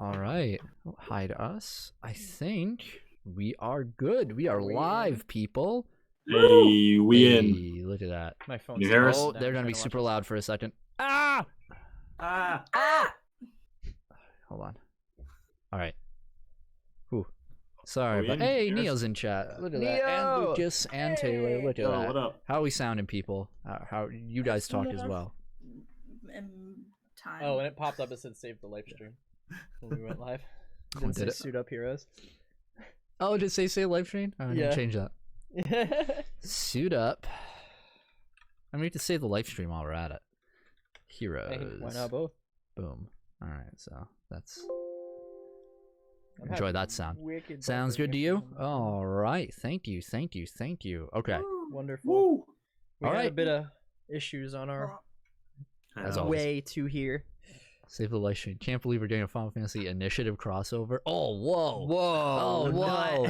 All right. Hi to us. I think we are good. We are live, people. Hey, in. Look at that. My phone's You hear us? Oh, they're going to be super loud for a second. Ah! Hold on. All right. Whew. Sorry, but hey, Neo's in chat. Look at that. And Lucas and Taylor. Look at that. What up? How are we sounding, people? How you guys talk as well? Oh, when it popped up, it said save the live stream when we went live. Didn't say suit up heroes. Oh, did it say live stream? Oh, I didn't change that. Suit up. I mean, we have to save the live stream while we're at it. Heroes. Hey, why not both? Boom. All right, so that's. Enjoy that sound. Sounds good to you? All right. Thank you. Okay. Wonderful. Woo. We All had right. a bit of issues on our As always. way to here. Save the live stream. Can't believe we're doing a Final Fantasy Initiative crossover. Oh, whoa. Whoa. Oh, whoa.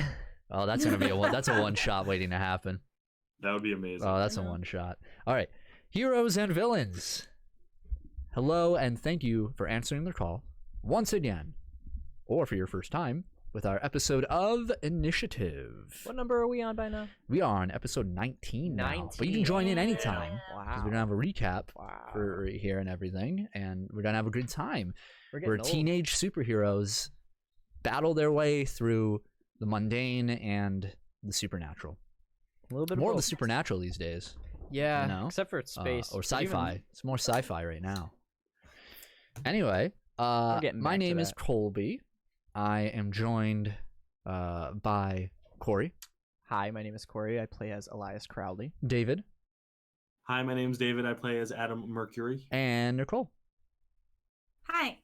Oh, that's gonna be that's a one shot waiting to happen. That would be amazing. Oh, that's a one shot. All right. Heroes and villains. Hello, and thank you for answering the call once again, or for your first time, with our episode of Initiative. What number are we on by now? We are on episode 19 now, but you can join in anytime because we're gonna have a recap for here and everything, and we're gonna have a good time. We're teenage superheroes battle their way through the mundane and the supernatural. A little bit more of the supernatural these days. Yeah, you know? except for space or sci-fi. It's more sci-fi right now. Anyway, my name is Colby. I am joined by Cory. Hi, my name is Cory. I play as Elias Crowley. David. Hi, my name's David. I play as Adam Mercury. And Nicole. Hi.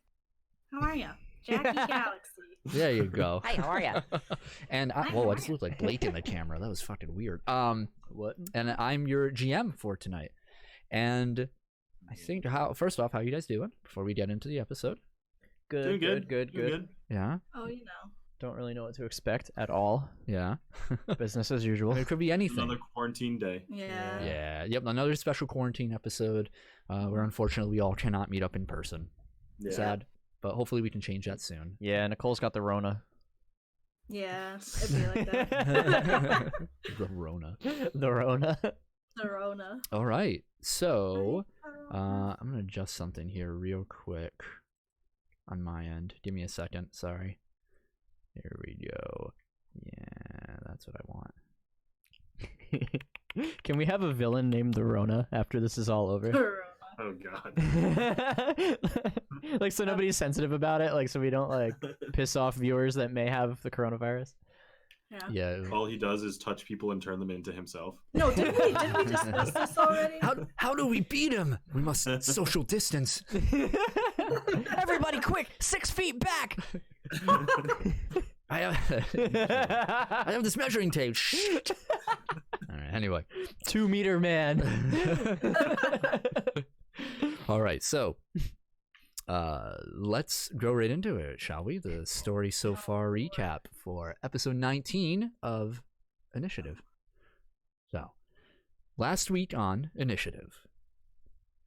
How are you? Jackie Galaxy. There you go. Hi, how are you? And I just looked like Blake in the camera. That was fucking weird. What? And I'm your GM for tonight. And I think first off, how you guys doing before we get into the episode? Good. Yeah. Oh, you know. Don't really know what to expect at all. Yeah. Business as usual. It could be anything. Another quarantine day. Yeah. Yeah. Yep. Another special quarantine episode where unfortunately we all cannot meet up in person. Yeah. Sad. But hopefully we can change that soon. Yeah, Nicole's got the Rona. Yeah, it'd be like that. The Rona. The Rona. The Rona. All right. So I'm going to adjust something here real quick on my end. Give me a second. Sorry. Here we go. Yeah, that's what I want. Can we have a villain named the Rona after this is all over? The Rona. Oh, God. Like, so nobody's sensitive about it? Like, so we don't, like, piss off viewers that may have the coronavirus? Yeah. All he does is touch people and turn them into himself. No, didn't we discuss this already? How do we beat him? We must social distance. Everybody quick, 6 feet back. I have this measuring tape. All right. Anyway, 2 meter man. All right. So, let's go right into it, shall we? The story so far recap for episode 19 of Initiative. So, last week on Initiative,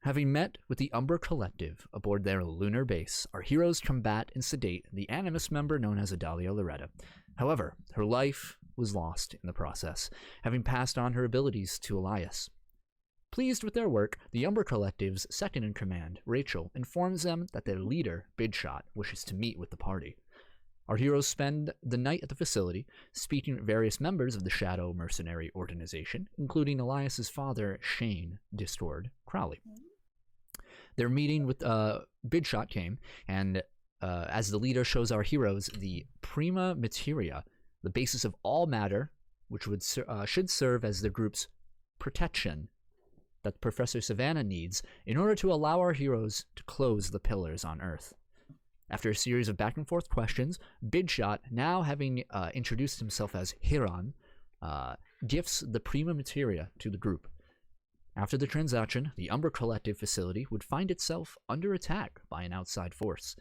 having met with the Umber Collective aboard their lunar base, our heroes combat and sedate the Animus member known as Adalia Loretta. However, her life was lost in the process, having passed on her abilities to Elias. Pleased with their work, the Umber Collective's second-in-command, Rachel, informs them that their leader, Bidshot, wishes to meet with the party. Our heroes spend the night at the facility, speaking with various members of the Shadow Mercenary Organization, including Elias's father, Shane Discord Crowley. Their meeting with Bidshot came, and as the leader shows our heroes the prima materia, the basis of all matter, which should serve as the group's protection that Professor Savannah needs in order to allow our heroes to close the pillars on Earth. After a series of back-and-forth questions, Bidshot, now having introduced himself as Hiran, gifts the prima materia to the group. After the transaction, the Umber Collective facility would find itself under attack by an outside force.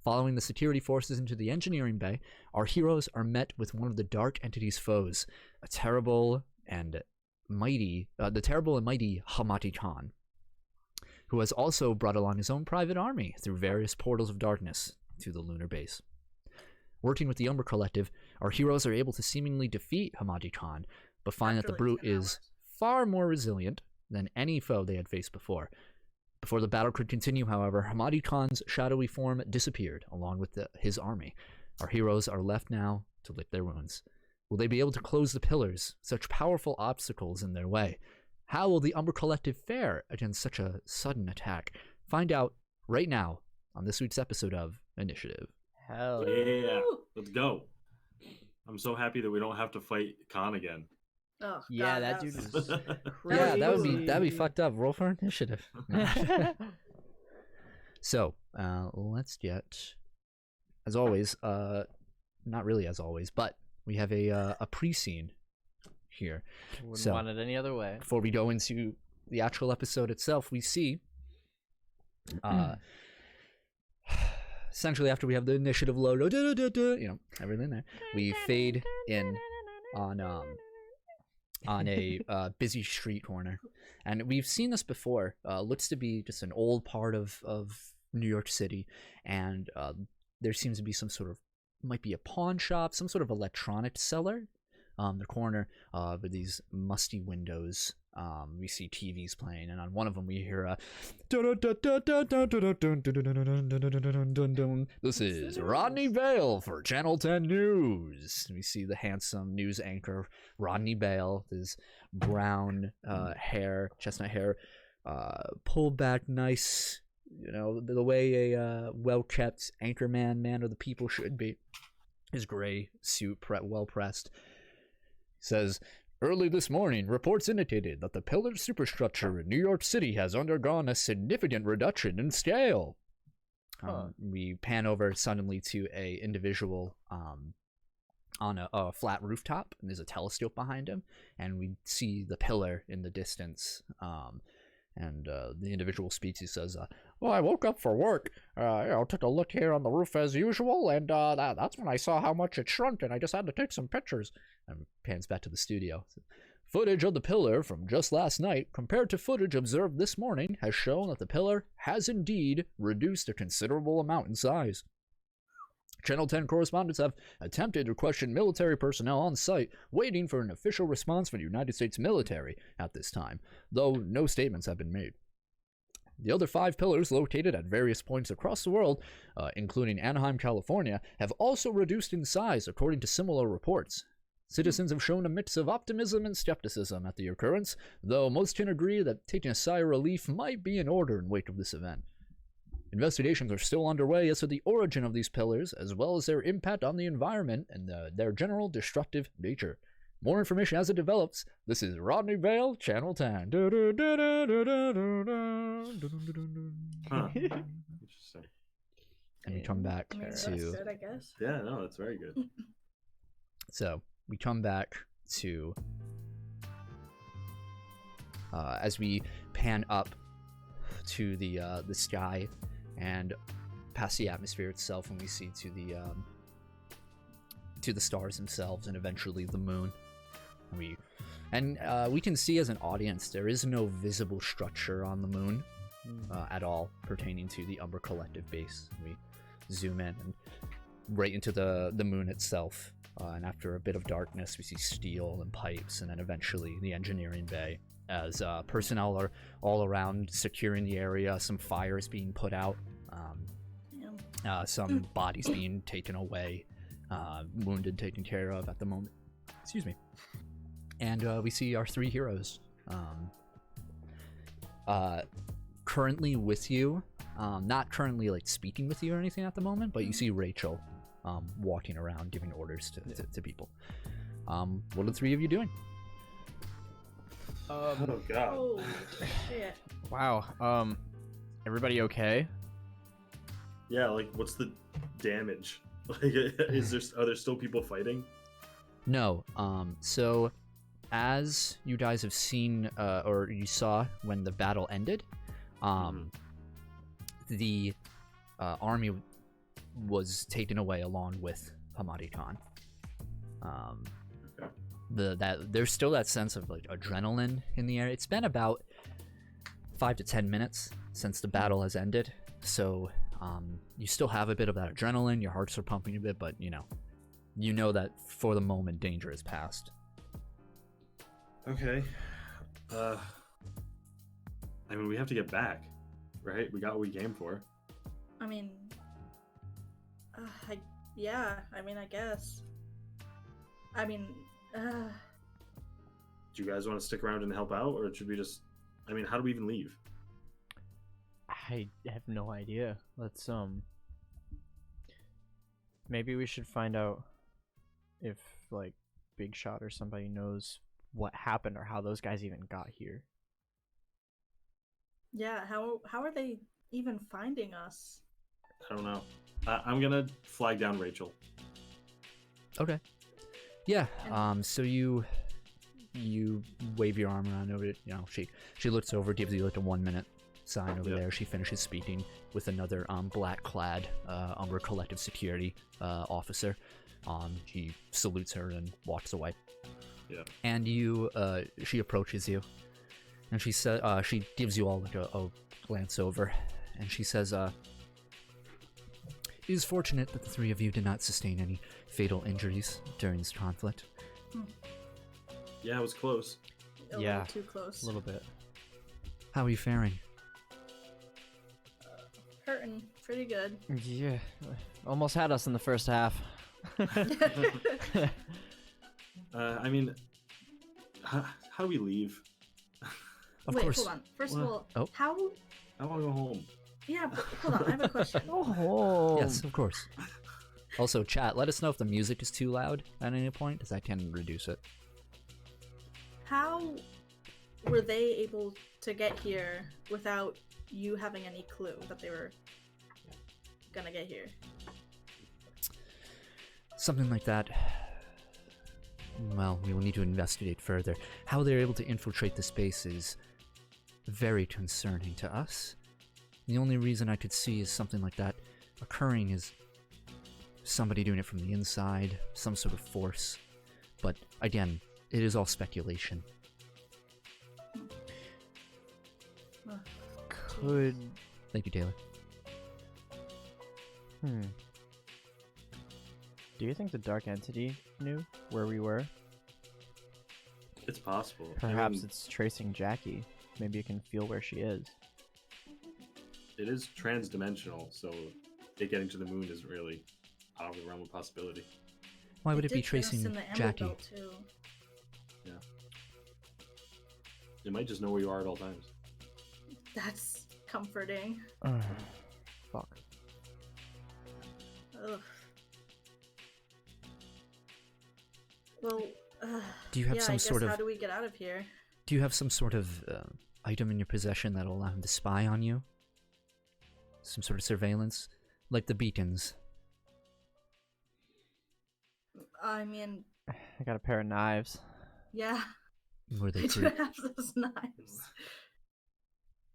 Following the security forces into the engineering bay, our heroes are met with one of the Dark Entity's foes, the terrible and mighty Hamati Khan, who has also brought along his own private army through various portals of darkness to the lunar base. Working with the Umber Collective, our heroes are able to seemingly defeat Hamadi Khan, but find that the brute is far more resilient than any foe they had faced before. Before the battle could continue, however, Hamadi Khan's shadowy form disappeared, along with his army. Our heroes are left now to lick their wounds. Will they be able to close the pillars, such powerful obstacles in their way? How will the Umber Collective fare against such a sudden attack? Find out right now on this week's episode of Initiative. Hell Yeah, let's go. I'm so happy that we don't have to fight Khan again. Oh, yeah, God, that dude is Yeah, crazy. that'd be fucked up. Roll for initiative. So, let's get, as always, not really as always, but we have a pre-scene here. Wouldn't want it any other way. Before we go into the actual episode itself, we see, essentially after we have the initiative logo, everything there, we fade in on a busy street corner, and we've seen this before. Looks to be just an old part of New York City, and there seems to be some sort of, might be a pawn shop, some sort of electronic seller. The corner with these musty windows. We see TVs playing, and on one of them we hear this is Rodney Bale for Channel 10 News. We see the handsome news anchor Rodney Bale, his brown hair, chestnut hair, pulled back nice, the way a well-kept anchorman, man of the people should be. His gray suit well pressed. Says, early this morning, reports indicated that the pillar superstructure in New York City has undergone a significant reduction in scale. We pan over suddenly to a individual on a flat rooftop, and there's a telescope behind him, and we see the pillar in the distance. And the individual speaks. He says, well, I woke up for work, took a look here on the roof as usual, and that's when I saw how much it shrunk, and I just had to take some pictures. And pans back to the studio. Footage of the pillar from just last night, compared to footage observed this morning, has shown that the pillar has indeed reduced a considerable amount in size. Channel 10 correspondents have attempted to question military personnel on site, waiting for an official response from the United States military at this time, though no statements have been made. The other 5 pillars located at various points across the world, including Anaheim, California, have also reduced in size according to similar reports. Citizens have shown a mix of optimism and skepticism at the occurrence, though most can agree that taking a sigh of relief might be in order in wake of this event. Investigations are still underway as to the origin of these pillars, as well as their impact on the environment and their general destructive nature. More information as it develops. This is Rodney Vale, Channel 10. Interesting. And we come back I mean, that's to... good, I guess. Yeah, no, that's very good. So, we come back to... as we pan up to the sky and past the atmosphere itself, and we see to the stars themselves and eventually the moon. We can see as an audience there is no visible structure on the moon at all pertaining to the Umber Collective base. We zoom in and right into the moon itself, and after a bit of darkness we see steel and pipes, and then eventually the engineering bay as personnel are all around securing the area. Some fires being put out, some bodies being taken away, wounded taken care of at the moment. Excuse me. And we see our 3 heroes currently with you, not currently like speaking with you or anything at the moment, but you see Rachel walking around giving orders to people. What are the 3 of you doing? Oh god. Oh, shit. Wow. Everybody okay? Yeah, like what's the damage? Like, are there still people fighting? No. So, as you guys have seen, or you saw when the battle ended, the army was taken away along with Hamadi Khan. There's still that sense of like adrenaline in the air. It's been about 5 to 10 minutes since the battle has ended, so You still have a bit of that adrenaline, your hearts are pumping a bit, but you know that for the moment danger is past. Okay. I mean, we have to get back, right? We got what we came for. I mean, I guess. I mean, Do you guys want to stick around and help out, or should we just? I mean, how do we even leave? I have no idea. Let's maybe we should find out if like Big Shot or somebody knows what happened or how those guys even got here. yeah. How are they even finding us? I don't know. I'm gonna flag down Rachel. Okay. Yeah. So you wave your arm around over it. She looks over, gives you like a 1 minute sign over there. She finishes speaking with another black clad Umber Collective Security officer. He salutes her and walks away. Yeah. And she approaches you, and she says, she gives you all like a glance over, and she says, "It is fortunate that the three of you did not sustain any fatal injuries during this conflict." Yeah, it was close. A little too close. A little bit. How are you faring? Hurting pretty good. Yeah, almost had us in the first half. I mean, how do we leave? Of Wait, course. hold on. First of all, Oh. how? I want to go home. Yeah, but hold on. I have a question. Oh. Yes, of course. Also, chat, let us know if the music is too loud at any point, because I can reduce it. How were they able to get here without you having any clue that they were gonna get here? Something like that. Well, we will need to investigate further. How they're able to infiltrate the space is very concerning to us. The only reason I could see is something like that occurring is somebody doing it from the inside, some sort of force. But again, it is all speculation. Could. Thank you, Taylor. Do you think the Dark Entity knew where we were? It's possible. Perhaps I mean, it's tracing Jackie. Maybe it can feel where she is. it is trans-dimensional, so it getting to the moon isn't really out of the realm of possibility. Why would it be did get us tracing in the Emerald Jackie? Belt, too. Yeah. It might just know where you are at all times. That's comforting. Fuck. Ugh. Well, Do you have yeah, some I guess sort of how do we get out of here? Do you have some sort of item in your possession that'll allow him to spy on you? Some sort of surveillance? Like the beacons. I mean, I got a pair of knives. yeah, Were they I do for... have those knives.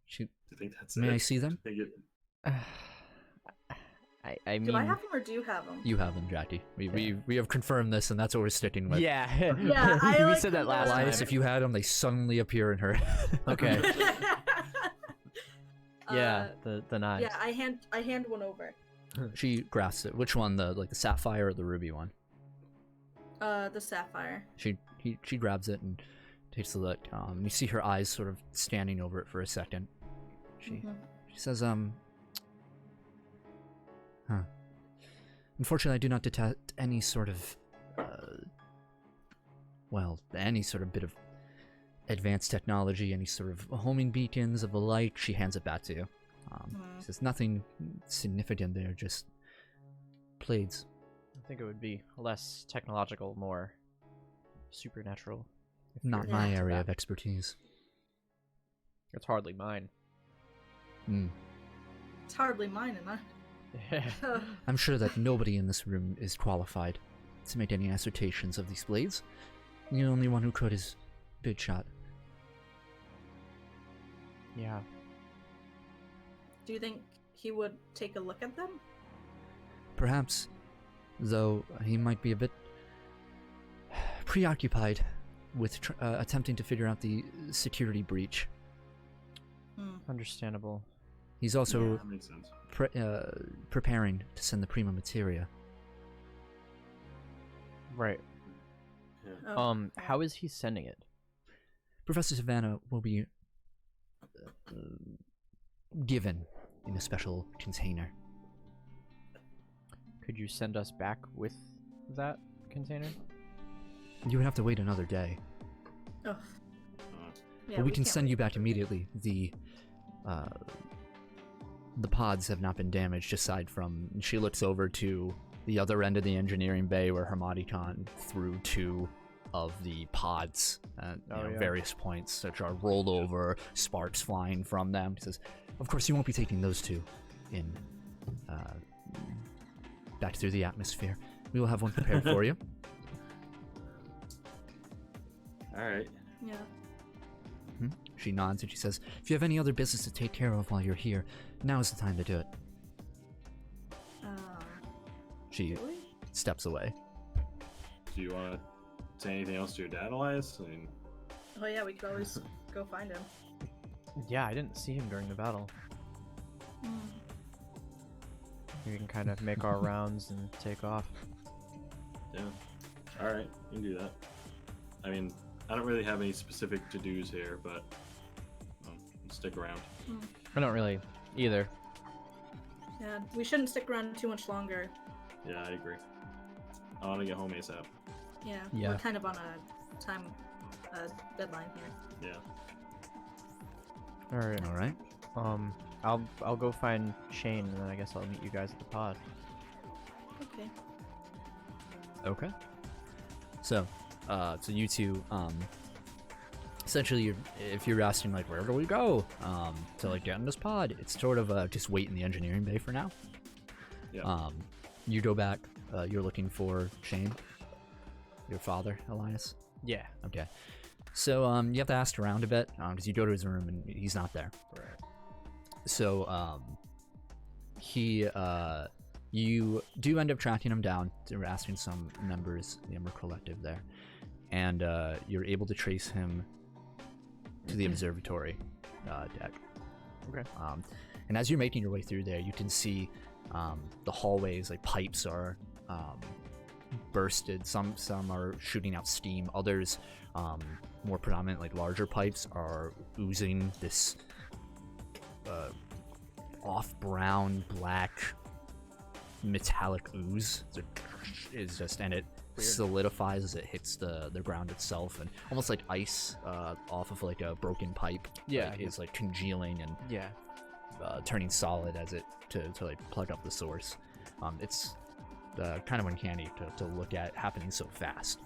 Shoot. Do you think that's May it? I see them? I think I mean. Do I have them or do you have them? You have them, Jackie. We have confirmed this, and that's what we're sticking with. Yeah. Yeah, I we like said that last time. Elias, if you had them, they suddenly appear in her. Okay. Yeah, the knives. Yeah, I hand one over. She grasps it. Which one? The sapphire or the ruby one? The sapphire. She grabs it and takes a look. You see her eyes sort of standing over it for a second. She says, Unfortunately, I do not detect any sort of, any sort of bit of advanced technology, any sort of homing beacons of the like. She hands it back to you. Says nothing significant there, just plaids. I think it would be less technological, more supernatural. if Not you're my into area that. of expertise. It's hardly mine. It's hardly mine, and I'm sure that nobody in this room is qualified to make any assertions of these blades. The only one who could is Big Shot. Yeah. Do you think he would take a look at them? Perhaps, though he might be a bit preoccupied with attempting to figure out the security breach. Understandable. He's also That makes sense. preparing to send the prima materia. Right. Yeah. Oh, How is he sending it? Professor Savannah will be given in a special container. Could you send us back with that container? You would have to wait another day. Oh. Uh, Yeah, But we can can't send wait you for back it. immediately. The pods have not been damaged aside from... She looks over to the other end of the engineering bay where Hermaticon threw 2 of the pods at various points, which are rolled over, sparks flying from them. He says, of course you won't be taking those 2 in back through the atmosphere. We will have one prepared for you. all right. Yeah. She nods and she says, if you have any other business to take care of while you're here, now is the time to do it. She Do we? steps away. Do you want to say anything else to your dad, Elias? I mean, Oh yeah, we could always go find him. Yeah, I didn't see him during the battle. We can kind of make our rounds and take off. yeah. All right, you can do that. I mean, I don't really have any specific to-dos here, but stick around. I don't really either. Yeah, we shouldn't stick around too much longer. Yeah, I agree. I want to get home ASAP. Yeah, Yeah. we're kind of on a time deadline here. Yeah. All right. All right. I'll go find Shane, and then I guess I'll meet you guys at the pod. Okay. Okay. So you two, essentially, if you're asking like where do we go, to like get in this pod, it's sort of just wait in the engineering bay for now. Yeah. You go back. You're looking for Shane, your father, Elias. Yeah. Okay. So you have to ask around a bit because you go to his room and he's not there. Right. So you do end up tracking him down. You're asking some members of the Ember Collective there, and you're able to trace him to the observatory deck. Okay. And as you're making your way through there, you can see the hallways, like pipes are bursted. Some are shooting out steam. Others, more predominant, like larger pipes, are oozing this off brown, black, metallic ooze. Is just, and it solidifies as it hits the ground itself, and almost like ice off of like a broken pipe. Yeah. like, is like congealing and Yeah. turning solid as it to like plug up the source. It's kind of uncanny to look at happening so fast.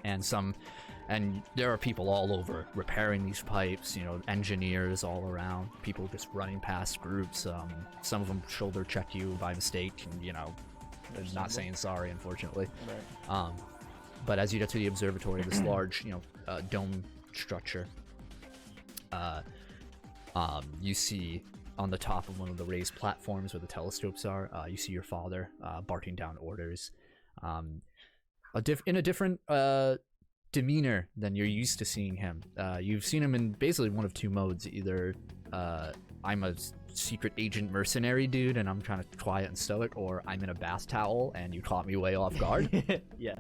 And there are people all over repairing these pipes, engineers all around, people just running past groups. Some of them shoulder check you by mistake and, not saying sorry, unfortunately. Right. But as you get to the observatory, this large, dome structure, you see on the top of one of the raised platforms where the telescopes are, you see your father barking down orders. In a different demeanor than you're used to seeing him. You've seen him in basically one of 2 modes. Either I'm a secret agent mercenary dude and I'm kind of quiet and stoic, or I'm in a bath towel and you caught me way off guard. Yeah.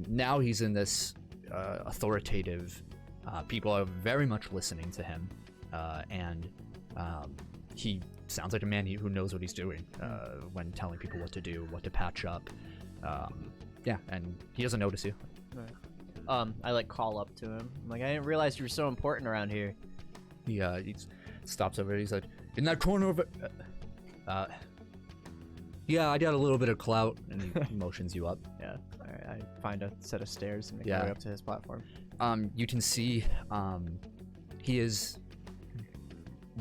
Now he's in this authoritative, people are very much listening to him, and he sounds like a man who knows what he's doing when telling people what to do, what to patch up. Yeah, and he doesn't notice you. Right. I like call up to him. I'm like, I didn't realize you were so important around here. He stops over. He's like, in that corner of it. Yeah, I got a little bit of clout, and he motions you up. Yeah. All right. I find a set of stairs and make Yeah. my way up to his platform. You can see he is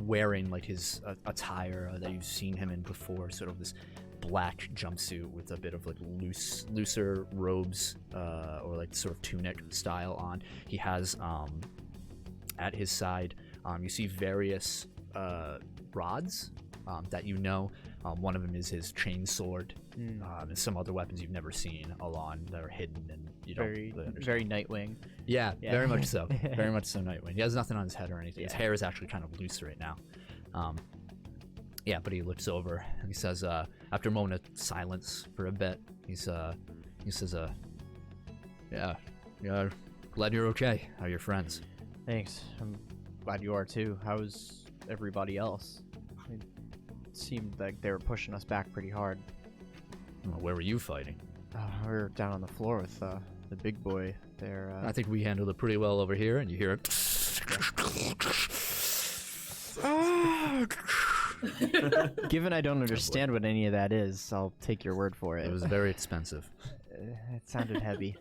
wearing like his attire that you've seen him in before, sort of this black jumpsuit with a bit of like looser robes or like sort of tunic style on. He has at his side you see various rods that one of them is his chain sword, and some other weapons you've never seen along that are hidden and you don't Very, really understand. very Nightwing. Yeah, Yeah. very much so. Very much so Nightwing. He has nothing on his head or anything. His Yeah. hair is actually kind of loose right now. Yeah, but he looks over and he says, after a moment of silence for a bit, he says, yeah, glad you're okay. How are your friends? Thanks. I'm glad you are too. How's everybody else? It seemed like they were pushing us back pretty hard. Well, where were you fighting? We're down on the floor with the big boy there. I think we handled it pretty well over here, and you hear it. Given I don't understand what any of that is, I'll take your word for it. It was very expensive. It sounded heavy.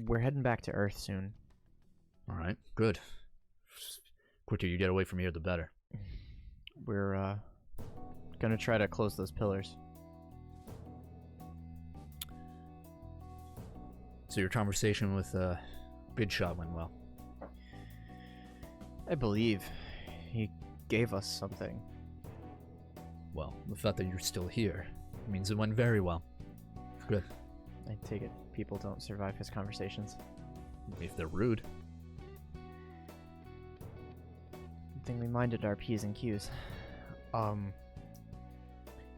We're heading back to Earth soon. All right, good. Quicker you get away from here, the better. We're gonna try to close those pillars. So your conversation with Big Shot went well. I believe he gave us something. Well, the fact that you're still here means it went very well. Good. I take it people don't survive his conversations. If they're rude. Good thing we minded our P's and Q's. I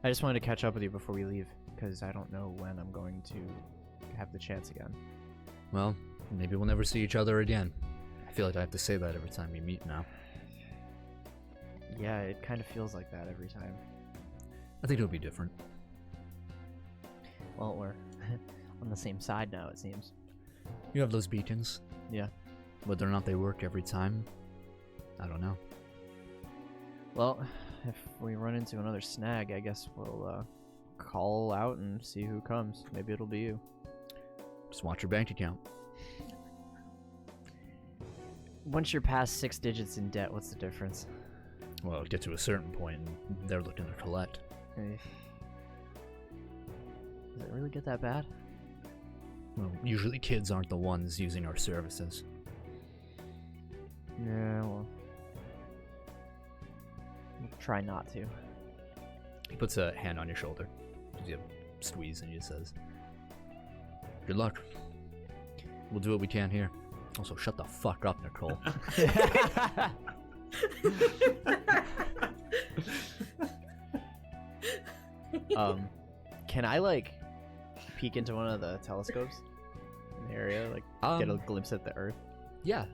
just wanted to catch up with you before we leave, because I don't know when I'm going to have the chance again. Well, maybe we'll never see each other again. I feel like I have to say that every time we meet now. Yeah, it kind of feels like that every time. I think it'll be different. Well, we're on the same side now, it seems. You have those beacons. Yeah. Whether or not they work every time, I don't know. Well, if we run into another snag, I guess we'll call out and see who comes. Maybe it'll be you. Just watch your bank account. Once you're past 6 digits in debt, what's the difference? Well, get to a certain point and they're looking to collect. Does it really get that bad? Well, usually kids aren't the ones using our services. Yeah, well, we'll try not to. He puts a hand on your shoulder. Gives you a squeeze and he just says, good luck. We'll do what we can here. Also, shut the fuck up, Nicole. Can I, like, peek into one of the telescopes in the area? Like, get a glimpse at the Earth? Yeah.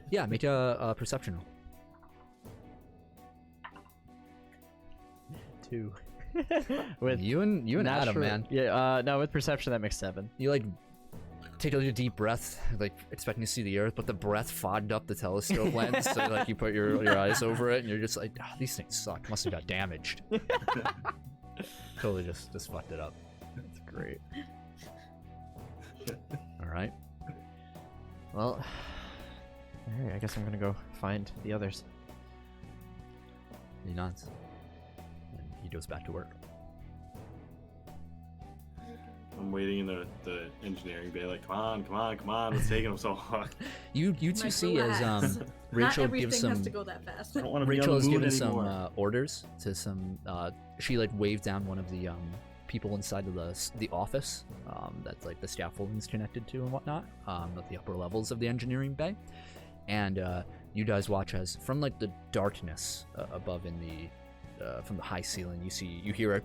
Yeah, make a perception roll. 2. With You and Adam, man. Yeah, no, with perception that makes 7. You, like, take a deep breath, like, expecting to see the Earth, but the breath fogged up the telescope lens, so, like, you put your eyes over it, and you're just like, oh, these things suck. Must have got damaged. Totally just fucked it up. That's great. Alright. Well, alright, I guess I'm gonna go find the others. He nods. And he goes back to work. I'm waiting in the engineering bay, like, come on, what's taking them so long? You two Mike, see relax. as Not Rachel everything gives has some to go that fast. I don't want to be Rachel on is the moon giving anymore. some orders to some she like waved down one of the people inside of the office that's like the scaffolding's connected to and whatnot at the upper levels of the engineering bay, and you guys watch as from like the darkness above in the from the high ceiling you hear a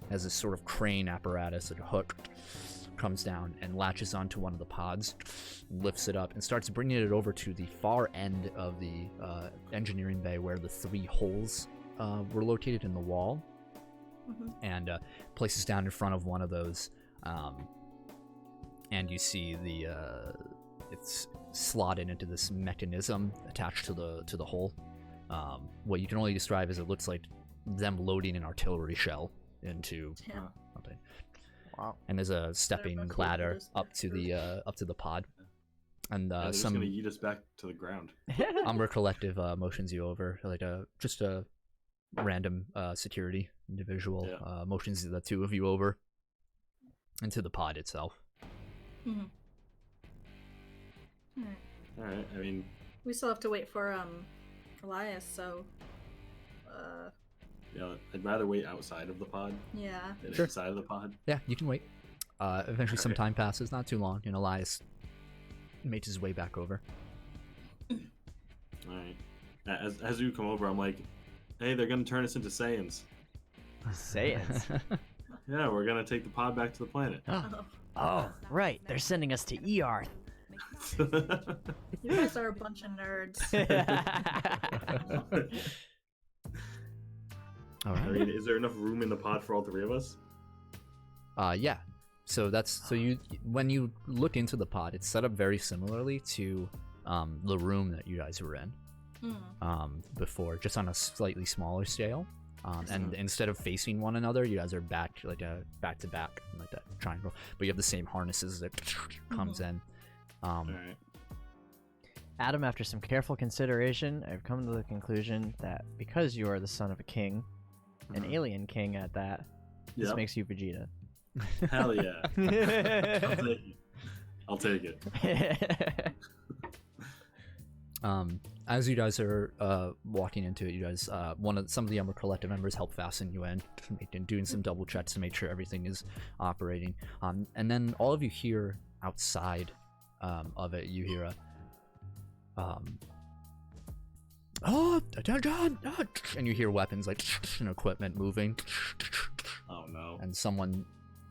as this sort of crane apparatus, like a hook, comes down and latches onto one of the pods, lifts it up, and starts bringing it over to the far end of the engineering bay where the 3 holes were located in the wall, and places down in front of one of those, and you see it's slotted into this mechanism attached to the hole. What you can only describe as it looks like them loading an artillery shell into something. Wow. And there's a stepping ladder up to the pod, and They're just some gonna yeet us back to the ground. Umber Collective motions you over, like just a random security individual motions the 2 of you over into the pod itself. Mm-hmm. All right, I mean, We still have to wait for Elias, so yeah, I'd rather wait outside of the pod yeah. than Sure. inside of the pod. Yeah, you can wait. Eventually some Okay. time passes, not too long, and Elias makes his way back over. All right. As you come over, I'm like, hey, they're gonna turn us into Saiyans. Saiyans. Yeah, we're gonna take the pod back to the planet. Oh, right. They're sending us to Earth. You guys are a bunch of nerds. All I right. mean, is there enough room in the pod for all three of us? Yeah. So you when you look into the pod, it's set up very similarly to the room that you guys were in before, just on a slightly smaller scale. And instead of facing one another, you guys are back to back, like that triangle. But you have the same harnesses that comes in. All right. Adam, after some careful consideration, I've come to the conclusion that because you are the son of a king, an alien king at that, this makes you Vegeta. Hell yeah. I'll take it. As you guys are walking into it, you guys, some of the Umber Collective members help fasten you in, doing some double checks to make sure everything is operating. And then all of you hear outside of it, you hear oh, attention! And you hear weapons like and equipment moving. Oh no. And someone,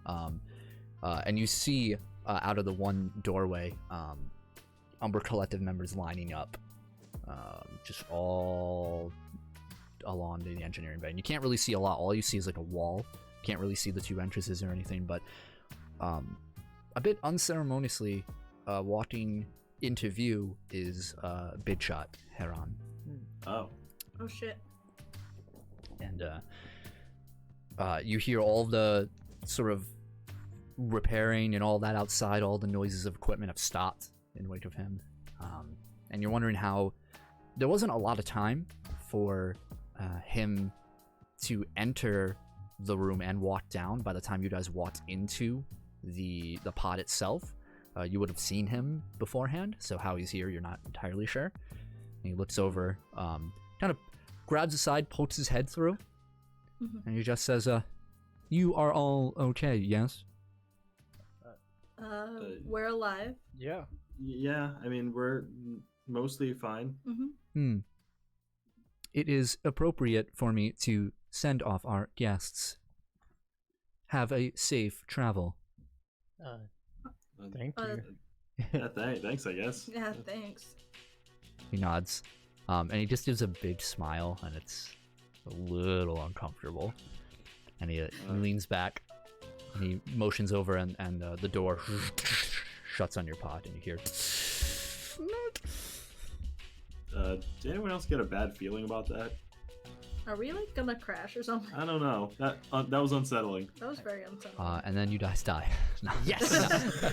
and you see out of the one doorway, Umber Collective members lining up. Just all along the engineering bay. And you can't really see a lot. All you see is like a wall. Can't really see the two entrances or anything, but a bit unceremoniously walking into view is Big Shot Heron. Oh. Oh shit. And you hear all the sort of repairing and all that outside. All the noises of equipment have stopped in wake of him. And you're wondering how there wasn't a lot of time for him to enter the room and walk down. By the time you guys walked into the pod itself, you would have seen him beforehand. So how he's here, you're not entirely sure. And he looks over, kind of grabs aside, pokes his head through, and he just says, "You are all okay, yes?" We're alive. Yeah. Yeah, I mean, we're mostly fine. It is appropriate for me to send off our guests. Have a safe travel. Thank you. Yeah, thanks, I guess. Yeah, thanks. He nods, and he just gives a big smile, and it's a little uncomfortable. And he leans back, and he motions over, and the door shuts on your pod, and you hear... Did anyone else get a bad feeling about that? Are we like gonna crash or something? I don't know. That was unsettling. That was very unsettling. and then you guys die. No. Yes!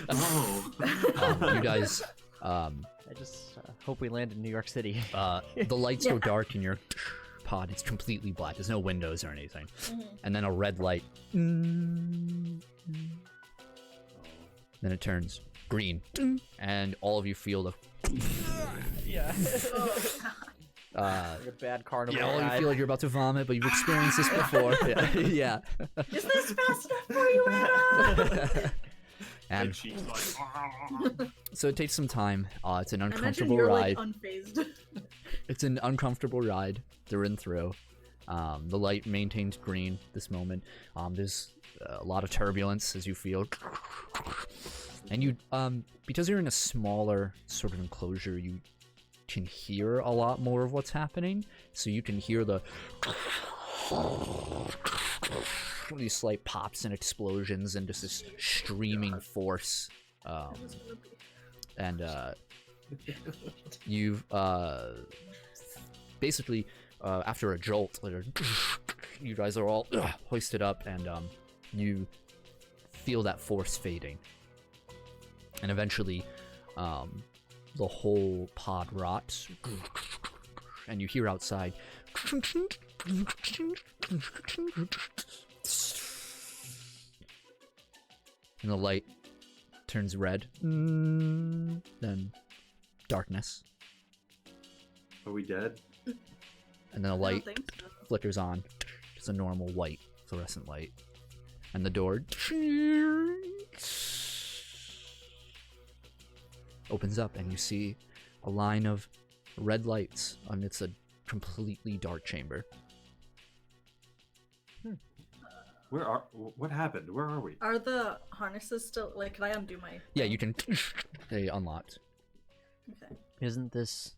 Oh. You guys... I just hope we land in New York City. the lights go dark in your pod. It's completely black. There's no windows or anything. And then a red light. Then it turns green. And all of you feel the... Yeah. like a bad carnival all you ride. feel like you're about to vomit, but you've experienced this before. Yeah. Is this fast enough for you, Anna? And she's like, so it takes some time. It's an I imagine uncomfortable you're ride. like unfazed. It's an uncomfortable ride through and through. The light maintains green this moment. There's a lot of turbulence as you feel. And you, because you're in a smaller sort of enclosure, you can hear a lot more of what's happening. So you can hear these slight pops and explosions and just this streaming force. And you've basically after a jolt, you guys are all hoisted up, and you feel that force fading, and eventually the whole pod rots, and you hear outside and the light turns red, then darkness, are we dead? and then a I light don't think so. flickers on. It's a normal white fluorescent light, and the door opens up, and you see a line of red lights amidst a completely dark chamber. What happened? Where are we? Are the harnesses still like? Can I undo my? Yeah, you can. They unlocked. Okay. Isn't this?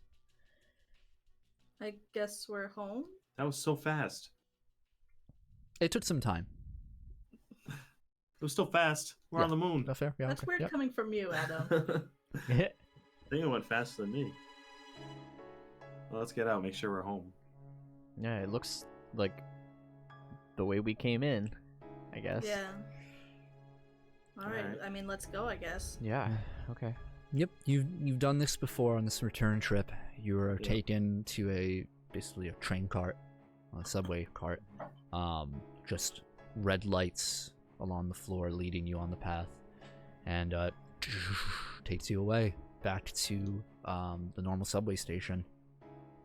I guess we're home. That was so fast. It took some time. It was still fast. We're Yeah. on the moon. That's fair. Yeah, That's okay. weird Yep. coming from you, Adam. I think it went faster than me. Well, let's get out. Make sure we're home. Yeah, it looks like the way we came in, I guess. Yeah. All right. Alright. I mean, let's go. I guess. Yeah. Okay. Yep, you've done this before on this return trip. You were taken to basically a train cart, a subway cart. Just red lights along the floor leading you on the path, and takes you away back to the normal subway station,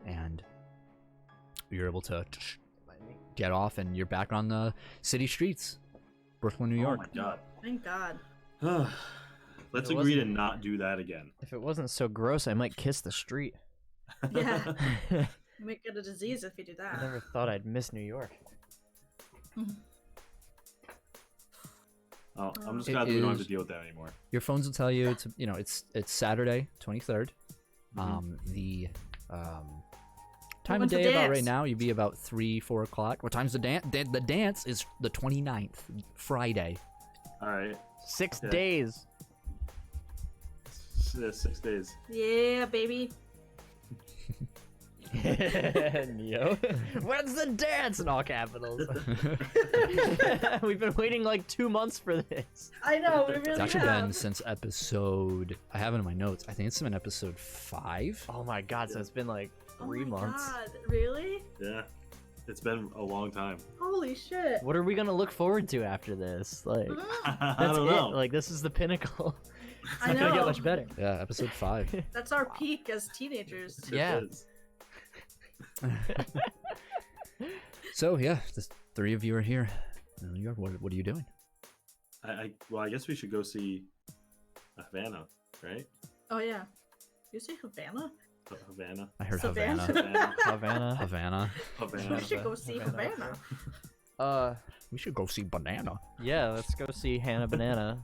and you're able to get off, and you're back on the city streets, Brooklyn, New York. Oh my god. Thank God. Let's It agree to wasn't- not do that again. If it wasn't so gross, I might kiss the street. Yeah. I You might get a disease if you do that. never thought I'd miss New York. Oh, I'm just It glad that we don't have is- to deal with that anymore. Your phones will tell you it's Saturday, 23rd. The time When's of the day about right dance? now, you'd be about 3-4 o'clock. What time's the dance? The dance is the 29th, Friday. All right. 6 Yeah. days. 6 days. Yeah, baby. Neo. When's the dance? In all capitals. We've been waiting like 2 months for this. I know. We really It's actually have. been since episode. I have it in my notes. I think it's been episode 5. Oh my god, so it's been like Oh 3 my months. God, really? Yeah. It's been a long time. Holy shit. What are we gonna look forward to after this? Like, I that's don't it. know. Like, this is the pinnacle. It's I not gonna get know. much better. Yeah, episode 5. That's our peak as teenagers. It Yeah. is. So yeah, the 3 of you are here in New York. What are you doing? Well, I guess we should go see Havana, right? Oh yeah. You say Havana? Havana. I heard Savannah. Havana. Havana. Havana. Havana. We should go see Havana. Havana. We should go see Banana. Yeah, let's go see Hannah Banana.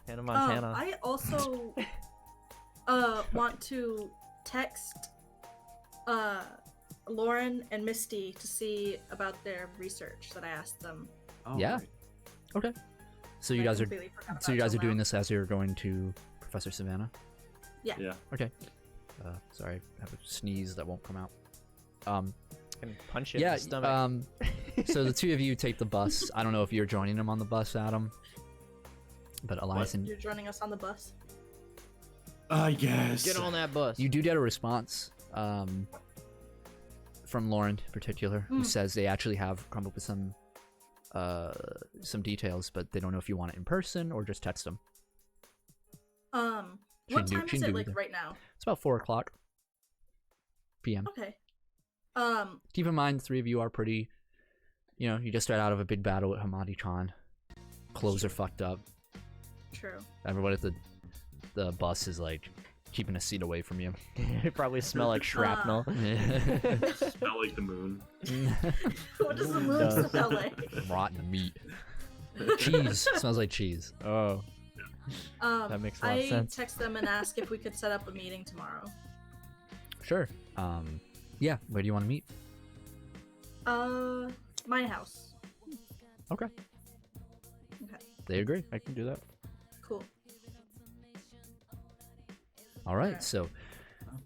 Hannah Montana. I also want to text Lauren and Misty to see about their research that I asked them. Oh, Yeah. right. Okay. So you I guys are completely forgot so you about guys are till doing now. this as you're going to Professor Savannah. Yeah. Okay. Sorry, I have a sneeze that won't come out. Can punch it in Yeah. the stomach. So the 2 of you take the bus. I don't know if you're joining them on the bus, Adam. But Elias and You're joining us on the bus. I guess. Get on that bus. you do get a response from Lauren in particular, who says they actually have come up with some details, but they don't know if you want it in person or just text them. What do- time she is can it do like either. right now? It's about 4 o'clock p.m. Okay. Keep in mind, the 3 of you are pretty. You just got out of a big battle with Hamadi Khan. Clothes are fucked up. True. Everybody at the bus is like keeping a seat away from you. It probably smell like shrapnel. Smell like the moon. What does the moon does. smell like? Rotten meat. Cheese. Smells like cheese. Oh, that makes a lot of I sense. text them and ask if we could set up a meeting tomorrow. Sure. Yeah. Where do you want to meet? My house. Okay. Okay. They agree. I can do that. Cool. All right. Alright. So,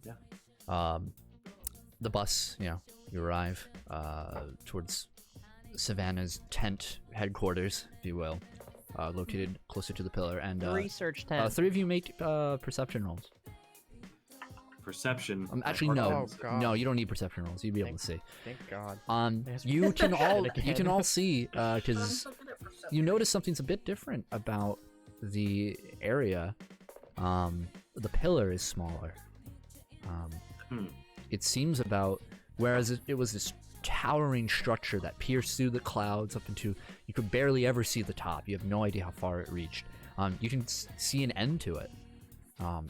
Yeah. the bus. You arrive towards Savannah's tent headquarters, if you will, located closer to the pillar. And Research 10. 3 of you make perception rolls. Perception. Actually, Or no, Arcana. God. no, you don't need perception rolls. You'd be able to see. Thank God. Yes. You can all Again. you can all see I'm because so good at perception. you notice something's a bit different about the area. The pillar is smaller. It seems whereas it was this towering structure that pierced through the clouds up into, you could barely ever see the top. You have no idea how far it reached. You can see an end to it.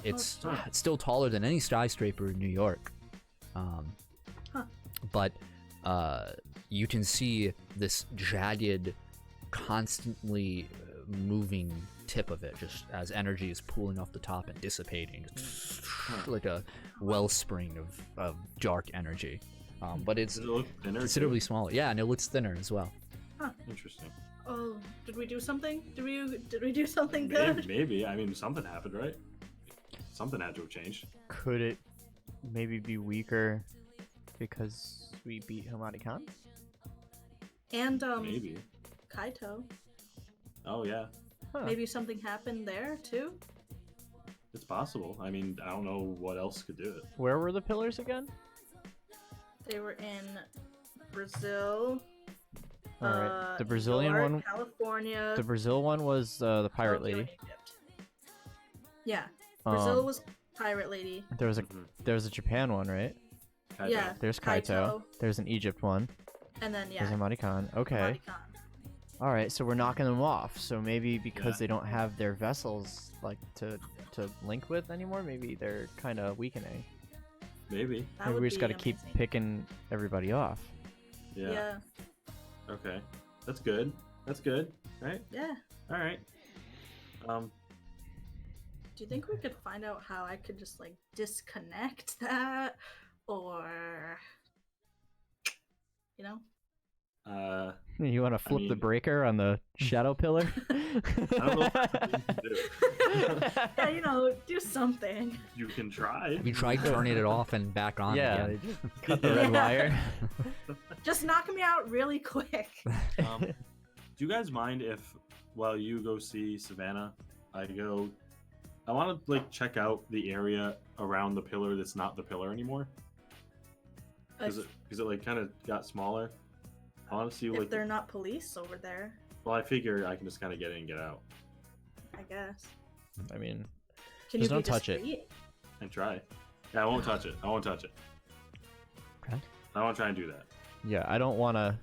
It's still taller than any skyscraper in New York, But you can see this jagged, constantly moving tip of it, just as energy is pooling off the top and dissipating, like a wellspring of dark energy. But it's Does it look thinner, considerably too? smaller. Yeah, and it looks thinner as well. Interesting. Oh, did we do something? Did we do something good? Maybe. I mean, something happened, right? Something had to have changed. Could it maybe be weaker because we beat Hamadi-Khan? And Maybe. Kaito. Oh yeah, Huh. Maybe something happened there too. it's possible. I mean, I don't know what else could do it. Where were the pillars again? They were in Brazil. Alright, the Brazilian New York, one. California. The Brazil one was the pirate Tokyo, lady. and Egypt. Yeah, Brazil Um, was pirate lady. There was a Japan one, right? Kaito. Yeah, There's Kaito. There's an Egypt one. and then There's yeah, Hamadi-Khan. Okay. Hamadi-Khan. All right, so we're knocking them off. So maybe because Yeah. they don't have their vessels like to link with anymore, maybe they're kind of weakening. Maybe. That Maybe would we just be got to keep amazing. picking everybody off. Yeah. Yeah, Okay. That's good. That's good. Right. yeah. All right. Do you think we could find out how I could just like disconnect that, or you know? You want to flip the mean- breaker on the shadow pillar? I don't know if that's something you can do. Yeah, you know, do something. You can try. Have you tried turning it off and back on Yeah, again? they just cut the Yeah. red wire. Just knock me out really quick. Do you guys mind if, while you go see Savannah, I want to like check out the area around the pillar that's not the pillar anymore? Because it like kind of got smaller. I want to see If like. they're not police over there, Well, I figure I can just kind of get in and get out I guess. I mean, Can Just you don't be touch it. discreet? and try. Yeah, I won't touch it. I won't touch it. Okay. I want to try and do that. yeah, I don't want to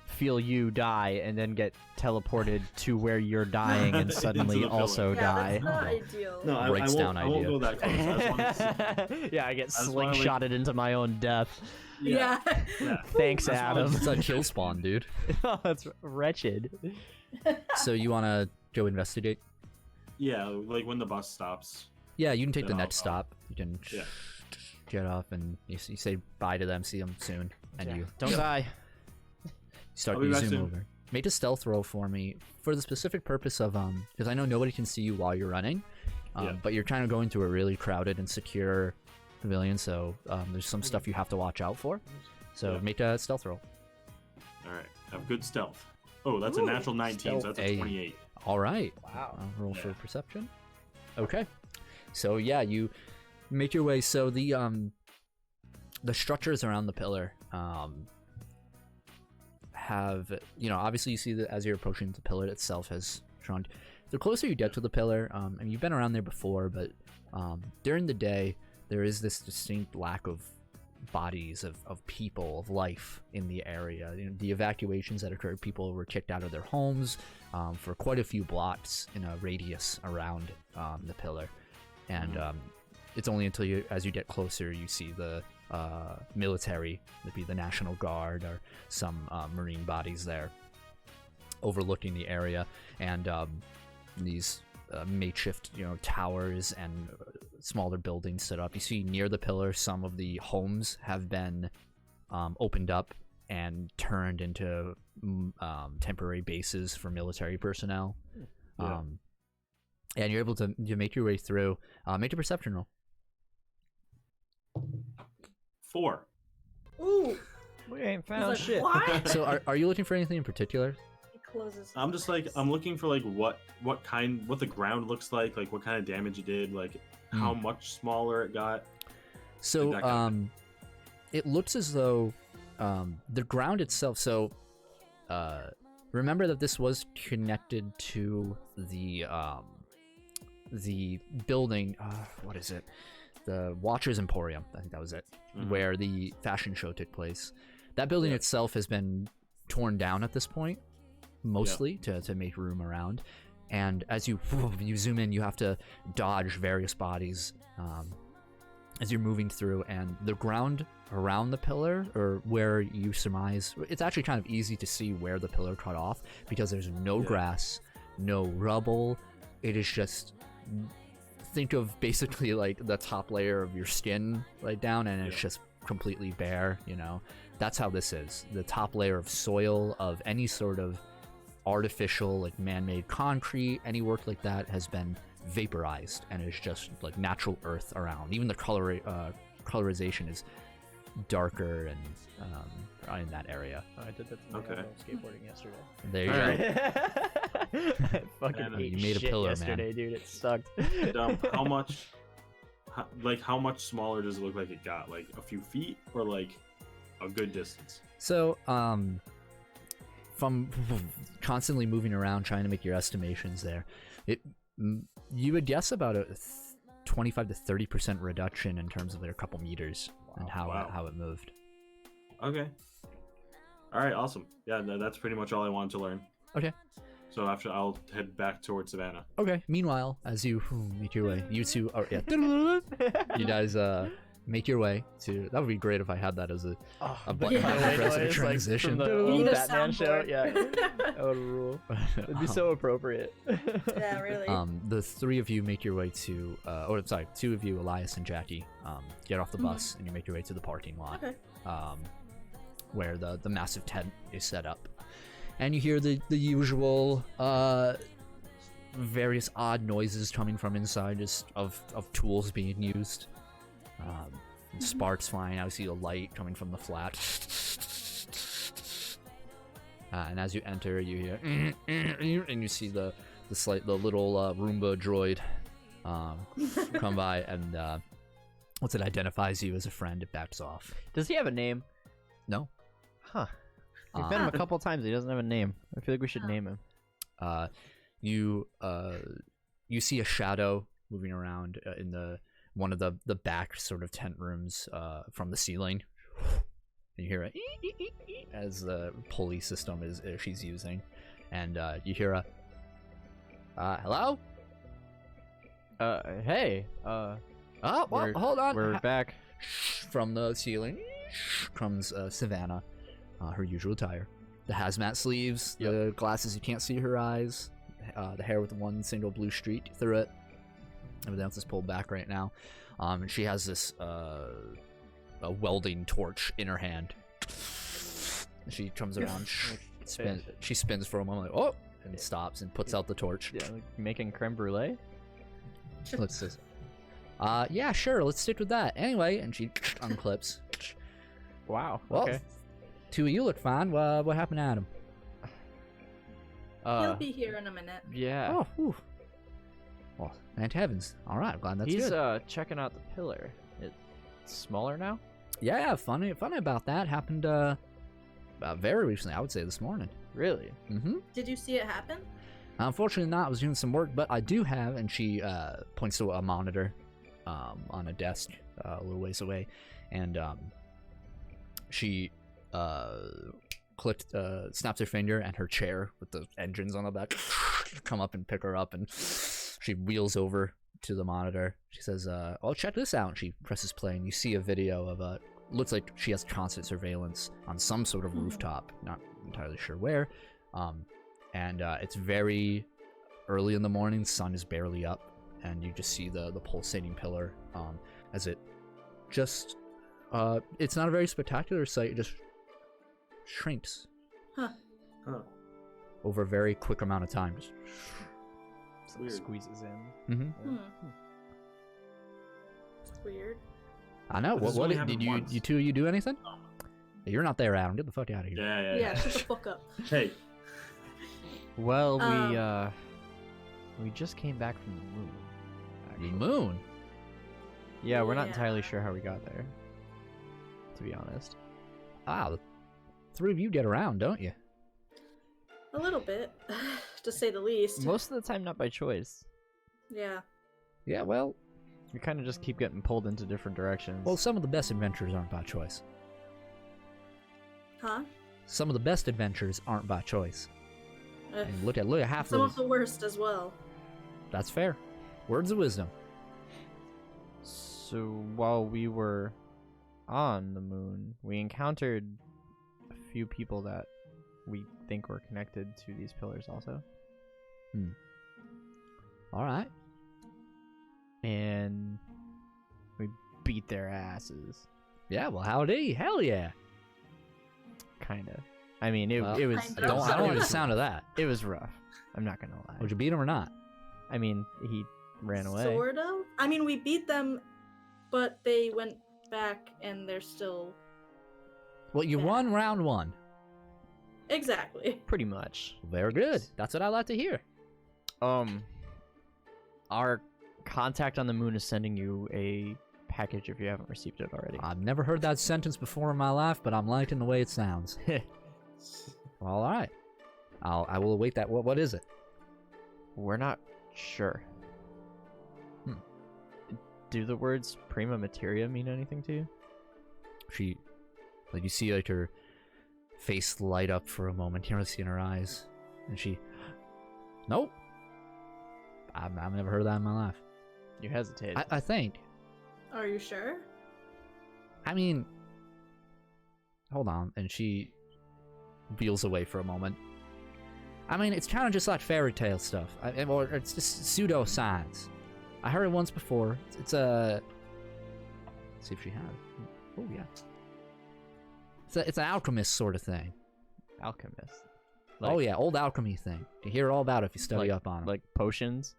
feel you die and then get teleported to where you're dying and Into suddenly the pillar. also Yeah, die. that's not ideal. No, I Breaks won't. down I won't idea. go that close. I just want to see. Yeah, I get I just wanna, like- slingshotted into my own death. Yeah. Yeah. Thanks, That's why I Adam. It's a kill spawn, dude. Oh, that's wretched. So you want to go investigate? Yeah, like when the bus stops. Yeah, you can take Then the I'll- next stop. You can Yeah. get off and you say bye to them, see them soon, and Yeah. you Don't die. start I'll be you back zoom soon. over. Make a stealth roll for me for the specific purpose of because I know nobody can see you while you're running, Yeah. but you're kind of going through a really crowded and secure pavilion, so there's some stuff you have to watch out for. So Yeah. make a stealth roll. All right. Have good stealth. Oh, that's a Ooh, natural 19, so that's a stealth. 28. All right. Wow. Roll for Yeah. perception. Okay. So yeah, you make your way. So the structures around the pillar have, obviously you see that as you're approaching the pillar itself has shrunk. The closer you get to the pillar, and you've been around there before, but during the day there is this distinct lack of bodies of people, of life in the area. The evacuations that occurred, people were kicked out of their homes for quite a few blocks in a radius around the pillar, and it's only until as you get closer you see the military, maybe the National Guard or some Marine bodies there overlooking the area, and these makeshift towers and smaller buildings set up. You see near the pillar some of the homes have been opened up and turned into temporary bases for military personnel. Yeah. And you're able to make your way through. Make a perception roll. 4. Ooh. We ain't He's found like, shit. what? So are you looking for anything in particular? He closes. I'm just like, I'm looking for like what the ground looks like what kind of damage it did, like how much smaller it got. So Like that kind it looks as though the ground itself. So remember that this was connected to the building. What is it? The Watchers Emporium. I think that was it, where the fashion show took place. That building Yeah. itself has been torn down at this point, mostly to make room around. And as you zoom in, you have to dodge various bodies as you're moving through, and the ground around the pillar, or where you surmise, it's actually kind of easy to see where the pillar cut off because there's no grass, no rubble. It is just, think of basically like the top layer of your skin laid down, and it's just completely bare, you know. That's how this is. The top layer of soil, of any sort of artificial, like man-made concrete, any work like that has been vaporized, and it's just like natural earth around. Even the colorization is darker and in that area. Oh, I did that to my skateboarding yesterday. There you go. I fucking ate You made a shit pillar, yesterday, dude. It sucked. And, how much smaller does it look like it got? Like a few feet, or like a good distance? So, from constantly moving around trying to make your estimations there, you would guess about a 25 to 30% reduction in terms of a couple meters and how it moved. Okay. All right. Awesome. Yeah, that's pretty much all I wanted to learn. Okay. So after, I'll head back towards Savannah. Okay. Meanwhile, as you make your way, you two are you guys make your way to. That would be great if I had that as a button press transition. Like from Need the a Batman show, soundboard. yeah. That would rule. It'd be so appropriate. Yeah, really. The three of you make your way to, two of you, Elias and Jackie, get off the bus, and you make your way to the parking lot, Okay. where the massive tent is set up, and you hear the usual various odd noises coming from inside, just of tools being used. Sparks flying out. You see a light coming from the flat. And as you enter, you hear and you see the little Roomba droid come by, and once it identifies you as a friend, it backs off. Does he have a name? No. Huh. We've met him a couple times. He doesn't have a name. I feel like we should name him. You see a shadow moving around in one of the back sort of tent rooms from the ceiling. And you hear a as the pulley system is she's using, and you hear a hello. Hey. Oh, well, hold on. We're back. From the ceiling comes Savannah, her usual attire. The hazmat sleeves, the glasses you can't see her eyes, the hair with one single blue streak through it. Everything else is pulled back right now. And she has this a welding torch in her hand. She comes around, she spins for a moment, like, and stops and puts out the torch. Yeah, like making creme brulee? Let's just, yeah, sure, let's stick with that. Anyway, and she unclips. Wow. Well, okay. Two of you look fine. What happened to Adam? He'll be here in a minute. Yeah. Oh, whew. Well, thank heavens. All right, I'm glad that's He's good. checking out the pillar. It's smaller now? Yeah, funny about that. Happened very recently. I would say this morning. Really? Mm-hmm. Did you see it happen? Unfortunately not. I was doing some work, but I do have, and she points to a monitor on a desk a little ways away, and she snaps her finger, and her chair with the engines on the back come up and pick her up, and she wheels over to the monitor. She says, "Oh, check this out." And she presses play, and you see a video of looks like she has constant surveillance on some sort of rooftop. Not entirely sure where. And it's very early in the morning. Sun is barely up, and you just see the pulsating pillar as it just it's not a very spectacular sight. It just shrinks over a very quick amount of time. Just Weird. Squeezes in. It's weird. I know. But this What only did happened you once. two of you do anything? You're not there, Adam. Get the fuck out of here. Yeah. Shut the fuck up. Hey, Well, we just came back from the moon. The Actually. moon. Yeah, we're not Yeah. entirely sure how we got there. To be honest. The three of you get around, don't you? A little bit, to say the least. Most of the time, not by choice. Yeah. Yeah. Well, We kind of just keep getting pulled into different directions. well, some of the best adventures aren't by choice. Huh? Some of the best adventures aren't by choice. And look at half Some of of the worst as well. That's fair. Words of wisdom. So while we were on the moon, we encountered a few people that we think were connected to these pillars also. All right. And we beat their asses. Yeah, well, howdy. Hell yeah. Kinda. I mean, it Well, was. Kind I don't like the sound of that. It was rough. I'm not gonna lie. Would you beat him or not? I mean, he ran away. Sort of. I mean, we beat them, but they went back and they're still. Well, you Yeah. won round 1. Exactly. Pretty much. Very good. That's what I like to hear. Our contact on the moon is sending you a package if you haven't received it already. I've never heard that sentence before in my life, but I'm liking the way it sounds. Well, all right. I will await that. What is it? We're not sure. Do the words prima materia mean anything to you? She, like, you see, like, her face light up for a moment. You can't really see in her eyes. And she, nope. I've never heard of that in my life. You hesitated. I think. Are you sure? I mean, hold on. And she veals away for a moment. I mean, it's kind of just like fairy tale stuff. Or it's just pseudoscience. I heard it once before. It's a... Let's see if she has. Oh, yeah. It's an alchemist sort of thing. Alchemist. Oh, yeah, old alchemy thing. You hear all about it if you study up on it. Like potions?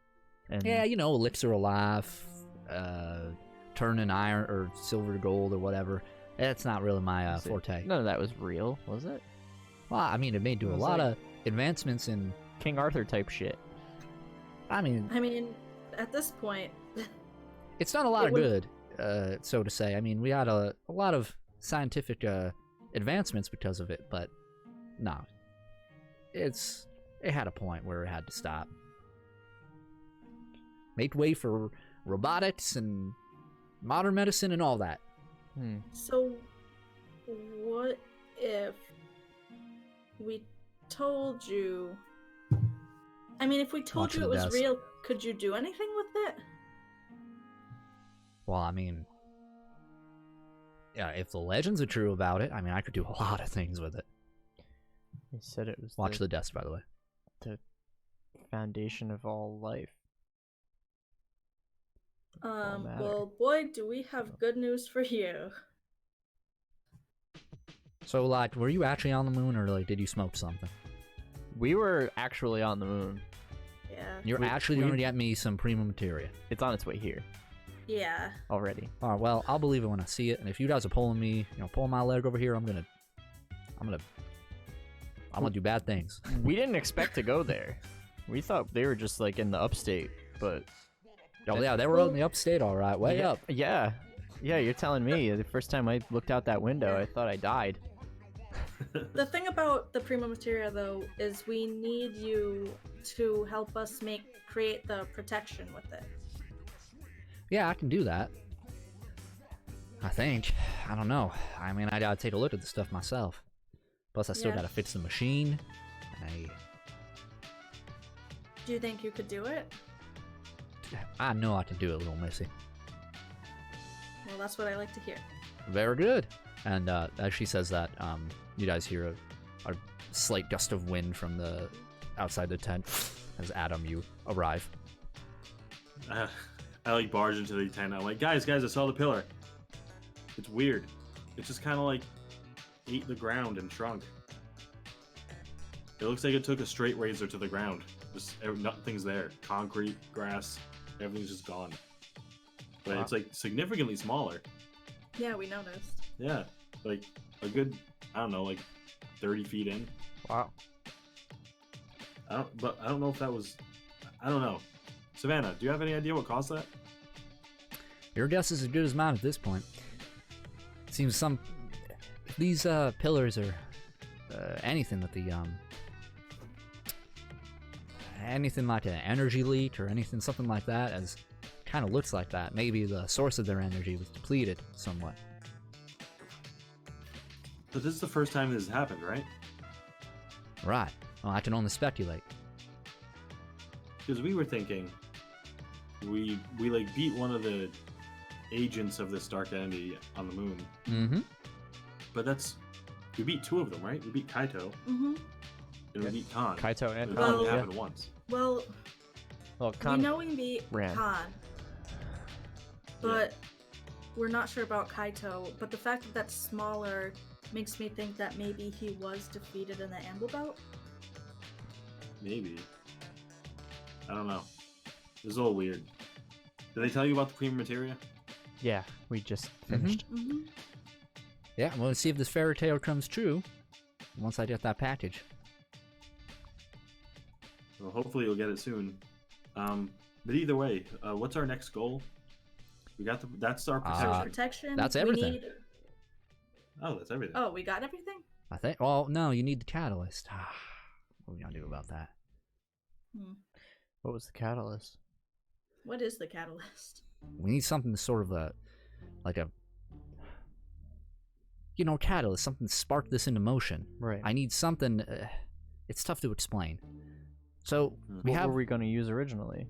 And Yeah, you know, elixir of life, turning iron or silver to gold or whatever. That's not really my forte. None of that was real, was it? Well, I mean, it may do It a was lot like- of advancements in... King Arthur type shit. I mean, At this point, it's done a lot It of would- good, so to say. I mean, we had a lot of scientific advancements because of it, but no. It had a point where it had to stop. Make way for robotics and modern medicine and all that. so what if we told you? I mean, if we told Watch you the it was desk. real, could you do anything with it? Well, I mean, yeah, if the legends are true about it, I mean, I could do a lot of things with it. He said it was Watch the desk, by the way. the foundation of all life. matter. Well, boy, do we have good news for you. So, like, were you actually on the moon, or like, did you smoke something? We were actually on the moon. Yeah. You're We- actually we- going to get me some prima materia. It's on its way here Yeah. already. All right, well, I'll believe it when I see it. And if you guys are pulling me, pulling my leg over here, I'm gonna do bad things. We didn't expect to go there. We thought they were just like in the upstate, but Oh yeah, they were out in the upstate, all right, way yeah, up. Yeah, you're telling me. The first time I looked out that window, I thought I died. The thing about the prima materia, though, is we need you to help us create the protection with it. Yeah, I can do that. I think. I don't know. I mean, I gotta take a look at the stuff myself. Plus, I still Yeah. gotta fix the machine. Do you think you could do it? I know I can do it, little missy. Well, that's what I like to hear. Very good. And as she says that, you guys hear a slight gust of wind from the outside the tent as Adam, you arrive. I like barge into the tent. I'm like, guys, I saw the pillar. It's weird. It just kind of like ate the ground and shrunk. It looks like it took a straight razor to the ground. Just nothing's there. Concrete, grass, everything's just gone. But it's like significantly smaller. Yeah, we noticed. Yeah, like a good, I don't know, like 30 feet in. Wow. I don't know if that was, I don't know. Savannah, do you have any idea what caused that? Your guess is as good as mine at this point. It seems these pillars are anything that the anything like an energy leak or something like that, as kind of looks like that. Maybe the source of their energy was depleted somewhat. But this is the first time this has happened, right? Right. Well, I can only speculate. Because we were thinking, we like beat one of the agents of this dark entity on the moon. Mm-hmm. But we beat 2 of them, right? We beat Kaito Mm-hmm. and we beat Khan. Kaito and It Khan. only Yeah. happened once. Well, Well, we Khan. know we beat ran. Khan, but we're not sure about Kaito. But the fact that that's smaller makes me think that maybe he was defeated in the Amble Bout. Maybe. I don't know. It was a little weird. Did they tell you about the Queen Materia? Yeah, we just finished. Mm-hmm. Yeah, well, let's see if this fairy tale comes true once I get that package. Well, hopefully you'll get it soon. But either way, what's our next goal? We got that's our protection. Protection. that's we everything. need- Oh, that's everything. Oh, we got everything? I think. Well, no, you need the catalyst. What are we gonna do about that? What was the catalyst? What is the catalyst? We need something to sort of like a, catalyst, something to spark this into motion. Right. I need something. It's tough to explain. So we What have. were we going to use originally?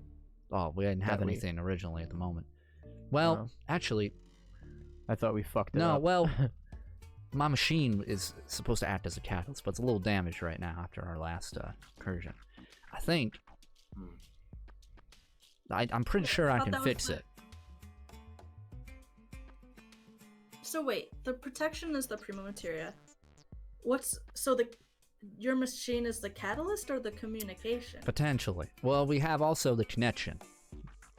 Oh, we didn't have that we- anything originally at the moment. Well, Oh. actually, I thought we fucked it no. up. Well, my machine is supposed to act as a catalyst, but it's a little damaged right now after our last incursion. I think. I'm pretty sure I thought can that was fix the- it. So wait, the protection is the prima materia. Your machine is the catalyst or the communication? Potentially. Well, we have also the connection.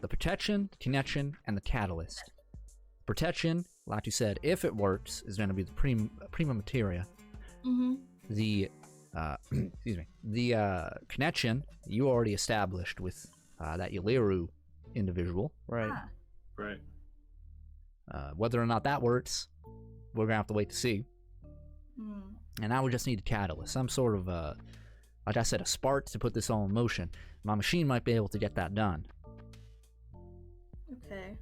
The protection, connection, and the catalyst. Protection, like you said, if it works, is going to be the prima materia. Mm-hmm. The excuse me. The connection you already established with that Yaliru individual. Right. Ah, Right. Whether or not that works, we're gonna have to wait to see. hmm. And now we just need a catalyst, some sort of like I said, a spark to put this all in motion. My machine might be able to get that done. Okay.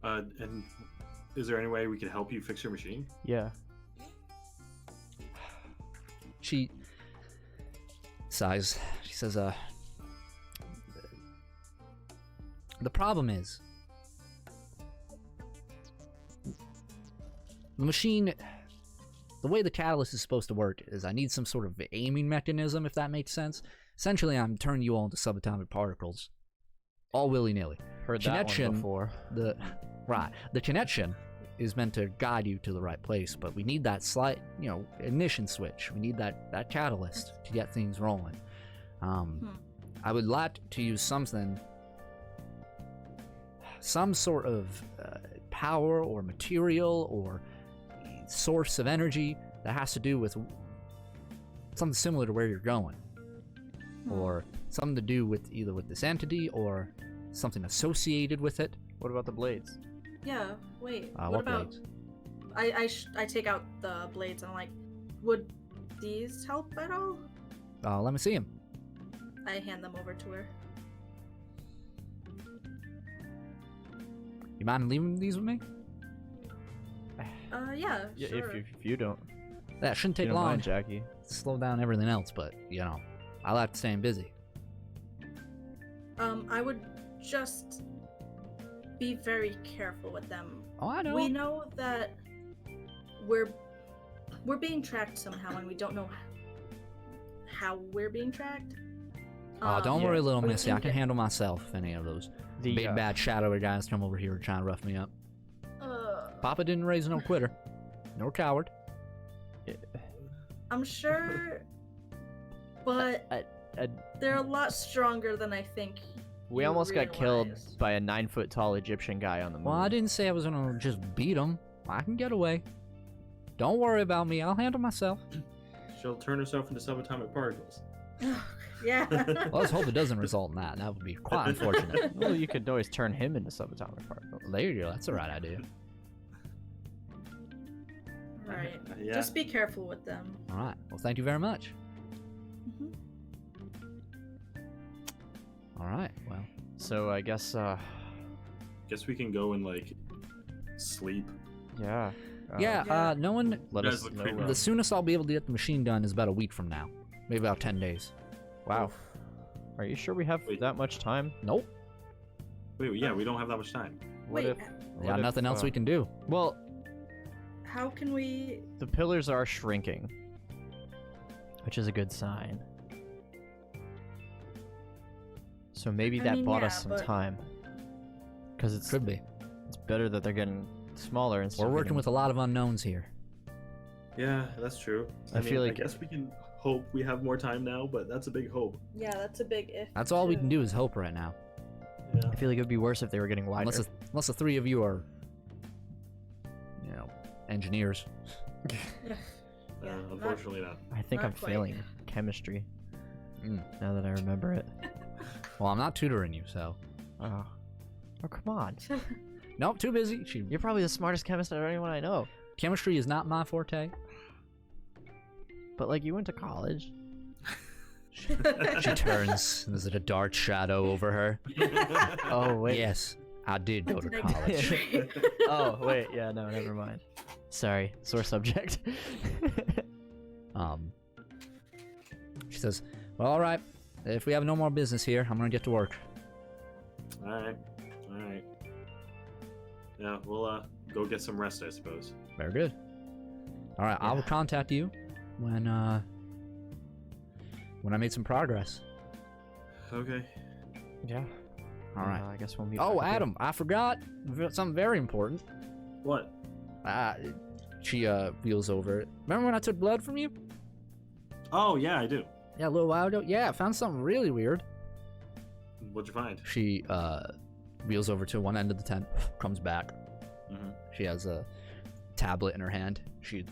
And is there any way we could help you fix your machine? Yeah. She sighs. She says, the problem is, the machine, the way the catalyst is supposed to work is I need some sort of aiming mechanism, if that makes sense. Essentially, I'm turning you all into subatomic particles, all willy-nilly. Heard that Connection, one before. The connection is meant to guide you to the right place, but we need that slight, ignition switch. We need that catalyst to get things rolling. I would like to use some sort of power or material or source of energy that has to do with something similar to where you're going, or something to do with either with this entity or something associated with it. What about the blades? Yeah. Wait. Uh, What about? blades? I take out the blades and I'm like, would these help at all? Let me see him. I hand them over to her. You mind leaving these with me? Yeah. Yeah, Sure. if you don't, That shouldn't you take don't long. mind, Jackie. Slow down everything else, but I like staying busy. I would just be very careful with them. Oh, I know. We know that we're being tracked somehow, and we don't know how we're being tracked. Don't yeah. worry, little we missy. I can can get- handle myself if any of those The big bad shadowy guys come over here trying to rough me up. Papa didn't raise no quitter, nor coward. I'm sure, but uh, they're a lot stronger than I think. we you almost got killed realize. by a 9-foot tall Egyptian guy on the moon. Well, I didn't say I was gonna just beat him. I can get away. Don't worry about me. I'll handle myself. She'll turn herself into subatomic particles. Yeah. Well, let's hope it doesn't result in that. That would be quite unfortunate. Well, you could always turn him into subatomic particles. There you go. That's the right idea. All right. Yeah. Just be careful with them. All right. Well, thank you very much. Mhm. All right. Well, So I guess, Guess we can go and sleep. yeah. yeah. Yeah. No one. Let You us guys look know. pretty The soonest I'll be able to get the machine done is about a week from now. Maybe about 10 days. Wow. Are you sure we have Wait. that much time? Nope. Wait, yeah, we don't have that much time. What Wait, if got nothing else we can do. Well, How can we? the pillars are shrinking, which is a good sign. So maybe I that mean, bought yeah, us some but- time. Because it's Could be. it's better that they're getting smaller instead. We're of working getting- with a lot of unknowns here. Yeah, that's true. I feel like- I guess we can hope we have more time now, but that's a big hope. Yeah, that's a big if. That's all we too. can do is hope right now. Yeah. I feel like it would be worse if they were getting wider. Unless the three of you are, engineers. Yeah, Unfortunately not. I think not I'm quite. failing chemistry Mm. now that I remember it. Well, I'm not tutoring you, so. Oh, come on. Nope, too busy. You're probably the smartest chemist out of anyone I know. Chemistry is not my forte. But like, you went to college. She turns, and there's a dark shadow over her. Oh wait. Yes, I did go to Did I college. get- Oh wait. Yeah. No. Never mind. Sorry. Sore subject. She says, well, all right. If we have no more business here, I'm gonna get to work. All right. Yeah, we'll go get some rest, I suppose. Very good. All right, I will contact you when I made some progress. Okay. Yeah. All right. I guess we'll meet. Oh, back up here. Adam, I forgot something very important. What? She wheels over. Remember when I took blood from you? Oh yeah, I do. Yeah, a little while ago. Yeah, I found something really weird. What'd you find? She wheels over to one end of the tent, comes back. Mm-hmm. She has a tablet in her hand. She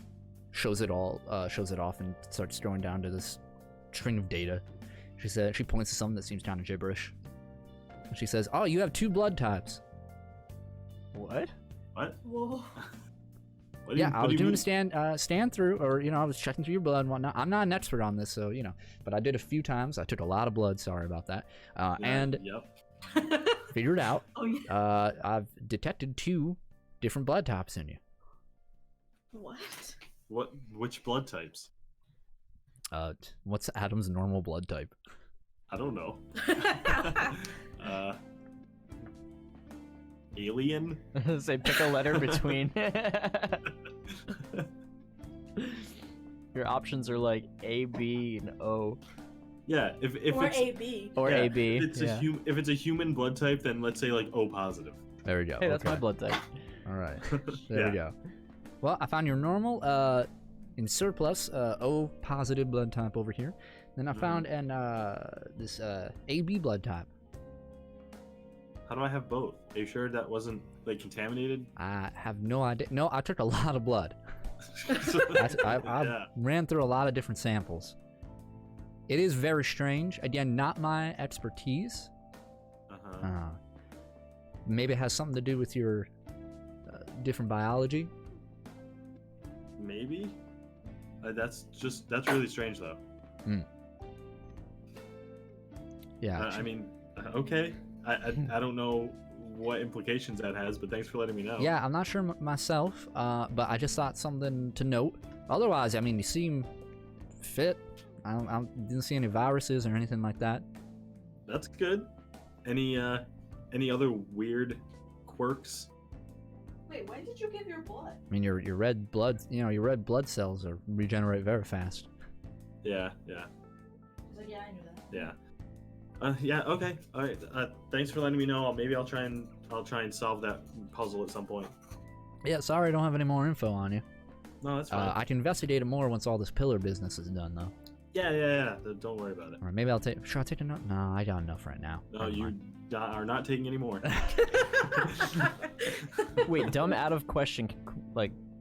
shows it off and starts throwing down to this string of data. She points to something that seems kind of gibberish. And she says, "Oh, you have 2 blood types." What? What? Whoa. What do Yeah, you- I what was do you doing mean? a stand through, or I was checking through your blood and whatnot. I'm not an expert on this, so but I did a few times. I took a lot of blood. Sorry about that. Yeah, And Yep. figured out Oh yeah. I've detected 2 different blood types in you. What? Which blood types? What's Adam's normal blood type? I don't know. Alien? Say pick a letter between. Your options are like A, B, and O. Yeah, if or it's AB. Or yeah, AB. If it's, yeah. if it's a human blood type, then let's say like O positive. There we go. Hey, that's okay. my blood type. All right. There Yeah. we go. Well, I found your normal in surplus O positive blood type over here. Then I found this AB blood type. How do I have both? Are you sure that wasn't like contaminated? I have no idea. No, I took a lot of blood. I Yeah. ran through a lot of different samples. It is very strange. Again, not my expertise. Uh-huh. Maybe it has something to do with your different biology. Maybe. That's really strange though. Yeah. I mean, okay. I don't know what implications that has, but thanks for letting me know. Yeah, I'm not sure myself, but I just thought something to note. Otherwise, I mean, you seem fit. I didn't see any viruses or anything like that. That's good. Any other weird quirks? Wait, when did you give your blood? I mean, your red blood, your red blood cells regenerate very fast. Yeah. He's like, yeah, I knew that. Yeah. Yeah. Okay. All right. Thanks for letting me know. Maybe I'll try and solve that puzzle at some point. Yeah, sorry I don't have any more info on you. No, that's fine. I can investigate it more once all this pillar business is done, though. Yeah. Don't worry about it. Or maybe I'll take. Should I take enough? No, I got enough right now. No, Never you mind. are not taking any more. Wait, dumb out of question,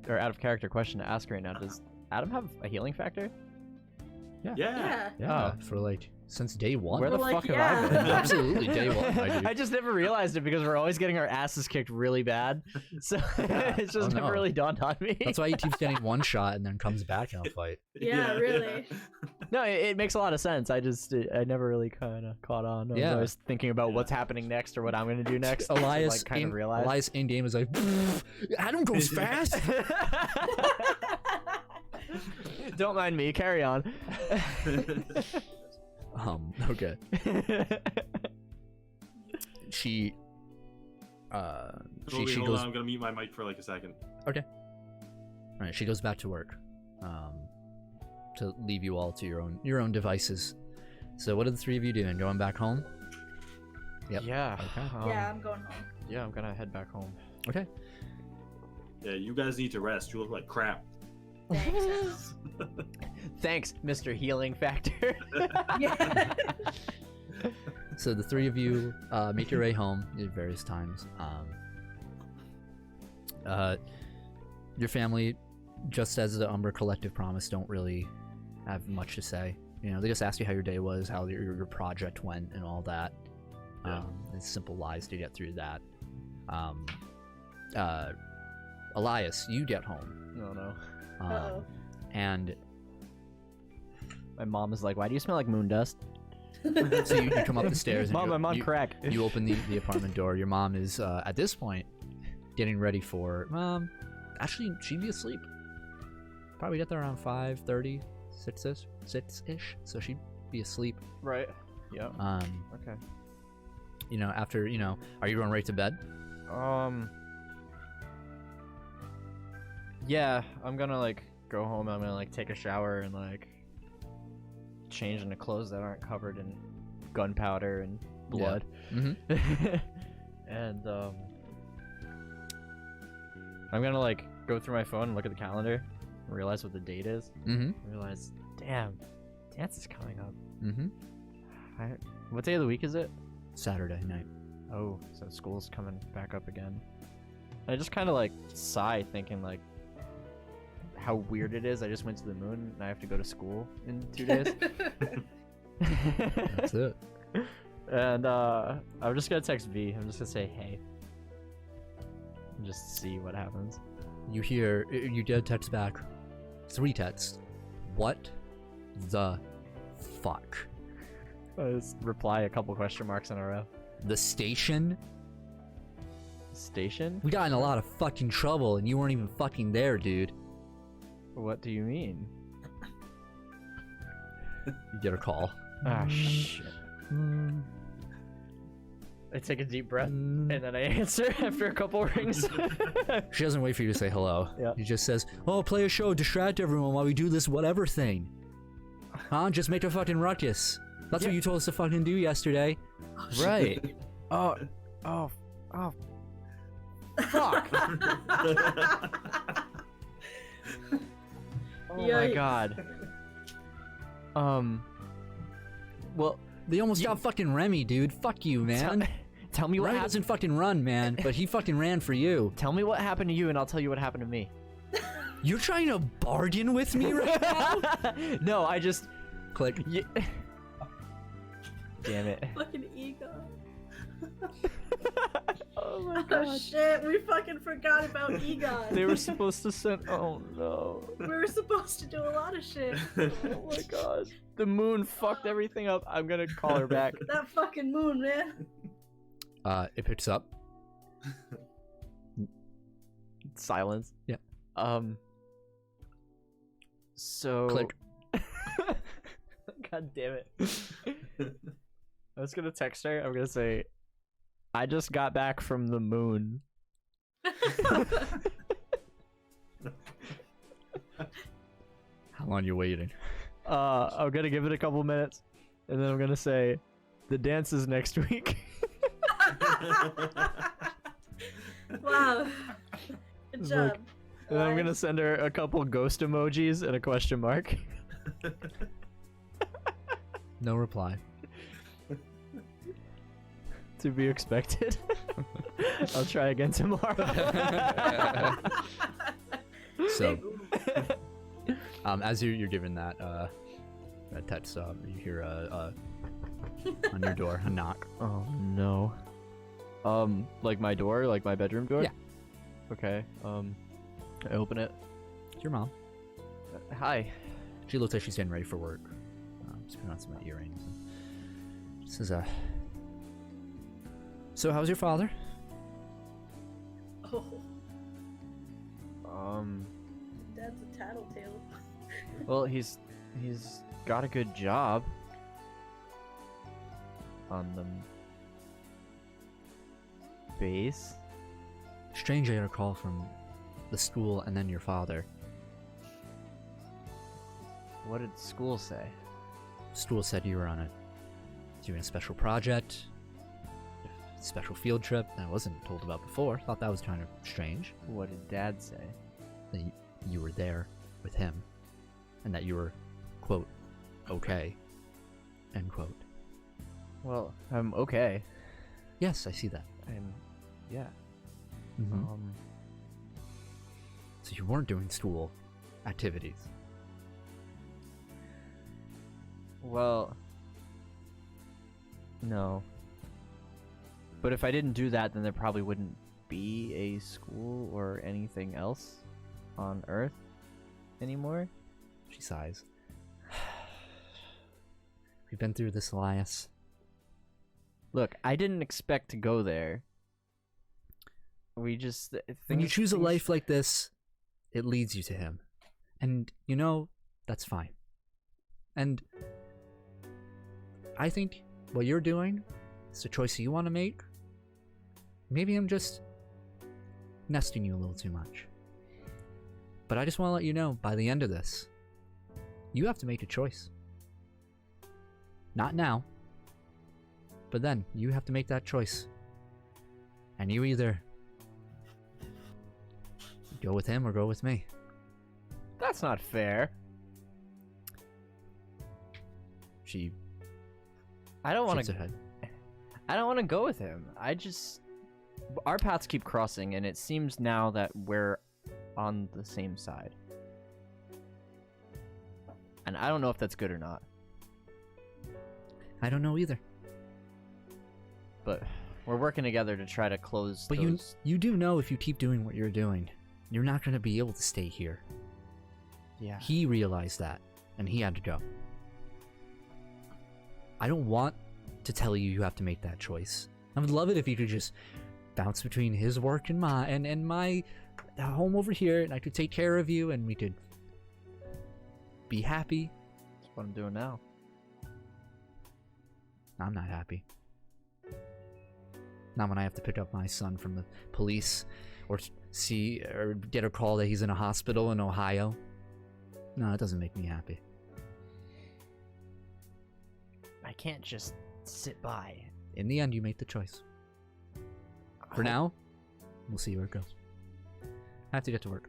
or out of character question to ask right now. Does Adam have a healing factor? Yeah. Yeah. Yeah, for since day one. Where the We're like, fuck have I yeah. been? Absolutely, day one. I do. I just never realized it because we're always getting our asses kicked really bad. So it's just Oh, never no. really dawned on me. That's why he keeps getting one shot and then comes back in a fight. Yeah, really. No, it makes a lot of sense. I never really kind of caught on. I was Yeah. always thinking about what's happening next or what I'm going to do next. Elias, kind of realized. Elias in game is like, Adam goes fast. Don't mind me. Carry on. Okay. She Hold she on, goes. I'm gonna mute my mic for like a second. Okay. All right, she goes back to work, to leave you all to your own devices. So, what are the three of you doing? Going back home? Yep. Yeah. Okay. Yeah, I'm going home. Yeah, I'm gonna head back home. Okay. Yeah, you guys need to rest. You look like crap. Thanks. Thanks, Mr. Healing Factor. Yeah. So the three of you make your way home at various times. Your family, just as the Umber Collective promised, don't really have much to say. You know, they just ask you how your day was, how your project went, and all that. Yeah. It's simple lies to get through that. Elias, you get home. No, no. Uh-oh. And My mom is like, "Why do you smell like moon dust?" so you come up the stairs. And Mom, I'm on you, crack. You open the apartment door. Your mom is at this point getting ready for. Actually, she'd be asleep. Probably get there around 5:30, 6-ish. So she'd be asleep. Right. Yeah. Okay. You know, after are you going right to bed? Yeah, I'm gonna like go home. I'm gonna like take a shower and like change into clothes that aren't covered in gunpowder and blood. Mm-hmm. And I'm gonna like go through my phone and look at the calendar and realize what the date is. Mm-hmm. I realize, damn, dance is coming up. Mm-hmm. What day of the week is it? Saturday night. Oh, so school's coming back up again. I just kind of like sigh, thinking like how weird it is. I just went to the moon and I have to go to school in 2 days. That's it. And I'm just gonna text V. I'm just gonna say hey, and just see what happens. You hear you did text back 3 texts. What the fuck? I just reply a couple question marks in a row. The station? Station? We got in a lot of fucking trouble and you weren't even fucking there, dude. What do you mean? You get a call. Ah, shit. I take a deep breath and then I answer after a couple rings. She doesn't wait for you to say hello. Yeah. She just says, "Oh, play a show, distract everyone while we do this whatever thing." Huh? Just make a fucking ruckus. That's what you told us to fucking do yesterday. Right. Oh. Fuck. Oh my Yikes. god. Well, They almost got fucking Remy, dude. Fuck you, man. tell me what Remy happened. doesn't fucking run, man, but he fucking ran for you. Tell me what happened to you, and I'll tell you what happened to me. You're trying to bargain with me right now? No, I just Click. Damn it. Fucking ego. Oh my Oh shit, we fucking forgot about Egon. They were supposed to send. Oh no. We were supposed to do a lot of shit. Oh my god. The moon fucked everything up. I'm gonna call her back. That fucking moon, man. It picks up. Silence. Yeah. So. Click. God damn it. I was gonna text her. I'm gonna say, I just got back from the moon. How long are you waiting? I'm gonna give it a couple minutes, and then I'm gonna say, the dance is next week. Wow. Good It's job. like- And then I'm gonna send her a couple ghost emojis and a question mark. No reply. To be expected. I'll try again tomorrow. So, as you're given that text, you hear on your door a knock. Oh no. Like my door, like my bedroom door? Yeah. Okay. I open it. It's your mom. Hi. She looks like she's getting ready for work. She's putting on some earrings. She says, "So how's your father?" Oh, Um. Dad's a tattletale. Well, he's got a good job. On the base. strange I got a call from the school and then your father. What did school say? School said you were doing a special project, a special field trip that I wasn't told about before. Thought that was kind of strange. What did Dad say? That you were there with him, and that you were, quote, okay, end quote. Well, I'm okay. Yes, I see that. Yeah. Mm-hmm. So you weren't doing school activities. Well, no. But if I didn't do that, then there probably wouldn't be a school or anything else on Earth anymore. She sighs. We've been through this, Elias. Look, I didn't expect to go there. We just... When you choose a life like this, it leads you to him. And, you know, that's fine. And I think what you're doing is a choice you want to make. Maybe I'm just nesting you a little too much. But I just want to let you know, by the end of this, you have to make a choice. Not now, but then you have to make that choice. And you either go with him or go with me. That's not fair. She I don't want shakes her to. head. I don't want to go with him. Our paths keep crossing, and it seems now that we're on the same side. And I don't know if that's good or not. I don't know either. But we're working together to try to close But those... you do know if you keep doing what you're doing, you're not going to be able to stay here. Yeah. He realized that, and he had to go. I don't want to tell you you have to make that choice. I would love it if you could just bounce between his work and my home over here, and I could take care of you, and we could be happy. That's what I'm doing now. I'm not happy. Not when I have to pick up my son from the police, or get a call that he's in a hospital in Ohio. No, it doesn't make me happy. I can't just sit by. In the end, you make the choice. For now, we'll see where it goes. I have to get to work.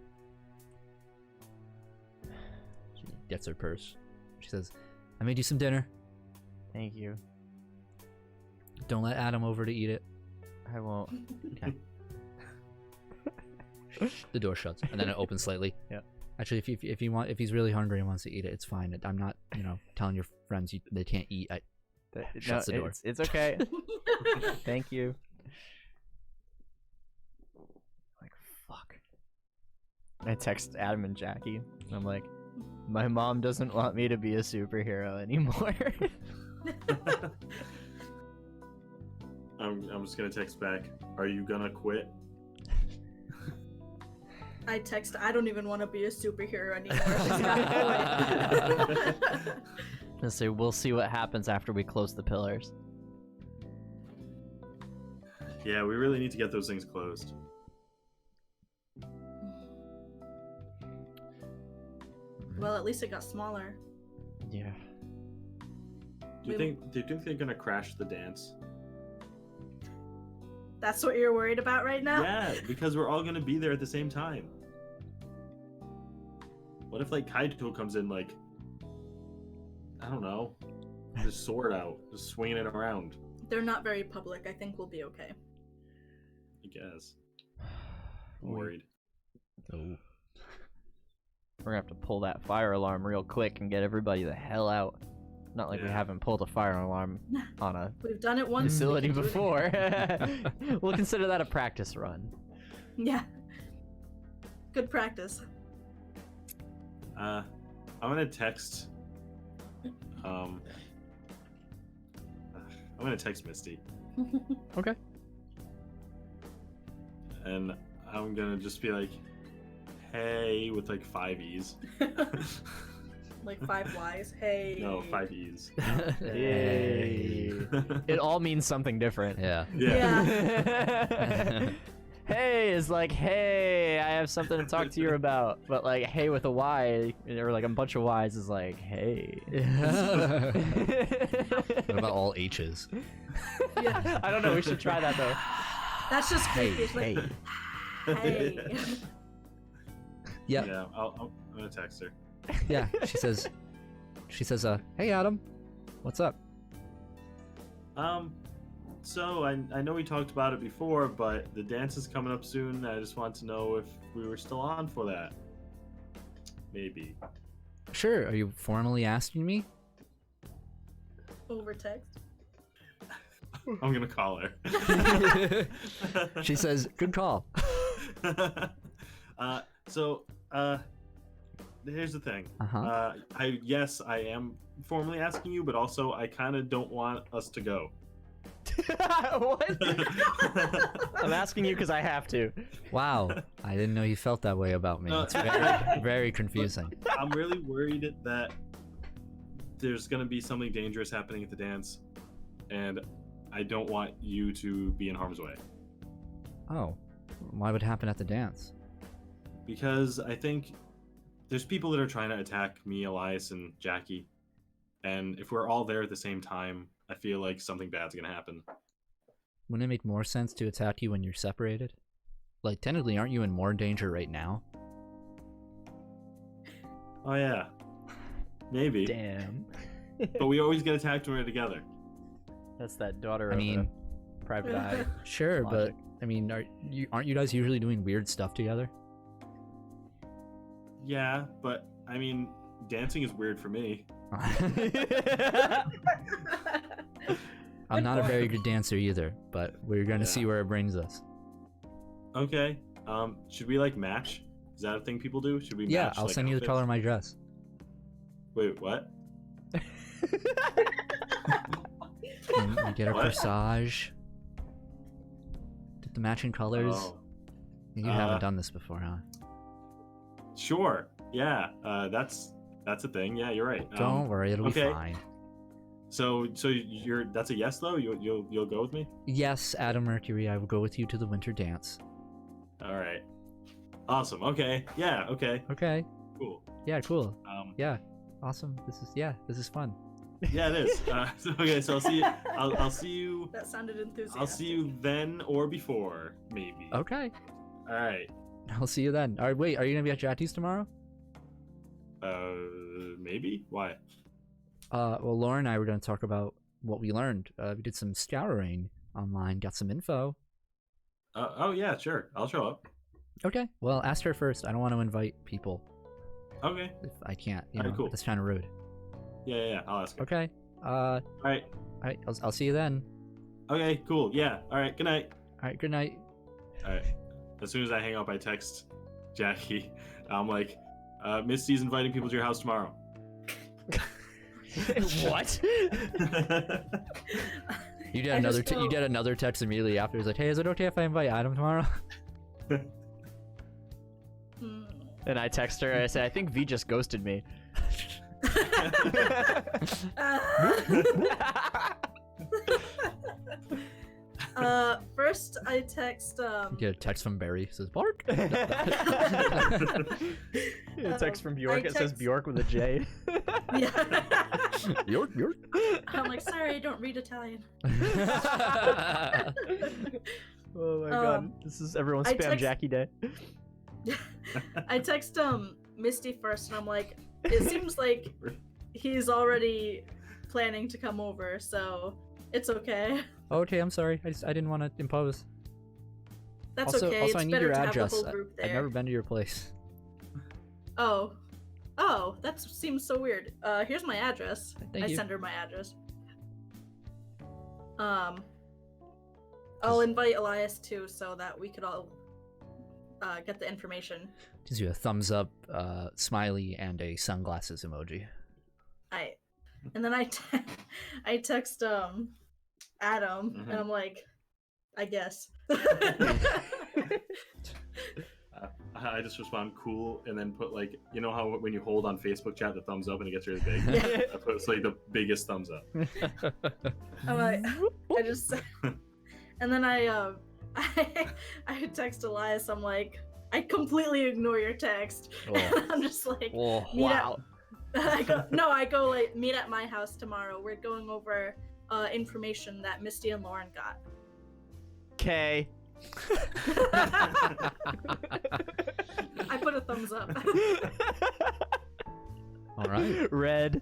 She gets her purse. She says, I made you some dinner. Thank you. Don't let Adam over to eat it. I won't. Okay. The door shuts, and then it opens slightly. Yep. Actually, if he's really hungry and wants to eat it, it's fine. I'm not, telling your friends they can't eat. Shuts the door. It's okay. Thank you. Like, fuck. I text Adam and Jackie, and I'm like, my mom doesn't want me to be a superhero anymore. I'm just gonna text back. Are you gonna quit? I text, I don't even want to be a superhero anymore. And so we'll see what happens after we close the pillars. Yeah, we really need to get those things closed. Well, at least it got smaller. Yeah. Do you think they're gonna crash the dance? That's what you're worried about right now? Yeah, because we're all gonna be there at the same time. What if Kaito comes in I don't know, his sword out, just swinging it around? They're not very public. I think we'll be okay. I guess. I'm worried. Oh. We're gonna have to pull that fire alarm real quick and get everybody the hell out. Not like we haven't pulled a fire alarm on a We've done it once. facility before. We'll consider that a practice run. Yeah. Good practice. I'm gonna text. I'm gonna text Misty, Okay. and I'm gonna just be like, "Hey," with 5 E's. Like 5 Y's. Hey. No, 5 E's. Yay. It all means something different. Yeah. Yeah. Yeah. Hey is like, hey, I have something to talk to you about. But like, hey with a Y, or like a bunch of Y's is like, hey. What about all H's? Yeah. I don't know. We should try that though. That's just Hey, creepy. It's like, hey. hey. Yep. Yeah, I'm gonna text her. Yeah. She says, hey Adam, what's up? So I know we talked about it before, but the dance is coming up soon. I just want to know if we were still on for that. Maybe. Sure. Are you formally asking me? Over text. I'm gonna call her. She says, good call. So here's the thing. Uh-huh. Yes, I am formally asking you, but also I kind of don't want us to go. What? I'm asking you because I have to. Wow. I didn't know you felt that way about me. No. It's very, very confusing. I'm really worried that there's gonna be something dangerous happening at the dance, and I don't want you to be in harm's way. Oh. Why would it happen at the dance? Because I think there's people that are trying to attack me, Elias, and Jackie. And if we're all there at the same time, I feel like something bad's gonna happen. Wouldn't it make more sense to attack you when you're separated? Like, technically, aren't you in more danger right now? Oh yeah. Maybe. Damn. But we always get attacked when we're together. That's that daughter I of mean, a private eye. Sure, Logic. but I mean, aren't you guys usually doing weird stuff together? Yeah, but I mean, dancing is weird for me. I'm not a very good dancer either, but we're gonna see where it brings us. Okay. Should we like match? Is that a thing people do? Should we Yeah, match? I'll like, send you the outfits? color of my dress. Wait, what? And we get our What? corsage. Get the matching colors. Oh, You haven't done this before, huh? sure. Yeah. That's a thing. Yeah, you're right. Don't worry, it'll okay. be fine. So that's a yes though. You'll go with me. Yes, Adam Mercury, I will go with you to the winter dance. All right. Awesome. Okay. Yeah. Okay. Okay. Cool. Yeah, cool. Um. Yeah. Awesome. This is fun. Yeah, it is. Okay. So I'll see you. I'll see you. That sounded enthusiastic. I'll see you then or before, maybe. Okay. All right. I'll see you then. All right, wait, are you gonna be at Jatty's tomorrow? Maybe. Why? Well, Laura and I were gonna talk about what we learned. We did some scouring online, got some info. Oh yeah, sure. I'll show up. Okay. Well, ask her first. I don't want to invite people Okay. if I can't. You Alright, know, cool. that's kind of rude. Yeah. I'll ask her. Okay. All right. All right. I'll see you then. Okay. Cool. Yeah. All right. Good night. All right. Good night. All right. As soon as I hang up, I text Jackie. I'm like, Misty's inviting people to your house tomorrow. What? You get I another. just You don't- get another text immediately after. He's like, "Hey, is it okay if I invite Adam tomorrow?" Hmm. And I text her. I say, I think V just ghosted me. First I text You get a text from Barry. It says, "Bark." A text from Bjork. I It says text- Bjork with a J. yeah. York. I'm like, sorry, I don't read Italian. Oh my god. Um, This is everyone's I spam text- Jackie day. I text Misty first and I'm like, it seems like he's already planning to come over, so it's okay. Okay, I'm sorry. I didn't want to impose. That's Also, okay. also, It's I need better your to address. have the whole group there. I've never been to your place. Oh, that seems so weird. Here's my address. Thank I you. send her my address. I'll invite Elias too, so that we could all get the information. Gives you a thumbs up, smiley, and a sunglasses emoji. And then I text Adam, Mhm. and I'm like, I guess. I just respond cool and then put like, you know how when you hold on Facebook chat the thumbs up and it gets really big? Yeah. I put like the biggest thumbs up. I'm like, I just, and then I I text Elias. I'm like, I completely ignore your text. Oh. And I'm just like, Oh, meet wow. I go like meet at my house tomorrow. We're going over information that Misty and Lauren got. Okay. I put a thumbs up. All right. Red.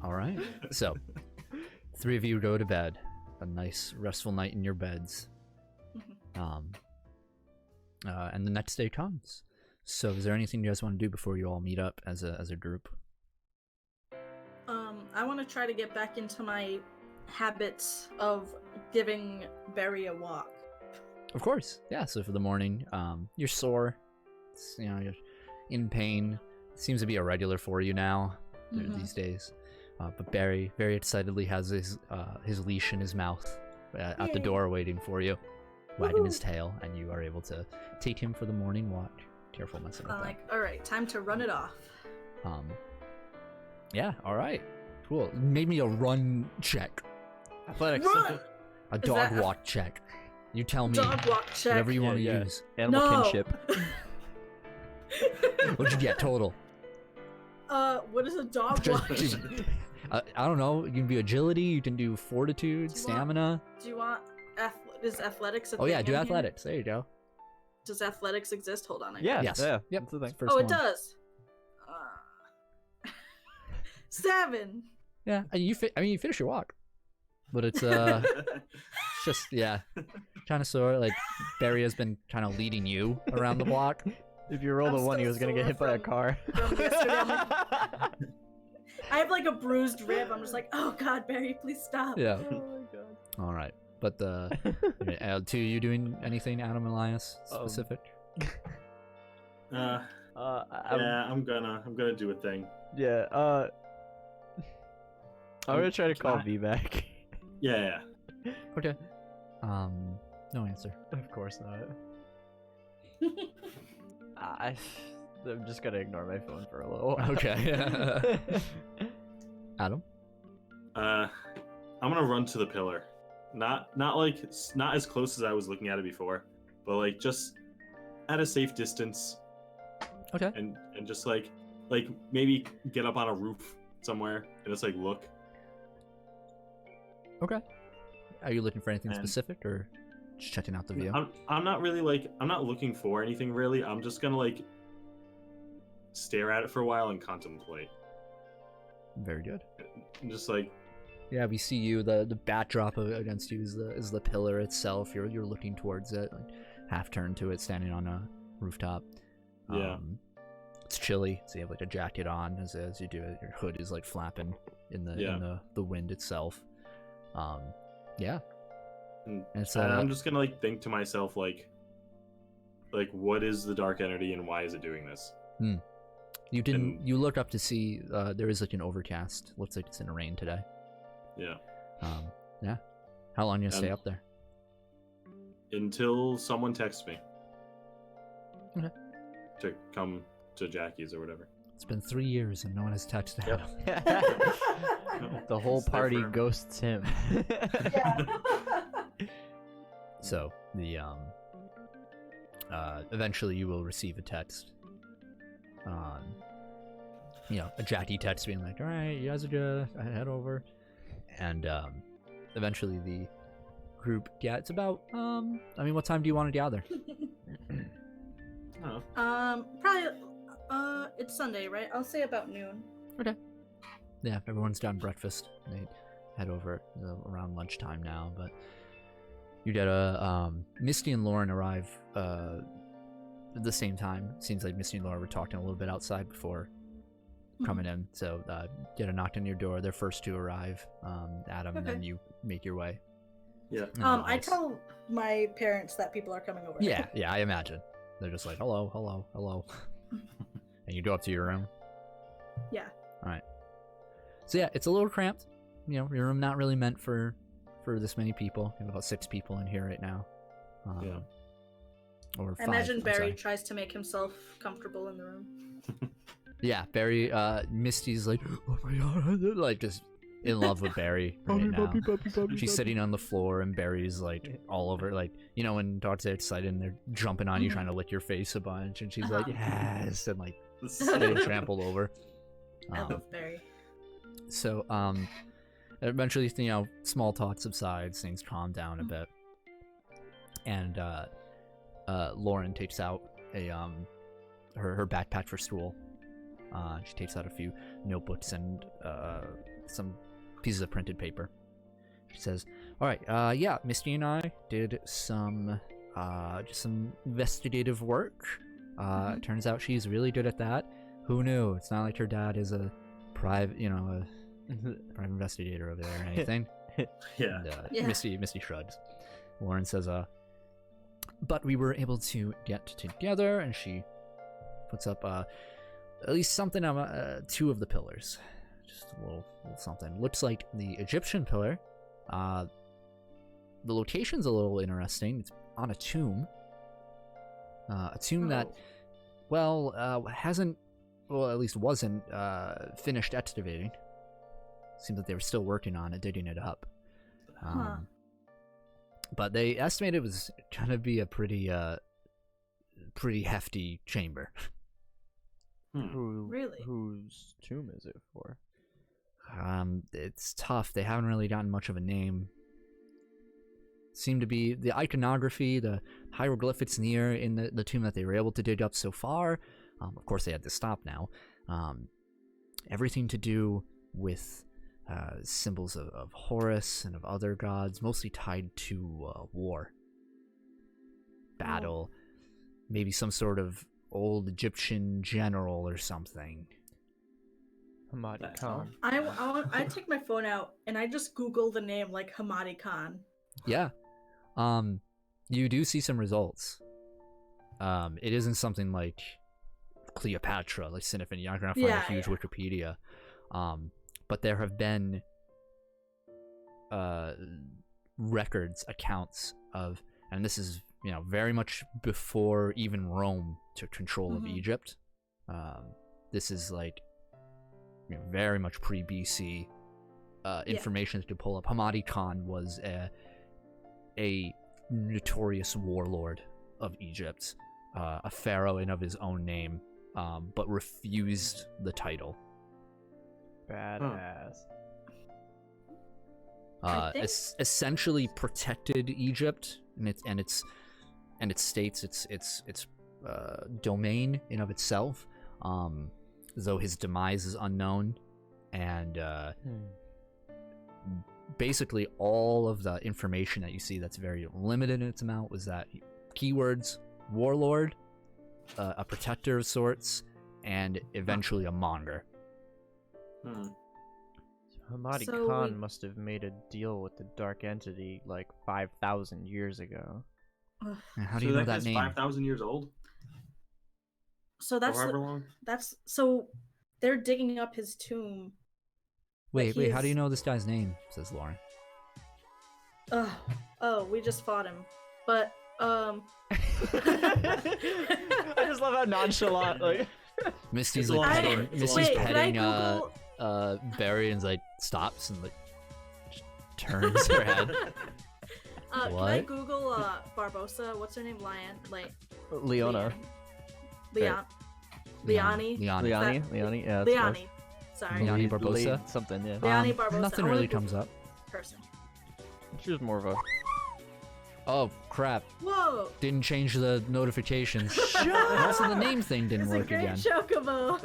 All right. So, 3 of you go to bed. A nice, restful night in your beds. And the next day comes. So, is there anything you guys want to do before you all meet up as a group? I want to try to get back into my habits of giving Barry a walk. Of course. Yeah. So for the morning, you're sore. You're in pain. It seems to be a regular for you now these days. But Barry very excitedly has his leash in his mouth at the door waiting for you, wagging his tail, and you are able to take him for the morning walk. Careful messing with I'm that. like, all right, time to run it off. Yeah, all right. Cool. Made me a run check. Athletics. Run! A dog walk check. You tell me Dog walk check. whatever you want to Yeah. use. Animal No. kinship. What'd you get total? What is a dog walk? I don't know. You can do agility. You can do fortitude, Do you stamina. Do you want is athletics a Oh yeah, thing do in here? athletics. There you go. Does athletics exist? Hold on. Yeah. Yes. Yeah. Yep. That's the thing. First Oh, one. it does. 7. Yeah, and you finish your walk, but it's just kind of sore. Like Barry has been kind of leading you around the block. If you rolled I'm a 1, he still was gonna get sore hit by a from- car. from yesterday. I'm like, I have like a bruised rib. I'm just like, oh god, Barry, please stop. Yeah. Oh my god. All right, but to you doing anything, Adam Elias specific? Yeah, I'm gonna do a thing. Yeah. I'm gonna try to call I- V back. Yeah. Okay. No answer. Of course not. I'm just gonna ignore my phone for a little while. Okay. Adam. I'm gonna run to the pillar. Not as close as I was looking at it before, but like just at a safe distance. Okay. And just like maybe get up on a roof somewhere and just like look. Okay. Are you looking for anything And- specific or just checking out the view? I'm not really I'm not looking for anything really. I'm just gonna like stare at it for a while and contemplate. Very good. And just like Yeah, we see you. The backdrop against you is the pillar itself. You're looking towards it, like half turned to it, standing on a rooftop. Yeah. It's chilly, so you have like a jacket on as you do it. Your hood is like flapping in the wind itself. Yeah. and It's I'm just gonna like think to myself like what is the dark entity and why is it doing this? you look up to see there is like an overcast. Looks like it's gonna rain today. Yeah. Yeah. How long you gonna stay And- up there? Until someone texts me. Okay. To come to Jackie's or whatever. It's been 3 years and no one has texted Yep. Adam. The whole It's there party forever. ghosts him. Yeah. So the eventually you will receive a text. A Jackie text being like, "All right, you guys are good. I head over," and eventually the group gets about. What time do you want to gather? Oh. Probably. It's Sunday, right? I'll say about noon. Yeah, everyone's done breakfast. They head over around lunchtime now, but you get Misty and Lauren arrive at the same time. Seems like Misty and Lauren were talking a little bit outside before coming in, so get a knock on your door. They're first to arrive. Adam, and then Okay. you make your way. Yeah. I Nice. tell my parents that people are coming over. Yeah, I imagine they're just like, hello, hello, hello, and you go up to your room. Yeah. So yeah, it's a little cramped. Your room not really meant for this many people. You have about 6 people in here right now. Yeah. Or 5. I imagine I'm Barry sorry. tries to make himself comfortable in the room. Yeah, Barry. Misty's like, oh my god, like just in love with Barry right now. She's sitting on the floor, and Barry's like all over, like, you know, when dogs are excited and they're jumping on you, trying to lick your face a bunch, and she's like, yes, and like getting trampled over. I love Barry. So, eventually, you know, small talk subsides, things calm down a bit, and Lauren takes out a her backpack for school. She takes out a few notebooks and some pieces of printed paper. She says, "All right, yeah, Misty and I did some just some investigative work. Turns out she's really good at that. Who knew? It's not like her dad is a private, you know, a private investigator over there or anything." Yeah. And, Misty shrugs. Lauren says, "But we were able to get together," and she puts up at least something on 2 of the pillars. Just a little something. Looks like the Egyptian pillar. The location's a little interesting. It's on a tomb. A tomb that, well, hasn't, well, at least wasn't finished excavating. Seems that they were still working on it, digging it up. But they estimated it was gonna be a pretty hefty chamber. Really? Whose tomb is it for? It's tough. They haven't really gotten much of a name. Seem to be the iconography, the hieroglyphics near in the tomb that they were able to dig up so far. Of course, they had to stop now. Everything to do with symbols of Horus and of other gods, mostly tied to war, battle, maybe some sort of old Egyptian general or something. Hamadi Khan. I take my phone out and I just Google the name like Hamadi Khan. Yeah. You do see some results. It isn't something like Cleopatra, like Sinifin. You're not gonna find a huge Wikipedia. But there have been records, accounts of, and this is, you know, very much before even Rome took control of Egypt. This is like, you know, very much pre-BC information to pull up. Hamadi Khan was a notorious warlord of Egypt, a pharaoh in of his own name, but refused the title. Badass. Essentially protected Egypt and its states, its domain in of itself, though his demise is unknown, and basically all of the information that you see that's very limited in its amount was that keywords: warlord, a protector of sorts, and eventually a monger. So Hamadi Khan must have made a deal with the Dark Entity like 5,000 years ago. How do you know that name? 5,000 years old? So that's however long? So they're digging up his tomb. Wait, how do you know this guy's name? Says Lauren. We just fought him. But I just love how nonchalant, like Misty's like petting Barry and like stops and like turns her head. Can I Google Barbosa? What's her name? Leona. Leonie. Yeah. Leonie. Sorry. Leonie Barbosa. Something, yeah. Leonie Barbosa. Nothing really comes up. Person. She was more of a. Oh crap! Whoa! Didn't change the notifications. Also, the name thing didn't work again. It's a great chocobo.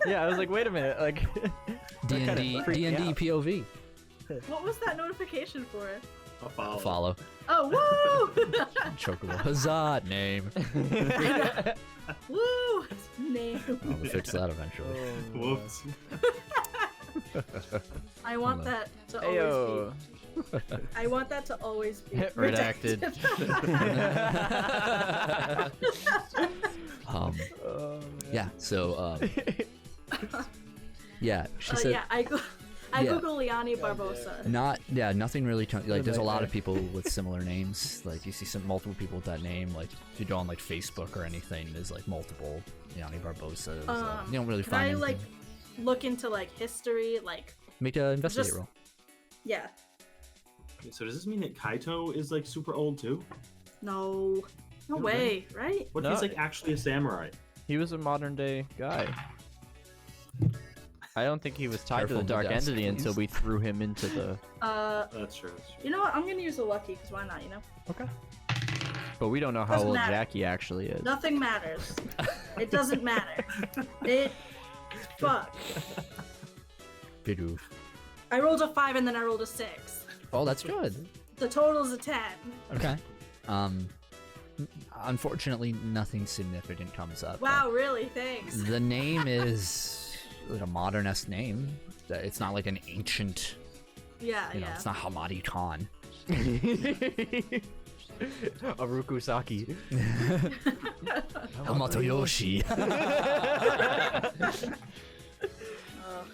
Yeah, I was like, wait a minute, like. D&D POV. What was that notification for? A follow. Follow. Oh, woo! Chocobo. Huzzah! Name. Woo! Name. I'll fix that eventually. Whoops. I want that to always be. I want that to always be redacted. Yeah. So. Yeah. She said. Yeah. I Google Leonie Barbosa. Nothing really. Like, there's a lot of people with similar names. Like, you see multiple people with that name. Like, if you go on like Facebook or anything, there's like multiple Leonie Barbosas. You don't really find. Can I like look into like history, like make an investigate roll? Yeah. So does this mean that Kaito is like super old too? No. No No way, right? What if No. he's like actually a samurai? He was a modern day guy. I don't think he was tied Careful to of the the Dark desk, Entity until please. we threw him into the. That's true. That's true. You know what? I'm gonna use a lucky, because why not, you know? Okay. But we don't know how Doesn't old matter. Jackie actually is. Nothing matters. It doesn't matter. It... Fuck. Bidoof. I rolled a 5 and then I rolled a 6. Oh, that's good. The total's a 10. Okay. Unfortunately, nothing significant comes up. Wow, really? Thanks. The name is like a modern-esque name. It's not like an ancient, Yeah, you know, yeah. it's not Hamadi Khan. Aruku Saki. Yamato Yoshi.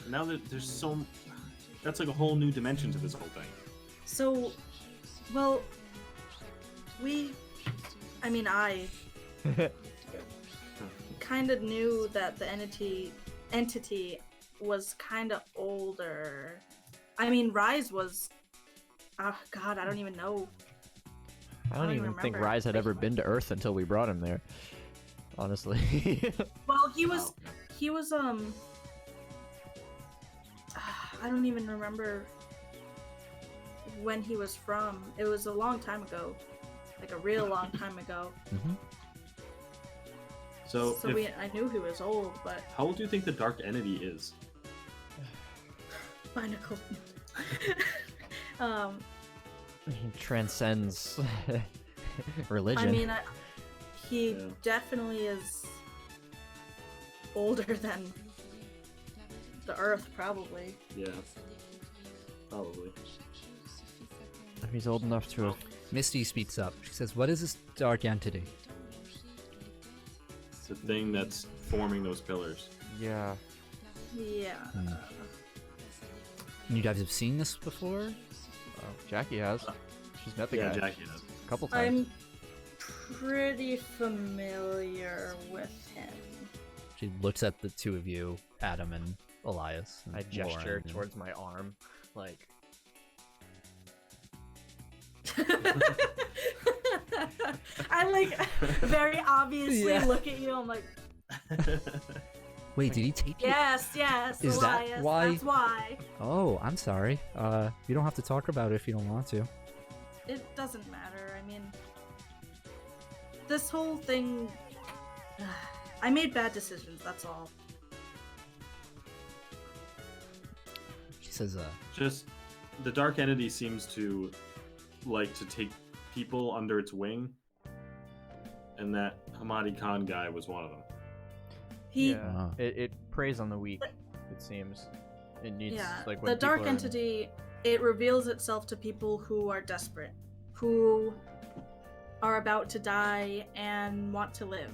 Now that there's so, that's like a whole new dimension to this whole thing. So, well, I kind of knew that the entity was kind of older. I mean, Rise was, oh god, I don't even know. I don't even think remember. Rise had ever been to Earth until we brought him there. Honestly. Well, he was, Wow. I don't even remember when he was from. It was a long time ago, like a real long time ago. Mm-hmm. So, I knew he was old, but how old do you think the Dark Entity is? Binacle. He transcends religion. I mean, he Yeah. definitely is older than the Earth, probably. Yeah. Probably. He's old enough to have. Misty speaks up. She says, "What is this dark entity?" It's the thing that's forming those pillars. Yeah. Yeah. You guys have seen this before? Jackie has. She's met the Yeah, guy Jackie does. a couple times. I'm pretty familiar with him. She looks at the two of you, Adam and Elias. And I gesture Lauren, and- towards my arm, like. I like very obviously Yeah. look at you. I'm like, Wait, did he take you? yes, Is that Elias, why- that's why. Oh, I'm sorry. You don't have to talk about it if you don't want to. It doesn't matter. I mean, this whole thing. I made bad decisions. That's all. She says, Just, the Dark Entity seems to like to take people under its wing, and that Hamadi Khan guy was one of them. He, Yeah. Wow. It preys on the weak. It seems. It needs yeah. like when The dark people are in- entity, it reveals itself to people who are desperate, who are about to die and want to live.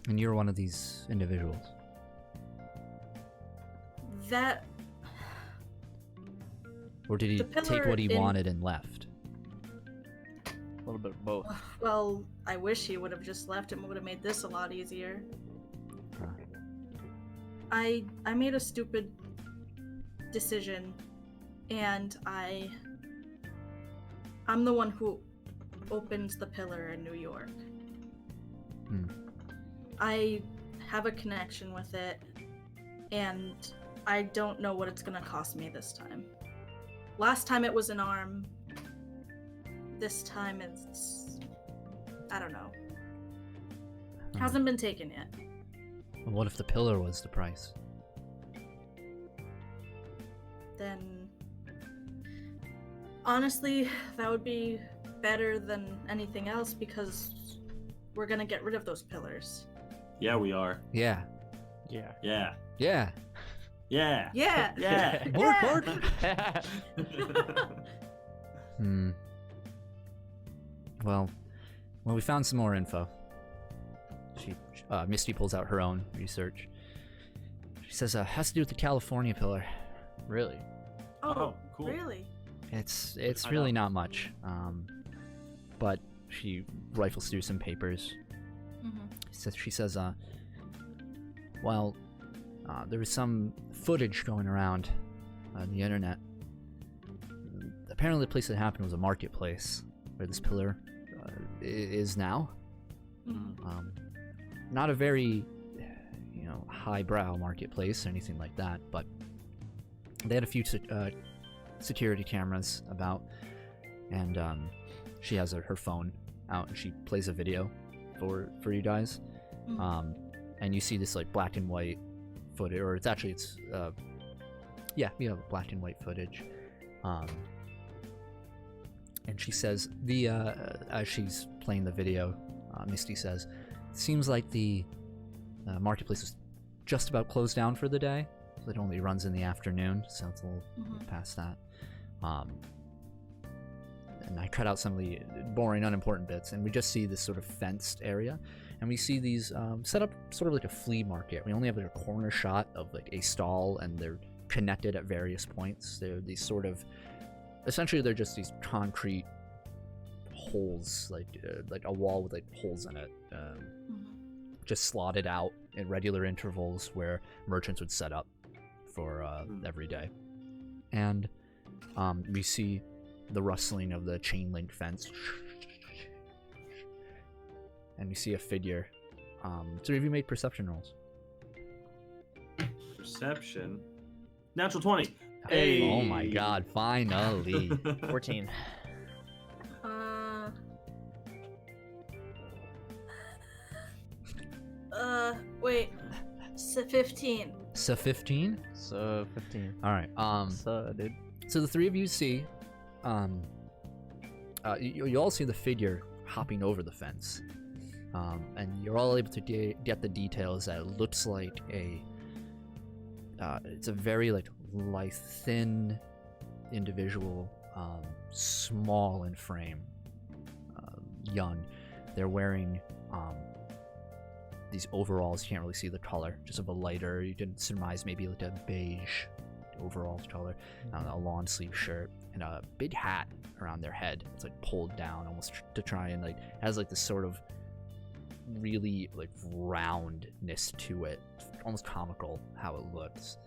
and you're one of these individuals. That Or did he The take pillar what he in- wanted and left? a little bit of both. well, I wish he would have just left. It would have made this a lot easier. Huh. I made a stupid decision, and I'm the one who opened the pillar in New York. Hmm. I have a connection with it, and I don't know what it's gonna cost me this time. Last time it was an arm. This time it's... I don't know. Hasn't been taken yet. Well, what if the pillar was the price? Then... Honestly, that would be better than anything else because we're gonna get rid of those pillars. Yeah, we are. Yeah. Yeah. Yeah. Yeah. Yeah. Yeah! Yeah. Bark, Yeah! bark. Hmm. Well, we found some more info. Misty pulls out her own research. She says, has to do with the California pillar. Really? Oh, cool. really? It's find really out? not much. But she rifles through some papers. Mm-hmm. She says, well, there was some footage going around on the internet apparently the place that happened was a marketplace where this pillar is now. Not a very, highbrow marketplace or anything like that, but they had a few security cameras about, and she has her phone out and she plays a video for you guys. And you see this like black and white footage, or it's we have black and white footage. And she says as she's playing the video, Misty says, "Seems like the marketplace is just about closed down for the day. It only runs in the afternoon, so it's a little past that." And I cut out some of the boring, unimportant bits, and we just see this sort of fenced area, and we see these set up sort of like a flea market. We only have like a corner shot of like a stall, and they're connected at various points. They're these sort of, essentially they're just these concrete holes, like a wall with like holes in it, just slotted out at regular intervals where merchants would set up for every day. And we see the rustling of the chain link fence, and we see a figure. So have you made perception rolls? Perception. Natural 20. Hey. Oh my god, finally. 14. Wait. 15. So 15? So 15. Alright, So, dude. so the three of you see, you all see the figure hopping over the fence. And you're all able to get the details that it looks like it's a very like lithe, thin individual, small in frame, young. They're wearing these overalls. You can't really see the color, just of a lighter, you can surmise maybe like a beige overalls color, a long sleeve shirt, and a big hat around their head. It's like pulled down almost to try and like has like this sort of really like roundness to it, almost comical how it looks.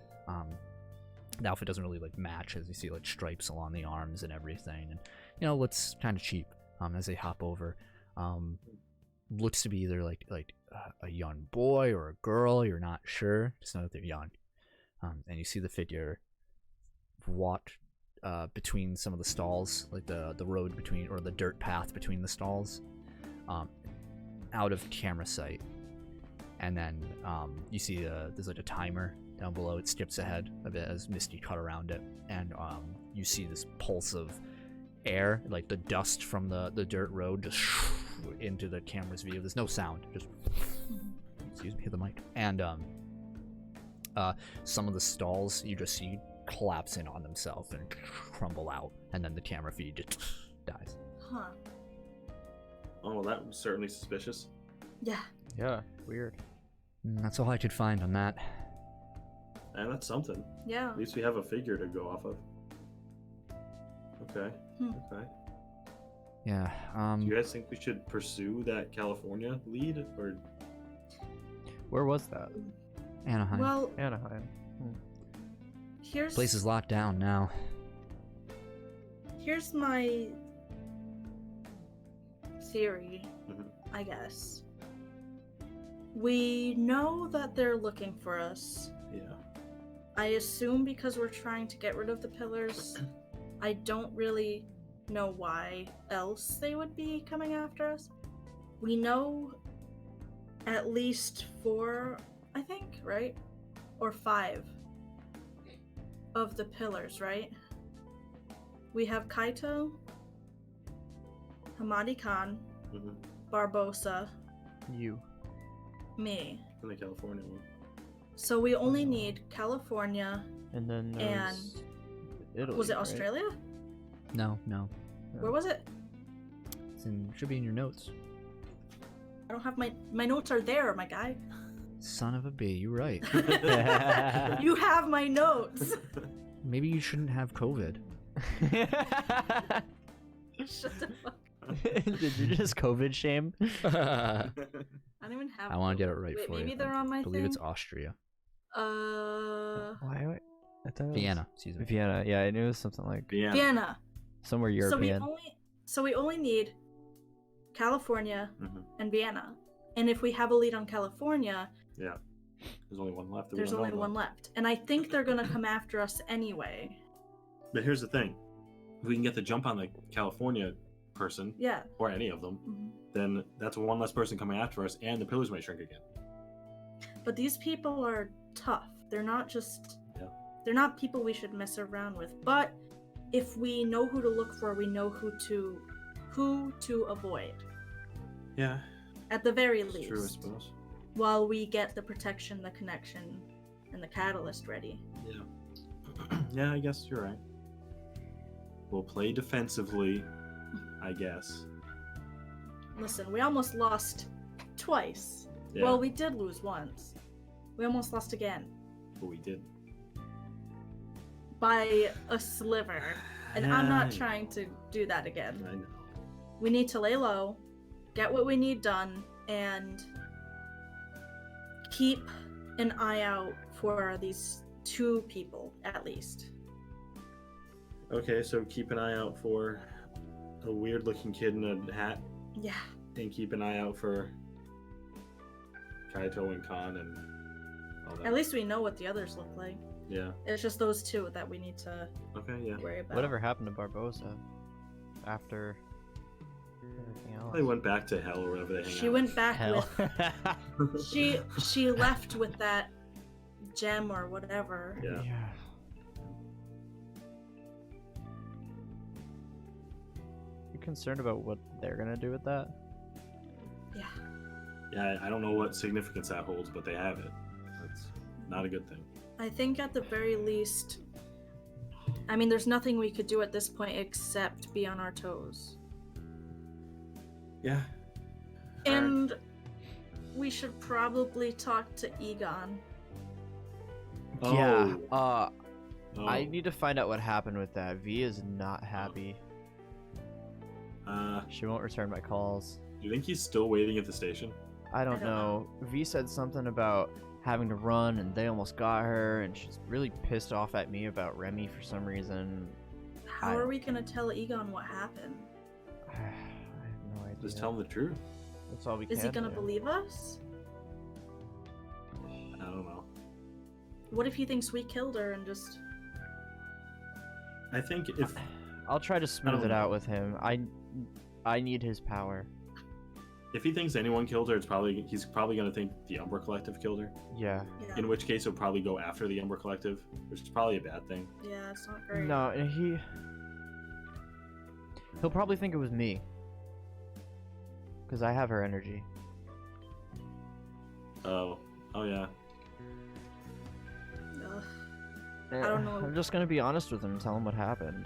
The outfit doesn't really like match, as you see like stripes along the arms and everything, and looks kind of cheap. As they hop over, looks to be either like a young boy or a girl, you're not sure, just know that they're young. And you see the figure walk between some of the stalls, like the road between, or the dirt path between the stalls, out of camera sight. And then you see there's like a timer down below. It skips ahead a bit as Misty cut around it, and you see this pulse of air, like the dust from the dirt road, just into the camera's view. There's no sound, just excuse me, hit the mic. And some of the stalls you just see collapse in on themselves and crumble out, and then the camera feed just dies. Huh. Oh, well, that was certainly suspicious. Yeah. Yeah, weird. That's all I could find on that. And that's something. Yeah. At least we have a figure to go off of. Okay. Okay. Yeah. Do you guys think we should pursue that California lead, or? Where was that? Anaheim. Well, Anaheim. here's Place is locked down now. Here's my theory, Mhm. I guess. We know that they're looking for us. Yeah. I assume because we're trying to get rid of the pillars. I don't really know why else they would be coming after us. We know at least 4, I think, right? Or 5 of the pillars, right? We have Kaito, Hamadi Khan, Mhm. Barbosa, You. me. In the California one. So we only need California And then there's Italy, was it right? Australia? No. Where was it? Should be in your notes. I don't have my notes are there, my guy. Son of a bee, you're right. You have my notes. Maybe you shouldn't have COVID. Shut the fuck. Did you just COVID shame? I don't even have. I want to get it right Wait, for you. maybe they're on my I believe thing. it's Austria. Why? I thought it was Vienna, excuse me. Vienna. Yeah, I knew it was something like. Yeah. Vienna. Somewhere European. So we only need California Mhm. and Vienna. And if we have a lead on California, Yeah. There's only one left. that we there's don't know only about. one left. And I think they're gonna come after us anyway. But here's the thing: if we can get the jump on the California person, Yeah. or any of them, then that's one less person coming after us, and the pillars might shrink again. But these people are tough. They're not just Yeah. they're not people we should mess around with. But if we know who to look for, we know who to avoid. Yeah. At the very It's least. true, I suppose. While we get the protection, the connection, and the catalyst ready. Yeah. Yeah, I guess you're right. We'll play defensively, I guess. Listen, we almost lost twice. Yeah, Well, we did lose once. We almost lost again. but we did. By a sliver. And I'm not Yeah, trying to do that again. I know. We need to lay low, get what we need done, and keep an eye out for these two people, at least. Okay, so keep an eye out for a weird-looking kid in a hat, Yeah. and keep an eye out for Kaito and Khan and all that. At least we know what the others look like. Yeah. It's just those two that we need to Okay. Yeah. worry about. Whatever happened to Barbosa after everything else? They went back to hell or wherever they hang She out. went back Hell. with she left with that gem or whatever. Yeah. You concerned about what they're gonna do with that? Yeah. Yeah. I don't know what significance that holds, but they have it. That's not a good thing. I think at the very least, I mean, there's nothing we could do at this point except be on our toes. Yeah. And we should probably talk to Egon. Yeah. Oh. I need to find out what happened with that. V is not happy. She won't return my calls. Do you think he's still waiting at the station? I don't don't know. know. V said something about having to run and they almost got her, and she's really pissed off at me about Remy for some reason. How are we gonna tell Egon what happened? I have no idea. Just tell him the truth. That's all we can Is he gonna do. believe us? I don't know. What if he thinks we killed her and just... I think if I'll try to smooth don't it out know. with him. I need his power. he thinks anyone killed her, he's probably gonna think the Umbra Collective killed her. Yeah. Yeah, In which case, he'll probably go after the Umbra Collective, which is probably a bad thing. yeah, it's not great. No, he'll probably think it was me. Because I have her energy. Oh yeah. Ugh. I don't know. I'm just gonna be honest with him and tell him what happened.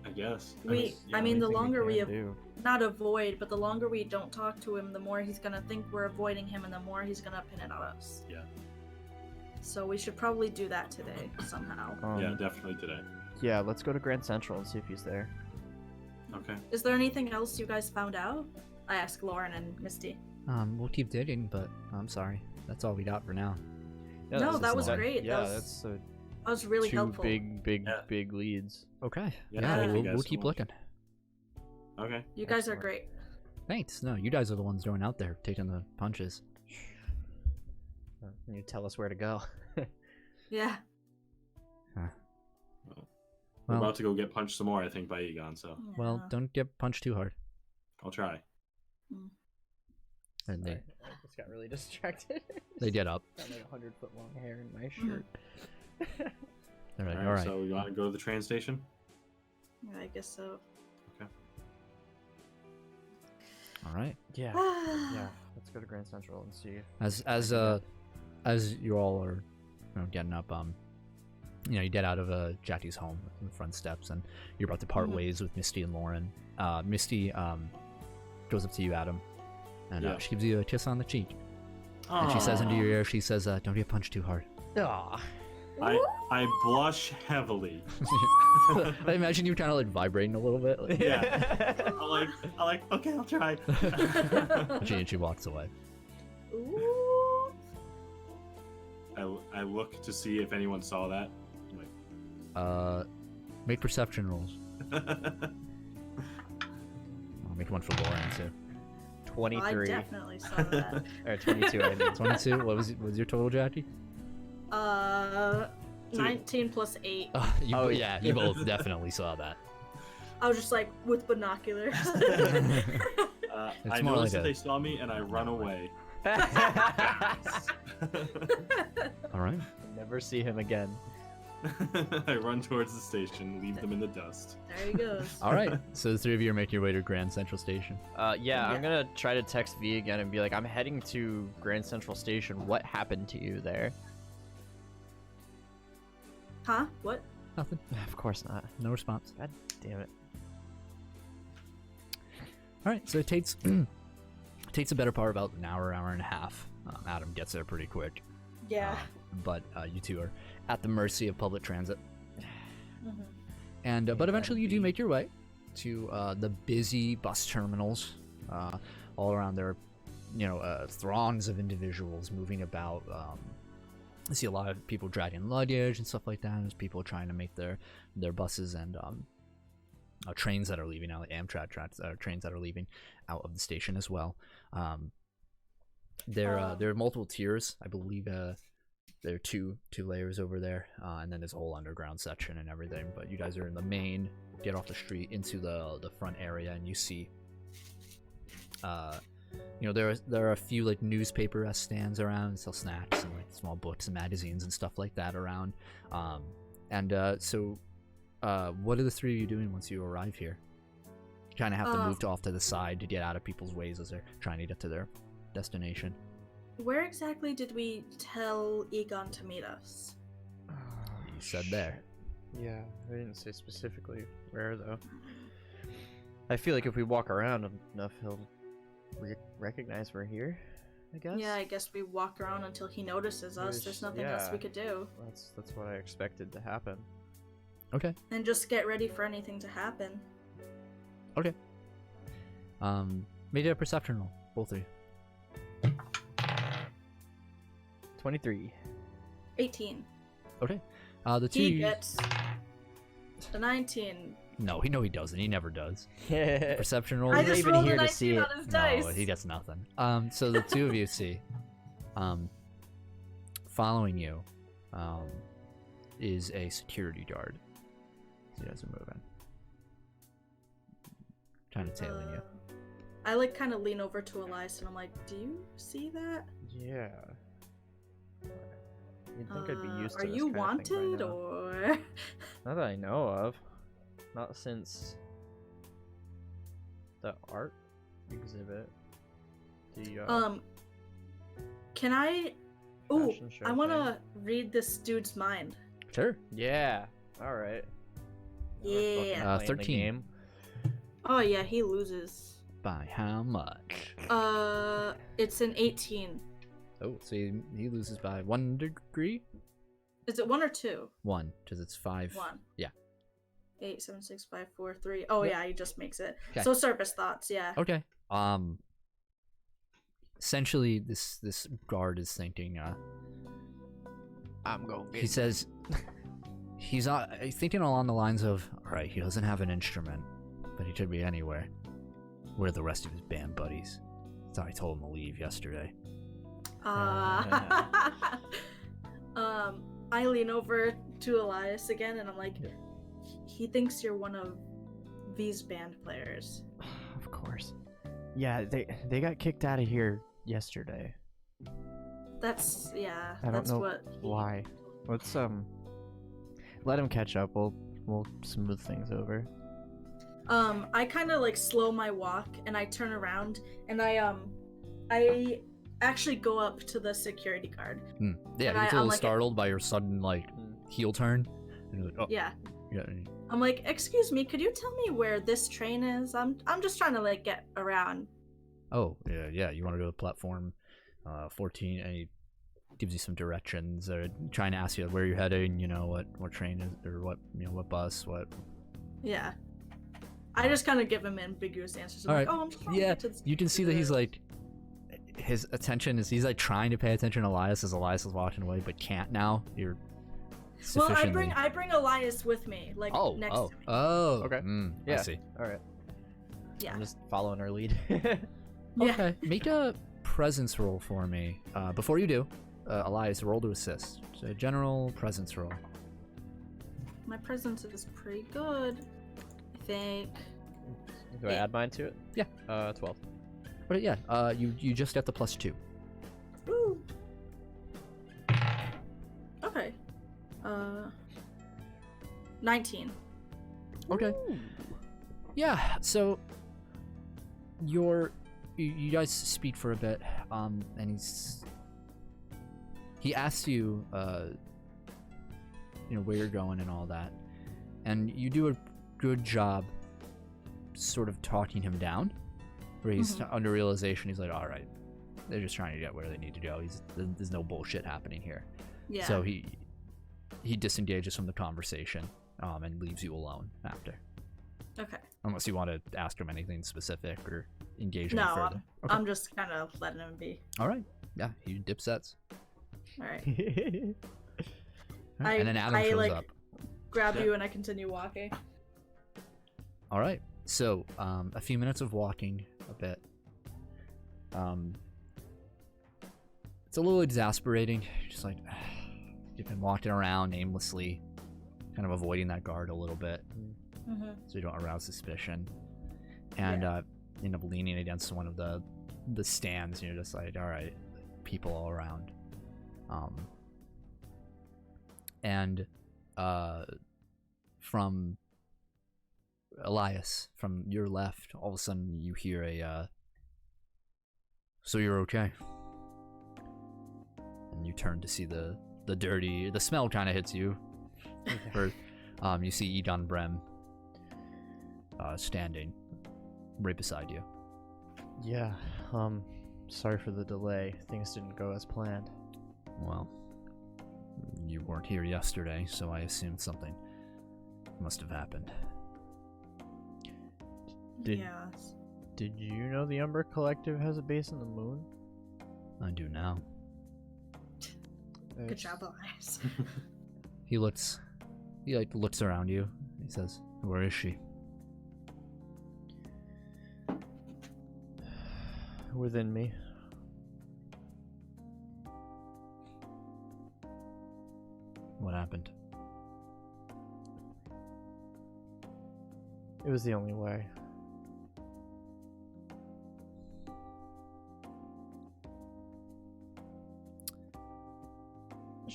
I guess. I mean, the Only thing we longer we can do. not avoid, but the longer we don't talk to him, the more he's gonna think we're avoiding him, and the more he's gonna pin it on us. Yeah. So we should probably do that today somehow. Yeah, definitely today. Yeah, let's go to Grand Central and see if he's there. Okay. Is there anything else you guys found out? I asked Lauren and Misty. We'll keep digging, but I'm sorry. That's all we got for now. Yeah, No, that's that was not- great. Yeah, That was that's That was really two helpful. big Yeah. leads. Okay. Yeah, Yeah, thank you we'll, guys we'll so keep much. looking. Okay. You guys are Excellent. great. Thanks. No, you guys are the ones going out there taking the punches. Can you tell us where to go? Yeah. We're Well, about to go get punched some more, I think, by Egon. So well, Yeah. don't get punched too hard. I'll try. And Sorry, I just got really distracted. they get up. Got like 100-foot long hair in my shirt. They're like, All all right. So you want to go to the train station? Yeah, I guess so. All right. Yeah. Yeah. Let's go to Grand Central and see. As you all are, getting up, you get out of Jackie's home in the front steps, and you're about to part Mhm. ways with Misty and Lauren. Misty goes up to you, Adam, and Yeah. she gives you a kiss on the cheek, and she says into your ear, she says, "Don't get punched too hard." Aw. I blush heavily. I imagine you kind of like vibrating a little bit. Like, Yeah. I like. Okay, I'll try. and she walks away. Ooh. I look to see if anyone saw that. I'm Make perception rolls. like, make one for Lauren too. 23. I definitely saw that. Or 22, I mean. 22. What was your total, Jackie? 19 plus 8. You both definitely saw that. I was just like with binoculars. I more noticed like that they saw me and I run away. All right. Never see him again. I run towards the station, leave them in the dust. There he goes. All right. So the three of you are making your way to Grand Central Station. Yeah, I'm gonna try to text V again and be like, I'm heading to Grand Central Station. What happened to you there? Huh? What? Nothing. Of course not. No response. God damn it. All right. So it takes takes a better part about an hour and a half. Adam gets there pretty quick. Yeah. But you two are at the mercy of public transit. Mhm. And but eventually you do make your way to the busy bus terminals all around there. Throngs of individuals moving about. I see a lot of people dragging luggage and stuff like that. There's people trying to make their buses and trains that are leaving out, like Amtrak trains that are leaving out of the station as well. There are multiple tiers. I believe there are two layers over there, and then there's a whole underground section and everything. But you guys are in the main, get off the street into the front area, and you see, there are a few like newspaper stands around, sell snacks and like small books and magazines and stuff like that around. So what are the three of you doing once you arrive here? You kind of have to move off to the side to get out of people's ways as they're trying to get to their destination. Where exactly did we tell Egon to meet us? You said there. Yeah, I didn't say specifically where though. I feel like if we walk around enough, he'll recognize we're here. I guess. Yeah, I guess we walk around until he notices us. There's nothing else we could do. That's what I expected to happen. Okay. And just get ready for anything to happen. Okay. Make a perception roll, both of you. 23. 18. Okay. The two. He gets the 19. No, he doesn't. He never does. Yeah. Perception roll. I just even rolled here a to 19 see on it. his dice. No, he gets nothing. So the two of you see, following you, is a security guard. So you guys are moving, kind of tailing you. I like kind of lean over to Elias and I'm like, "Do you see that? Yeah. You'd think I'd be used to Are this you kind of thing by wanted now. or? Not that I know of. Not since the art exhibit. The Can I? Ooh, fashion show I thing. want to read this dude's mind. Sure. Yeah. All right. Yeah. 13. Oh yeah, he loses. By how much? It's an 18. Oh, so he loses by 1 degree. Is it 1 or 2? 1, because it's 5. 1. Yeah. 8, 7, 6, 5, 4, 3. Oh Yep. yeah, he just makes it. 'Kay. So surface thoughts, yeah. Okay. Essentially, this guard is thinking. I'm going. He says he's thinking along the lines of, all right, he doesn't have an instrument, but he could be anywhere. Where are the rest of his band buddies? Thought I told him to leave yesterday. I lean over to Elias again, and I'm like, he thinks you're one of these band players. Of course. Yeah, they got kicked out of here yesterday. That's yeah. I don't that's know what. why. Let's let him catch up. We'll smooth things over. I kind of like slow my walk, and I turn around, and I actually go up to the security guard. Yeah, And he gets a I'm little like- startled by your sudden heel turn. And you're like, oh, Yeah. yeah. I'm like, excuse me, could you tell me where this train is? I'm just trying to like get around. Oh, yeah. You want to go to platform 14, and he gives you some directions. Or trying to ask you where you're heading. You know what train is, or what bus, what. Yeah. I just kind of give him ambiguous answers. I'm All like, right. oh, I'm just trying to Yeah, get to this. you can see that he's like, his attention is, he's like trying to pay attention to Elias as Elias is walking away, but can't now. You're Well, sufficiently. I bring Elias with me, like next to me. Oh, Okay. I Yeah. see. All right. Yeah. I'm just following her lead. Yeah. Okay, make a presence roll for me. Before you do, Elias, roll to assist. So a general presence roll. My presence is pretty good, I think. Do I add mine to it? Yeah. 12. But yeah, you just get the +2. Woo. Okay. 19. Okay. Yeah, so you guys speak for a bit, and he asks you, where you're going and all that, and you do a good job sort of talking him down, where he's under realization. He's like, all right, they're just trying to get where they need to go. There's no bullshit happening here. Yeah. So he disengages from the conversation, and leaves you alone after. Okay. Unless you want to ask him anything specific or engage No, any further. I'm just kind of letting him be. All right. Yeah, he dipsets. All right. And then Adam shows up. Grab you and I continue walking. All right. So, a few minutes of walking a bit. It's a little exasperating. Just like, you've been walking around aimlessly, kind of avoiding that guard a little bit, so you don't arouse suspicion. And end up leaning against one of the stands, and you're just like, all right, people all around. And from Elias, from your left, all of a sudden you hear a, so you're okay. And you turn to see the smell kind of hits you. Or, you see Egon Brem standing right beside you. Yeah, sorry for the delay. Things didn't go as planned. Well, you weren't here yesterday, so I assumed something must have happened. Yes. Did you know the Umber Collective has a base in the moon? I do now. Good job, Elias. He looks around you. He says, "Where is she?" Within me. What happened? It was the only way.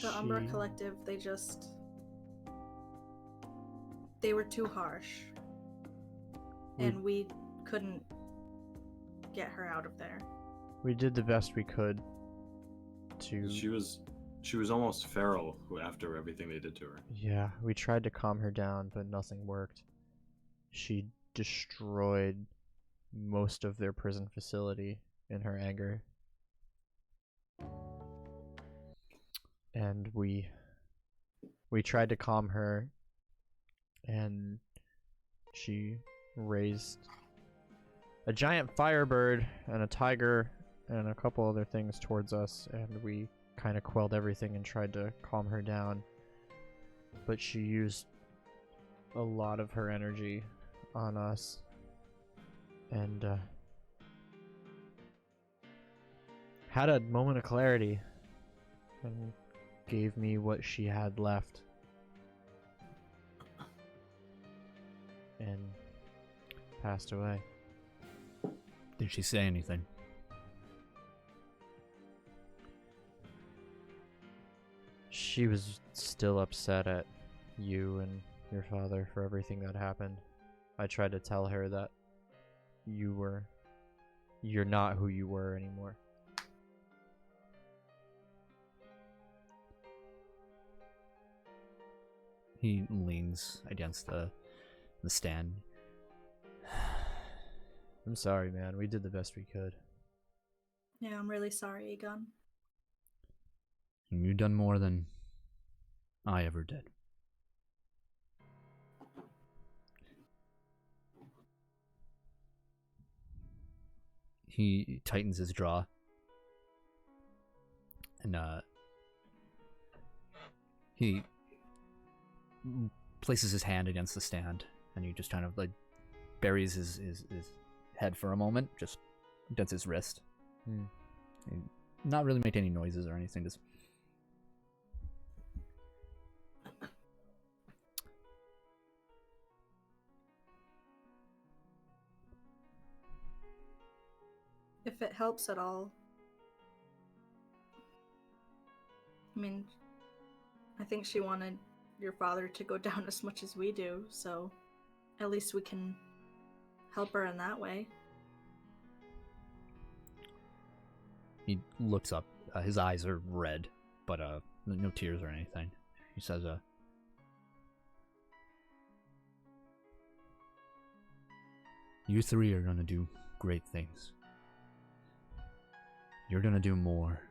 The Umbra Collective, they were too harsh. And we couldn't get her out of there. We did the best we could to... She was almost feral after everything they did to her. Yeah, we tried to calm her down, but nothing worked. She destroyed most of their prison facility in her anger. And we tried to calm her, and she raised a giant firebird and a tiger and a couple other things towards us, and we kind of quelled everything and tried to calm her down. But she used a lot of her energy on us, and had a moment of clarity and gave me what she had left, and passed away. Did she say anything? She was still upset at you and your father for everything that happened. I tried to tell her that you're not who you were anymore. He leans against the stand. I'm sorry, man. We did the best we could. Yeah, I'm really sorry, Egon. You've done more than I ever did. He tightens his jaw, and he places his hand against the stand, and he just kind of like buries his head for a moment, just does his wrist. Hmm. And not really make any noises or anything, just... If it helps at all. I mean, I think she wanted your father to go down as much as we do, so at least we can help her in that way. He looks up. His eyes are red, but no tears or anything. He says, you three are gonna do great things. You're gonna do more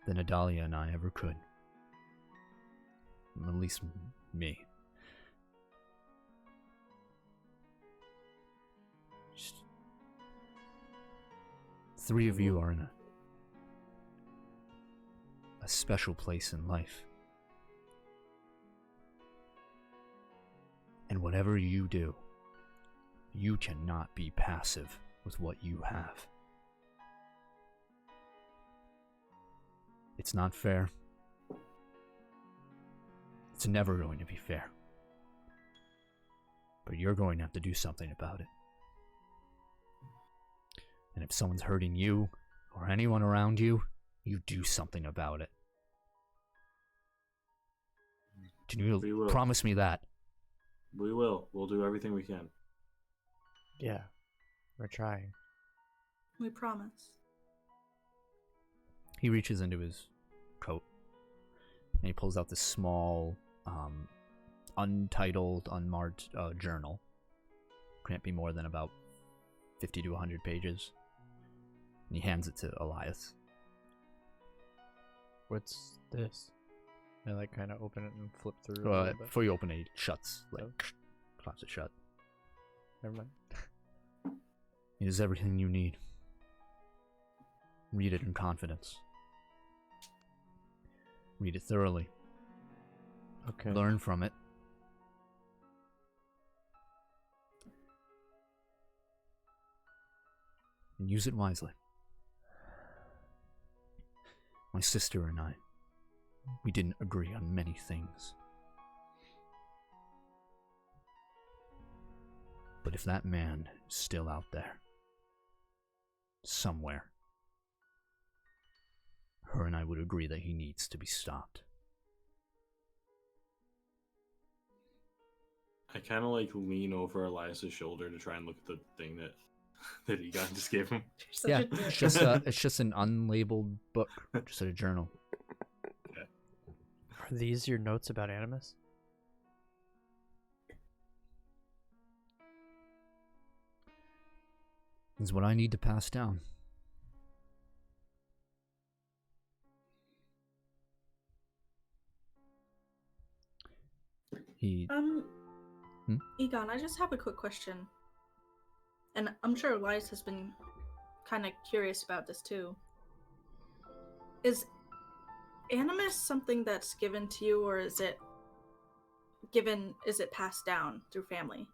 than Adalia and I ever could. At least me. Just... Three of you are in a special place in life. And whatever you do, you cannot be passive with what you have. It's not fair. It's never going to be fair. But you're going to have to do something about it. And if someone's hurting you, or anyone around you, you do something about it. Can you promise me that? We will. We'll do everything we can. Yeah, we're trying. We promise. He reaches into his coat, and he pulls out this small, untitled, unmarked journal. Can't be more than about 50 to 100 pages. And he hands it to Elias. What's this? I like kind of open it and flip through a little bit. Before you open it, it shuts. Claps it shut. Never mind. It is everything you need. Read it in confidence. Read it thoroughly. Okay. Learn from it. And use it wisely. My sister and I, we didn't agree on many things. But if that man is still out there, somewhere, her and I would agree that he needs to be stopped. I kind of like lean over Elias's shoulder to try and look at the thing that Egon just gave him. Yeah, it's just an unlabeled book, just a journal. Okay. Are these your notes about Animus? Is what I need to pass down. Egon, I just have a quick question. And I'm sure Elias has been kind of curious about this too. Is Animus something that's given to you, or is it passed down through family?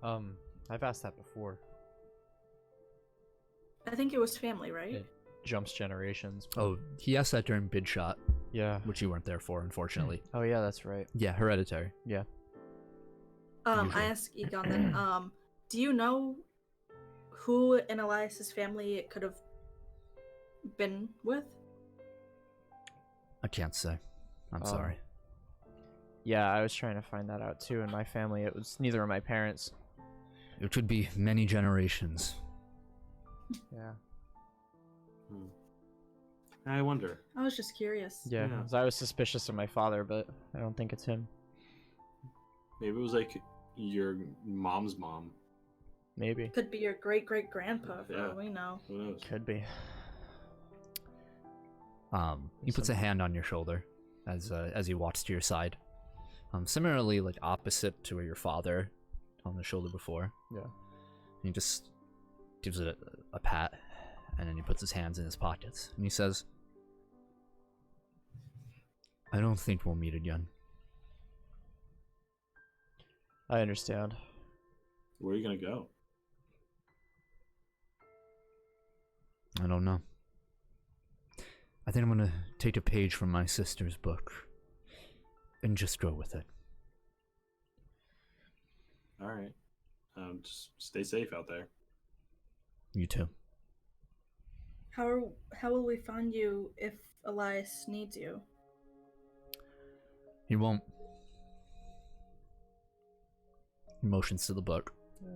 I've asked that before. I think it was family, right? It jumps generations. Oh, he asked that during Bid Shot, Yeah. which you weren't there for, unfortunately. Oh yeah, that's right. Yeah, hereditary. Yeah. I Usually. asked Egon then, do you know who in Elias's family it could have been with? I can't say. I'm sorry. Yeah, I was trying to find that out too. In my family, it was neither of my parents. It could be many generations. Yeah. I wonder. I was just curious. Yeah, Yeah. 'cause I was suspicious of my father, but I don't think it's him. Maybe it was like your mom's mom. Maybe. Could be your great-great-grandpa, for all we know. Who knows? Could be. He puts a hand on your shoulder as he walks to your side. Similarly, like opposite to where your father on the shoulder before. Yeah. He just gives it a pat, and then he puts his hands in his pockets, and he says, I don't think we'll meet again. I understand. Where are you gonna go? I don't know. I think I'm gonna take a page from my sister's book and just go with it. All right. Just stay safe out there. You too. How will we find you if Elias needs you? He won't. He motions to the book. Yeah.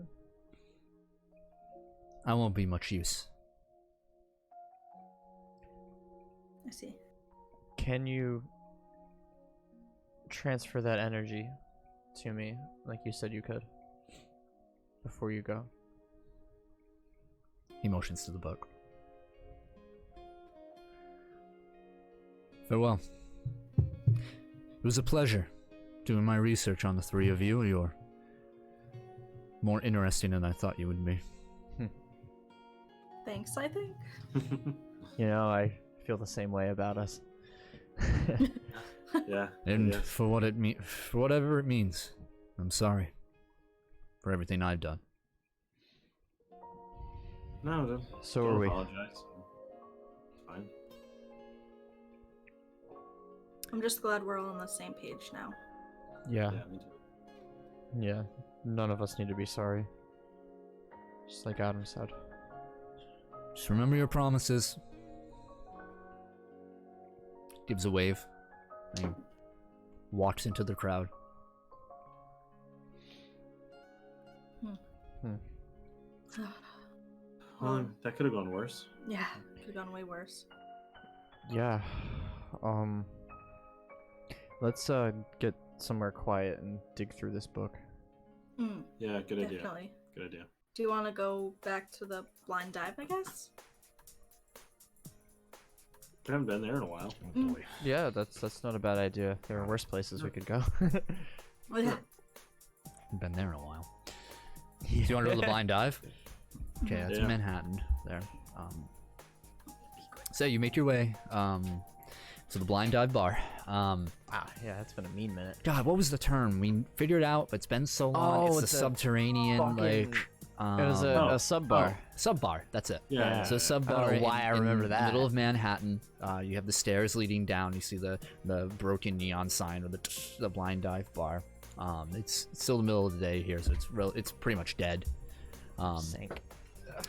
I won't be much use. I see. Can you transfer that energy to me, like you said you could, before you go? He motions to the book. Farewell. It was a pleasure doing my research on the three of you. You're more interesting than I thought you would be. Thanks, I think. You know, I feel the same way about us. Yeah. And yes. for whatever it means, I'm sorry for everything I've done. No, don't, So don't are we. apologize. It's fine. I'm just glad we're all on the same page now. Yeah, Yeah, me too. yeah. None of us need to be sorry. Just like Adam said. Just remember your promises. Gives a wave. And walks into the crowd. Well, that could have gone worse. Yeah, could have gone way worse. Yeah. Let's get somewhere quiet and dig through this book. Mm, Yeah, good idea. definitely. Good idea. Do you want to go back to the blind dive, I guess? I haven't been there in a while. Oh boy. Yeah, that's not a bad idea. There are worse places we could go. Oh, yeah. Been there in a while. Do you want to roll the blind dive? Okay, that's Yeah. Manhattan there. So you make your way to the blind dive bar. Yeah, that's been a mean minute. God, what was the term? We figured it out, but it's been so long. Oh, it's the it's a subterranean, fucking- like It was a sub bar. sub bar. That's it. Yeah. So sub I don't bar. know why I remember in that. the middle of Manhattan. You have the stairs leading down. You see the broken neon sign of the blind dive bar. It's still the middle of the day here, so it's pretty much dead. Sink.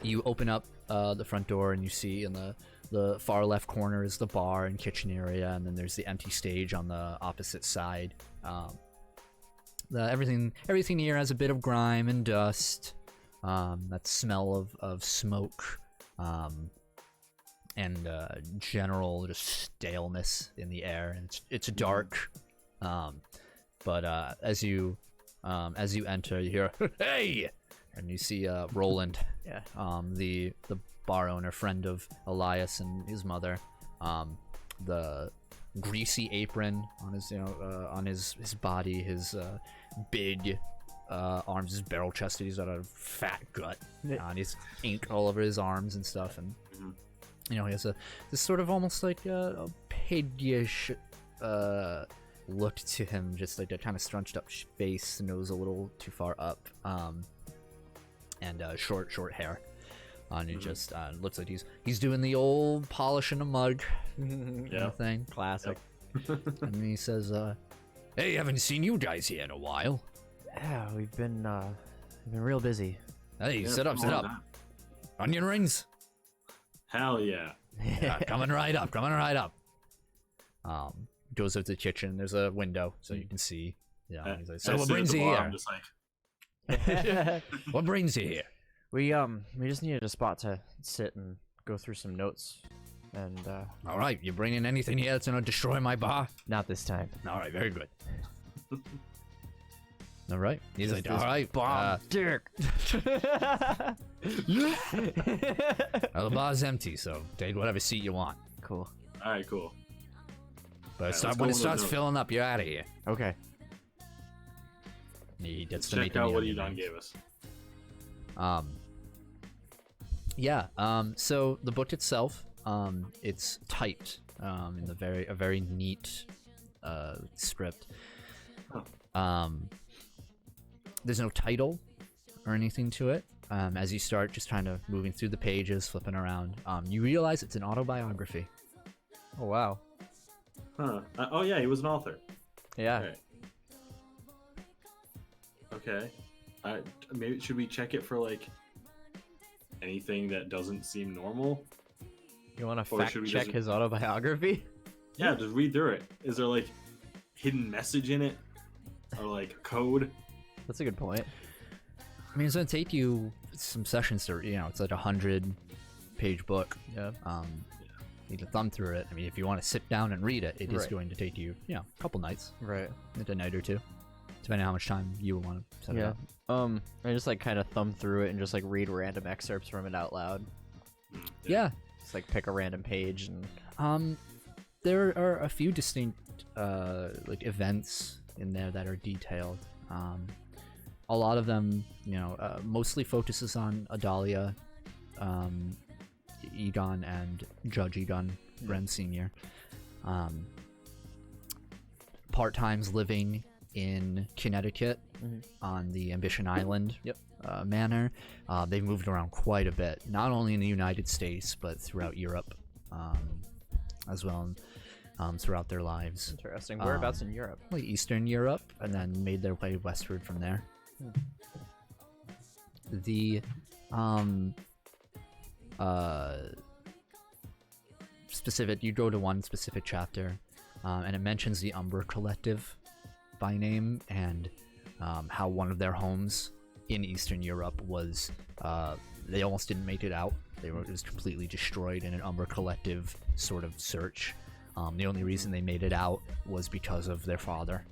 You open up the front door and you see in the far left corner is the bar and kitchen area, and then there's the empty stage on the opposite side. Everything here has a bit of grime and dust. That smell of smoke, and general just staleness in the air, and it's dark. But as you enter, you hear "Hey!" and you see Roland, Yeah. the bar owner, friend of Elias and his mother. The greasy apron on his on his body, his big arms, his barrel chested. He's got a fat gut, and he's ink all over his arms and stuff, and he has this sort of almost like a pigish look to him, just like that kind of scrunched up face, nose a little too far up, and short hair. And it just looks like he's doing the old polishing a mug kind of thing. Classic. And he says, "Hey, haven't seen you guys here in a while. Yeah, we've been real busy. Hey, Yeah, sit up. Onion rings? Hell yeah. Yeah, coming right up. Goes up to the kitchen. There's a window, so you can see. Yeah. He's like, so I what sit at brings the you bar, here? I'm just like, What brings you here? We just needed a spot to sit and go through some notes, and All right, you bringing anything here that's gonna destroy my bar? not this time. All right, very good. All right. He's Just like, all right, Dick. the bar's empty, so take whatever seat you want. Cool. all right, cool. But let's go when it on those starts notes. filling up, you're out of here. Okay. He gets Let's to check make out what Edon gave us. So the book itself, it's typed in a very neat script. Oh. There's no title or anything to it. as you start just kind of moving through the pages, flipping around, you realize it's an autobiography. Oh wow. Huh. Oh yeah, he was an author. Yeah. Okay. Maybe should we check it for like anything that doesn't seem normal? You want to Or fact should we check just- his autobiography? Yeah, just read through it. Is there like hidden message in it, or like code? That's a good point. I mean, it's gonna take you some sessions to, it's like a 100-page book. Yeah. You need to thumb through it. I mean, if you want to sit down and read it, it is Right. going to take you, a couple nights, Right. a night or two, depending on how much time you want to set it Yeah. up. I just like kind of thumb through it and just like read random excerpts from it out loud. Yeah. Just like pick a random page and There are a few distinct like events in there that are detailed. A lot of them, mostly focuses on Adalia, Egon, and Judge Egon, Bren Sr. Part-times living in Connecticut on the Ambition Island manor. They've moved around quite a bit, not only in the United States, but throughout Europe as well, throughout their lives. interesting. Whereabouts in Europe? Like Eastern Europe, and then made their way westward from there. The specific, you go to one specific chapter, and it mentions the Umber Collective by name, and how one of their homes in Eastern Europe was, they almost didn't make it out. It was completely destroyed in an Umber Collective sort of search. The only reason they made it out was because of their father.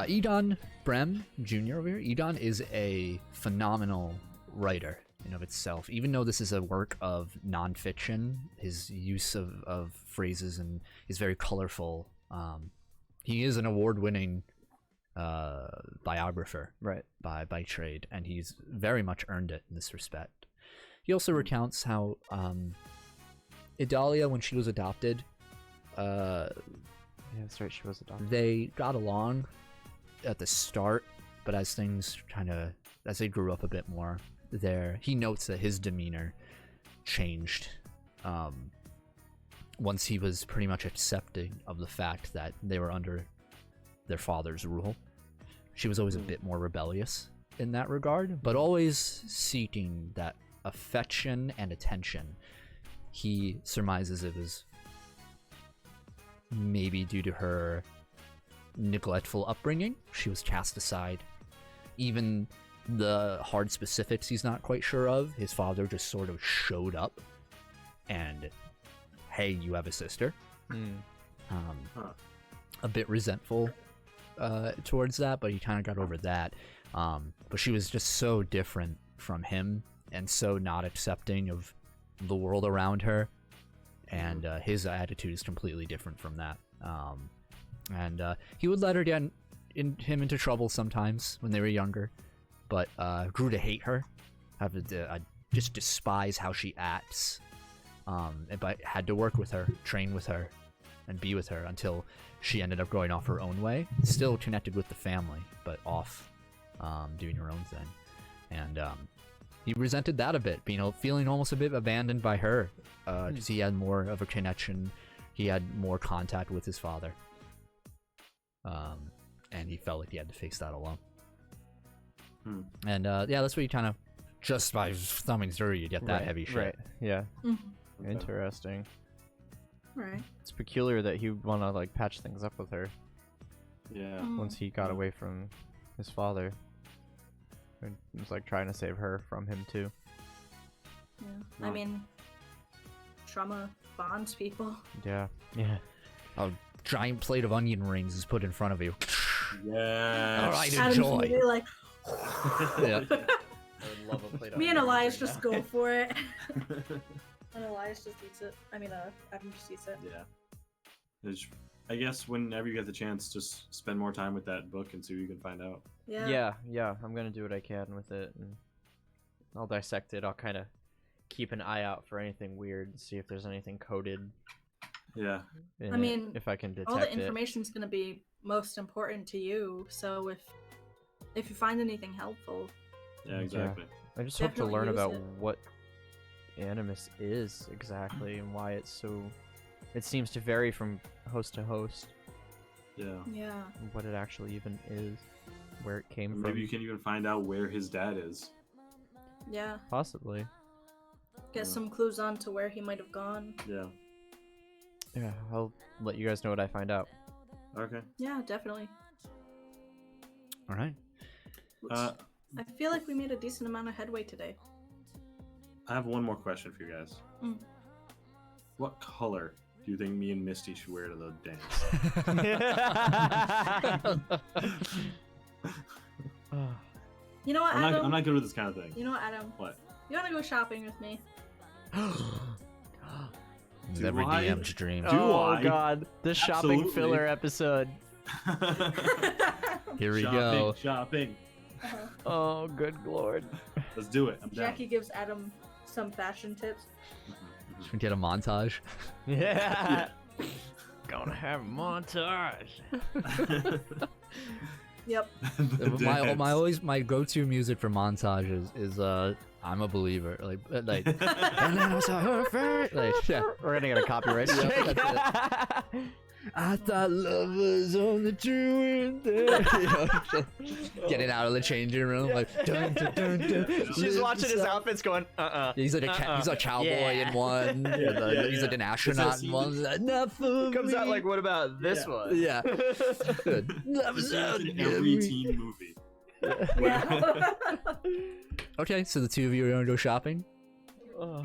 Egon Brem Jr. over here, Egon is a phenomenal writer in of itself. Even though this is a work of nonfiction, his use of phrases and is very colorful. He is an award-winning biographer, Right. by trade, and he's very much earned it in this respect. He also recounts how Idalia, when she was adopted, Yeah, that's right. She was adopted. they got along at the start, but as they grew up a bit more, he notes that his demeanor changed once he was pretty much accepting of the fact that they were under their father's rule. She was always a bit more rebellious in that regard, but always seeking that affection and attention. He surmises it was maybe due to her neglectful upbringing. She was cast aside. Even the hard specifics he's not quite sure of. His father just sort of showed up and, hey, you have a sister. A bit resentful towards that, but he kind of got over that. But she was just so different from him and so not accepting of the world around her, and his attitude is completely different from that. And he would let her get him into trouble sometimes when they were younger, but grew to hate her, just despise how she acts, but had to work with her, train with her, and be with her until she ended up going off her own way, still connected with the family, but off doing her own thing. And he resented that a bit, feeling almost a bit abandoned by her, because he had more of a connection, he had more contact with his father, and he felt like he had to face that alone. And that's what you kind of, just by thumbing through, you get that heavy shit. Right. Yeah. Mhm. Interesting. Right. It's peculiar that he would want to like patch things up with her Yeah. once he got away from his father. And was like trying to save her from him too. Yeah. No. I mean, trauma bonds people. Yeah. Yeah. A giant plate of onion rings is put in front of you. Yeah. All right, Adam's enjoy. literally like, Yeah. I would love a plate me and Elias just go for it. And Elias just eats it. I mean, Adam just eats it. Yeah. I guess whenever you get the chance, just spend more time with that book and see what you can find out. Yeah. Yeah. I'm gonna do what I can with it, and I'll dissect it. I'll kind of keep an eye out for anything weird, see if there's anything coded. Yeah. In I mean, if I can detect All the it. information's going to be most important to you. So if if you find anything helpful. Yeah, exactly. I just hope to Definitely learn use about it. what animus is exactly and why it's so. It seems to vary from host to host. Yeah. Yeah. And what it actually even is, where it came from. Maybe you can even find out where his dad is. Yeah. Possibly. Get some clues on to where he might have gone. Yeah. Yeah, I'll let you guys know what I find out. Okay. Yeah, definitely. All right. I feel like we made a decent amount of headway today. I have one more question for you guys. Mm. What color do you think me and Misty should wear to the dance? You know what, Adam? I'm not good with this kind of thing. You know what, Adam? What? You wanna go shopping with me? Do Every I? DM's dream. Do I? God, the shopping Absolutely. filler episode. Here we shopping, go. Shopping. Oh, good lord. Let's do it. I'm down. Jackie gives Adam some fashion tips. Should we get a montage? Yeah. Gonna have a montage. Yep. My go-to music for montages is I'm a Believer, like and then I saw her face. Like, yeah. We're gonna get a copyright strike. I thought love was only true in there. You know, just getting out of the changing room, like dun, dun, dun, dun, She's lips watching his up. outfits, going, He's like he's a cowboy Yeah. in one. He's like an astronaut in one. Like, not for Comes me. out like, what about this Yeah. one? Yeah. Good. Love This is is out in to every me. teen movie. Yeah. Okay, so the two of you are gonna go shopping.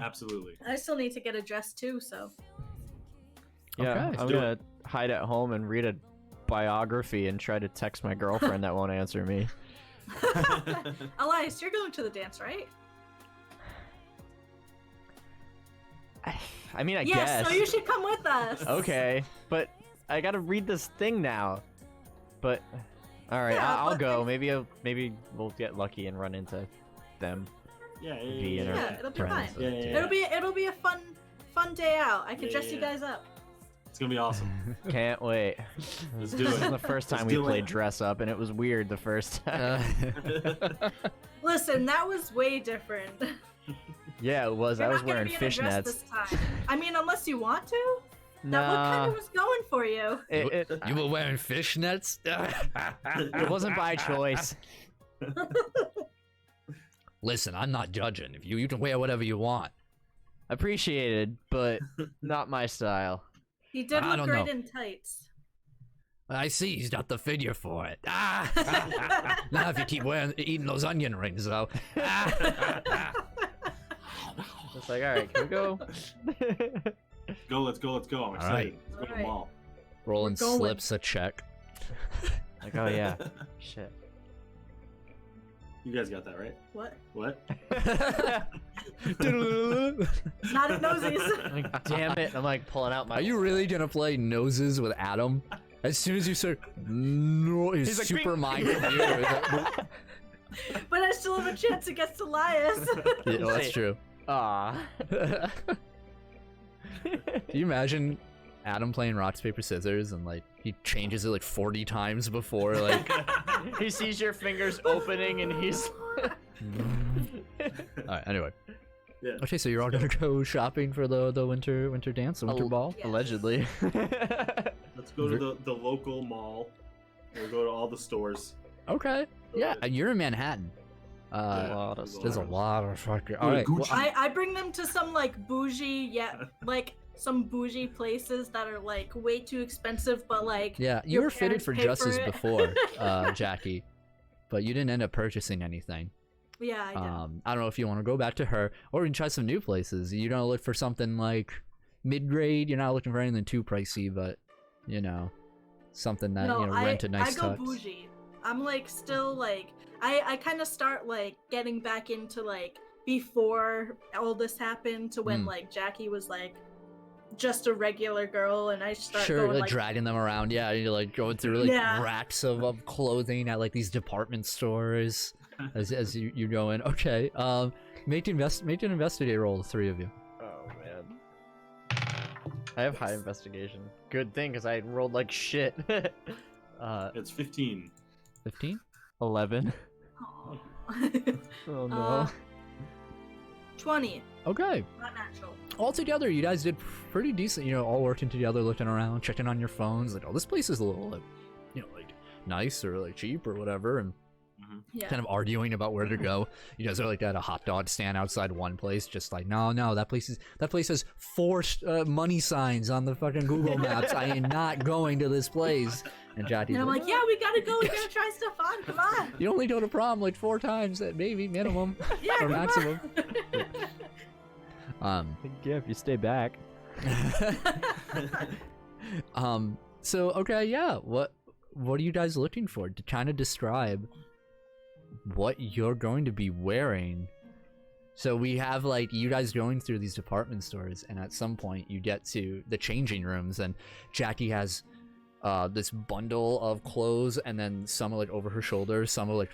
Absolutely. I still need to get a dress too, so. Yeah, Okay. I'm Do gonna hide at home and read a biography and try to text my girlfriend that won't answer me. Elias, you're going to the dance, right? I mean, I Yes, guess. so you should come with us. Okay, but I gotta read this thing now. But all right, Yeah, I'll but go. Maybe we'll get lucky and run into them. Yeah, Be in yeah, our Yeah, it'll be fine. friends. yeah, yeah. It'll be a fun day out. I can Yeah, dress you yeah. guys up. It's gonna be awesome. Can't wait. Let's This do is it. the first Let's time we do it. played dress up, and it was weird the first time. Listen, that was way different. Yeah, it was. You're I was not gonna wearing be in a dress fishnets. this time. I mean, unless you want to. That what Nah, kind of was going for you? You were wearing fishnets? it wasn't by choice. Listen, I'm not judging. If you can wear whatever you want. Appreciated, but not my style. He did I look don't great know. in tights. I see he's got the figure for it. Now if you keep eating those onion rings, though. It's like, all right, can we go? Let's go. I'm excited. right. Let's go to the Alright. mall. Roland We're going. slips a check. Like, oh yeah, shit. You guys got that right? What? What? Not at noses. I'm like, damn it! I'm like pulling out my. Are you really gonna play noses with Adam? As soon as you start, no, he's He's like, super "Bing." mind computer. But I still have a chance against Elias. Yeah, well, that's true. Aw. Can you imagine Adam playing rock paper scissors and like he changes it like 40 times before like He sees your fingers opening and he's. Alright, anyway. Yeah. Okay, so you're all gonna go shopping for the winter dance, the winter ball? Yes. Allegedly. Let's go to the local mall. We'll go to all the stores. Okay. Yeah, you're in Manhattan. lot of There's a lot of fucking Go to alright. Gucci. I bring them to some like bougie, like some bougie places that are like way too expensive, but like Yeah, you your were fitted parents for pay justice it. before, Jackie. But you didn't end up purchasing anything. Yeah, I did. I don't know if you want to go back to her or you can try some new places. You don't look for something like mid-grade. You're not looking for anything too pricey, but you know, something that No, rent a nice I go tux. bougie. I'm like still like I kind of start like getting back into like before all this happened to when like Jackie was like just a regular girl and I start Sure, going like dragging them around. Yeah, you're like going through like Yeah. racks of clothing at like these department stores as you're going. Okay, make an investigate roll, the three of you. Oh man. I have high investigation. Good thing, because I rolled like shit. It's 15. 15. 11. Aw. Oh no. 20. Okay. Not natural. Altogether, you guys did pretty decent. You know, all working together, looking around, checking on your phones. Like, oh, this place is a little, like, you know, like nice or like cheap or whatever, and Yeah. kind of arguing about where to go. You guys are like at a hot dog stand outside one place, just like, no, that place has 4 money signs on the fucking Google Maps. I am not going to this place. And Johnny's And I'm like, yeah, we gotta go. We gotta try stuff on. Come on. you only go to prom like 4 times, maybe minimum Yeah, or come maximum. Yeah, if you stay back. So okay, yeah. What are you guys looking for? To kind of describe what you're going to be wearing. So we have like you guys going through these department stores, and at some point you get to the changing rooms, and Jackie has this bundle of clothes, and then some are like over her shoulders, some are like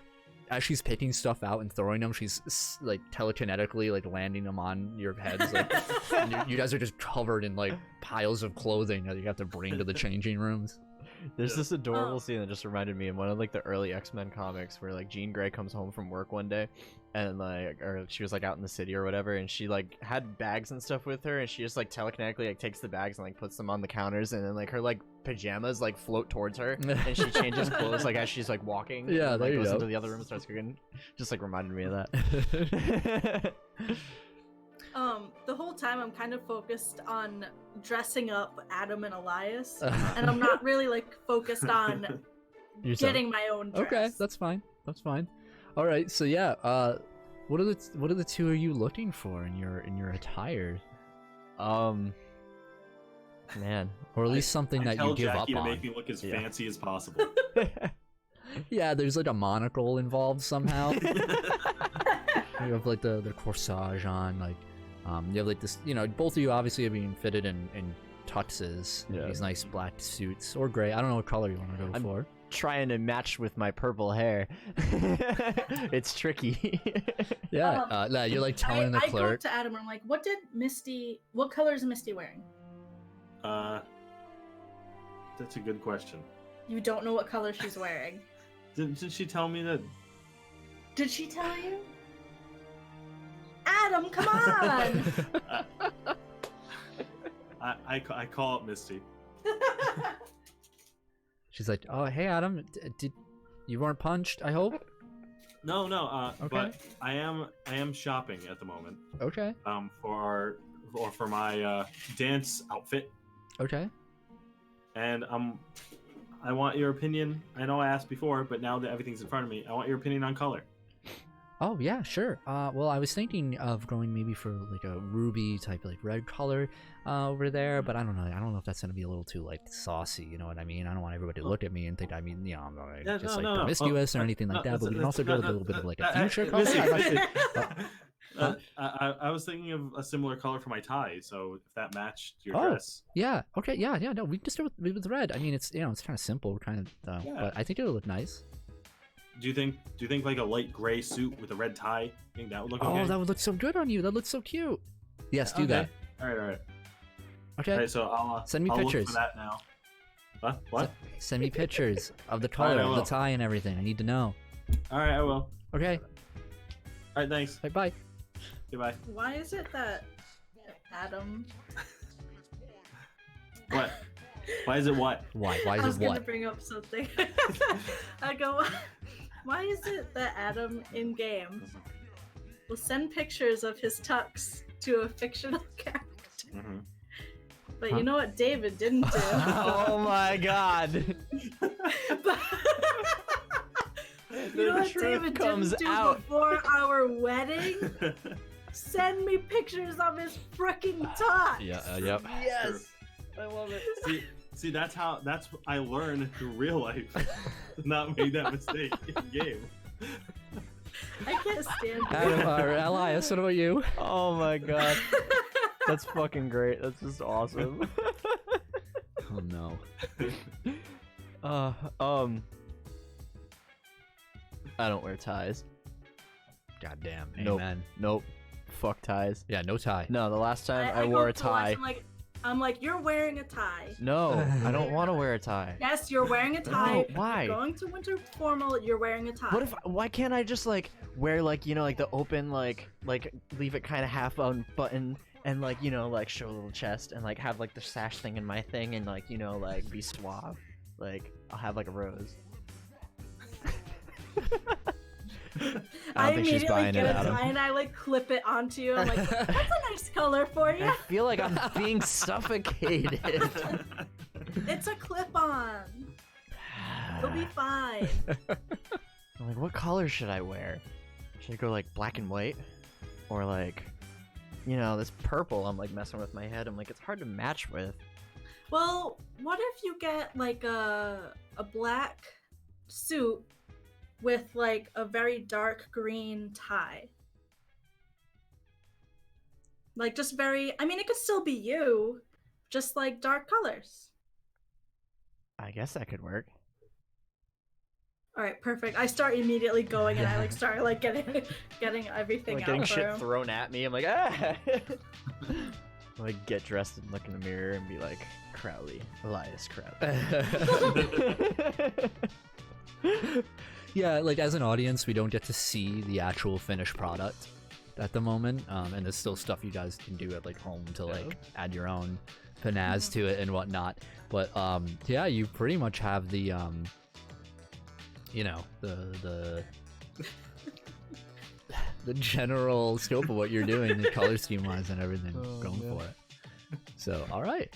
as she's picking stuff out and throwing them, she's like telekinetically like landing them on your heads. Like, and you guys are just covered in like piles of clothing that you have to bring to the changing rooms. There's this adorable scene that just reminded me of one of like the early X-Men comics where like Jean Grey comes home from work one day and like, or she was like out in the city or whatever, and she like had bags and stuff with her, and she just like telekinetically like takes the bags and like puts them on the counters, and then like her like pajamas like float towards her, and she changes clothes like as she's like walking. Yeah, and, there like, you goes go. into the other room and starts cooking. Just like reminded me of that. The whole time I'm kind of focused on dressing up Adam and Elias, and I'm not really like focused on Yourself. getting my own dress. Okay, that's fine. That's fine. All right, so yeah, what are the two of you looking for in your attire, Man. or at least something I that tell you give Jackie up to on? make me look as Yeah. fancy as possible. Yeah, there's like a monocle involved somehow. You have like the corsage on, like you have like this, you know, both of you obviously are being fitted in tuxes, Yeah. these nice black suits, or gray. I don't know what color you want to go for. Trying to match with my purple hair. It's tricky. Yeah, you're like telling the I go clerk. up to Adam and I'm like, what color is Misty wearing? That's a good question. You don't know what color she's wearing. Did she tell me that? Did she tell you? Adam, come on! I call up Misty. She's like, oh hey Adam, did you weren't punched? I hope. No, Okay. but I am shopping at the moment. Okay. For my dance outfit, Okay. and I want your opinion. I know I asked before, but now that everything's in front of me, I want your opinion on color. Oh yeah, sure. Well, I was thinking of going maybe for like a ruby type, like red color, over there. But I don't know. I don't know if that's gonna be a little too like saucy. You know what I mean? I don't want everybody to look at me and think I'm Yeah, just no. promiscuous or Well, anything like no, that. But we can also go with a little bit of like a Misty, fuchsia color. I'm not sure. Huh? I was thinking of a similar color for my tie, so if that matched your Oh. dress. Yeah. Okay. Yeah. No, we can just go with red. I mean, it's it's kind of simple, kind of. Yeah. But I think it'll look nice. Do you think like a light gray suit with a red tie? You think that would look okay? Oh, that would look so good on you. That looks so cute. Yes, do that. All right. Okay. All right, so I'll Send me I'll pictures. Look for that now. What? Send me pictures of the All color, right, I of the will. tie, and everything. I need to know. All right, I will. Okay. All right, thanks. Bye. Bye. Goodbye. Why is it that Adam? What? Why is it what? Why? Why I is was it gonna what? bring up something. I go, why is it that Adam in game will send pictures of his tux to a fictional character, Mhm. but Huh? you know what David didn't do? Oh my god. But- you know The what truth David comes didn't do out. before our wedding? Send me pictures of his freaking tux. Yep. Yes. I love it. See, that's I learned through real life. Not made that mistake in game. I can't stand Adam, it. Elias, what about you? Oh my god. That's fucking great. That's just awesome. Oh no. I don't wear ties. Goddamn. Nope. Amen. Nope. Fuck ties. Yeah, no tie. No, the last time I go wore a up to Elias, tie. I'm like, I'm like, you're wearing a tie. No, I don't want to wear a tie. Yes, you're wearing a tie. No, why? You're going to winter formal, you're wearing a tie. What if? Why can't I just like wear like like the open like leave it kind of half unbuttoned and like like show a little chest and like have like the sash thing in my thing and like like be suave. Like I'll have like a rose. I don't think she's immediately buying get it, a Adam. tie and I like clip it onto you. I'm like, that's a nice color for you. I feel like I'm being suffocated. It's a clip-on. You'll be fine. I'm like, what color should I wear? Should I go like black and white, or like, this purple? I'm like messing with my head. I'm like, it's hard to match with. Well, what if you get like a black suit with like a very dark green tie? Like just very, I mean, it could still be you, just like dark colors. I guess that could work. All right, perfect. I start immediately going and I like start like getting everything Like out getting for shit him. thrown at me. I'm like, ah. Like get dressed and look in the mirror and be like, Crowley, Elias Crowley. Yeah, like as an audience, we don't get to see the actual finished product at the moment, and there's still stuff you guys can do at like home to like add your own finesse to it and whatnot. But yeah, you pretty much have the the the general scope of what you're doing, the color scheme wise and everything, going for it. So all right,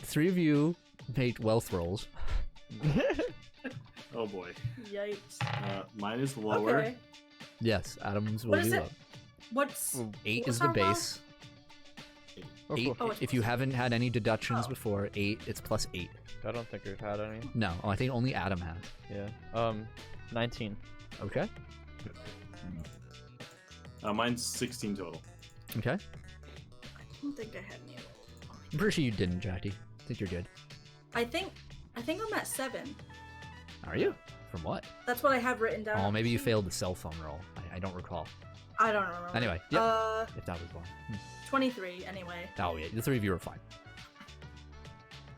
three of you made wealth rolls. Oh boy. Yikes. Mine is lower. Okay. Yes, Adam's will What be is it? low. What's 8 what's is the our wealth? base. 8, Oh, it's if you haven't had any deductions Oh. before, 8, it's plus 8. I don't think we've had any. No, I think only Adam has. Yeah. 19. Okay. Mine's 16 total. Okay. I don't think I had any. I'm pretty sure you didn't, Jackie. I think you're good. I think I'm at 7. Are you? From what? That's what I have written down. Oh, maybe you failed the cell phone roll. I don't recall. I don't remember. Anyway, yep. If that was one. 23 anyway. Oh, yeah. The three of you are fine.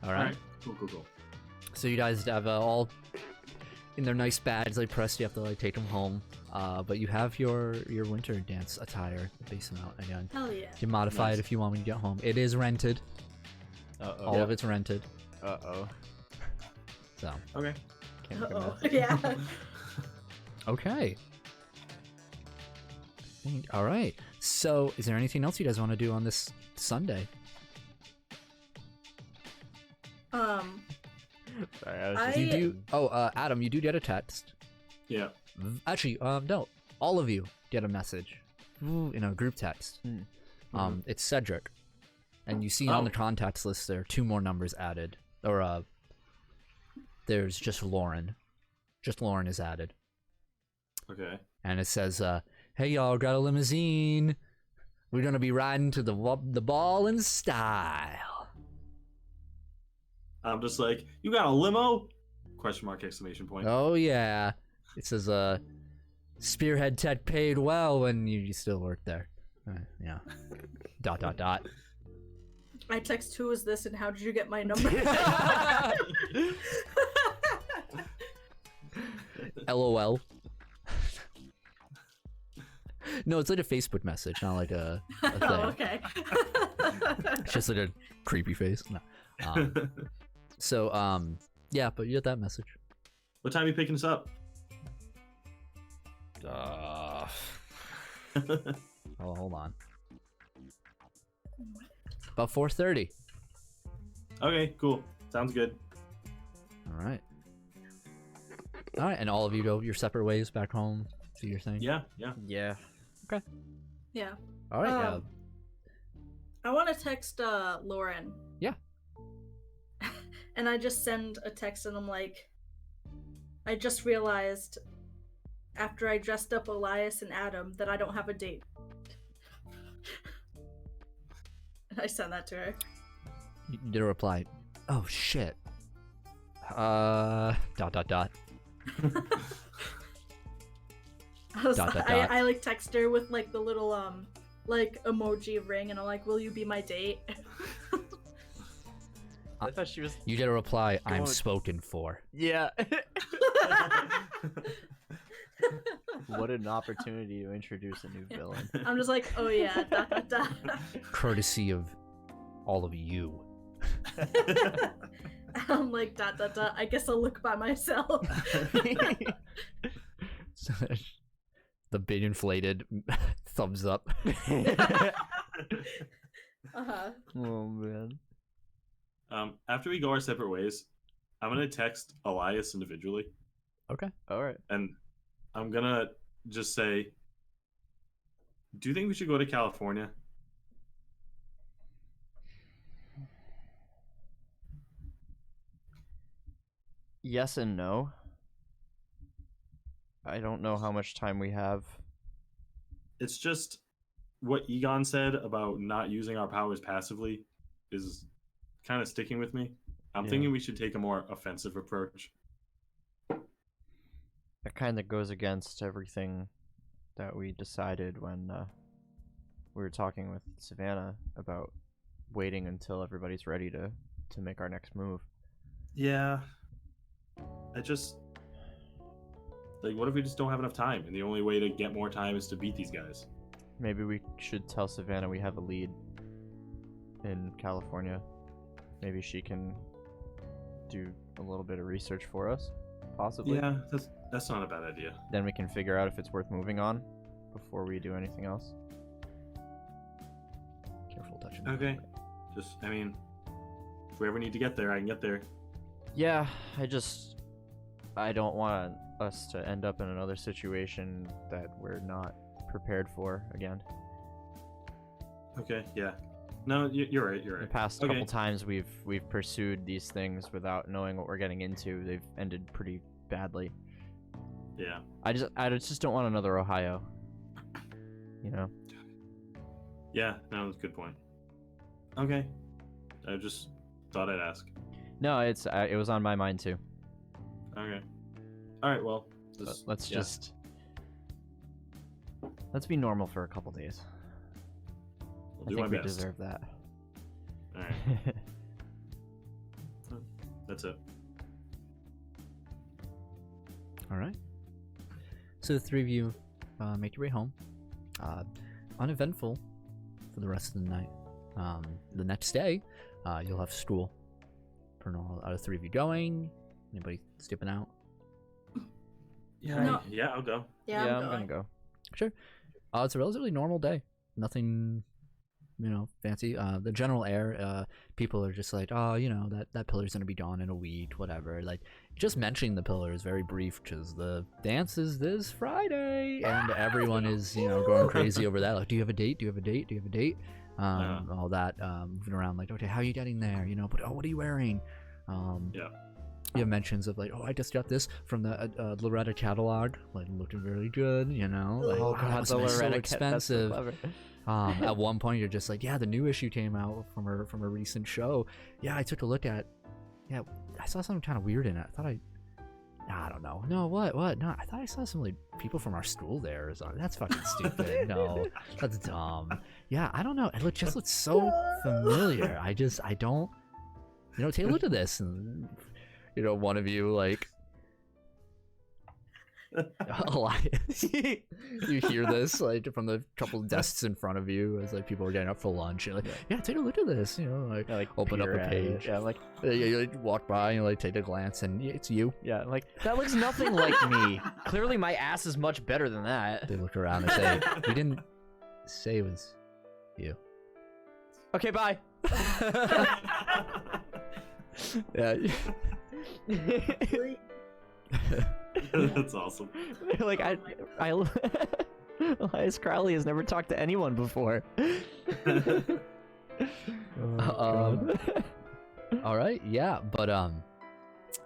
All right. Alright. Cool. So you guys have all in their nice bags, like pressed. You have to like take them home. But you have your winter dance attire, the base amount again. Hell yeah. You can modify Nice. it if you want when you get home. It is rented. Uh-oh. All of it's rented. Uh-oh. So Okay. Can't make a Uh-oh. mess. Yeah. okay. All right. So is there anything else you guys want to do on this Sunday? Sorry, I was I- just... You do. Oh, Adam, you do get a text. Yeah. Actually, no. All of you get a message in a group text. It's Cedric, and you see on the contacts list there are 2 more numbers added, or there's just Lauren. Just Lauren is added, Okay. and it says, "Hey y'all, got a limousine. We're gonna be riding to the ball in style." I'm just like, you got a limo? Question mark, exclamation point. Oh yeah. It says, Spearhead Tech paid well when you still work there. Yeah. ... I text who is this and how did you get my number? LOL. No, it's like a Facebook message, not like a thing. Oh, okay. It's just like a creepy face. No. So, yeah, but you get that message. What time are you picking us up? Oh, hold on. About 4:30. Okay, cool. Sounds good. All right. All right, and all of you go your separate ways back home. Do your thing. Yeah. Yeah. Yeah. All right. I want to text Lauren. Yeah. And I just send a text and I'm like, I just realized after I dressed up Elias and Adam that I don't have a date. And I sent that to her. You did a reply. Oh shit. ... I was Dot, like, dot, dot. I like text her with like the little like emoji ring, and I'm like, "Will you be my date?" I thought she was. You get a reply, I'm Going- spoken for. Yeah. What an opportunity to introduce a new villain. I'm just like, "Oh yeah, dot dot dot." Courtesy of all of you. I'm like, dot dot dot. I guess I'll look by myself. The big inflated thumbs up. Uh-huh. Oh man. After we go our separate ways, I'm gonna text Elias individually, Okay. All right. and I'm gonna just say, "Do you think we should go to California?" Yes and no. I don't know how much time we have. It's just what Egon said about not using our powers passively is kind of sticking with me. I'm Yeah. thinking we should take a more offensive approach. It kind of goes against everything that we decided when we were talking with Savannah about waiting until everybody's ready to make our next move. Yeah. I just... Like, what if we just don't have enough time, and the only way to get more time is to beat these guys? Maybe we should tell Savannah we have a lead in California. Maybe she can do a little bit of research for us, possibly. Yeah, that's not a bad idea. Then we can figure out if it's worth moving on before we do anything else. Careful touching. Okay. Just, I mean, if we ever need to get there, I can get there. Yeah, I don't want us to end up in another situation that we're not prepared for again. Okay, yeah. No, you're right, you're The right. past Okay. couple times we've pursued these things without knowing what we're getting into, they've ended pretty badly. Yeah. I just don't want another Ohio. You know? Yeah, no, that's a good point. Okay. I just thought I'd ask. No, it was on my mind too. Okay. Alright, well, But just, let's yeah. just let's be normal for a couple days. I'll I do think my we best. deserve that. Alright, that's it. All right. So the three of you make your way home. Uneventful for the rest of the night. The next day, you'll have school. For all the three of you going. Anybody skipping out? Yeah, No. yeah, I'll go. Yeah, I'm I'm gonna going. go. Sure. It's a relatively normal day. Nothing, fancy. The general air, people are just like, oh, that pillar's gonna be gone in a week, whatever. Like, just mentioning the pillar is very brief because the dance is this Friday, and everyone is, going crazy over that. Like, do you have a date? Do you have a date? Do you have a date? All that, moving around, like, okay, how are you getting there? But what are you wearing? Yeah. You have mentions of like, oh, I just got this from the Loretta catalog, like looking really good, Like, Oh that god, must the have been so Loretta Cat, that's so expensive. clever. At one point, you're just like, yeah, the new issue came out from a recent show. Yeah, I took a look at. Yeah, I saw something kind of weird in it. I thought I don't know. No, what? No, I thought I saw some like people from our school there or something. That's fucking stupid. No, that's dumb. Yeah, I don't know. It just looks so familiar. I don't. Take a look at this, and one of you like. Elias, you hear this like from the couple desks in front of you as like people are getting up for lunch. You're like, yeah, take a look at this. Yeah, open up peer a at page. it. Yeah, like You like walk by and like take a glance, and it's you. yeah, like that looks nothing like me. Clearly, my ass is much better than that. They look around and say, "We didn't say it was you." Okay, bye. Yeah. That's awesome. Like I Elias Crowley has never talked to anyone before. All right, yeah, but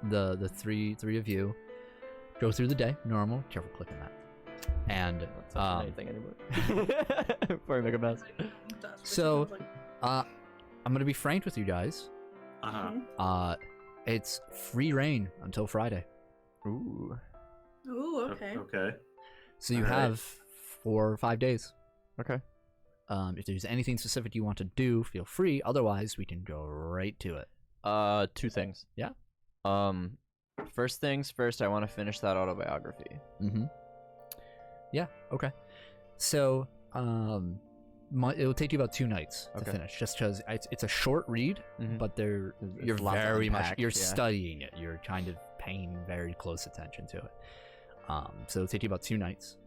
the three of you go through the day normal. Careful clicking that. And Not touching anything anymore. Before I make a mess. So, I'm gonna be frank with you guys. Uh-huh. It's free reign until Friday. Ooh. Ooh, okay. Okay. So you All right. have 4 or 5 days. Okay. If there's anything specific you want to do, feel free. Otherwise, we can go right to it. 2 things. Yeah. First things first, I want to finish that autobiography. Mm-hmm. Yeah, okay. So, it will take you about 2 nights to finish, just because it's a short read, but you're very much studying it. You're kind of paying very close attention to it. So it'll take you about 2 nights.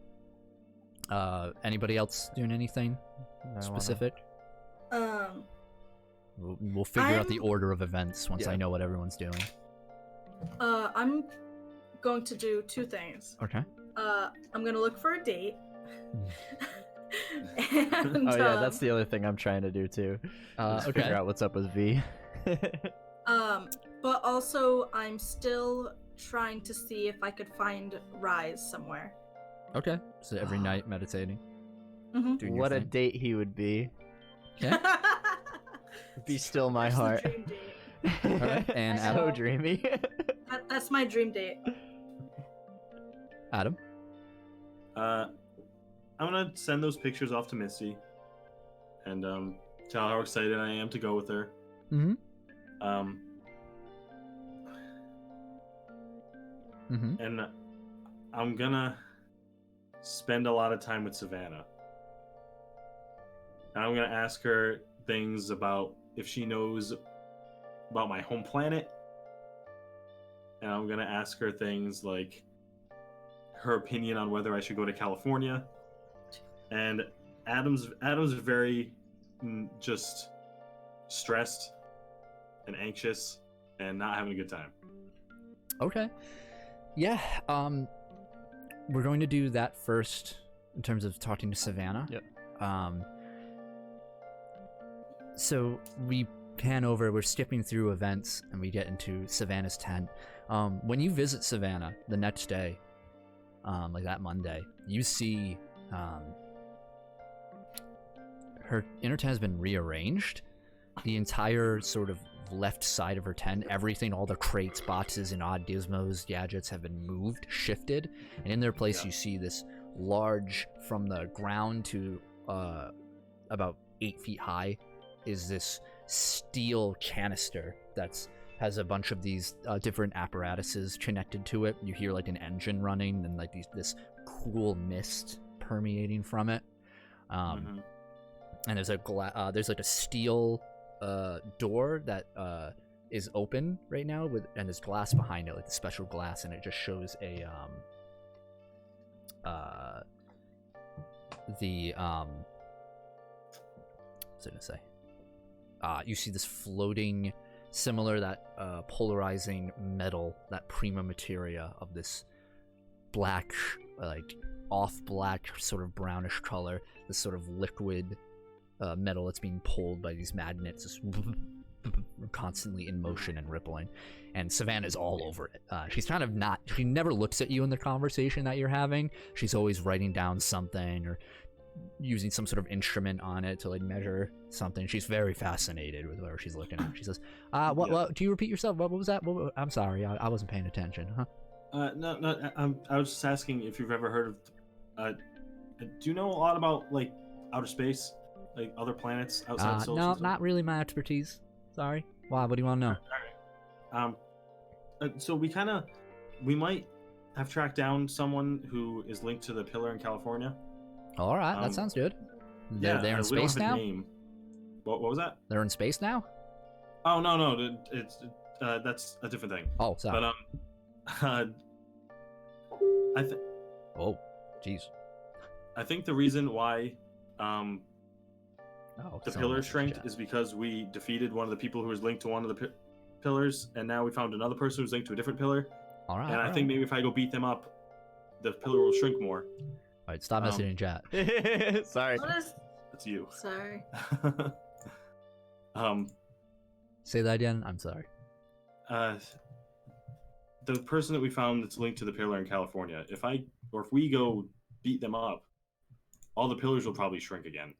Anybody else doing anything specific? We'll figure out the order of events once I know what everyone's doing. I'm going to do 2 things. Okay. I'm gonna look for a date. And, that's the other thing I'm trying to do too. Figure out what's up with V. But also I'm still trying to see if I could find Rise somewhere. Okay. So every night meditating. Mm-hmm. Doing What your a thing. date he would be. Yeah. Be still my That's the heart. dream date. All right. And I So Adam. know. dreamy. That's my dream date. Adam. I'm gonna send those pictures off to Misty, and tell her how excited I am to go with her. Mm-hmm. And I'm gonna spend a lot of time with Savannah. And I'm gonna ask her things about if she knows about my home planet. And I'm gonna ask her things like her opinion on whether I should go to California. And Adam's very just stressed and anxious and not having a good time. Okay. Yeah. We're going to do that first in terms of talking to Savannah. Yep. So we pan over, we're skipping through events, and we get into Savannah's tent. When you visit Savannah the next day, like that Monday, you see her inner tent has been rearranged. The entire sort of left side of her tent, everything, all the crates, boxes, and odd gizmos, gadgets have been moved, shifted, and in their place you see this large, from the ground to about 8 feet high, is this steel canister that's has a bunch of these different apparatuses connected to it. You hear like an engine running and like this cool mist permeating from it. And there's there's like a steel door that is open right now and there's glass behind it, like the special glass, and it just shows a what's it gonna say? You see this floating, similar that polarizing metal, that prima materia of this black, like off black, sort of brownish color, this sort of liquid metal that's being pulled by these magnets, just constantly in motion and rippling. And Savannah's all over it. She's kind of she never looks at you in the conversation that you're having. She's always writing down something or using some sort of instrument on it to like measure something. She's very fascinated with whatever she's looking at. She says, what do you repeat yourself? What was that? I'm sorry, I wasn't paying attention. No, I was just asking if you've ever heard of do you know a lot about like outer space, like other planets outside the solar No, system? not really my expertise. Sorry. Why? What do you want to know? So we might have tracked down someone who is linked to the pillar in California. All right, that sounds good. They're in we don't space have a now? name. What was that? They're in space now? Oh no, it's that's a different thing. Oh, sorry. But Oh, jeez. I think the reason why Oh, the someone pillar else in shrank chat. is because we defeated one of the people who was linked to one of the pillars, and now we found another person who's linked to a different pillar. All right. And I all think right. maybe if I go beat them up, the pillar will shrink more. All right, stop messaging in chat. Sorry. What is? That's you. Sorry. Say that again. I'm sorry. The person that we found that's linked to the pillar in California, if we go beat them up, all the pillars will probably shrink again.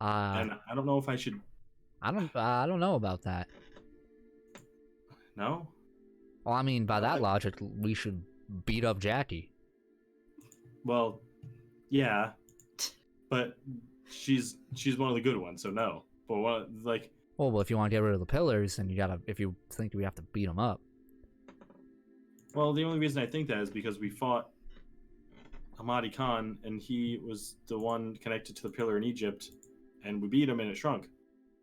And I don't know if I should. I don't know about that. No? Well, I mean, by that logic, we should beat up Jackie. Well, yeah. But she's one of the good ones, so no. But what, like, Well, if you want to get rid of the pillars, then you gotta. If you think we have to beat them up, well, the only reason I think that is because we fought Hamadi Khan, and he was the one connected to the pillar in Egypt, and we beat him, and it shrunk.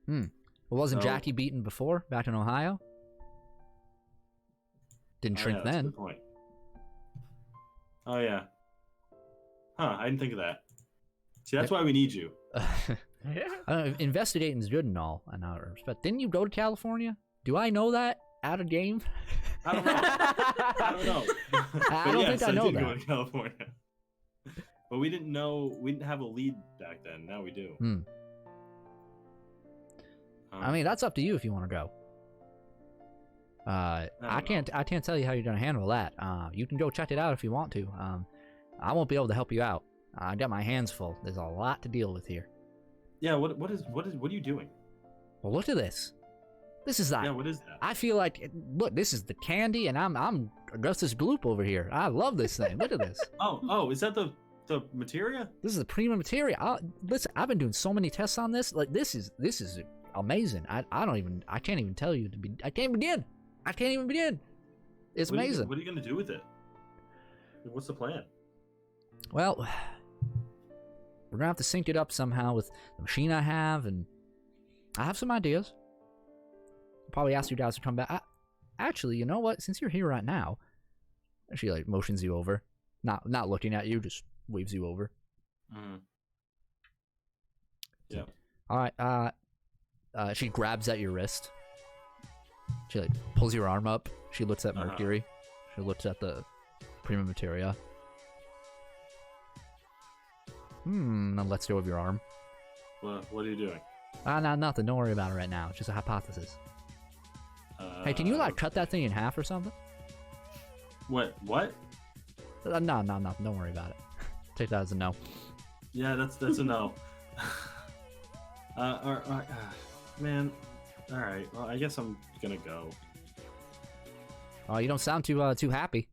well, wasn't So- Jackie beaten before back in Ohio? Didn't shrink yeah, that's a then. good point. Oh yeah. Huh? I didn't think of that. See, that's why we need you. Investigating's good and all, but didn't you go to California? Do I know that out of game? I don't know. I don't know. I But don't yes, think I know did go that. to California. But we didn't know. We didn't have a lead back then. Now we do. I mean, that's up to you if you want to go. I can't tell you how you're gonna handle that. You can go check it out if you want to. I won't be able to help you out. I got my hands full. There's a lot to deal with here. Yeah. What are you doing? Well, look at this. This is that. Yeah. What is that? I feel like, look, this is the candy, and I'm Augustus Gloop over here. I love this thing. Look at this. Oh, is that the materia? This is the prima materia. Listen, I've been doing so many tests on this. Like, this is amazing. I can't even tell you I can't begin. I can't even begin. It's amazing. What are you gonna do with it? What's the plan? Well, we're gonna have to sync it up somehow with the machine I have, and I have some ideas. I'll probably ask you guys to come back. Actually, you know what? Since you're here right now, she like motions you over, not looking at you, just waves you over. Yeah. All right. She grabs at your wrist. She like pulls your arm up. She looks at Mercury. She looks at the prima materia. And lets go of your arm. What are you doing? Nothing. Don't worry about it right now. It's just a hypothesis. Hey, can you like cut that thing in half or something? What? No. Don't worry about it. Take that as a no. Yeah, that's a no. Man. All right. Well, I guess I'm gonna go. Oh, you don't sound too happy.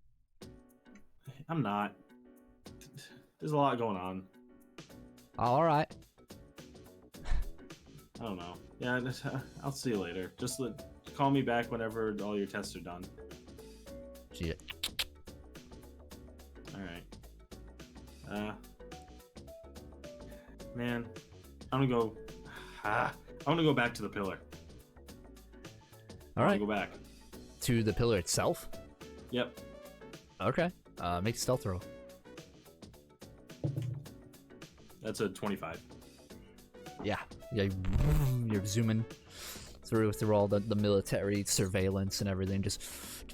I'm not. There's a lot going on. All right. I don't know. Yeah, I'll see you later. Just call me back whenever all your tests are done. Shit. All right. Man, I'm gonna go. I'm gonna go back to the pillar. All right. Go back To the pillar itself. Yep. Okay. Make a stealth roll. That's a 25. Yeah. You're zooming through all the military surveillance and everything, just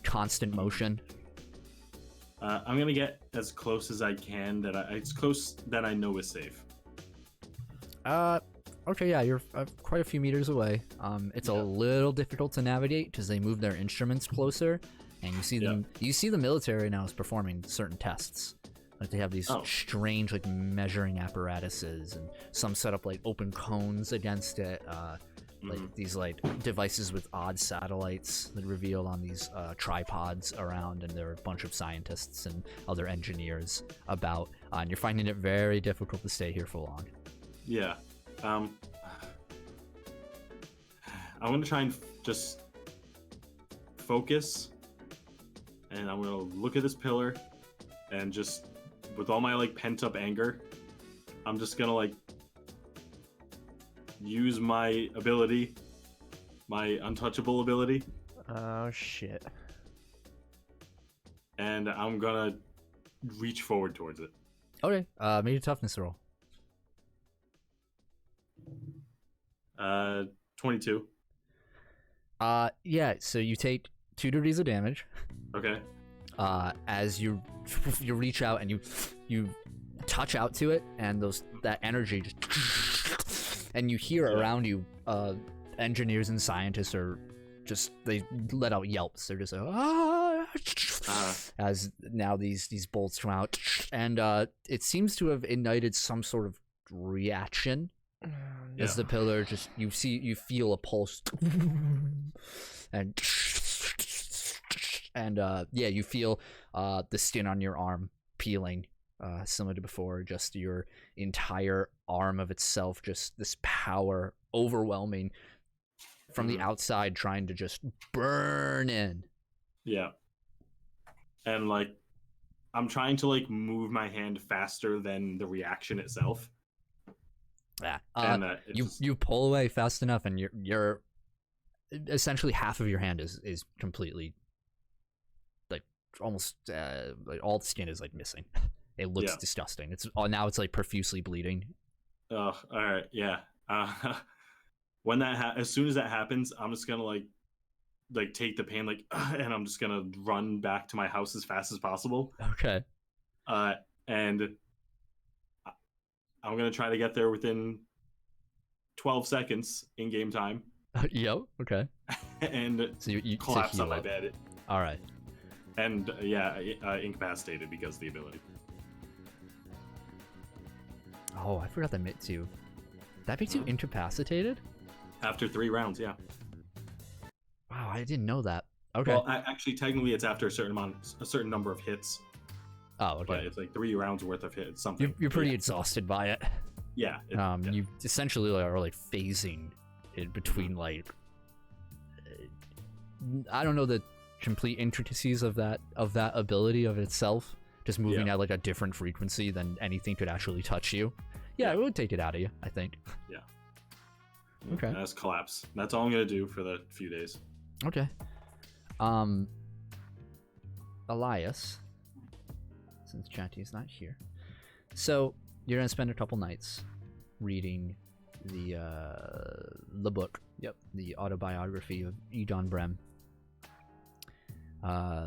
constant motion. I'm gonna get as close as I can. It's close that I know is safe. Okay, yeah, you're quite a few meters away. It's a little difficult to navigate because they move their instruments closer, and you see them. You see the military now is performing certain tests. Like they have these strange like measuring apparatuses, and some set up like open cones against it. Like these like devices with odd satellites that reveal on these tripods around, and there are a bunch of scientists and other engineers about, and you're finding it very difficult to stay here for long. Yeah. I'm gonna try and just focus, and I'm gonna look at this pillar, and just with all my like pent up anger, I'm just gonna like use my ability, my untouchable ability. Oh shit. And I'm gonna reach forward towards it. Okay, make a toughness roll. 22. Yeah, so you take 2 degrees of damage. Okay. As you reach out and you touch out to it, and that energy just, and you hear around you, engineers and scientists are just, they let out yelps. They're just like, as now these bolts come out, and it seems to have ignited some sort of reaction. As the pillar just, you feel a pulse, and you feel the skin on your arm peeling similar to before, just your entire arm of itself, just this power overwhelming from the outside, trying to just burn in. Yeah. And like, I'm trying to like move my hand faster than the reaction itself. Yeah. And you pull away fast enough, and you're essentially half of your hand is completely like almost like all the skin is like missing. It looks disgusting. It's now it's like profusely bleeding. Oh, all right, yeah. When that as soon as that happens, I'm just gonna like take the pain and I'm just gonna run back to my house as fast as possible. Okay. And I'm gonna try to get there within 12 seconds in game time. Yo. Okay. And so you collapse on my bed. All right. And incapacitated because of the ability. Oh, I forgot that makes you. That makes you incapacitated? After 3 rounds, yeah. Wow, I didn't know that. Okay. Well, actually, technically, it's after a certain number of hits. Oh, okay. But it's like 3 rounds worth of hits. Something. You're pretty exhausted by it. Yeah. You essentially are like phasing in between like. I don't know the complete intricacies of that ability of itself. Just moving at like a different frequency than anything could actually touch you. Yeah, it would take it out of you, I think. Yeah. Okay. That's collapse. That's all I'm gonna do for the few days. Okay. Elias, since Chatty is not here, so you're gonna spend a couple nights reading the book. Yep. The autobiography of Edon Brem.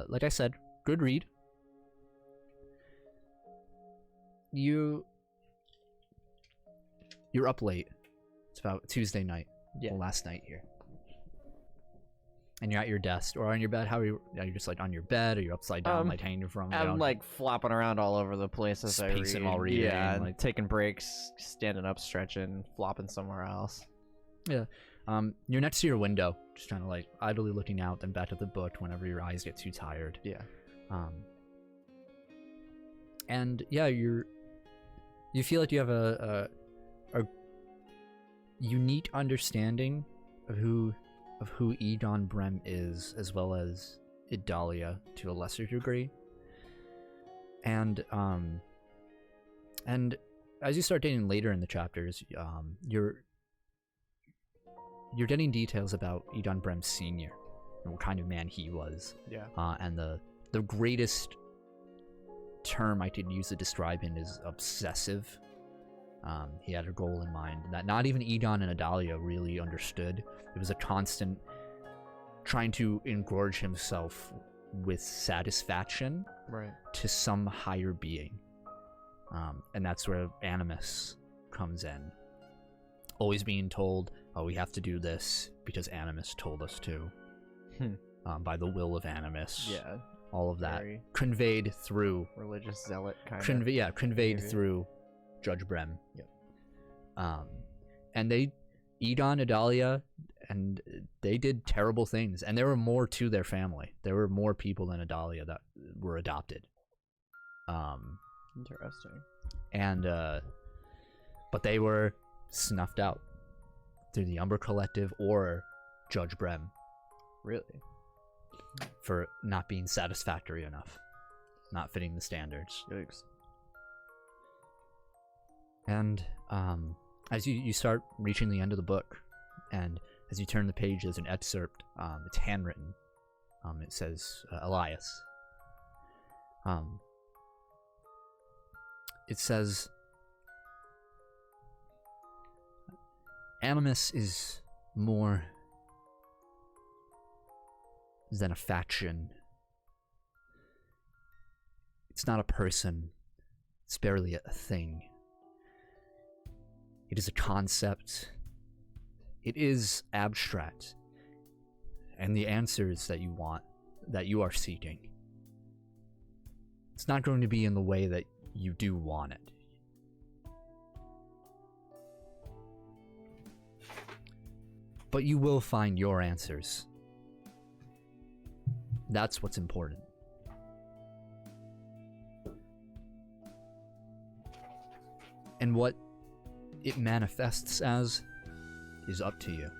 Like I said, good read. You're up late. It's about Tuesday night. Yeah. Last night here. And you're at your desk or on your bed. How are you? Are you just like on your bed, or you're upside down, like hanging from? I'm like flopping around all over the place as I read. While reading. Yeah, like taking breaks, standing up, stretching, flopping somewhere else. Yeah. You're next to your window, just kind of like idly looking out, then back at the book whenever your eyes get too tired. Yeah. And yeah, you feel like you have a unique understanding of who Edon Brem is, as well as Idalia to a lesser degree. And as you start getting later in the chapters, you're getting details about Edon Brem Sr. and what kind of man he was. Yeah. And the greatest term I could use to describe him is obsessive. He had a goal in mind that not even Edon and Idalia really understood. It was a constant trying to engorge himself with satisfaction to some higher being. And that's where animus comes in. Always being told, oh, we have to do this because animus told us to. By the will of animus. Yeah. All of that. Conveyed through... religious zealot kind of. Conveyed through Judge Brem. Yep. And Edon, Idalia, and they did terrible things. And there were more to their family. There were more people than Idalia that were adopted. Interesting. And, but they were snuffed out through the Umber Collective or Judge Brem. Really? For not being satisfactory enough. Not fitting the standards. Yikes. And as you start reaching the end of the book, and as you turn the page, there's an excerpt. It's handwritten. It says Elias. It says, Animus is more than a faction. It's not a person. It's barely a thing. It is a concept. It is abstract. And the answers that you want, that you are seeking, it's not going to be in the way that you do want it. But you will find your answers. That's what's important. And what it manifests as is up to you.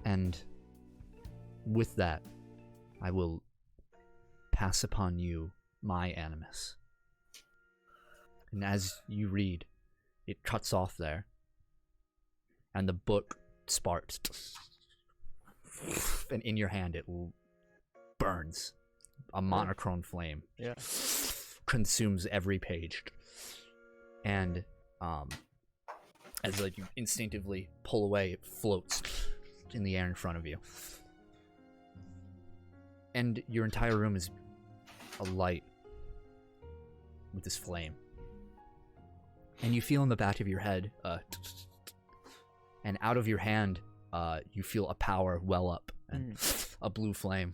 And with that, I will pass upon you my animus. And as you read, it cuts off there, and the book sparks. And in your hand, it burns. A monochrome flame. Yeah. Consumes every page. And as like you instinctively pull away, it floats in the air in front of you. And your entire room is alight with this flame. And you feel in the back of your head, and out of your hand, you feel a power well up, and a blue flame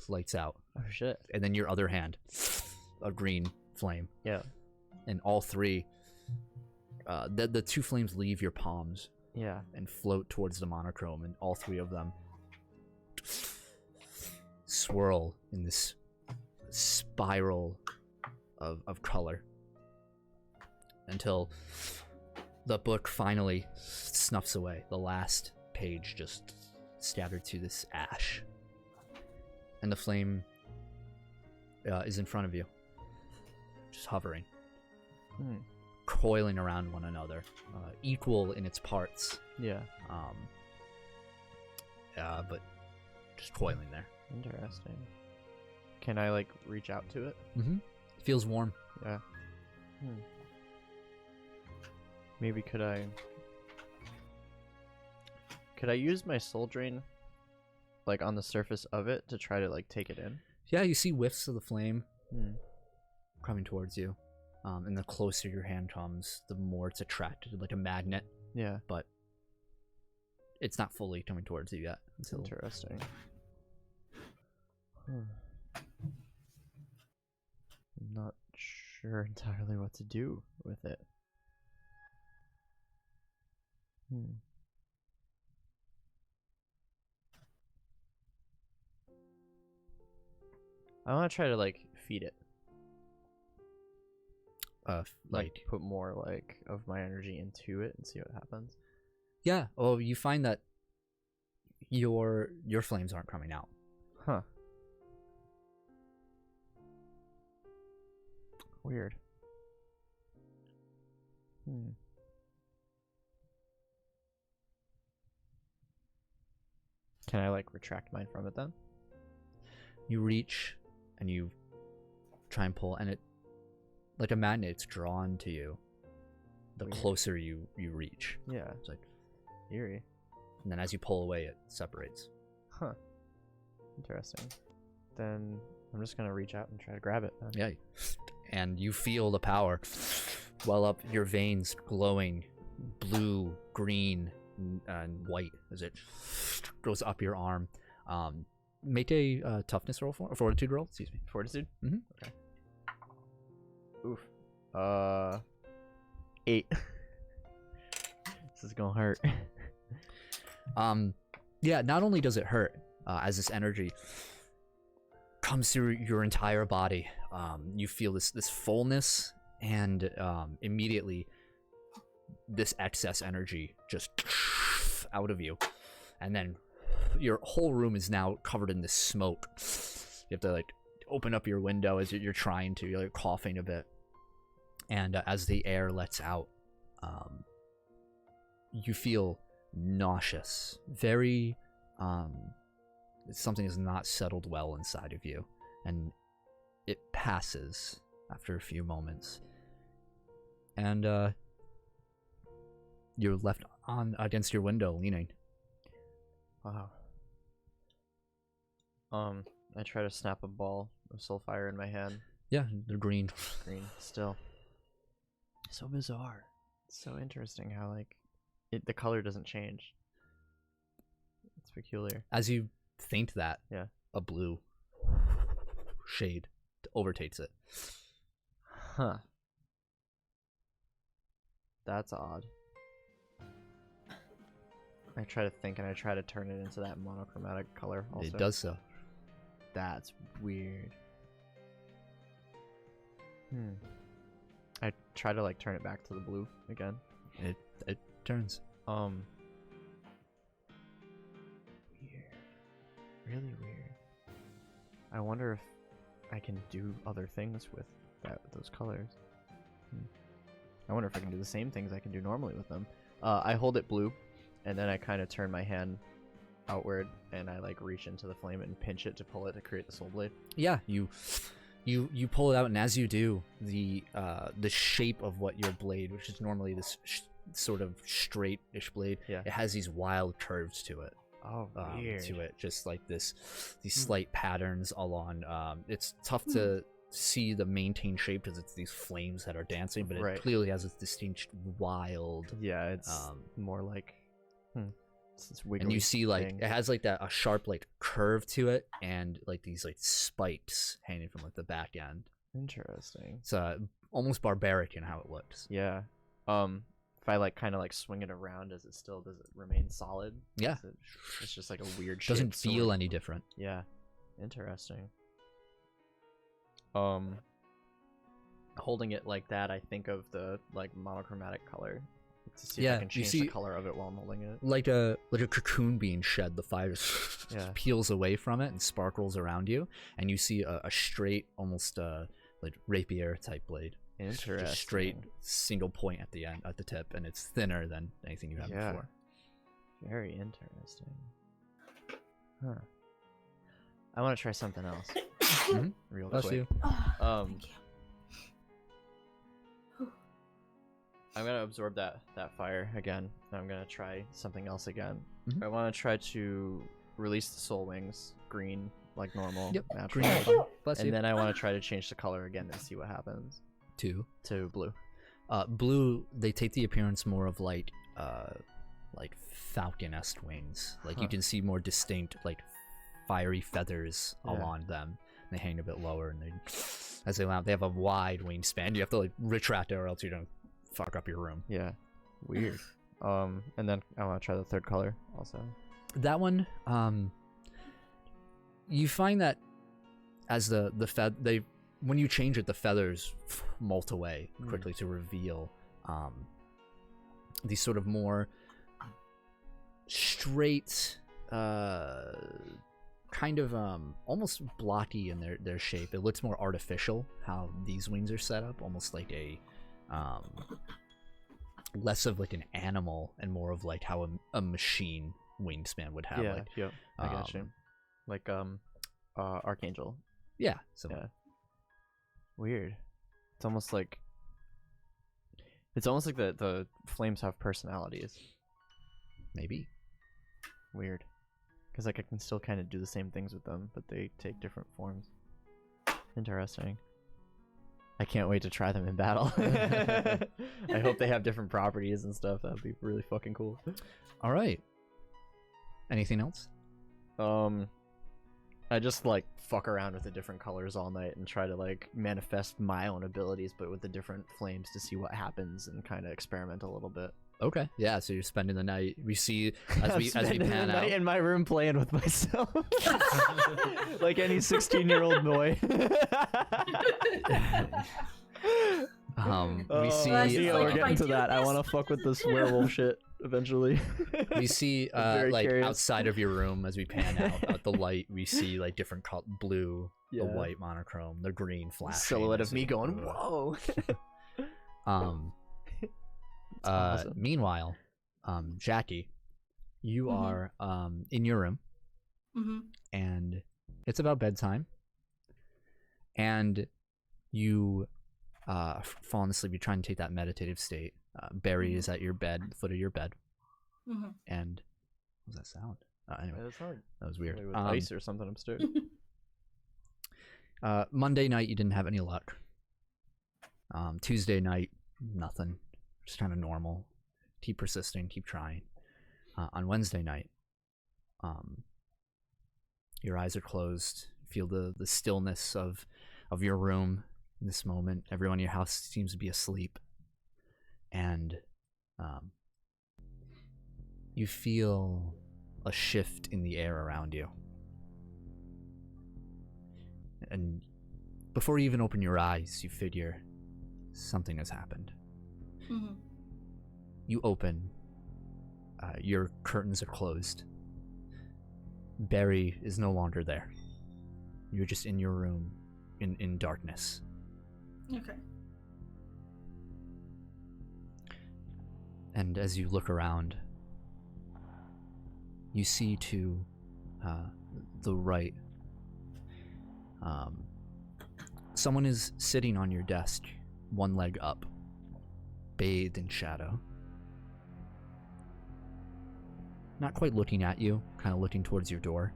lights out. Oh shit. And then your other hand, a green flame. Yeah. And all three, the two flames leave your palms. Yeah. And float towards the monochrome, and all three of them swirl in this spiral of color until the book finally snuffs away. The last page just scattered to this ash, and the flame is in front of you, just hovering, coiling around one another, equal in its parts. Yeah. But just coiling there. Interesting. Can I like reach out to it? Mm-hmm. Feels warm. Yeah. Maybe could I use my soul drain like on the surface of it to try to like take it in? Yeah, you see whiffs of the flame coming towards you. And the closer your hand comes, the more it's attracted, like a magnet. Yeah. But it's not fully coming towards you yet. It's interesting. I'm not sure entirely what to do with it. I want to try to like feed it. Like put more like of my energy into it and see what happens. Yeah. Oh, you find that your flames aren't coming out. Huh. Weird. Can I like retract mine from it then? You reach and you try and pull, and it, like a magnet, it's drawn to you the closer you reach. Yeah. It's like eerie. And then as you pull away, it separates. Huh. Interesting. Then I'm just gonna reach out and try to grab it then. Yeah. And you feel the power well up your veins, glowing blue, green, and white as it goes up your arm. Make a toughness roll a fortitude roll. Excuse me. Fortitude? Mm-hmm. Okay. Oof. 8. This is gonna hurt. Yeah, not only does it hurt, as this energy comes through your entire body, you feel this fullness, and immediately this excess energy just out of you, and then your whole room is now covered in this smoke. You have to like open up your window as you're trying to. You're like coughing a bit, and as the air lets out, you feel nauseous. Very something is not settled well inside of you, and it passes after a few moments, and you're left on against your window leaning. Wow. I try to snap a ball of soulfire in my hand. Yeah, they're green. Green still. So bizarre. It's so interesting how like the color doesn't change. It's peculiar. As you think that, yeah, a blue shade overtakes it. Huh. That's odd. I try to think, and I try to turn it into that monochromatic color also. It does so. That's weird. I try to like turn it back to the blue again. It turns. Weird. Really weird. I wonder if I can do other things with those colors. I wonder if I can do the same things I can do normally with them. I hold it blue, and then I kind of turn my hand outward, and I like reach into the flame and pinch it to pull it to create the soul blade. Yeah, you pull it out, and as you do, the shape of what your blade, which is normally this sort of straight-ish blade, Yeah. it has these wild curves to it. Oh, weird. To it, just like these slight patterns along. It's tough to see the maintained shape because it's these flames that are dancing, but it clearly has this distinct wild. Yeah, it's more like it's wiggly. And you see like thing. it has like a sharp like curve to it, and like these like spikes hanging from like the back end. Interesting. It's almost barbaric in how it looks. Yeah. If I like kind of like swing it around, does it remain solid? Yeah. It's just like a weird. Doesn't feel any different. Yeah. Interesting. Holding it like that, I think of the like monochromatic color to see if I can change the color of it while I'm holding it. Like a cocoon being shed, the fire just peels away from it and sparkles around you, and you see a straight, almost like rapier type blade. Interesting. Just straight single point at the end, at the tip, and it's thinner than anything you had before. Very interesting. Huh. I want to try something else. Real quick. You. Thank you. I'm gonna absorb that fire again. I'm gonna try something else again. Mm-hmm. I want to try to release the soul wings green, like normal. Yep. Natural. Green. And then I want to try to change the color again and see what happens. To blue. Blue, they take the appearance more of like falcon-esque wings. Like you can see more distinct like fiery feathers along them. They hang a bit lower, and as they land, they have a wide wingspan. You have to like retract it, or else you don't fuck up your room. Yeah, weird. And then I want to try the third color also. That one, you find that as when you change it, the feathers molt away quickly to reveal these sort of more straight, kind of almost blocky in their shape. It looks more artificial how these wings are set up, almost like a less of like an animal and more of like how a machine wingspan would have. I got you. Like Archangel. Yeah. Weird. It's almost like the flames have personalities. Maybe. Weird. Because like I can still kind of do the same things with them, but they take different forms. Interesting. I can't wait to try them in battle. I hope they have different properties and stuff. That'd be really fucking cool. All right. Anything else? I just like fuck around with the different colors all night and try to like manifest my own abilities, but with the different flames to see what happens and kind of experiment a little bit. Okay. Yeah. So you're spending the night. We see as we pan the out night in my room playing with myself, like any 16-year-old boy. We see. We're getting to that. I want to fuck with this werewolf shit eventually. We see like curious. Outside of your room as we pan out the light. We see like different blue, the white monochrome, the green flashing. Silhouette of me going, whoa. Awesome. Meanwhile, Jackie, you are in your room, and it's about bedtime, and you falling asleep. You're trying to take that meditative state. Barry is at your bed, foot of your bed, and what was that sound? Anyway, that was weird. With ice or something upstairs. Monday night, you didn't have any luck. Tuesday night, nothing. Just kind of normal. Keep persisting, keep trying. On Wednesday night, your eyes are closed. Feel the stillness of your room in this moment. Everyone in your house seems to be asleep. And you feel a shift in the air around you. And before you even open your eyes, you figure something has happened. Mm-hmm. You open. Your curtains are closed. Barry is no longer there. You're just in your room, in darkness. Okay. And as you look around, you see to the right, someone is sitting on your desk, one leg up, bathed in shadow. Not quite looking at you, kind of looking towards your door.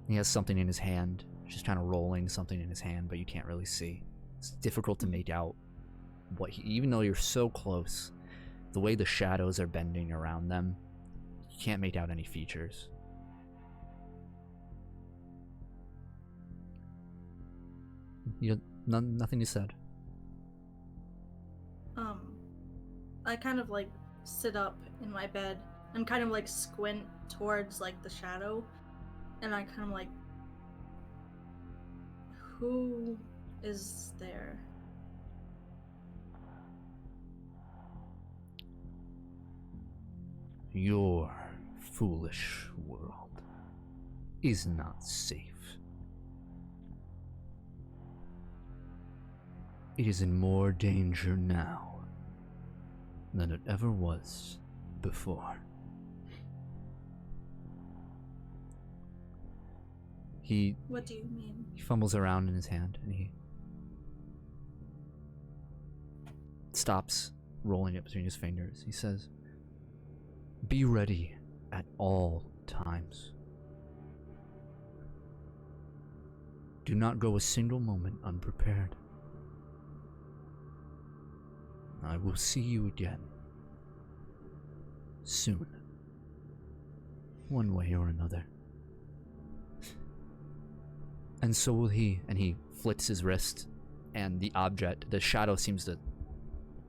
He has something in his hand, just kind of rolling something in his hand, but you can't really see. It's difficult to make out what he, even though you're so close, the way the shadows are bending around them, you can't make out any features. Nothing is said. I kind of like sit up in my bed and kind of like squint towards like the shadow, and I kind of like, who is there? Your foolish world is not safe. It is in more danger now than it ever was before. What do you mean? He fumbles around in his hand and he stops, rolling it between his fingers. He says, "Be ready at all times. Do not go a single moment unprepared. I will see you again. Soon. One way or another. And so will he." And he flicks his wrist, and the object, the shadow seems to,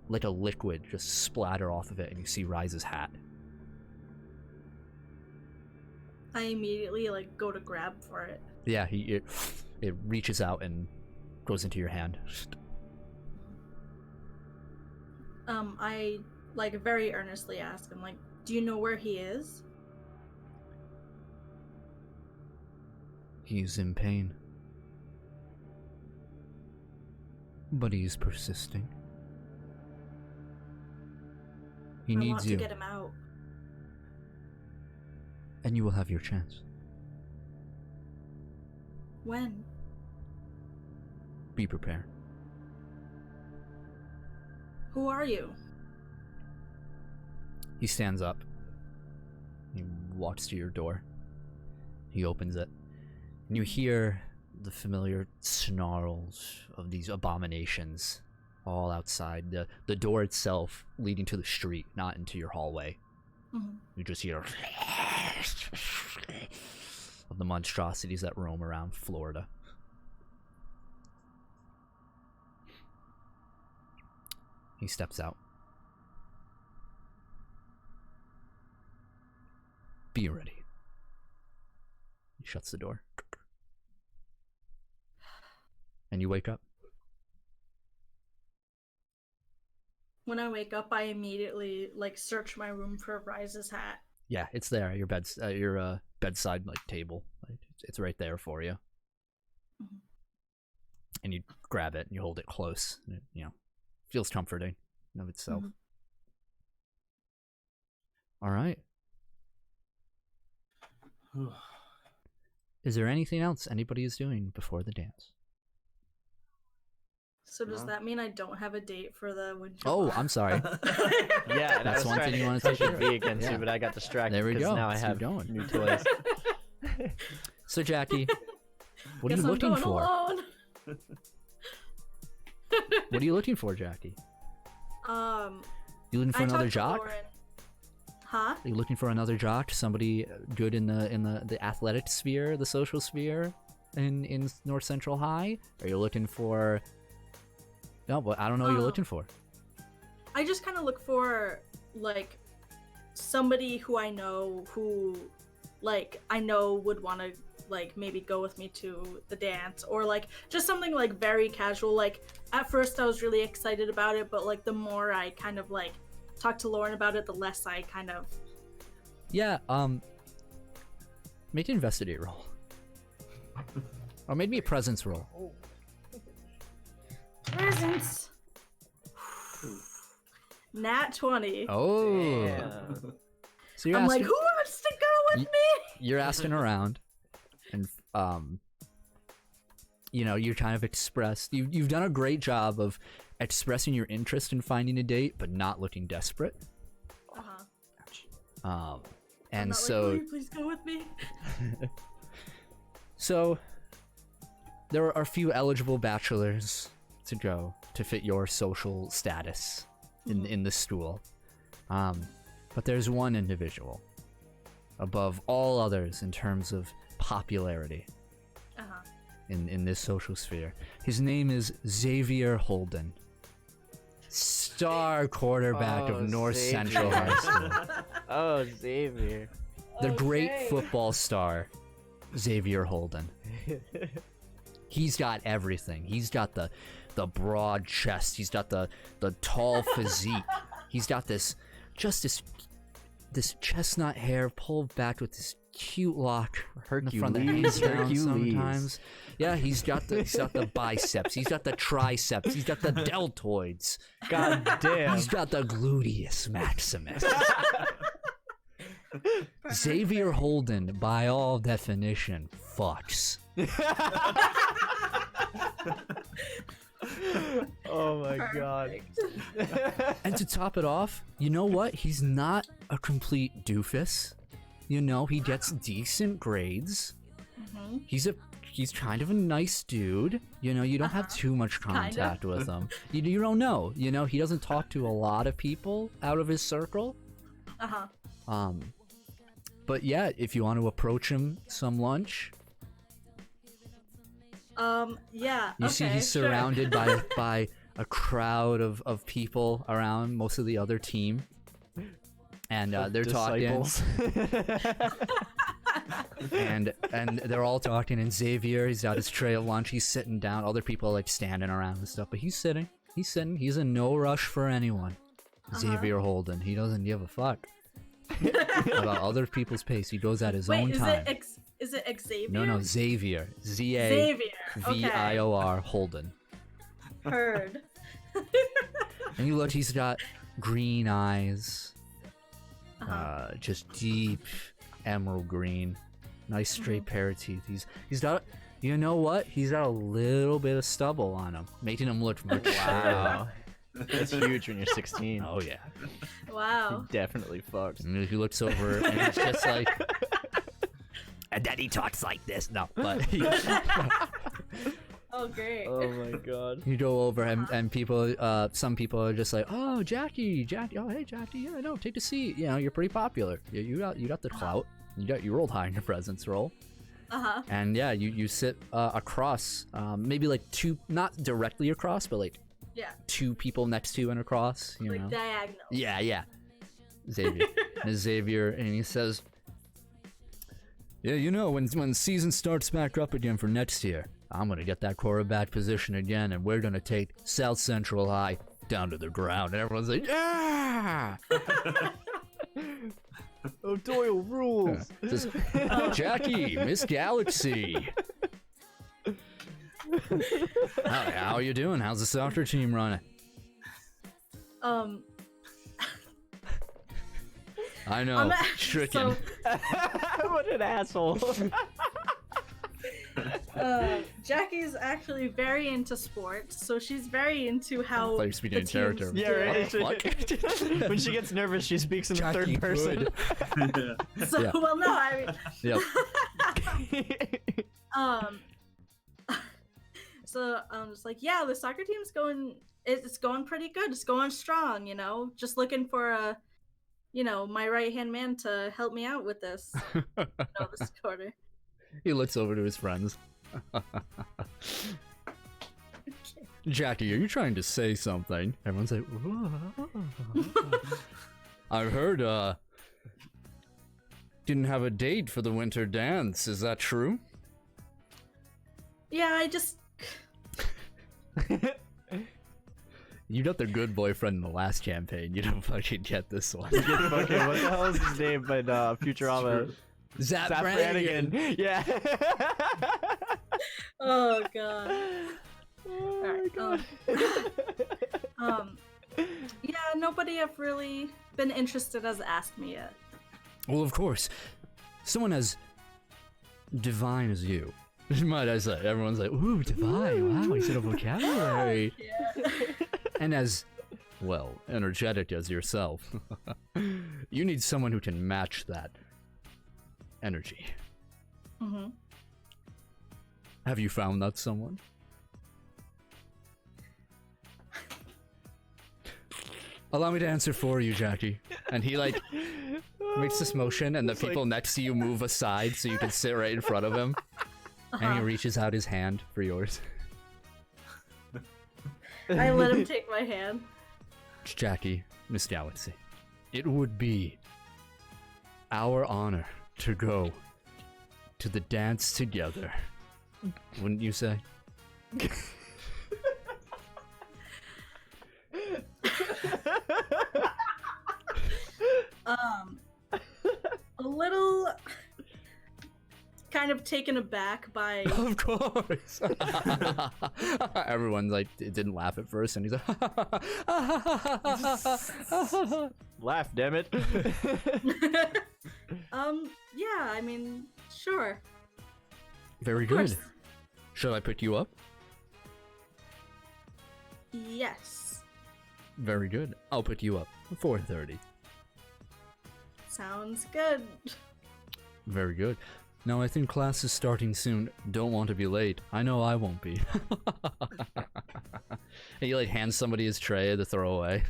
like a liquid, just splatter off of it, and you see Rise's hat. I immediately like go to grab for it. Yeah, it reaches out and goes into your hand. I like very earnestly ask him, like, do you know where he is? He is in pain. But he is persisting. He I needs want you. to get him out. And you will have your chance. When? Be prepared. Who are you? He stands up. He walks to your door. He opens it. And you hear the familiar snarls of these abominations all outside. The door itself leading to the street, not into your hallway. Mm-hmm. You just hear of the monstrosities that roam around Florida. He steps out. Be ready. He shuts the door. And you wake up. When I wake up, I immediately like search my room for Rise's hat. Yeah, it's there. Your bedside like table. Like, it's right there for you. Mm-hmm. And you grab it and you hold it close. And it, feels comforting in of itself. Mm-hmm. All right. Is there anything else anybody is doing before the dance? So does that mean I don't have a date for the winter? Oh, I'm sorry. Yeah, That's one thing you wanted to push share. it be against Yeah. you, but I got distracted. There we because go. Now I Let's have keep going. new toys. So Jackie, what Guess are you I'm looking going for? alone. What are you looking for, Jackie? You looking for I another talked to jock? Lauren. Huh? Are you looking for another jock? Somebody good in the athletic sphere, the social sphere, in North Central High? Are you looking for? No, but I don't know what you're looking for. I just kind of look for like somebody who I know would want to like maybe go with me to the dance, or like just something like very casual. Like at first I was really excited about it, but like the more I kind of like talked to Lauren about it, the less I kind of... Yeah, make an investigate roll. Or maybe a presence roll. Presents. Nat 20. Oh. Damn. So you're I'm asking, like, who wants to go with me? you're asking around, and you know, you kind of expressed. You've done a great job of expressing your interest in finding a date, but not looking desperate. I'm And not so, like, will you please go with me? so there are a few eligible bachelors to go to fit your social status in the school. But there's one individual above all others in terms of popularity in this social sphere. His name is Xavier Holden, star quarterback of North Xavier. Central High School. Oh, Xavier. The great football star, Xavier Holden. He's got everything. He's got the broad chest. He's got the tall physique. He's got this chestnut hair pulled back with this cute lock in the front that hangs down sometimes. Yeah, he's got the biceps. He's got the triceps. He's got the deltoids. God damn. He's got the gluteus maximus. Xavier Holden, by all definition, fucks. Oh my god. And to top it off, you know what? He's not a complete doofus. You know, he gets decent grades. He's kind of a nice dude. You know, you don't have too much contact with him. You don't know. You know, he doesn't talk to a lot of people out of his circle. But yeah, if you want to approach him some lunch, Yeah. you see he's surrounded by a crowd of people around, most of the other team, and they're Disciples. talking, and they're all talking. And Xavier, he's got his tray of lunch. He's sitting down. Other people are like standing around and stuff, but he's sitting. He's in no rush for anyone. Xavier Holden, he doesn't give a fuck about other people's pace. He goes at his own time. Is it Xavier? No, Xavier. Xavier. Xavier Holden. Heard. And you look, he's got green eyes. Just deep emerald green. Nice straight pair of teeth. He's got, you know what? He's got a little bit of stubble on him, making him look mature. Wow. That's huge when you're 16. Oh yeah. Wow. Definitely fucked. And he looks over and it's just like, and then he talks like this. No, but Oh, great. Oh my god. you go over and people, some people are just like, oh, Jackie, oh hey Jackie, yeah, no, take a seat. You know, you're pretty popular. You got the clout. You rolled high in your presence roll. And yeah, you sit across, maybe like two, not directly across, but like two people next to you and across. You Like know. diagonal. Yeah. Xavier, and he says, yeah, you know, when season starts back up again for next year, I'm gonna get that quarterback position again, and we're gonna take South Central High down to the ground. And everyone's like, yeah! O'Doyle rules. Says, Jackie, Miss Galaxy. How are you doing? How's the soccer team running? I know, stricken. What an asshole. Jackie's actually very into sports, so she's very into how Like speaking in the character. teams Yeah, do. right. When she gets nervous, she speaks in the Jackie third person. So, Yeah. well, no, I mean, Yep. so it's like, yeah, the soccer team's going, it's going pretty good. It's going strong, you know, just looking for my right-hand man to help me out with this, this quarter. He looks over to his friends. Jackie, are you trying to say something? Everyone's like, I've heard, didn't have a date for the winter dance. Is that true? Yeah, I just. You got the good boyfriend in the last campaign. You don't fucking get this one. You get fucking, what the hell is his name in Futurama? Zap Brannigan. Brannigan. Yeah. Oh god. Oh Alright, my god. Yeah, nobody have really been interested as asked me yet. Well, of course. Someone as divine as you. Might I say. Everyone's like, ooh, divine. Wow, he's in a vocabulary. Yeah. And as, well, energetic as yourself. You need someone who can match that energy. Mm-hmm. Have you found that someone? Allow me to answer for you, Jackie. And he, like, makes this motion, and the It's people like- next to you move aside so you can sit right in front of him. And he reaches out his hand for yours. I let him take my hand. Jackie, Miss Galaxy, it would be our honor to go to the dance together. Wouldn't you say? A little kind of taken aback by Of course. Everyone like didn't laugh at first, and he's like, Laugh, damn it. yeah, I mean, sure. "Very Of course. good. Shall I pick you up?" Yes. Very good. I'll pick you up. 4:30. Sounds good. Very good. Now I think class is starting soon. Don't want to be late. I know I won't be. And he like hands somebody his tray to throw away.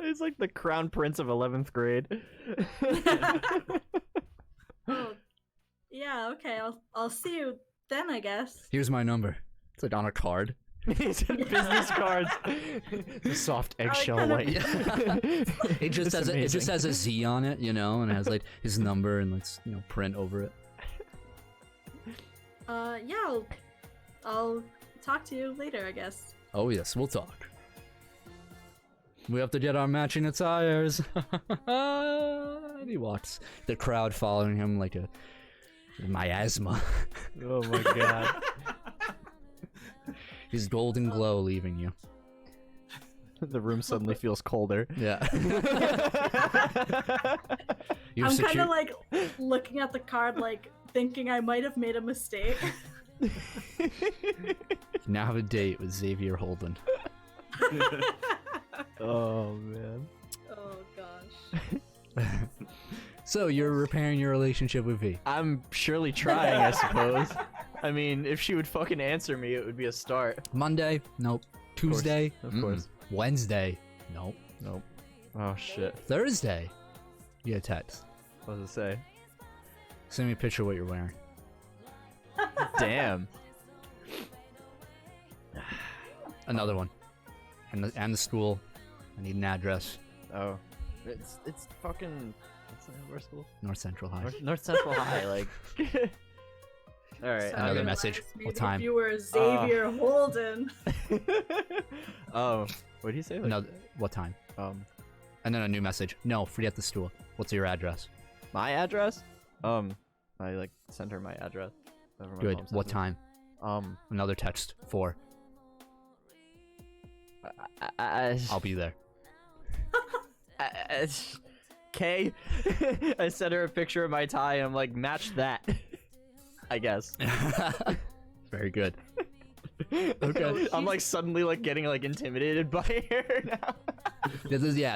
He's like the crown prince of 11th grade. Oh, yeah. Okay. I'll see you then, I guess. Here's my number. It's like on a card. He's in business cards. The soft eggshell kind of- white. It just It's has amazing. a Z on it, you know, and it has like his number and let's print over it. Yeah. I'll talk to you later, I guess. Oh yes, we'll talk. We have to get our matching attires. And he walks, the crowd following him like a miasma. Oh my god. His golden glow leaving you. The room suddenly feels colder. Yeah. I'm kind of like looking at the card, like thinking I might have made a mistake. Now have a date with Xavier Holden. Oh man. Oh gosh. So you're repairing your relationship with V. I'm surely trying, I suppose. I mean, if she would fucking answer me, it would be a start. Monday? Nope. Tuesday? Of course. Wednesday? Nope. Nope. Oh shit. Thursday? You get a text. What does it say? Send me a picture of what you're wearing. Damn. Another one. And the school. I need an address. Oh. It's fucking. Where's school? North Central High. North Central High, like. Alright. Sorry, Another it message. reminds me What that time? You were Xavier Holden. Oh. What did he say? Like, No, what time? And then a new message. No, forget the school. What's your address? my address? I like sent her my address. Whenever my Good. mom What sends time? it. Another text. 4. I'll be there. Okay. I sent her a picture of my tie and I'm like, match that. I guess. Very good. Okay. I'm like suddenly like getting like intimidated by her now.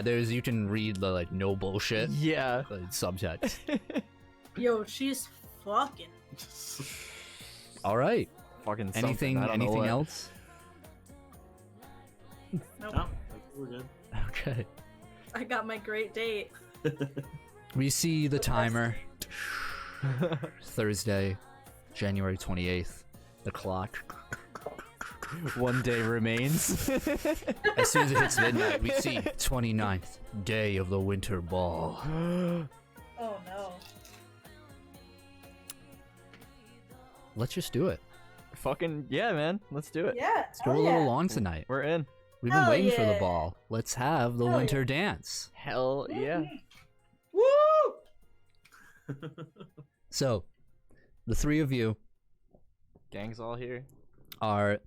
There's you can read the like no bullshit Yeah. subtext. Yo, she's fucking. All right. Fucking Anything something. I don't know what. else? Nope. No, we're good. Okay. I got my great date. We see the timer. Thursday, January 28th. The clock. One day remains. As soon as it hits midnight, we see 29th day of the winter ball. Oh no. let's just do it. Fucking yeah, man. Let's do it. Yeah. Let's go a little long tonight. We're in. We've been Hell waiting for the yeah. ball. Let's have the Hell winter yeah. dance. Hell yeah. Woo! So, the three of you Gang's all here. are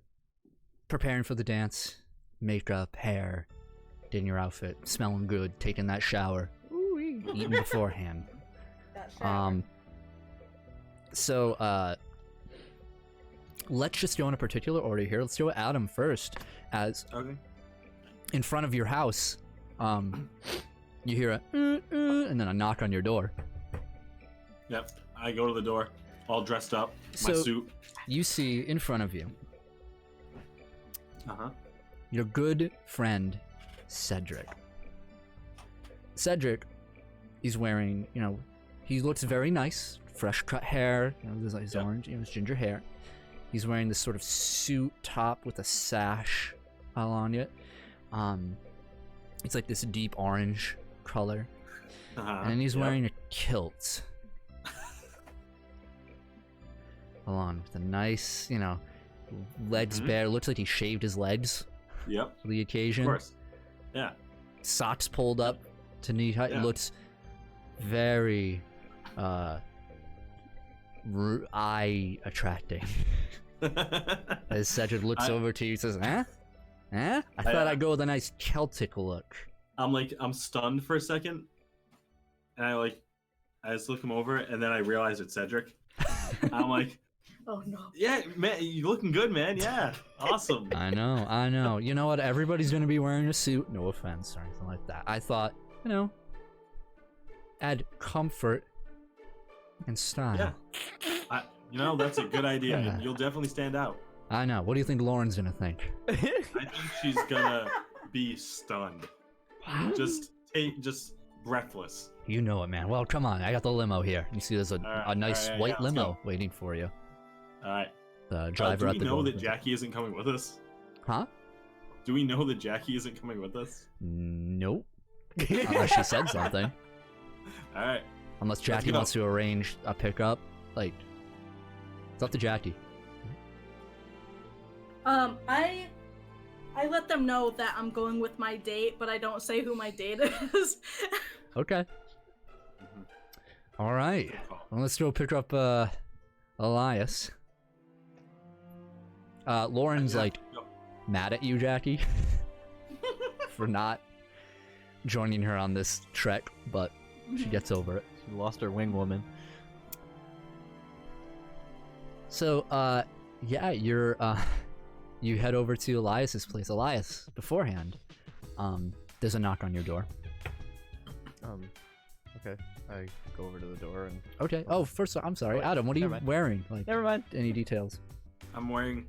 preparing for the dance, makeup, hair, getting your outfit, smelling good, taking that shower, eating beforehand. That shower. So, let's just go in a particular order here. Let's go with Adam first, as Okay. in front of your house, you hear a and then a knock on your door. Yep. I go to the door, all dressed up, my So- suit. You see in front of you Uh-huh. your good friend Cedric. Cedric, he's wearing, he looks very nice, fresh cut hair, his Yeah. orange, his ginger hair. He's wearing this sort of suit top with a sash on it. It's like this deep orange color, Uh-huh. and he's Yep. wearing a kilt. Along with a nice, legs Mhm. bare. Looks like he shaved his legs Yep. for the occasion. Of course. Yeah. Socks pulled up to knee height. Yeah. Looks very eye attracting. As Cedric looks I- over to you and says, "Huh? Huh? I thought I'd go with a nice Celtic look." I'm stunned for a second, and I just look him over, and then I realize it's Cedric. I'm like, Oh no. yeah, man, you looking good, man. Yeah, awesome. I know. You know what? Everybody's gonna be wearing a suit. No offense or anything like that. I thought, add comfort and style. Yeah. That's a good idea. Yeah. You'll definitely stand out. I know. What do you think Lauren's gonna think? I think she's gonna be stunned. Just breathless. You know it, man. Well, come on. I got the limo here. You see, there's a Alright, nice alright, white yeah, let's limo go. waiting for you. All right. The driver do at we the know door. that Jackie isn't coming with us? Huh? Do we know that Jackie isn't coming with us? Nope. Unless she said something. All right. Unless Jackie go. wants to arrange a pickup. Like, it's up to Jackie. I let them know that I'm going with my date, but I don't say who my date is. Okay. Mhm. All right. Good call. Well, let's go pick up Elias. Lauren's Yeah, like go. mad at you, Jackie, for not joining her on this trek, but she gets over it. She lost her wing woman. So, yeah, you head over to Elias's place. Elias, beforehand, there's a knock on your door. Okay. I go over to the door and. Okay. Oh, first, I'm sorry, Adam. What are you Never mind. wearing? Like, Never mind. any details? I'm wearing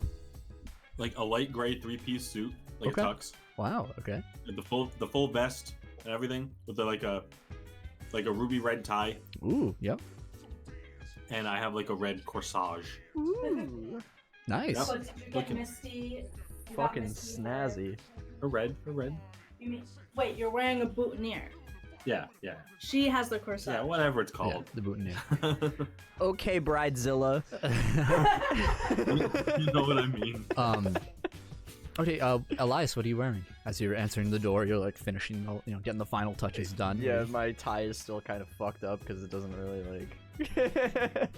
like a light gray 3-piece suit, like Okay. a tux, Wow. Okay. and the full vest and everything with like a ruby red tie, Ooh. Yep. and I have like a red corsage. Nice. Yep. So did you get Looking- Misty? You got Fucking Misty snazzy. A red. You mean, wait, you're wearing a boutonniere. Yeah. She has the corset. Yeah, whatever it's Yeah, called. the boutonniere. Okay, Bridezilla. You know what I mean. Okay, Elias, what are you wearing? As you're answering the door, you're like finishing, getting the final touches done. Yeah, my tie is still kind of fucked up because it doesn't really like.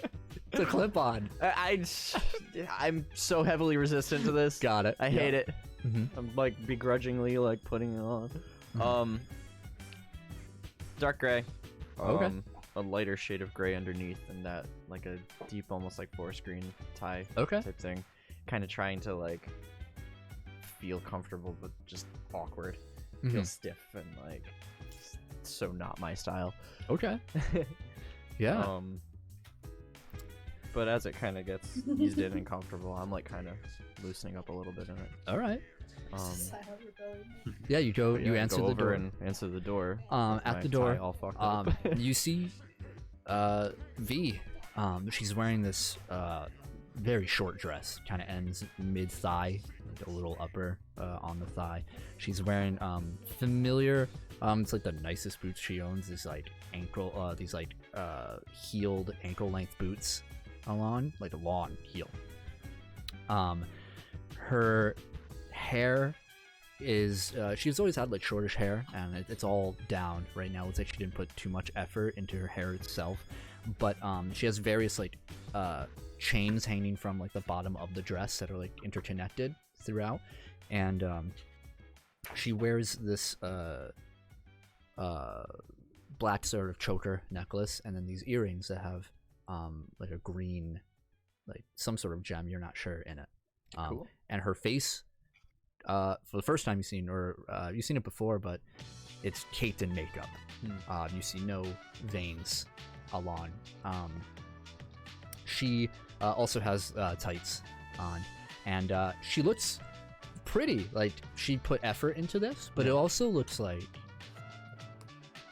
It's a clip-on. I'm so heavily resistant to this. Got it. I hate it. Mm-hmm. I'm like begrudgingly like putting it on. Mhm. Dark gray. Okay. A lighter shade of gray underneath, and that like a deep, almost like forest green tie Okay. type thing. Kind of trying to like feel comfortable, but just awkward. Feel Mhm. stiff and like just so not my style. Okay. Yeah. But as it kind of gets eased in and comfortable, I'm like kind of loosening up a little bit in it. All right. Silent rebellion. Yeah, you go. But You yeah, I answer go the over door. and answer the door. At My the door, tie all fucked up. you see V. She's wearing this very short dress, kind of ends mid-thigh, like a little upper on the thigh. She's wearing familiar, it's like the nicest boots she owns, is like ankle, these like heeled ankle-length boots Alon, like a long heel. Her hair is she's always had like shortish hair, and it's all down right now. It's like she didn't put too much effort into her hair itself, but she has various like chains hanging from like the bottom of the dress that are like interconnected throughout, and she wears this black sort of choker necklace, and then these earrings that have like a green, like some sort of gem, you're not sure, in it. Cool. And her face, for the first time you've seen, or you've seen it before, but it's caked in makeup. You see no veins along. She also has tights on, and she looks pretty. Like, she put effort into this, but it also looks like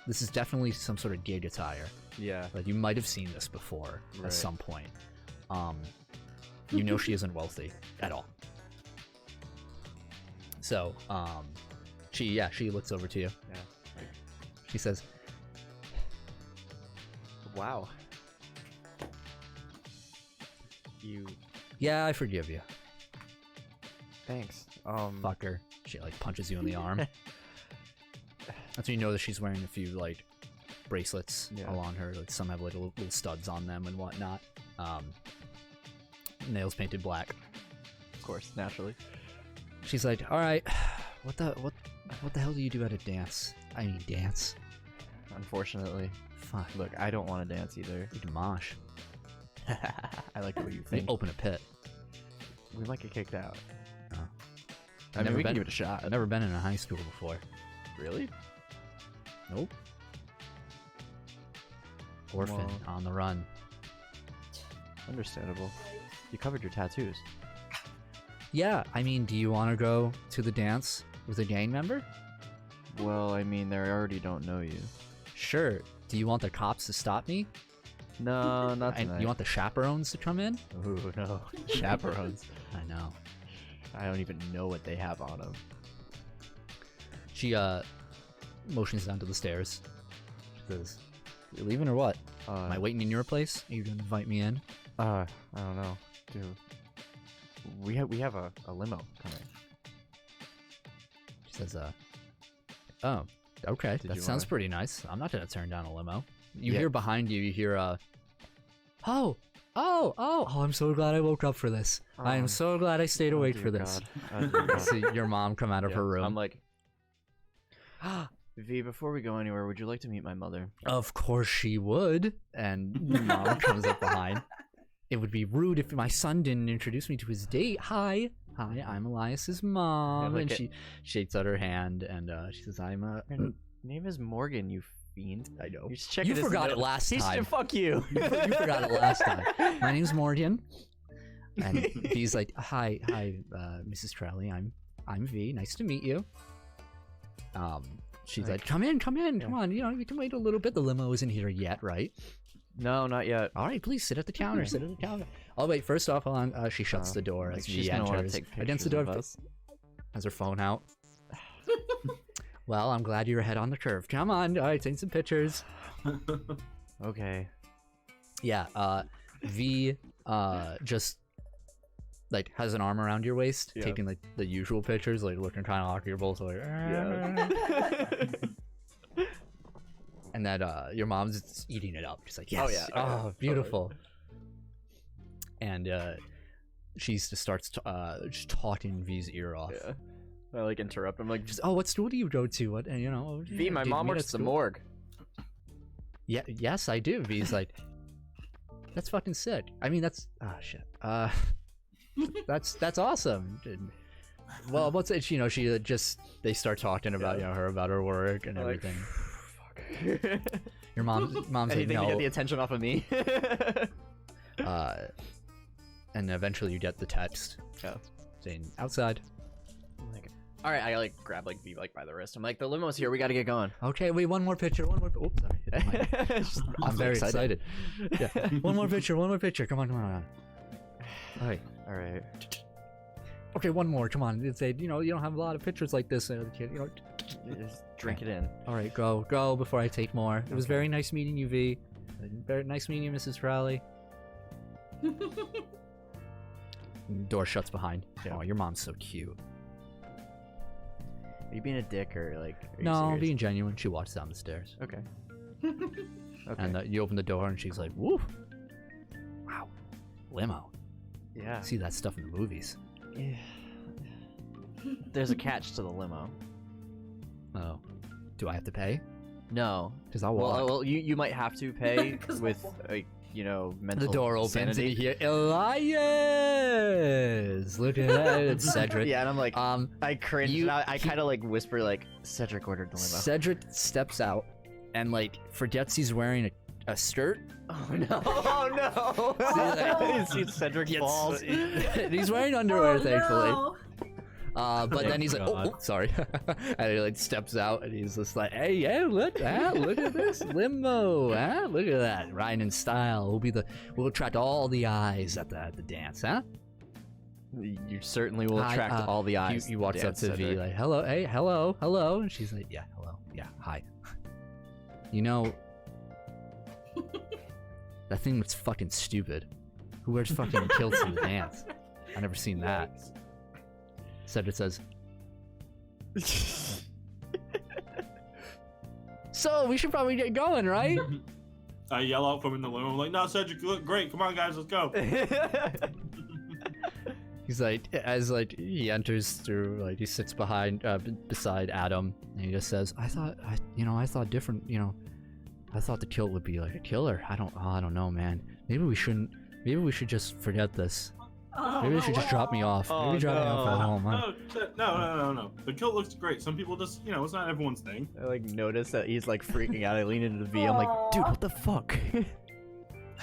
this is definitely some sort of gig attire. Yeah. Like, you might have seen this before Right. at some point. You know she isn't wealthy at all. So, she looks over to you. Yeah. She says, Wow. You. "Yeah, I forgive you, Thanks. fucker." She like punches you in the arm. That's when you know that she's wearing a few like bracelets along her. Like, some have like little studs on them and whatnot. Nails painted black. Of course, naturally. She's like, "All right, what the hell do you do at a dance? I mean, dance. Unfortunately. Fuck, Look, I don't want to dance either. you can mosh. I like the way you You think. open a pit." We might get kicked out. Oh. I mean, we can give it a shot. I've never been in a high school before. Really? Nope. Orphan Well. on the run. Understandable. You covered your tattoos. Yeah, I mean, do you want to go to the dance with a gang member? Well, I mean, they already don't know you. Sure. Do you want the cops to stop me? No, not And tonight. you want the chaperones to come in? Ooh, no. Chaperones. I know. I don't even know what they have on them. She motions down to the stairs. She says, "You leaving or what? Am I waiting in your place? Are you gonna invite me in?" I don't know. Dude. We have a limo coming. She says, "Oh, okay. Did That you sounds wanna- pretty nice. I'm not gonna turn down a limo." You Yeah. hear behind you, "Oh, I'm so glad I woke up for this. I am so glad I stayed awake for this." Oh, dear God. See your mom come out of her room. I'm like, V, before we go anywhere, would you like to meet my mother? Of course she would. And your mom comes up behind. "It would be rude if my son didn't introduce me to his date. Hi, I'm Elias's mom." Yeah, and like she shakes out her hand, and she says, "I'm Her name is Morgan, you fiend. I know. You're just checking You his forgot it notes. last He's time. Fuck you. You forgot it last time. My name's Morgan." And V's like, hi, Mrs. Trelly. I'm V. Nice to meet you." She's like, come in, come on. You know, you can wait a little bit. The limo isn't here yet, right? No, not yet. All right, please sit at the counter. Sit at the counter. Oh wait, first off, hold on. She shuts the door Like, as she's V gonna wanna enters. take Against the pictures door, of us. has her phone out. "Well, I'm glad you're ahead on the curve. Come on, all right, take some pictures." Okay. Yeah, V just like has an arm around your waist, Yeah. taking like the usual pictures, like looking kind of awkward. You're both like, and that your mom's just eating it up. She's like, "Yes, Oh, yeah. oh, beautiful." And she just starts just talking V's ear off. Yeah. I like interrupt. I'm like, Just, "Oh, what school do you go to? What, and you know?" V, my did you mom meet works at at the school?" morgue. Yeah, yes, I do. V's like, "That's fucking sick." I mean, that's shit. That's awesome. Well, what's it? You know, she they start talking about about her work and I'm like, everything. Fuck. Your mom's like, Anything to "No." get the attention off of me. And eventually you get the text Yeah. saying, "Outside." I'm like, all right, I like grab like V like by the wrist. I'm like, the limo's here. We got to get going. Okay, wait, one more picture. Oops, sorry. hit the mic. Just I'm awfully very excited. Yeah, one more picture. Come on. All right. All right. Okay, one more. Come on. It's you don't have a lot of pictures like this. Kid, Just drink it in. All right, go before I take more. It was very nice meeting you, V. Very nice meeting you, Mrs. Rowley. Door shuts behind. Yeah. Oh, your mom's so cute. Are you being a dick or like? Are you No, I'm serious? being genuine. She walks down the stairs. Okay. Okay. And you open the door and she's like, woo. Wow. Limo. yeah. See that stuff in the movies. Yeah. There's a catch to the limo. Oh. Do I have to pay? No. Because I'll walk. Well, you might have to pay 'Cause with I'll mental The door opens sanity. and you hear Elias. Look at that. It's Cedric. Yeah, and I'm like, I cringe. you- I kind of like whisper like, Cedric ordered the limo. Cedric steps out and like forgets he's wearing a skirt. Oh no! Oh no! You see Cedric balls. He's wearing underwear, Oh, thankfully. no. But then he's like, oh, God. sorry. And he like steps out and he's just like, hey, yeah, look at this limo, huh? Look at that, riding in style. We'll attract all the eyes at the dance, huh? You certainly will Hi, attract all the eyes. He walks up Dance, to V Cedric. like, hello, hey, hello, and she's like, yeah, hello, yeah, hi. You know, that thing was fucking stupid. Who wears fucking kilts to the dance? I never seen that. Cedric says, so we should probably get going, right? I yell out from in the limo, I'm like, no, Cedric, you look great. Come on, guys, let's go. He's like, as like he enters through, like he sits beside Adam, and he just says, I thought different, I thought the kilt would be like a killer. I don't know, man. Maybe we should just forget this. Oh, Maybe you should just drop me off. Oh, Maybe drop me off at no. home. No. The kilt looks great. Some people just, it's not everyone's thing. I like notice that he's like freaking out. I lean into the V. I'm like, dude, what the fuck?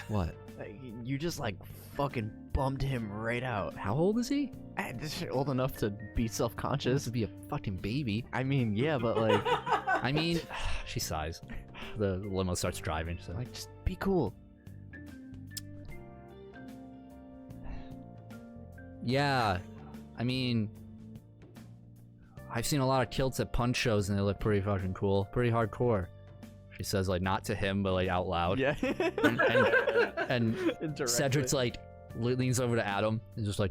What? Like, you just like fucking bummed him right out. How old is he? Just old enough to be self-conscious. To be a fucking baby. I mean, yeah, but like, I mean, she sighs. The limo starts driving. So like just be cool. yeah, I mean, I've seen a lot of kilts at punch shows and they look pretty fucking cool, pretty hardcore. She says, like, not to him, but like out loud. Yeah. And Indirectly. Cedric's like leans over to Adam and just like,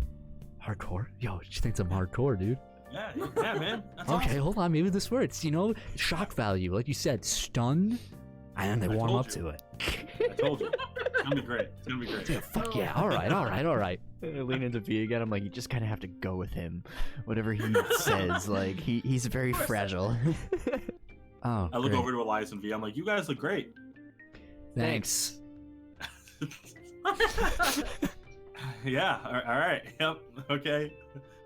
hardcore? Yo, she thinks I'm hardcore, dude. Yeah, man. That's Okay, awesome. hold on, maybe this works. Shock value, like you said, stun, and they I warm told up you. to it. I told you. It's gonna be great. It's gonna be great. Dude, fuck yeah! All right. I lean into V again. I'm like, you just kind of have to go with him. Whatever he says, like he's very fragile. Oh, I look great. over to Elias and V. I'm like, you guys look great. Thanks. Yeah. All right. Yep. Okay.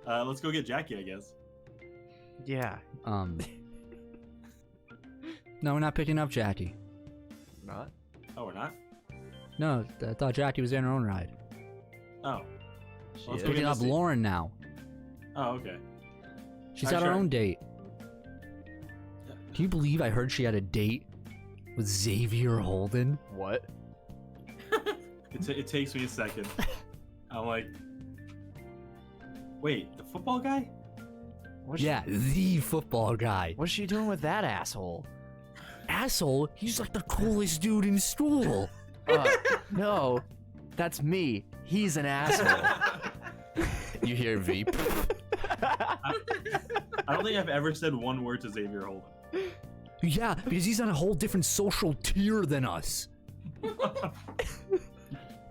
Let's go get Jackie, I guess. Yeah. No, we're not picking up Jackie. Not. Oh, we're not. No, I thought Jackie was in her own ride. Oh. She Let's is. go Picking get up Missy. Lauren now. Oh, okay. She's Alright, got her sure. own date. Can you believe I heard she had a date with Xavier Holden? What? It takes me a second. I'm like, wait, the football guy? What's Yeah, the football guy. What's she doing with that asshole? Asshole, he's like the coolest dude in school. No, that's me. He's an asshole. You hear V. I don't think I've ever said one word to Xavier Holden. Yeah, because he's on a whole different social tier than us.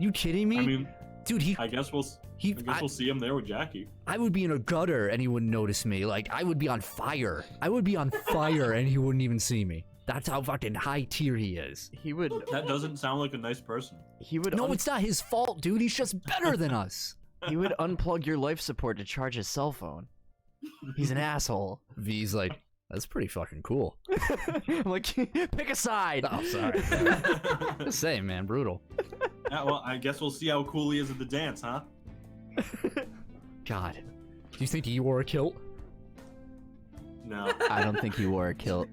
You kidding me? I mean, dude, I guess we'll see him there with Jackie. I would be in a gutter and he wouldn't notice me. Like, I would be on fire. I would be on fire and he wouldn't even see me. That's how fucking high tier he is. He would. That doesn't sound like a nice person. He would. No, it's not his fault, dude. He's just better than us. He would unplug your life support to charge his cell phone. He's an asshole. V's like, that's pretty fucking cool. I'm like, pick a side. Oh, sorry. Just saying, man, brutal. Yeah, well, I guess we'll see how cool he is at the dance, huh? God. Do you think he wore a kilt? No. I don't think he wore a kilt.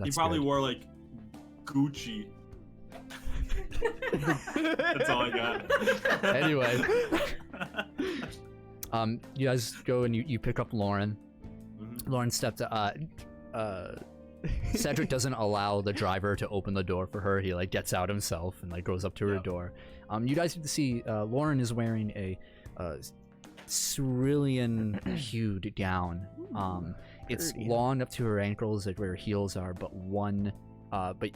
He probably wore, like, Gucci. That's all I got. Anyway. You guys go and you pick up Lauren. Mhm. Lauren stepped Cedric doesn't allow the driver to open the door for her. He like gets out himself and like goes up to her door. You guys get to see Lauren is wearing a cerulean hued gown. It's long up to her ankles, like where her heels are, but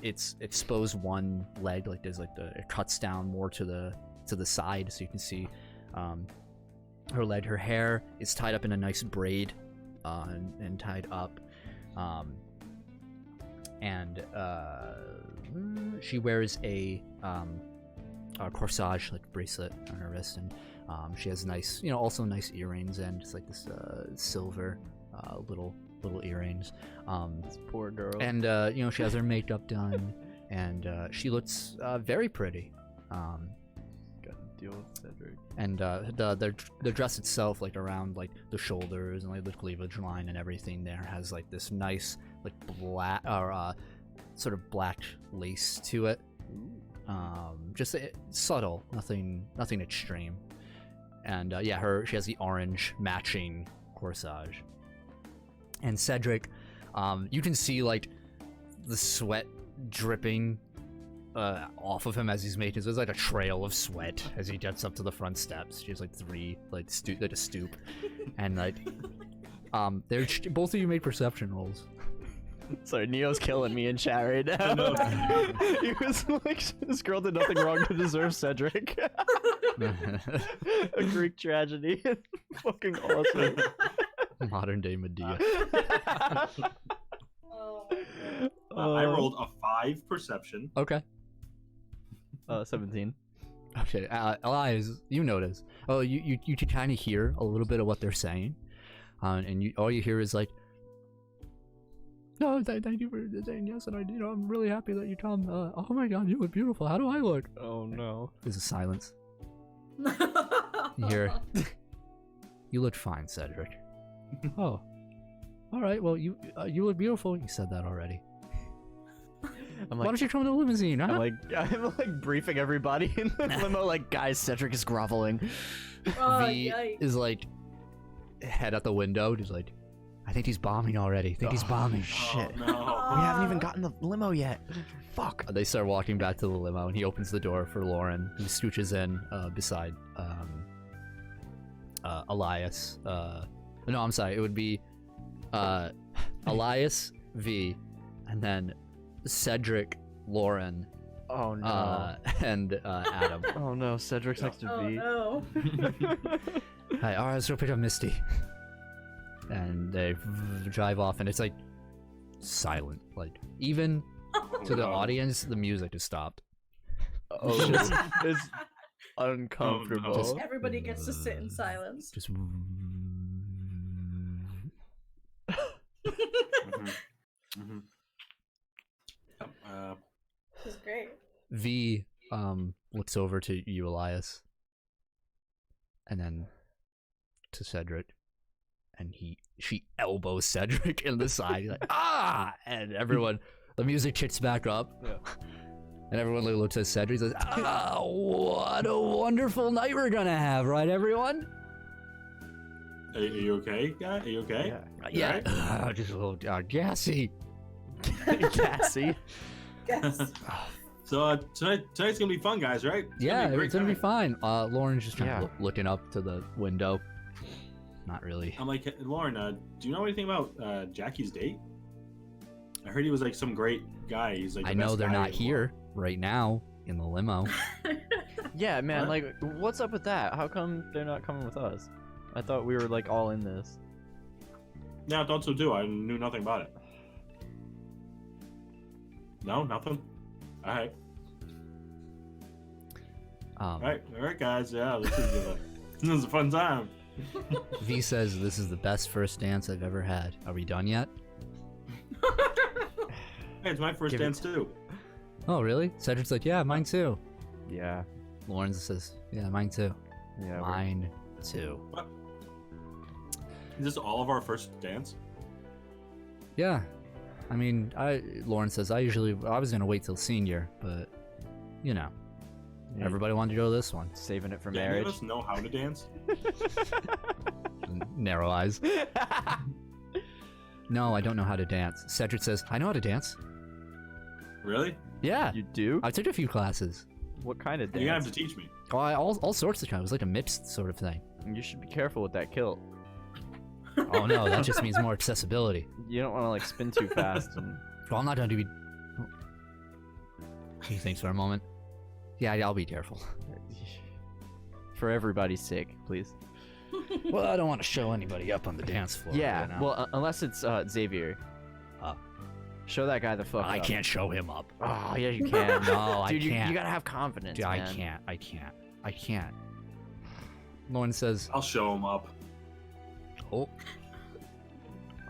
it's exposed one leg. Like there's like it cuts down more to the side, so you can see her leg. Her hair is tied up in a nice braid and tied up. And she wears a corsage like bracelet on her wrist, and she has nice, also nice earrings, and it's like this silver little earrings. This poor girl. And she has her makeup done, and she looks very pretty. Gotta deal with Cedric. And the dress itself, like around like the shoulders and like the cleavage line and everything, there has like this nice like black or sort of black lace to it. Just subtle, nothing extreme. And she has the orange matching corsage. And Cedric, you can see like the sweat dripping off of him as he's making. There's like a trail of sweat as he gets up to the front steps. She has like three like a stoop, and like both of you make perception rolls. Sorry, Neo's killing me in chat right now. He was like, this girl did nothing wrong to deserve Cedric. A Greek tragedy. Fucking awesome. Modern day Medea. Oh my God. I rolled a 5 perception. Okay. 17. Okay, Elias, you notice. Oh, you can kind of hear a little bit of what they're saying, and all you hear is like, "No, thank you for saying yes, and I'm really happy that you come. Oh my God, you look beautiful. How do I look?" Oh no. There's a silence. You hear, "You look fine, Cedric." Oh, all right. Well, you look beautiful. You said that already. Why don't you come in the limousine? Huh? I'm like briefing everybody in the limo. Like, guys, Cedric is groveling. Oh, V yikes. is like head out the window. Just like, I think he's bombing already. I think he's bombing. Shit. Oh, no. We haven't even gotten the limo yet. Fuck. They start walking back to the limo, and he opens the door for Lauren, who scooches in beside Elias. No, I'm sorry. It would be Elias, V, and then Cedric, Lauren, Oh no. and Adam. Oh no, Cedric's next to Oh V. no. Hi, all right, let's go pick up Misty. And they drive off, and it's like silent. Like even to the no. audience, the music has stopped. Oh, it's uncomfortable. Oh, no. Just- Everybody gets to sit in silence. Just Mhm. This is great. V looks over to you, Elias, and then to Cedric, and she elbows Cedric in the side. He's like, ah! And everyone, the music kicks back up, Yeah. and everyone looks at Cedric. Says, "Ah, what a wonderful night we're gonna have, right, everyone?" Are you okay, guy? Are you okay? Yeah. Yeah, just a little gassy. Cassie. Yes. So tonight's gonna be fun, guys, right? Yeah, a great it's gonna be time. fine. Lauren's just kind Yeah. of looking up to the window. Not really. I'm like, Lauren, do you know anything about Jackie's date? I heard he was like some great guy. He's like, I the know best they're guy not in the here right now in the limo. Yeah, man, What? like, what's up with that? How come they're not coming with us? I thought we were, like, all in this. world. Yeah, I thought so too. I knew nothing about it. No, nothing. All right, all right, guys. Yeah, this is a fun time. V says this is the best first dance I've ever had. Are we done yet? Hey, it's my first Give it dance too. Oh, really? Cedric's like, yeah, mine too. Yeah. Lauren says, yeah, mine too. Yeah. Mine too. Is this all of our first dance? Yeah. I mean, Lauren says, I was gonna wait till senior, but, Yeah. everybody wanted to go to this one. Saving it for Do any marriage. of us know how to dance? Narrow eyes. No, I don't know how to dance. Cedric says, I know how to dance. Really? Yeah. You do? I took a few classes. What kind of dance? You're gonna have to teach me. Oh, all sorts of kind. It was like a mixed sort of thing. You should be careful with that kilt. Oh no, that just means more accessibility. You don't want to like spin too fast and. Well, I'm not gonna be. He thinks for a moment. Yeah, I'll be careful. For everybody's sake, please. Well, I don't want to show anybody up on the dance floor. Yeah, you know? well, unless it's Xavier. Show that guy the fuck I up. can't show him up. Oh, yeah, you can. No, Dude, I can't. You gotta have confidence, Dude, man. I can't. Lauren says, I'll show him up. oh.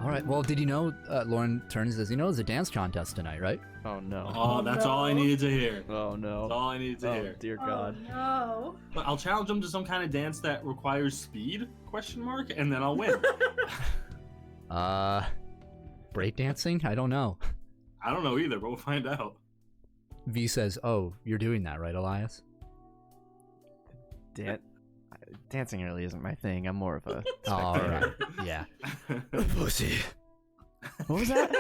All right, well, did you know, Lauren turns and says, you know, there's a dance contest tonight, right? Oh, no. Oh, that's all I needed to hear. Oh, no. That's all I needed to Oh, hear. dear God. Oh, no. But I'll challenge him to some kind of dance that requires speed, and then I'll win. Breakdancing? I don't know. I don't know either, but we'll find out. V says, oh, you're doing that, right, Elias? Dancing really isn't my thing. I'm more of a Oh, all spectator. right. Yeah. Pussy. What was that?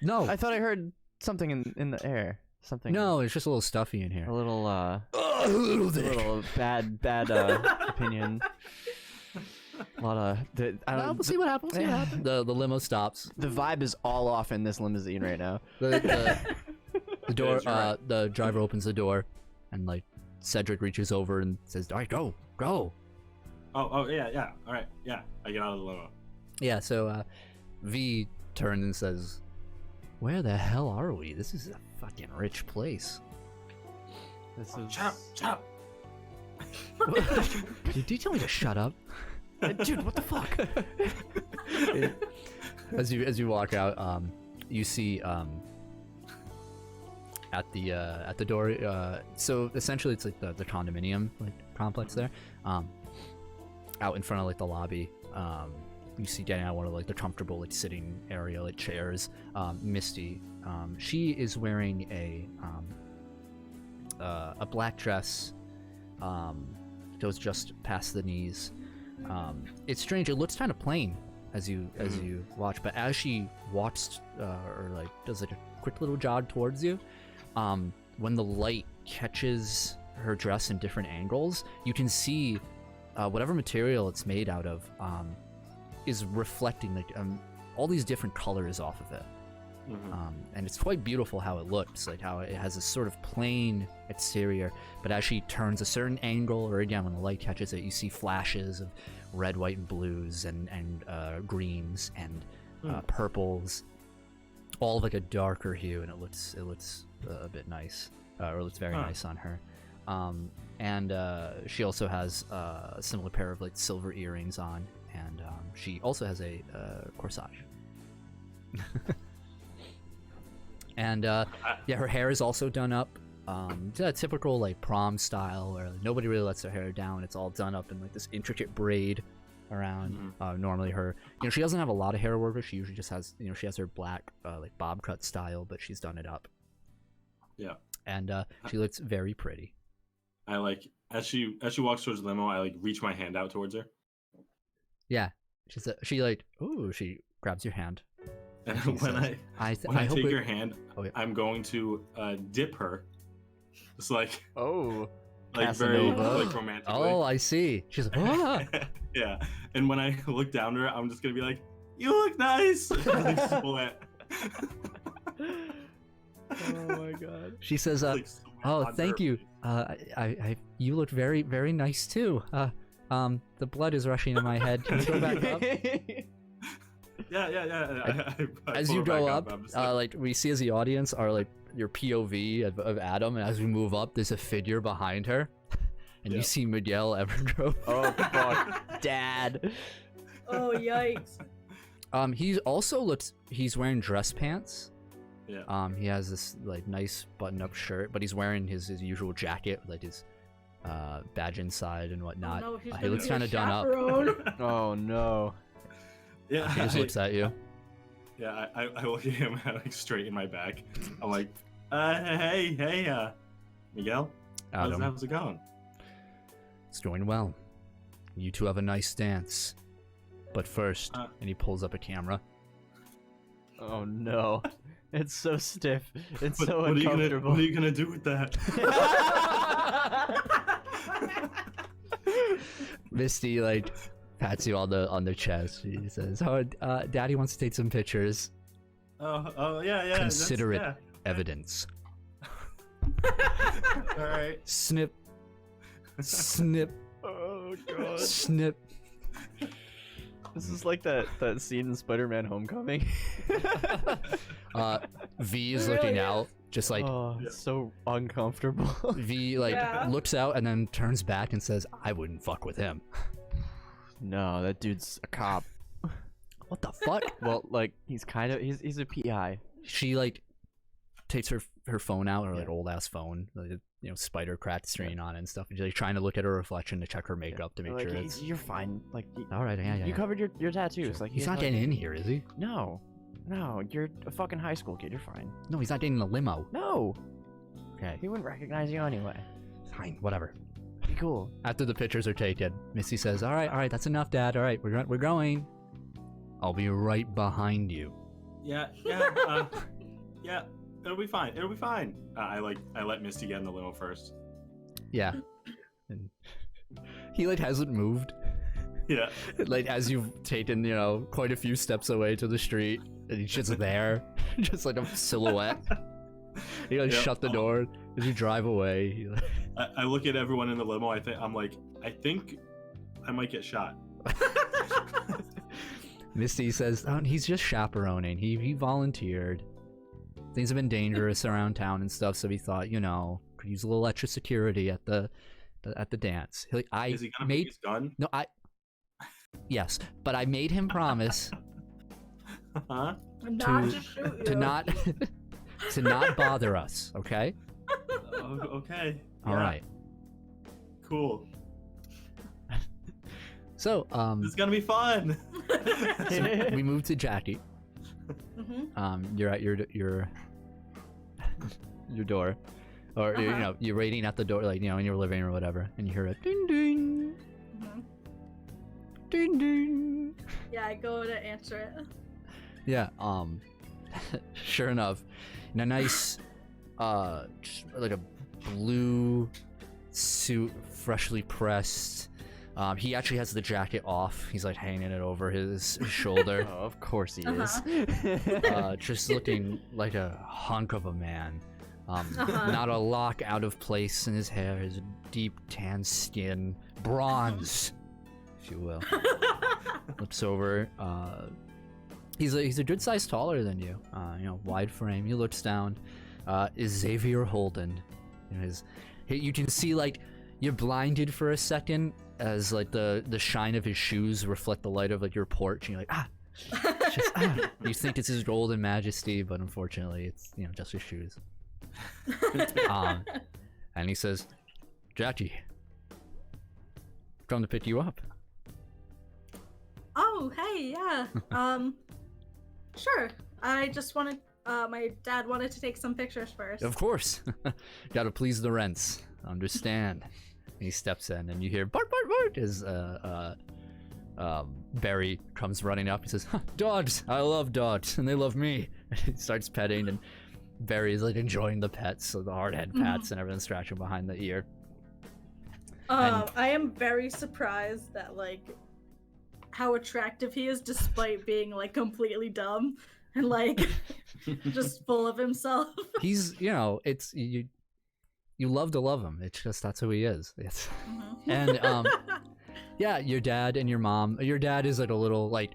No. I thought I heard something in the air. Something. No, it's just a little stuffy in here. A little, A little a little bad opinion. A lot of. We'll see what happens. Yeah. The limo stops. The vibe is all off in this limousine right now. The door. Yes, you're right. The driver opens the door, and like Cedric reaches over and says, "All right, go." Oh, yeah. All right, yeah. I get out of the limo. Yeah. So V turns and says, "Where the hell are we? This is a fucking rich place." This is. Shut up. Did you tell me to shut up? Dude, what the fuck? As you walk out, you see at the door. So essentially, it's like the condominium like complex there. Out in front of like the lobby, you see getting out one of like the comfortable like sitting area like chairs. Misty, she is wearing a black dress. Goes just past the knees. It's strange. It looks kind of plain as you watch, but as she walks or like does like a quick little jog towards you, when the light catches her dress in different angles, you can see whatever material it's made out of is reflecting like all these different colors off of it. And it's quite beautiful how it looks, like how it has a sort of plain exterior, but as she turns a certain angle, or again when the light catches it, you see flashes of red, white, and blues, and greens, and purples, all of like a darker hue, and it looks a bit nice, or it looks very nice on her. And she also has a similar pair of like silver earrings on, and she also has a corsage. And yeah, her hair is also done up. It's a typical like prom style where nobody really lets their hair down. It's all done up in like this intricate braid around. Normally her, she doesn't have a lot of hair work. She usually just has, she has her black like bob cut style, but she's done it up. Yeah. And she looks very pretty. I like as she walks towards the limo, I like reach my hand out towards her. Yeah. She grabs your hand. And when I take your hand, I'm going to dip her. It's like very like romantic. Oh, I see. She's like, ah. Yeah. And when I look down to her, I'm just gonna be like, "You look nice." Like, split. Oh my god. She says, like, "Oh, thank you. You look very, very nice too. The blood is rushing in my head. Can you go back up?" Yeah. As you go up, like we see as the audience are like your POV of Adam, and as we move up, there's a figure behind her, and you see Miguel Evergrove. Oh fuck, Dad. Oh yikes. He's wearing dress pants. Yeah. He has this like nice button-up shirt, but he's wearing his usual jacket, like his badge inside and whatnot. Oh, no, he looks kind of done up. Oh no. Yeah. He just looks at you. Yeah, I look at him like straight in my back. I'm like, hey, Miguel, Adam, how's it going? it's going well. You two have a nice dance. But first, and he pulls up a camera. Oh no. It's so stiff. It's But so what uncomfortable. what are you gonna do with that? Misty like pats you on the chest. He says, "Oh, Daddy wants to take some pictures. Oh yeah. Consider it yeah. evidence." All right. Snip, snip, Oh god. snip. This is like that scene in Spider-Man Homecoming. V is It looking really out, just like Oh, it's so uncomfortable. V like Yeah. looks out and then turns back and says, "I wouldn't fuck with him." No, that dude's a cop. What the fuck? Well, like he's a PI. She like takes her phone out, her like Yeah. old ass phone, like, spider cracked screen on it and stuff. And she's like trying to look at her reflection to check her makeup to make Like, sure it's you're fine. Like all right. Yeah. you covered your tattoos. Like He's not getting in here, is he? No, you're a fucking high school kid. You're fine. No, he's not getting in the limo. No, Okay, he wouldn't recognize you anyway. fine, whatever. Be cool. After the pictures are taken, Missy says, all right, that's enough, Dad. All right, we're going. I'll be right behind you." Yeah. Yeah. It'll be fine. I let Misty get in the limo first. Yeah. And he like hasn't moved. Yeah. Like as you've taken, quite a few steps away to the street, and he's just there, just like a silhouette. You like Yep. shut the door as you drive away. He, like... I look at everyone in the limo. I think I might get shot. Misty says, "Oh, he's just chaperoning. He volunteered. Things have been dangerous around town and stuff, so he thought, could use a little extra security at the dance." Is he gonna bring his gun? No, yes, but I made him promise Huh? Not to shoot you. to not to not bother us. Okay. Okay. All Yeah, right. Cool. So This is gonna be fun. we moved to Jackie. You're at your door, or you're waiting at the door, like in your living room or whatever, and you hear a ding ding, ding ding. Yeah, I go to answer it. Yeah. Sure enough, in a nice, like a blue suit, freshly pressed. He actually has the jacket off. He's like hanging it over his shoulder. Oh, of course he Uh-huh. is. Just looking like a hunk of a man. Not a lock out of place in his hair. His deep tan skin, bronze, if you will. Flips over. He's a good size taller than you. Wide frame. He looks down. Is Xavier Holden. You can see like you're blinded for a second as like the shine of his shoes reflect the light of like your porch, and you're like you think it's his golden majesty, but unfortunately it's just his shoes. And he says, "Jackie, come to pick you up." Oh, hey, yeah. Sure. I just wanted, my dad wanted to take some pictures first. Of course. Gotta please the rents. Understand. And he steps in, and you hear bark, bark, bark as Barry comes running up. He says, "Dogs! I love dogs, and they love me." And he starts petting, and Barry's like enjoying the pets, so the hard head pats and everything scratching behind the ear. I am very surprised that like how attractive he is, despite being like completely dumb and like just full of himself. He's, it's you love to love him. It's just that's who he is. And yeah, your dad and your mom. Your dad is like a little like.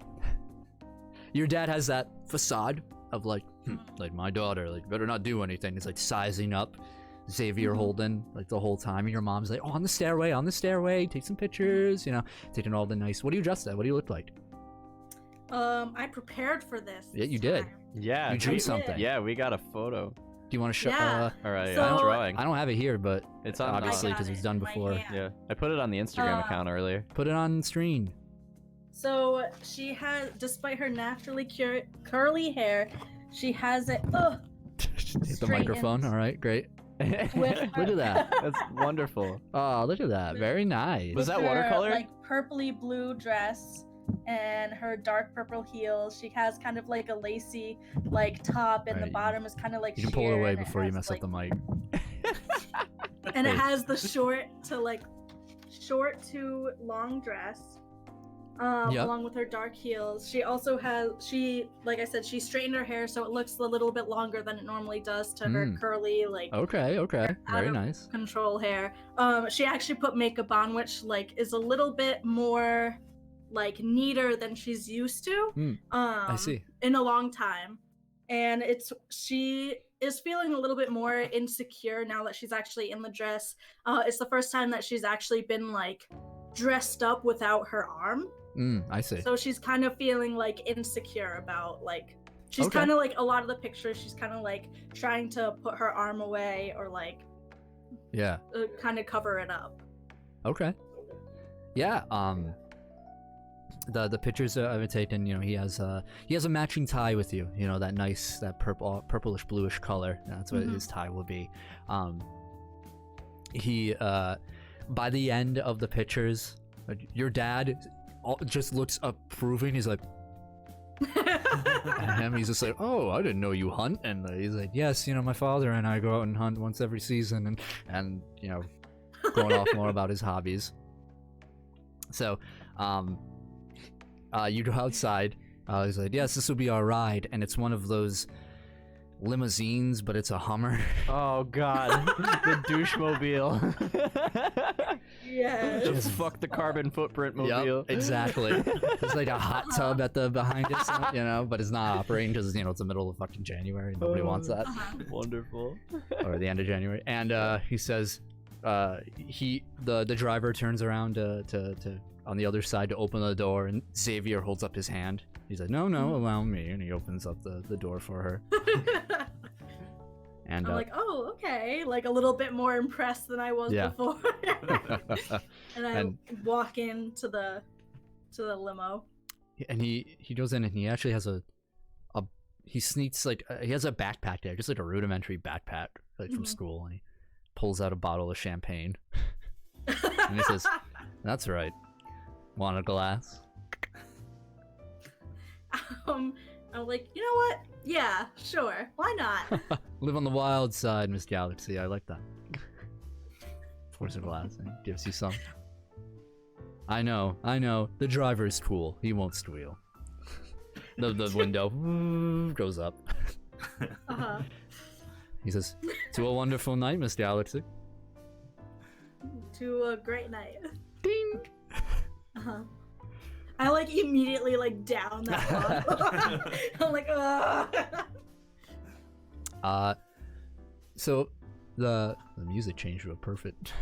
Your dad has that facade of like my daughter, like better not do anything. He's like sizing up Xavier Holden like the whole time, and your mom's like, "Oh, on the stairway, take some pictures." Taking all the nice. What do you dress as? What do you look like? I prepared for this. Yeah, you did. time. Yeah, You drew did. something. Yeah, we got a photo. Do you want to show? Yeah. All right, So- I'm drawing. I don't have it here, but It's on obviously I got because it was it done in my before. hand. Yeah, I put it on the Instagram Uh, account earlier. Put it on screen. So she has, despite her naturally curly hair, she has it. Ugh, Hit the Straightened. microphone. All right, great. with Look at that. That's wonderful. Oh, look at that. Very nice. Was that her, watercolor? Like purpley blue dress and her dark purple heels. She has kind of like a lacy like top, and the Right. bottom is kind of like You can pull it sheer, away and before you has, mess like, up the mic. and it has the short to long dress. Yep. Along with her dark heels. She also has, like I said, she straightened her hair so it looks a little bit longer than it normally does to her curly, like, Okay, out very of nice. control hair. She actually put makeup on, which like is a little bit more like neater than she's used to. I see. In a long time, and she is feeling a little bit more insecure now that she's actually in the dress. It's the first time that she's actually been like dressed up without her arm. I see. So she's kind of feeling like insecure about like she's Okay. kind of like a lot of the pictures she's kind of like trying to put her arm away or like Yeah. kind of cover it up. Okay. Yeah. The pictures I've taken, he has a matching tie with you. That nice, that purplish bluish color. That's what his tie will be. He by the end of the pictures, your dad just looks approving. He's like, and he's just like, oh, I didn't know you hunt. And he's like, yes, my father and I go out and hunt once every season, and going off more about his hobbies. So you go outside. He's like, yes, this will be our ride, and it's one of those limousines, but it's a Hummer. Oh god, the douche mobile. Yeah. Just fuck the carbon footprint mobile. Yep, exactly. There's like a hot tub at the behind it, but it's not operating because it's the middle of fucking January. Nobody wants that. Wonderful. Or the end of January. And he says, the driver turns around to on the other side to open the door, and Xavier holds up his hand. He's like, no, allow me, and he opens up the door for her. And I'm like, oh, okay, like a little bit more impressed than I was before. And I walk into the limo. And he goes in, and he actually has he sneaks, like, he has a backpack there, just like a rudimentary backpack, like from school, and he pulls out a bottle of champagne. And he says, that's right. Want a glass? I'm like, you know what? Yeah, sure. Why not? Live on the wild side, Miss Galaxy. I like that. Pours a glass and gives you some. I know. The driver's cool. He won't squeal. The window goes up. Uh-huh. He says, to a wonderful night, Miss Galaxy. To a great night. Ding! Uh-huh. I like immediately like down that bottle. I'm like, ugh. So the music changed to a perfect.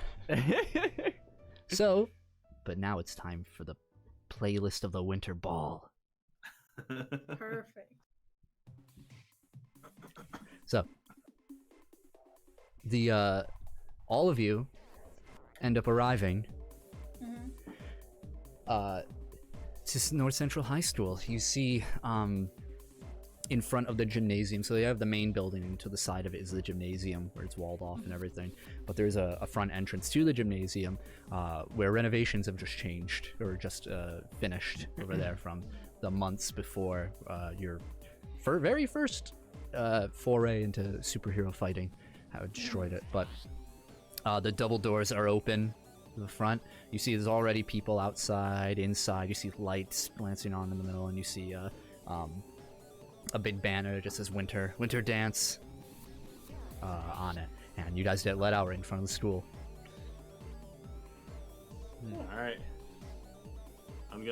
So, but now it's time for the playlist of the winter ball. Perfect. So, the all of you end up arriving. To North Central High School. You see in front of the gymnasium, so they have the main building, and to the side of it is the gymnasium where it's walled off and everything, but there's a front entrance to the gymnasium where renovations have just changed or just finished over there from the months before your very first foray into superhero fighting destroyed it. But the double doors are open to the front. You see there's already people outside. Inside you see lights glancing on in the middle, and you see a big banner that just says winter dance on it, and you guys get let out right in front of the school. All right, I'm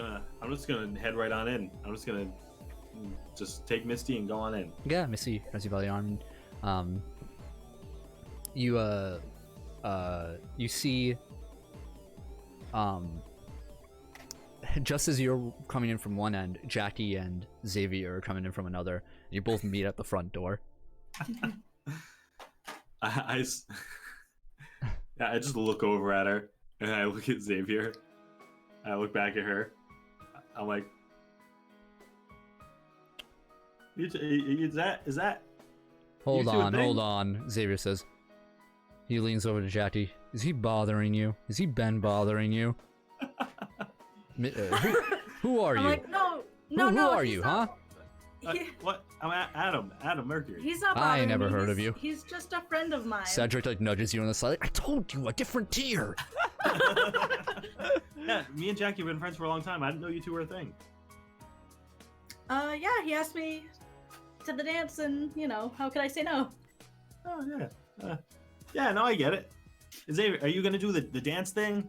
just gonna head right on in. I'm just gonna take Misty and go on in. Yeah, Missy has you by the arm. You see just as you're coming in from one end, Jackie and Xavier are coming in from another, and you both meet at the front door. I just look over at her, and I look at Xavier. I look back at her. I'm like, is that? Hold on, Xavier says. He leans over to Jackie. Is he bothering you? Has he been bothering you? Who are I'm you? like, no, Who are he's you, not- huh? What? I'm Adam Mercury. He's not I bothering never me. heard of He's- you. He's just a friend of mine. Cedric like nudges you on the side. I told you, a different tier. Yeah, me and Jackie have been friends for a long time. I didn't know you two were a thing. Yeah, he asked me to the dance, and how could I say no? Oh yeah. Yeah, no, I get it. Xavier, are you gonna do the dance thing?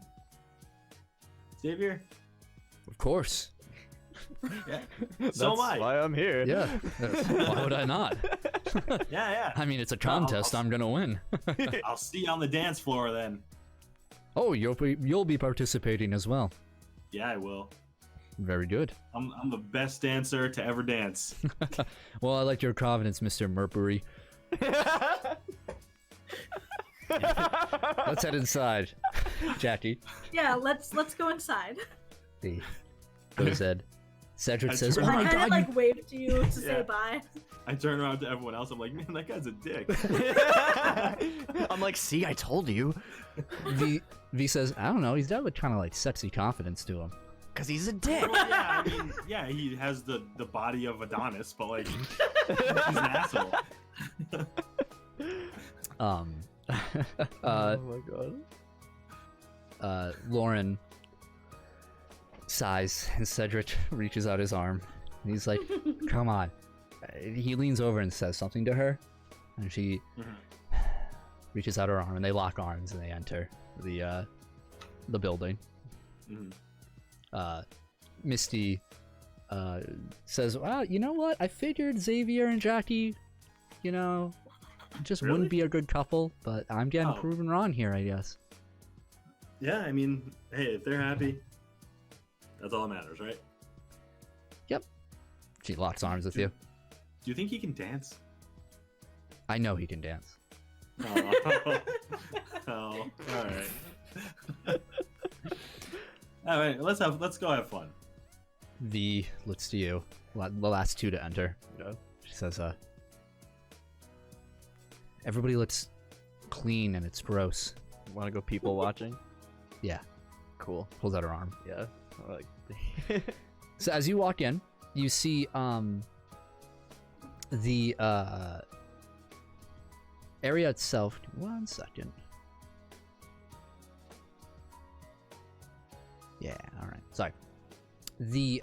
Xavier? Of course. Yeah. That's So am I. why I'm here. Yeah. Why would I not? Yeah. I mean, it's a contest. I'm gonna win. I'll see you on the dance floor then. Oh, you'll be participating as well. Yeah, I will. Very good. I'm the best dancer to ever dance. Well, I like your confidence, Mr. Mercury. Let's head inside, Jackie. Yeah, let's go inside. The goes Ed. Cedric I says, turn "Oh around. my I kind god, of like waved to you to say Yeah. bye. I turn around to everyone else. I'm like, man, that guy's a dick. I'm like, see, I told you. V says, I don't know. He's got kind of like sexy confidence to him. Cause he's a dick. Well, yeah, I mean, yeah, he has the body of Adonis, but like, he's an asshole. Oh my god. Lauren sighs and Cedric reaches out his arm. And he's like, come on. He leans over and says something to her, and she reaches out her arm, and they lock arms and they enter the building. Misty says, well, you know what? I figured Xavier and Jackie, just Really? wouldn't be a good couple, but I'm getting Oh. proven wrong here, I guess. Yeah, I mean, hey, if they're happy, that's all that matters, right? Yep. She locks arms with you. Do you think he can dance? I know he can dance. Oh, all right. All right, let's go have fun. V looks to you, the last two to enter. She says, everybody looks clean and it's gross. Want to go people watching? Yeah. Cool. Pulls out her arm. Yeah. I like. So as you walk in, you see the area itself. 1 second. Yeah, all right. Sorry. The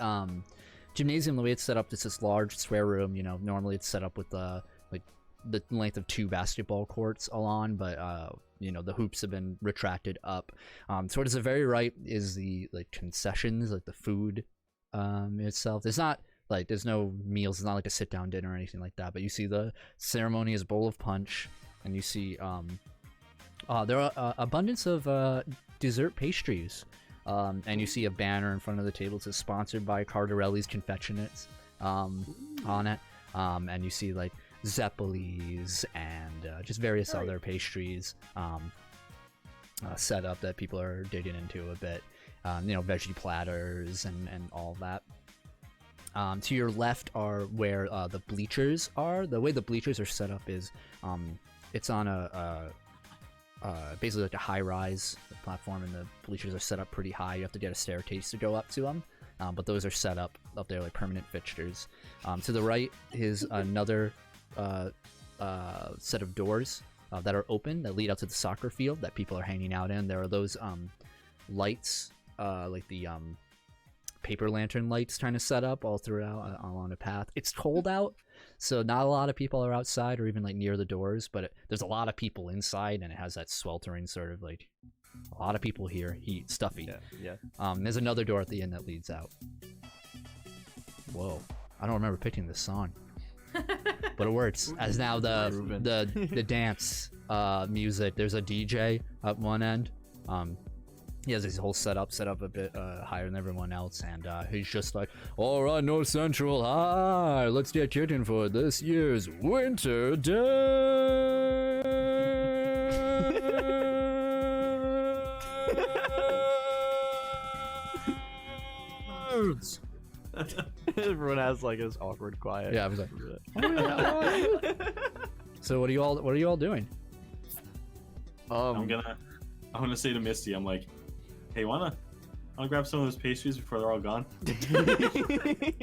gymnasium, the way it's set up, it's this large square room. Normally it's set up with like the length of 2 basketball courts along, but the hoops have been retracted up. Towards the very right is the concessions, like the food itself. There's no meals. It's not like a sit down dinner or anything like that. But you see the ceremonious bowl of punch, and you see there are abundance of dessert pastries. And you see a banner in front of the table that says sponsored by Cardarelli's Confectionates on it. And you see like Zeppelis and just various other pastries set up that people are digging into a bit. Veggie platters and all that. To your left are where the bleachers are. The way the bleachers are set up is it's on a basically like a high-rise platform, and the bleachers are set up pretty high. You have to get a staircase to go up to them, but those are set up there like permanent fixtures. To the right is another set of doors that are open that lead out to the soccer field that people are hanging out in. There are those lights, like the paper lantern lights kind of set up all throughout along a path. It's cold out, so not a lot of people are outside or even like near the doors, but there's a lot of people inside, and it has that sweltering sort of like a lot of people here, heat, stuffy. Yeah. There's another door at the end that leads out. Whoa, I don't remember picking this song, but it works as now the dance music. There's a DJ at one end. He has his whole setup set up a bit higher than everyone else, and he's just like, all right, North Central High, let's get kicking for this year's Winter Dance. Everyone has like this awkward quiet. Yeah, I was like, so what are you all doing? I'm gonna say to Misty, I'm like, hey, wanna I'll grab some of those pastries before they're all gone.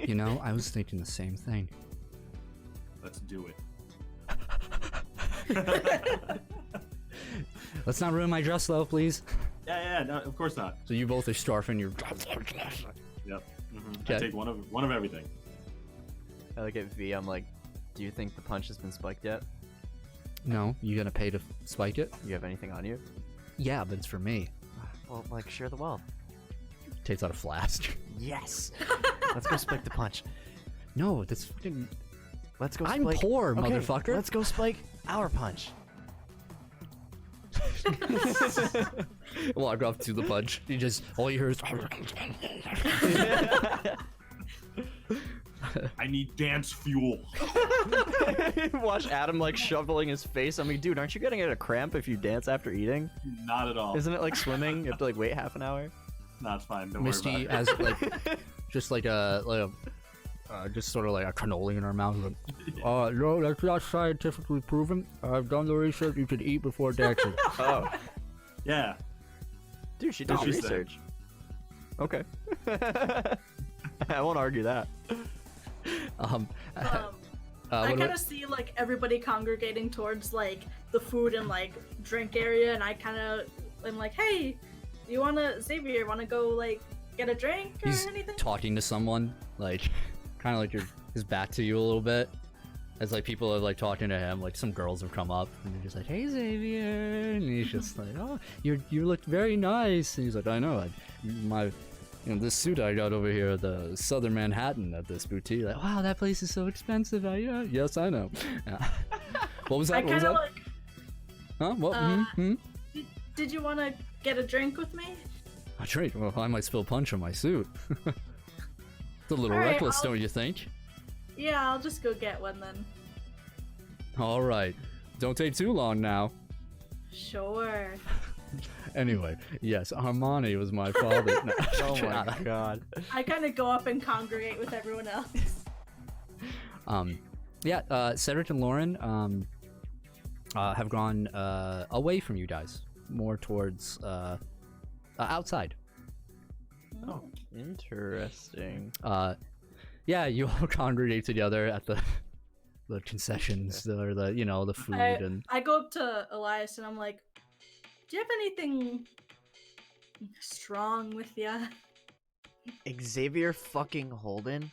You know, I was thinking the same thing. Let's do it. Let's not ruin my dress, though, please. Yeah, no, of course not. So you both are starving. You're. Yep. Okay. I take one of everything. I look at V. I'm like, do you think the punch has been spiked yet? No, you gonna pay to spike it? You have anything on you? Yeah, but it's for me. Well, like, share the wealth. Takes out a flask. Yes. Let's go spike the punch. No, that's fucking. Let's go. I'm spike... poor, Okay, motherfucker. Let's go spike our punch. Walk off to the punch. You just all you hear is. I need dance fuel. Watch Adam like shoveling his face. I'm like, dude, aren't you gonna get a cramp if you dance after eating? Not at all. Isn't it like swimming? You have to like wait half an hour. No, it's fine. Don't Misty worry about has like just like a just sort of like a cannoli in her mouth. Like, no, that's not scientifically proven. I've done the research. You should eat before dancing. Oh, it. Yeah. dude, she does She said. research. Okay. I won't argue that. I what kind of see like everybody congregating towards like the food and like drink area, and I kind of am like, hey, you Xavier wanna go like get a drink or He's anything? talking to someone, like kind of like his back to you a little bit. As like people are like talking to him, like some girls have come up and they're just like, "Hey Xavier," and he's just like, "Oh, you look very nice." And he's like, "I know, this suit I got over here at the Southern Manhattan at this boutique. Like, wow, that place is so expensive." Yes, I know. Yeah. What was that? I What was kind that? of like, Huh? What? did you want to get a drink with me? A drink? Well, I might spill punch on my suit. It's a little All right, reckless, don't you think? Yeah, I'll just go get one then. All right. Don't take too long now. Sure. Anyway, yes, Armani was my father. No. Oh my god. I kind of go up and congregate with everyone else. Cedric and Lauren have gone away from you guys, more towards outside. Oh. Interesting. You all congregate together at the concessions or the food and I go up to Elias and I'm like, do you have anything strong with ya? Xavier fucking Holden?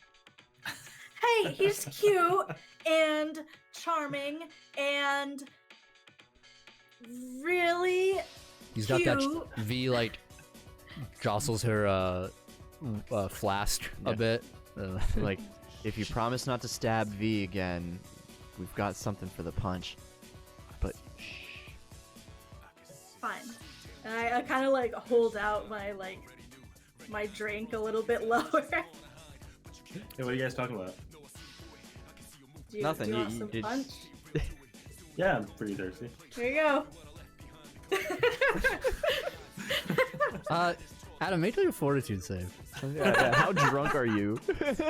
Hey, he's cute and charming and really he's got that cute. V like jostles her flask a Yeah. bit. Like, if you promise not to stab V again, we've got something for the punch. But shh. Fine. And I kind of like hold out my drink a little bit lower. Hey, what are you guys talking about? Do you, Nothing, Do you you- want you some did- punch? Yeah, I'm pretty thirsty. Here you go. Adam, make like a fortitude save. How drunk are you? That's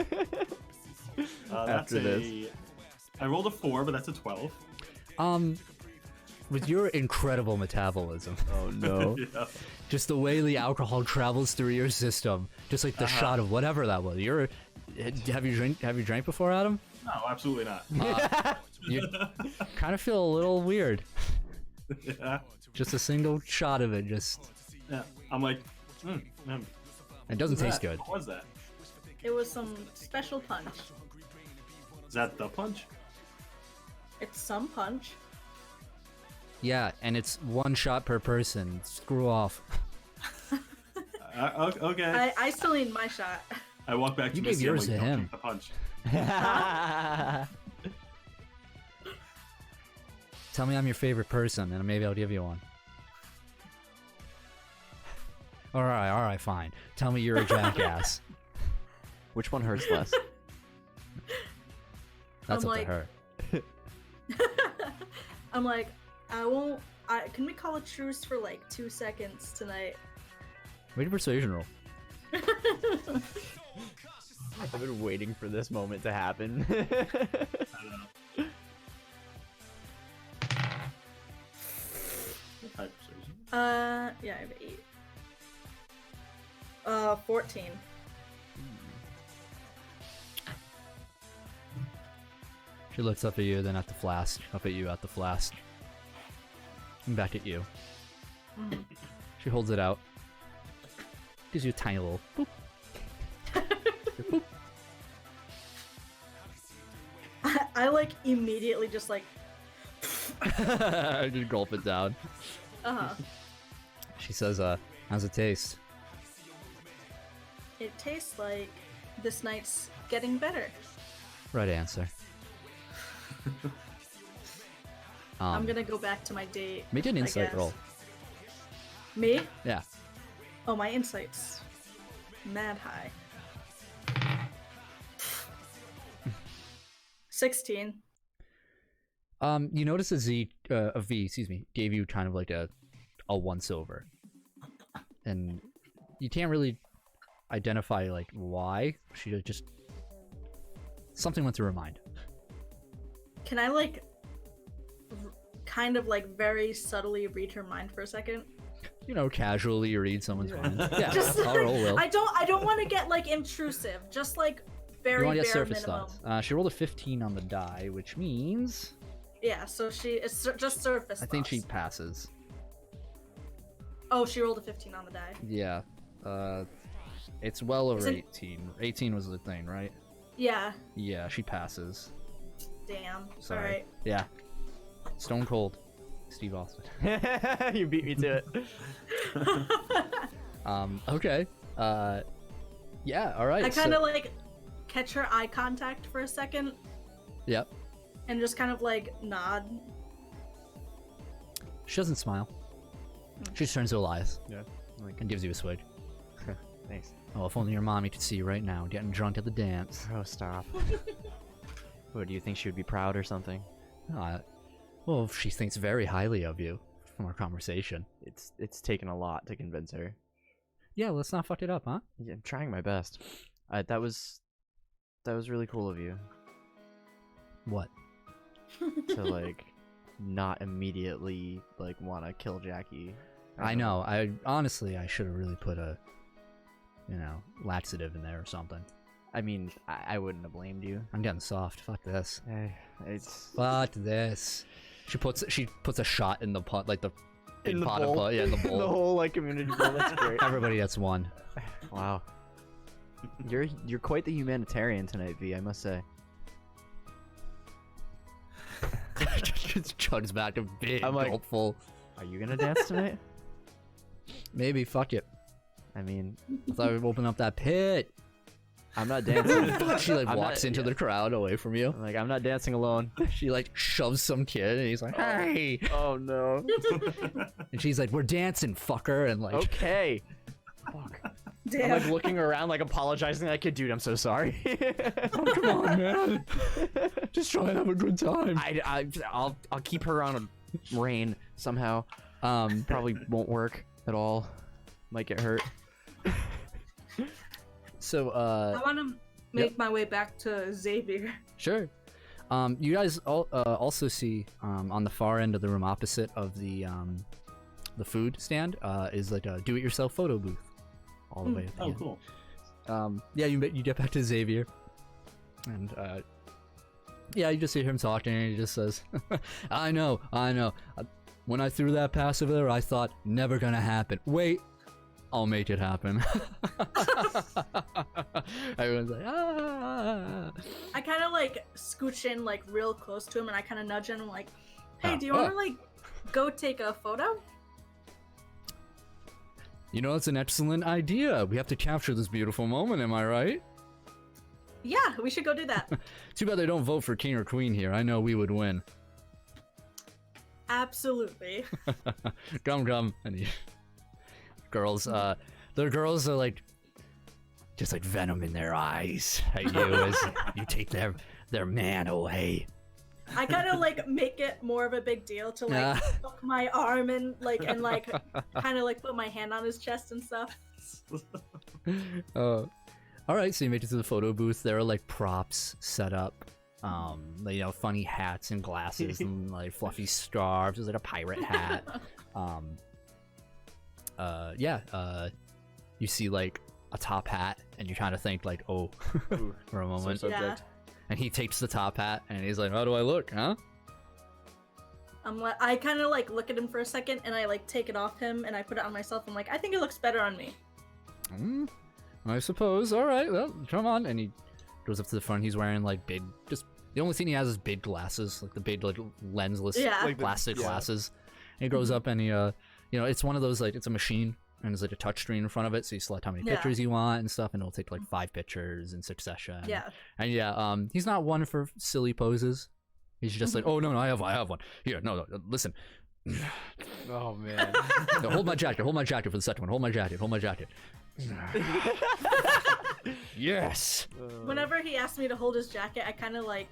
After this. I rolled a 4, but that's a 12. With your incredible metabolism, Oh no. Yeah. just the way the alcohol travels through your system, just like the shot of whatever that was. Have you drank before, Adam? No, absolutely not. You kind of feel a little weird. Yeah. Just a single shot of it, just Yeah. I'm like, it doesn't taste good. What was that? It was some special punch. Is that the punch? It's some punch. Yeah, and it's one shot per person. Screw off. Okay. I still need my shot. I walk back to You gave Missy, I'm yours like, to "Don't him." take the punch. Tell me I'm your favorite person, and maybe I'll give you one. All right, fine. Tell me you're a jackass. Which one hurts less? That's I'm up like- to her. I'm like, can we call a truce for like 2 seconds tonight? Make a persuasion roll. I've been waiting for this moment to happen. I don't know. High persuasion. Yeah, I have 8. 14. She looks up at you, then at the flask. Up at you, at the flask. And back at you. She holds it out. Gives you a tiny little boop. Boop. I like immediately just like. Just gulp it down. She says, how's it taste? It tastes like this night's getting better. Right answer. I'm gonna go back to my date. Make an insight roll. Me? Yeah. Oh, my insight's mad high. 16. You notice a V, excuse me, gave you kind of like a once over, and you can't really identify like why. She just something went through her mind. Can I like kind of like very subtly read her mind for a second? You know, casually read someone's mind. Yeah, Just I'll roll will. I don't want to get like intrusive. Just like very You want to get bare surface minimum. thoughts. She rolled a 15 on the die, which means Yeah, so it's just surface. I think she thoughts. passes. Oh, she rolled a 15 on the die. Yeah. It's well over Isn't- 18. 18 was the thing, right? Yeah. Yeah, she passes. Damn. Sorry. All right. Yeah. Stone cold. Steve Austin. You beat me to it. Okay. Yeah, alright. I kind of like catch her eye contact for a second Yep. and just kind of like nod. She doesn't smile. She just turns to Elias Yeah. Like, and gives you a swig. thanks. Oh, if only your mommy could see you right now, getting drunk at the dance. Oh, stop. What, do you think she would be proud or something? Well, she thinks very highly of you from our conversation. It's taken a lot to convince her. Yeah, let's not fuck it up, huh? Yeah, I'm trying my best. That was really cool of you What? to like not immediately like want to kill Jackie. I know. I honestly, I should have really put a, laxative in there or something. I mean, I wouldn't have blamed you. I'm getting soft. Fuck this. It's Fuck this. She puts a shot in the pot, like the in the pot bowl. of pot, yeah, in the bowl. The whole like community bowl. That's great. Everybody gets one. Wow. You're quite the humanitarian tonight, V. I must say. Just chugs back a big I'm like- gulpful. Are you gonna dance tonight? Maybe. Fuck it. I mean, I thought we'd open up that pit. I'm not dancing. She like I'm walks not- into yeah. the crowd away from you. I'm not dancing alone. She like shoves some kid, and he's like, "Hey!" Oh no. And she's like, "We're dancing, fucker!" And like, Okay. Fuck. Damn. I'm like looking around, like apologizing like, dude, I'm so sorry. "Oh, come on, man! Just try and have a good time." I'll keep her on a rein somehow. Probably won't work at all. Might get hurt. So, I want to make my way back to Xavier. sure. You guys also see on the far end of the room, opposite of the food stand, is like a do-it-yourself photo booth, all the way at the Oh, end. cool. Yeah, you get back to Xavier, and yeah, you just hear him talking, and he just says, I know. When I threw that passive there, I thought, never gonna happen. Wait, I'll make it happen. Everyone's like, ah. I kind of like scooch in like real close to him, and I kind of nudge him like, "Hey, do you want to like go take a photo?" You know, it's an excellent idea. We have to capture this beautiful moment, am I right? Yeah, we should go do that. Too bad they don't vote for king or queen here. I know we would win. Absolutely. Come. And he... Girls, the girls are like, just like venom in their eyes at you as you take their man away. I kind of like make it more of a big deal to like hook my arm and kind of like put my hand on his chest and stuff. All right, so you make it to the photo booth. There are like props set up, funny hats and glasses and like fluffy scarves. There's like a pirate hat. You see like a top hat, and you kind of think like, oh, Ooh, for a moment. sore subject. And he takes the top hat, and he's like, how do I look, huh? I kind of like look at him for a second, and I like take it off him, and I put it on myself. I'm like, I think it looks better on me. I suppose. All right, well, come on. And he goes up to the front. He's wearing like big, just the only thing he has is big glasses, like the big like lensless Like plastic glasses. And he goes up and he, it's one of those like it's a machine and there's like a touch screen in front of it, so you select how many pictures you want and stuff, and it'll take like 5 pictures in succession. Yeah. And he's not one for silly poses. He's just like, oh no, I have one. Here, no, listen. Oh man. No, hold my jacket for the second one. Hold my jacket. Yes. Whenever he asks me to hold his jacket, I kind of like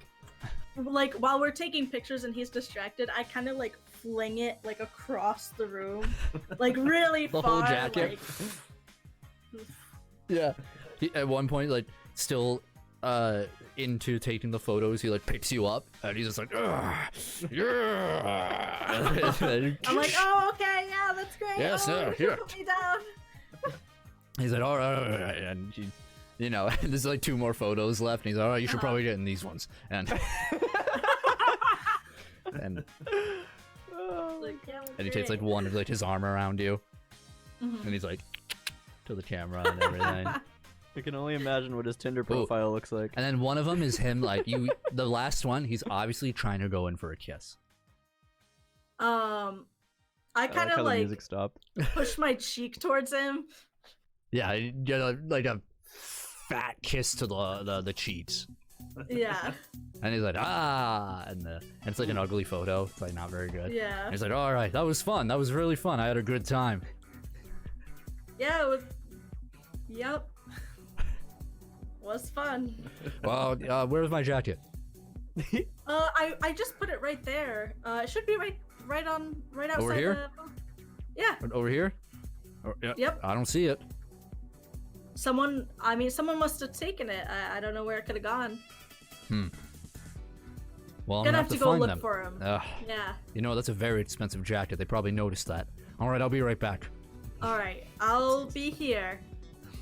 while we're taking pictures and he's distracted, I kind of like fling it like across the room, like really The far. whole jacket? Like... Yeah. At one point, like, still into taking the photos, he like picks you up and he's just like, yeah. I'm like, oh, okay, yeah, that's great. Yes, oh, here. Put me down. He's like, all right, and there's like 2 more photos left, and he's like, all right, you should probably get in these ones, and and Like, yeah, he takes like one of like his arm around you, and he's like to the camera and everything. I can only imagine what his Tinder profile looks like. And then one of them is him, like the last one. He's obviously trying to go in for a kiss. I kind how of the like music stopped. push my cheek towards him. Yeah, like a fat kiss to the cheeks. Yeah. And he's like, and it's like an ugly photo. It's like not very good. Yeah. And he's like, all right, that was fun. That was really fun. I had a good time. Yeah, it was. Yep. Was fun. Well, where's my jacket? I just put it right there. It should be right outside. Over here? Yeah. Over here? Yep. I don't see it. Someone must have taken it. I don't know where it could have gone. Well, I'm Gonna have to go find look them. for him. Yeah. That's a very expensive jacket. They probably noticed that. All right, I'll be right back. All right, I'll be here.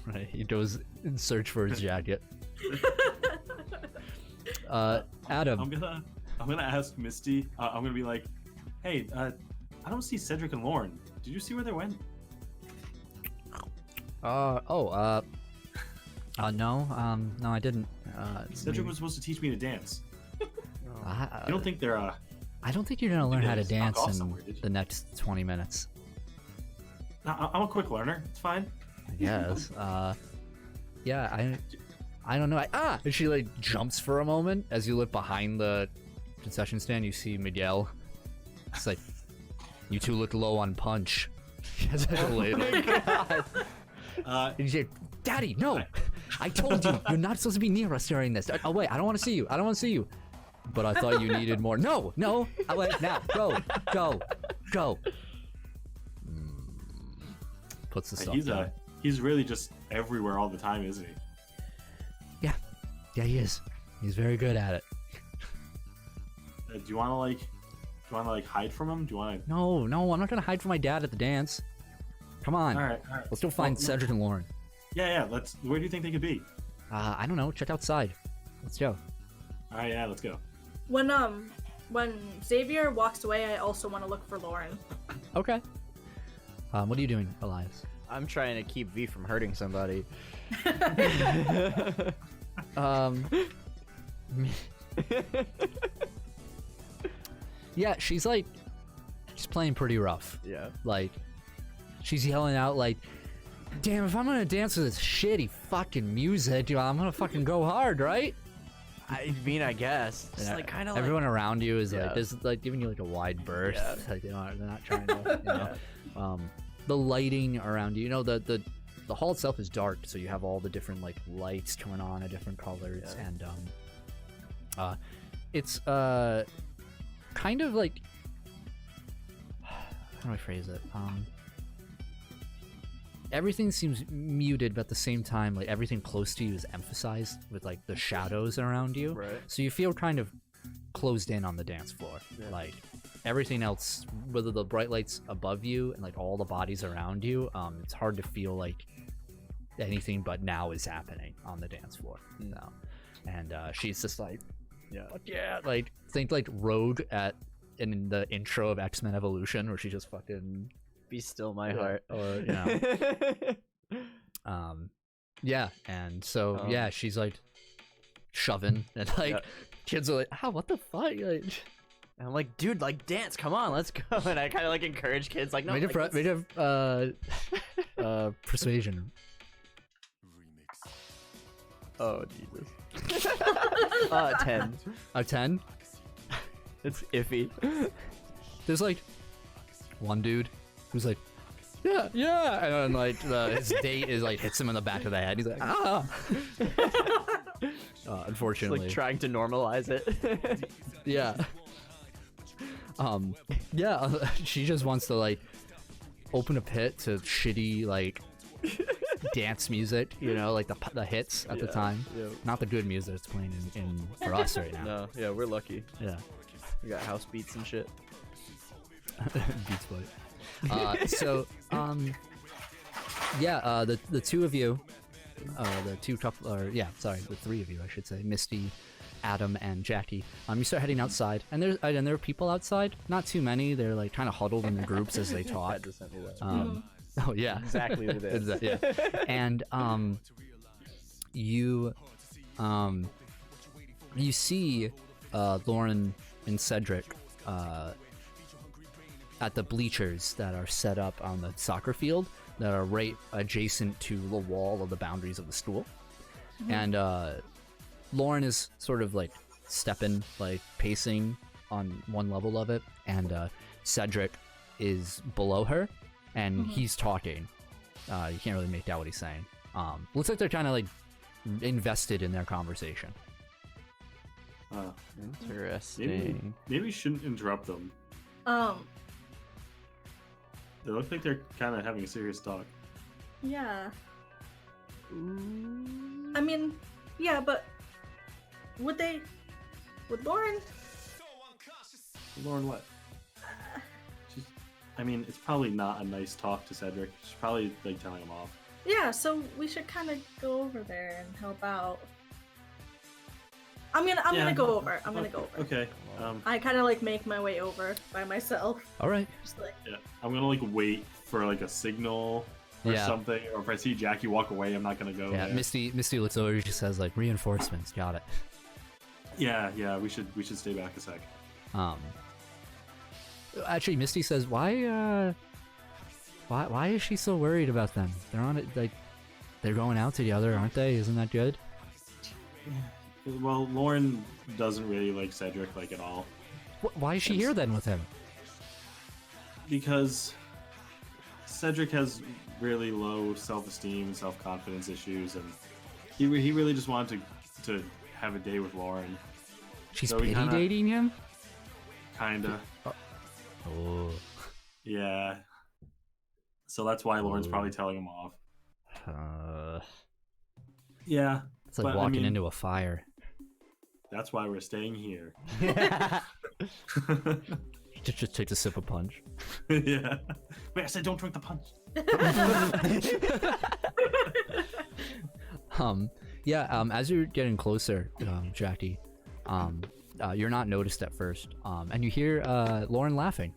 Right, he goes in search for his jacket. Adam. I'm gonna ask Misty. I'm gonna be like, hey, I don't see Cedric and Lauren. Did you see where they went? No, I didn't. Cedric was supposed to teach me to dance. I You don't think they're I don't think you're gonna learn how to just knock dance off in somewhere, did you? the next 20 minutes. I'm a quick learner. It's fine. I guess. Yeah, I don't know. And she like jumps for a moment as you look behind the concession stand. You see Miguel. It's like, you two look low on punch. And you say, Daddy, no! I told you, you're not supposed to be near us during this. Oh wait, I don't want to see you. I don't want to see you. But I thought you needed more. No. I went now. Go. Puts the stuff down. He's really just everywhere all the time, isn't he? Yeah, he is. He's very good at it. Do you want to like hide from him? Do you want to? No, I'm not gonna hide from my dad at the dance. Come on. All right. Let's go find Cedric and Lauren. Yeah. Where do you think they could be? I don't know. Check outside. Let's go. All right, yeah, let's go. When Xavier walks away, I also want to look for Lauren. Okay. What are you doing, Elias? I'm trying to keep V from hurting somebody. Yeah, she's playing pretty rough. Yeah. Like, she's yelling out like, damn, if I'm gonna dance with this shitty fucking music, I'm gonna fucking go hard, right? I mean, I guess. It's Yeah, like kind of everyone around you is Yeah. like, this is like giving you like a wide berth. Yeah. Like, they're not trying to, the lighting around you, the hall itself is dark, so you have all the different like lights coming on at different colors, Yeah. and it's kind of like, how do I phrase it? Everything seems muted, but at the same time, like everything close to you is emphasized with like the shadows around you. Right. So you feel kind of closed in on the dance floor. Yeah. Like everything else, whether the bright lights above you and like all the bodies around you, it's hard to feel like anything but now is happening on the dance floor. So, and she's just like, Yeah. fuck yeah, like think like Rogue in the intro of X-Men Evolution, where she just fucking Be still my heart. or yeah, and so yeah, she's like shoving and like kids are like, what the fuck? Like, And I'm like, dude, like dance, come on, let's go. And I kind of like encourage kids, like, no, made like, of persuasion. oh Jesus. 10. A 10. It's iffy. There's like one dude who's like, yeah, and then like his date is like hits him in the back of the head. He's like, unfortunately, Like trying to normalize it. yeah. She just wants to like open a pit to shitty like dance music, you know, like the hits at the time, not the good music that's playing in for us right now. No, yeah, we're lucky. Yeah. We got house beats and shit. Beats Boy. The two of you, the three of you, I should say, Misty, Adam, and Jackie. You start heading outside, and there are people outside. Not too many. They're like kind of huddled in their groups as they talk. Had to send me that. Oh yeah, Exactly what it is. yeah. And you see Lauren and Cedric at the bleachers that are set up on the soccer field that are right adjacent to the wall of the boundaries of the school. And Lauren is sort of like pacing on one level of it, and Cedric is below her, and he's talking. You can't really make out what he's saying. Looks like they're kind of like invested in their conversation. Interesting. Maybe you shouldn't interrupt them. They look like they're kind of having a serious talk. Yeah. I mean, yeah, but would Lauren? Lauren, what? I mean, it's probably not a nice talk to Cedric. She's probably like telling him off. Yeah, so we should kind of go over there and help out. I'm gonna go over. I'm gonna go over. Okay. I kind of like make my way over by myself. All right. Just like. Yeah. I'm gonna like wait for like a signal or something, or if I see Jackie walk away, I'm not gonna go. Yeah. there. Misty looks over. She says like reinforcements. Got it. Yeah. We should stay back a sec. Actually, Misty says, why is she so worried about them? They're on it, like, they're going out together, aren't they? Isn't that good? Well, Lauren doesn't really like Cedric like at all. Why is she here then with him? Because Cedric has really low self-esteem, self-confidence issues, and he really just wanted to have a day with Lauren. She's So pity dating him? Kinda. Oh. Yeah. So that's why Lauren's probably telling him off. Yeah. It's like but, walking into a fire. That's why we're staying here. Just take a sip of punch. Yeah. Wait, I said don't drink the punch. As you're getting closer, Jackie, you're not noticed at first, and you hear Lauren laughing.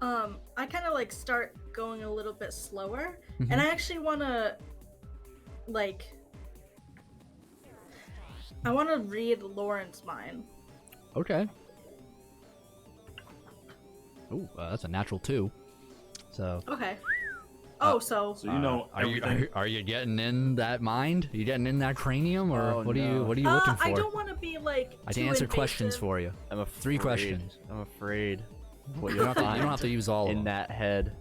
I kind of like start going a little bit slower, and I actually want to read Lauren's mind. Okay. Ooh, that's a natural 2. So. Okay. So you know everything. Are you getting in that mind? Are you getting in that cranium, or what are you looking for? I don't want to be like. I can answer questions for you. I'm afraid. 3 questions. I'm afraid. What You don't have to use all of in them. that head.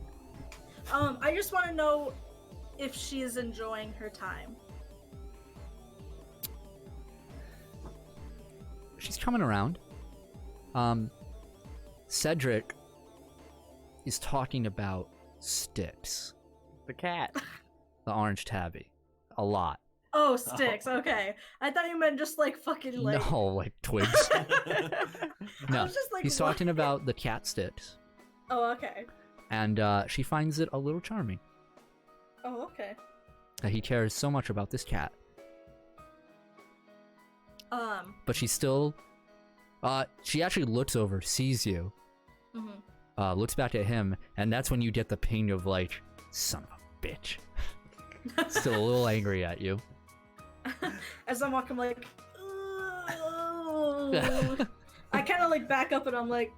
I just want to know if she is enjoying her time. She's coming around. Cedric is talking about Styx, The cat. the orange tabby, a lot. Oh, sticks. Okay, I thought you meant just like fucking like. No, like twigs. No, I was just like, he's what? talking about the cat Styx, Oh, okay. and she finds it a little charming. Oh, okay. That he cares so much about this cat. But she still, she actually looks over, sees you, looks back at him, and that's when you get the ping of like, son of a bitch. Still a little angry at you. As I'm walking, I'm like, oh. I kind of like back up and I'm like,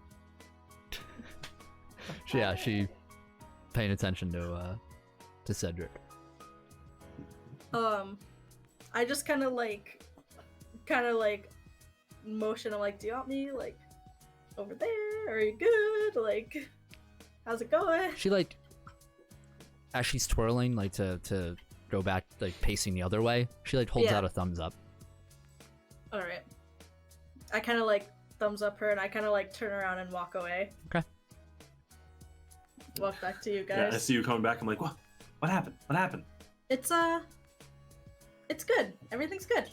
Yeah, she paying attention to Cedric. I just kind of like motion. I'm like, do you want me like over there? Are you good? Like, how's it going? She like, as she's twirling like to go back, like pacing the other way, she like holds out a thumbs up. All right. I kind of like thumbs up her and I kind of like turn around and walk away. Okay. Walk back to you guys. Yeah, I see you coming back. I'm like, what? What happened? What happened? It's good. Everything's good.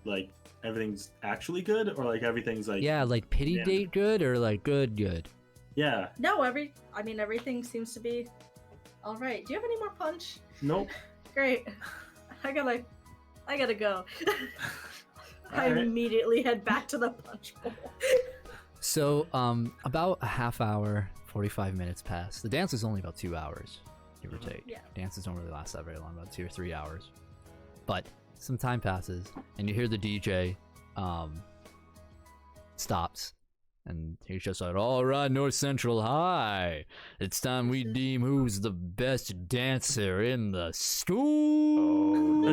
Like, everything's actually good, or like everything's like... Yeah, like pity date good or like good? Yeah. No, everything seems to be all right. Do you have any more punch? Nope. Great. I gotta go. I Alright. immediately head back to the punch bowl. So, about a half hour, 45 minutes pass. The dance is only about 2 hours, give or take. Yeah. Dances don't really last that very long, about 2 or 3 hours. But some time passes, and you hear the DJ stops, and he's just like, "All right, North Central High, it's time we deem who's the best dancer in the school."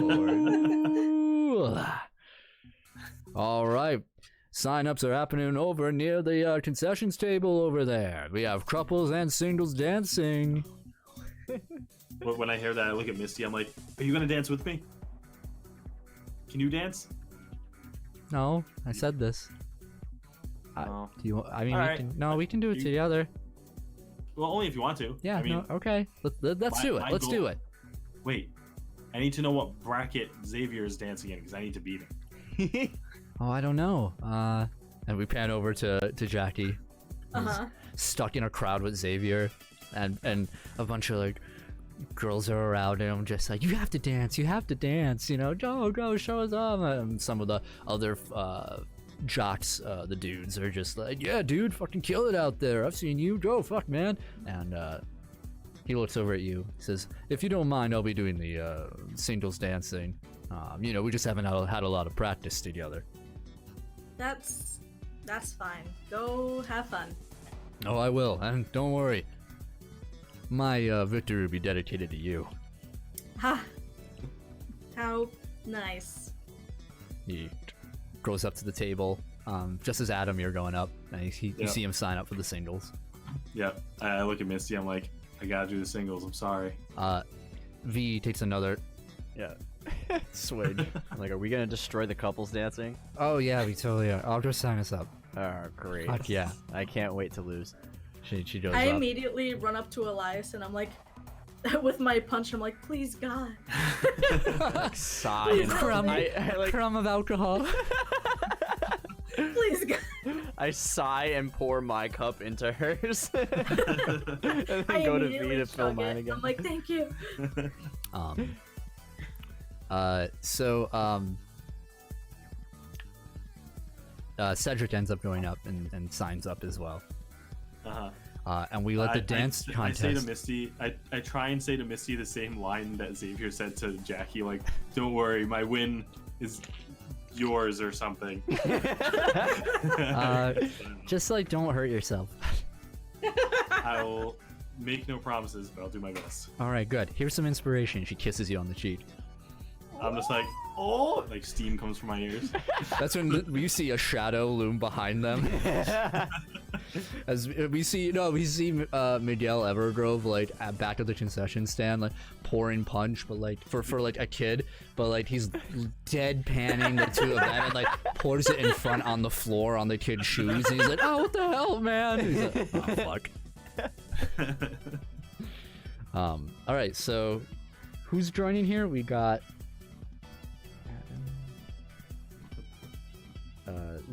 All right. Sign-ups are happening over near the concessions table over there. We have couples and singles dancing. When I hear that, I look at Misty. I'm like, are you gonna dance with me? Can you dance? No, I said this. Oh. Do you? I mean, Alright. we can do it together. Well, only if you want to. Yeah. I mean, No, okay. Let's do it. Let's do it. Wait. I need to know what bracket Xavier is dancing in, because I need to beat him. Oh, I don't know. And we pan over to Jackie, who's stuck in a crowd with Xavier, and a bunch of like girls are around, and I'm just like, you have to dance, you know, go, show us off. And some of the other jocks, the dudes, are just like, yeah, dude, fucking kill it out there. I've seen you go, fuck, man. And he looks over at you, says, if you don't mind, I'll be doing the singles dancing. You know, we just haven't had a lot of practice together. That's fine. Go have fun. Oh, I will, and don't worry. My victory will be dedicated to you. Ha! How nice. He goes up to the table, just as Adam, you're going up, and you see him sign up for the singles. Yeah. I look at Misty. I'm like, I gotta do the singles. I'm sorry. V takes another. Yeah. Swig. Like, are we gonna destroy the couples dancing? Oh yeah, we totally are. I'll just sign us up. Oh, great. Fuck yeah. I can't wait to lose. She goes I up. immediately run up to Elias and I'm like, with my punch, I'm like, please God. Sigh. Crumb, I like, crumb of alcohol. Please God. I sigh and pour my cup into hers. And then I go to immediately V to fill chug mine it. again. I'm like, thank you. Cedric ends up going up and signs up as well. Uh-huh. And we let the dance contest. I say to Misty, I try and say to Misty the same line that Xavier said to Jackie, like, don't worry, my win is yours or something. Just like, don't hurt yourself. I will make no promises, but I'll do my best. All right, good. Here's some inspiration. She kisses you on the cheek. I'm just like, oh, like steam comes from my ears. That's when you see a shadow loom behind them. As we see Miguel Evergrove like back at the concession stand, like pouring punch, but like for like a kid, but like he's deadpanning the two of them and like pours it in front on the floor on the kid's shoes. And he's like, oh, what the hell, man? He's like, oh fuck. All right, so who's joining here?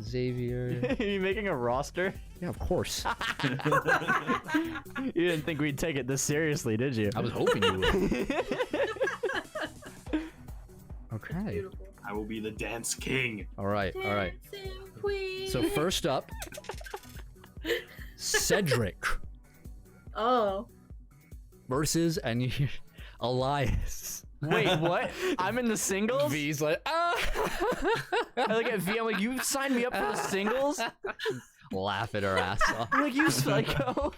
Xavier. Are you making a roster? Yeah, of course. You didn't think we'd take it this seriously, did you? I was hoping you would. Okay. Beautiful. I will be the dance king. All right. Dancing queen. So first up, Cedric Oh. versus Elias. Wait, what? I'm in the singles? V's like, I look at V, I'm like, you signed me up for the singles? laugh at her ass off. I'm like, you psycho.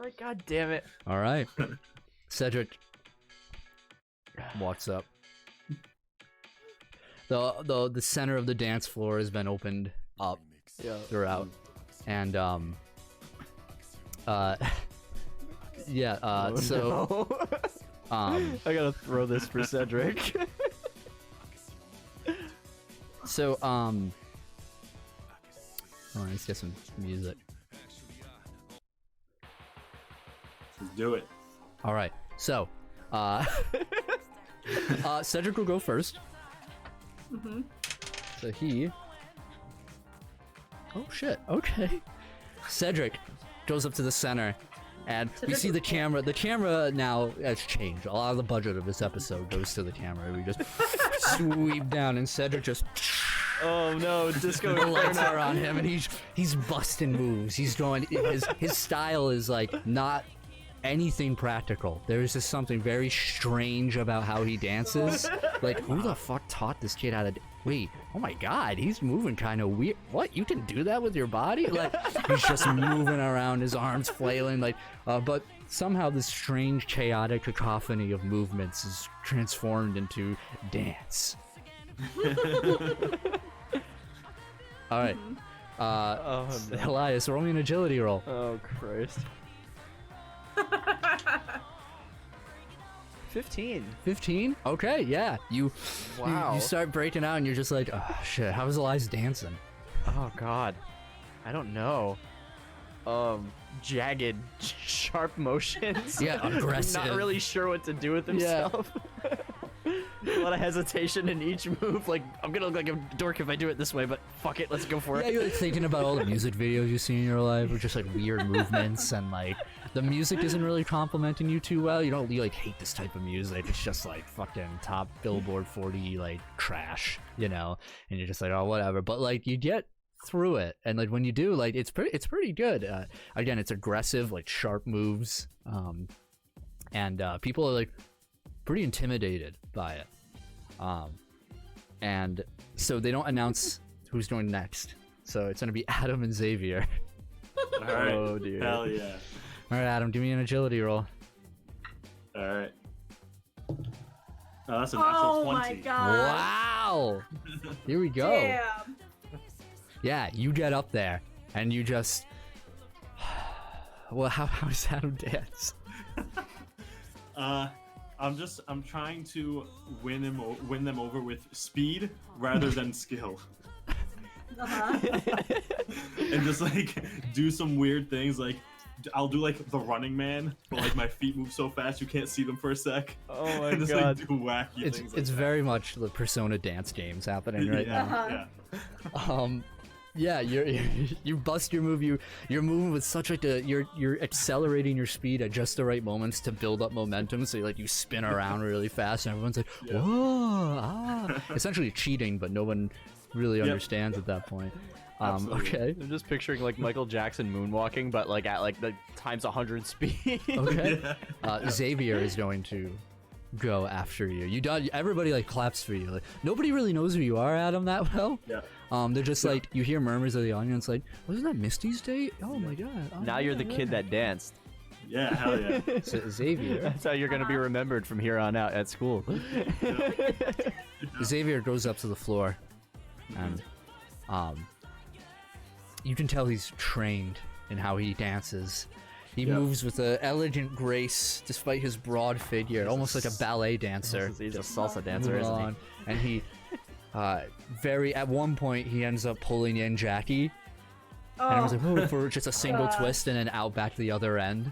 Like, god damn it. All right. Cedric walks up. The center of the dance floor has been opened up throughout, and yeah. So I gotta throw this for Cedric. So hold on, let's get some music. Let's do it. All right. So Cedric will go first. Mm-hmm. So he. Oh shit. Okay. Cedric goes up to the center, and we see the camera. The camera now has changed. A lot of the budget of this episode goes to the camera. We just sweep down, and Cedric just. Oh no, Disco The lights Inferno. are on him, and he's busting moves. He's going. His style is like not anything practical. There is just something very strange about how he dances. Like, who the fuck taught this kid how to? Wait, oh my god, he's moving kind of weird. What? You can do that with your body? Like, he's just moving around, his arms flailing. Like, but somehow this strange, chaotic cacophony of movements is transformed into dance. All right. Oh, no. Elias, roll me an agility roll. Oh Christ. 15. 15? Okay, yeah. You Wow. you start breaking out and you're just like, oh shit, how is Elias dancing? Oh god. I don't know. Jagged, sharp motions. Yeah, aggressive. Not really sure what to do with himself. A lot of hesitation in each move. Like, I'm gonna look like a dork if I do it this way, but fuck it, let's go for Yeah, it. you're like thinking about all the music videos you've seen in your life with just like weird movements, and like the music isn't really complimenting you too well. You like hate this type of music. It's just like fucking top Billboard 40 like trash, you know? And you're just like, oh whatever. But like you get through it, and like when you do, like it's pretty good. Again, it's aggressive, like sharp moves, and people are like pretty intimidated by it. And so they don't announce who's going next. So it's gonna be Adam and Xavier. All right. Oh, dear. Hell yeah. All right, Adam, give me an agility roll. All right. Oh, that's a natural 20. Oh my god. Wow! Here we go. Damn. Yeah, you get up there and you just. Well, how does Adam dance? I'm trying to win them over with speed rather than skill. Uh-huh. And just like do some weird things, like I'll do like the Running Man, but like my feet move so fast you can't see them for a sec. Oh my And just god. like do wacky It's things. Like it's that. very much the Persona dance games happening right yeah, now. Uh-huh. yeah. Yeah, you bust your move. You're moving with such like you're accelerating your speed at just the right moments to build up momentum. So you spin around really fast, and everyone's like, Yeah. whoa, ah. Essentially cheating, but no one really Yep. understands at that point. Absolutely. Okay. I'm just picturing like Michael Jackson moonwalking, but like at like the times 100 speed. Okay. Yeah. Xavier is going to go after you. You done. Everybody like claps for you. Like nobody really knows who you are, Adam, that well. Yeah. They're just like you hear murmurs of the audience, like, wasn't that Misty's date? Oh my god. Oh, Now you're the yeah, kid yeah. that danced. Yeah, hell yeah. Xavier. That's how you're gonna be remembered from here on out at school. Xavier goes up to the floor, and you can tell he's trained in how he dances. He Yep. moves with an elegant grace, despite his broad figure, almost like a ballet dancer. He's a salsa dancer, Moving isn't he? on. And he, at one point, he ends up pulling in Jackie, and I was like, oh, for just a single twist, and then out back to the other end.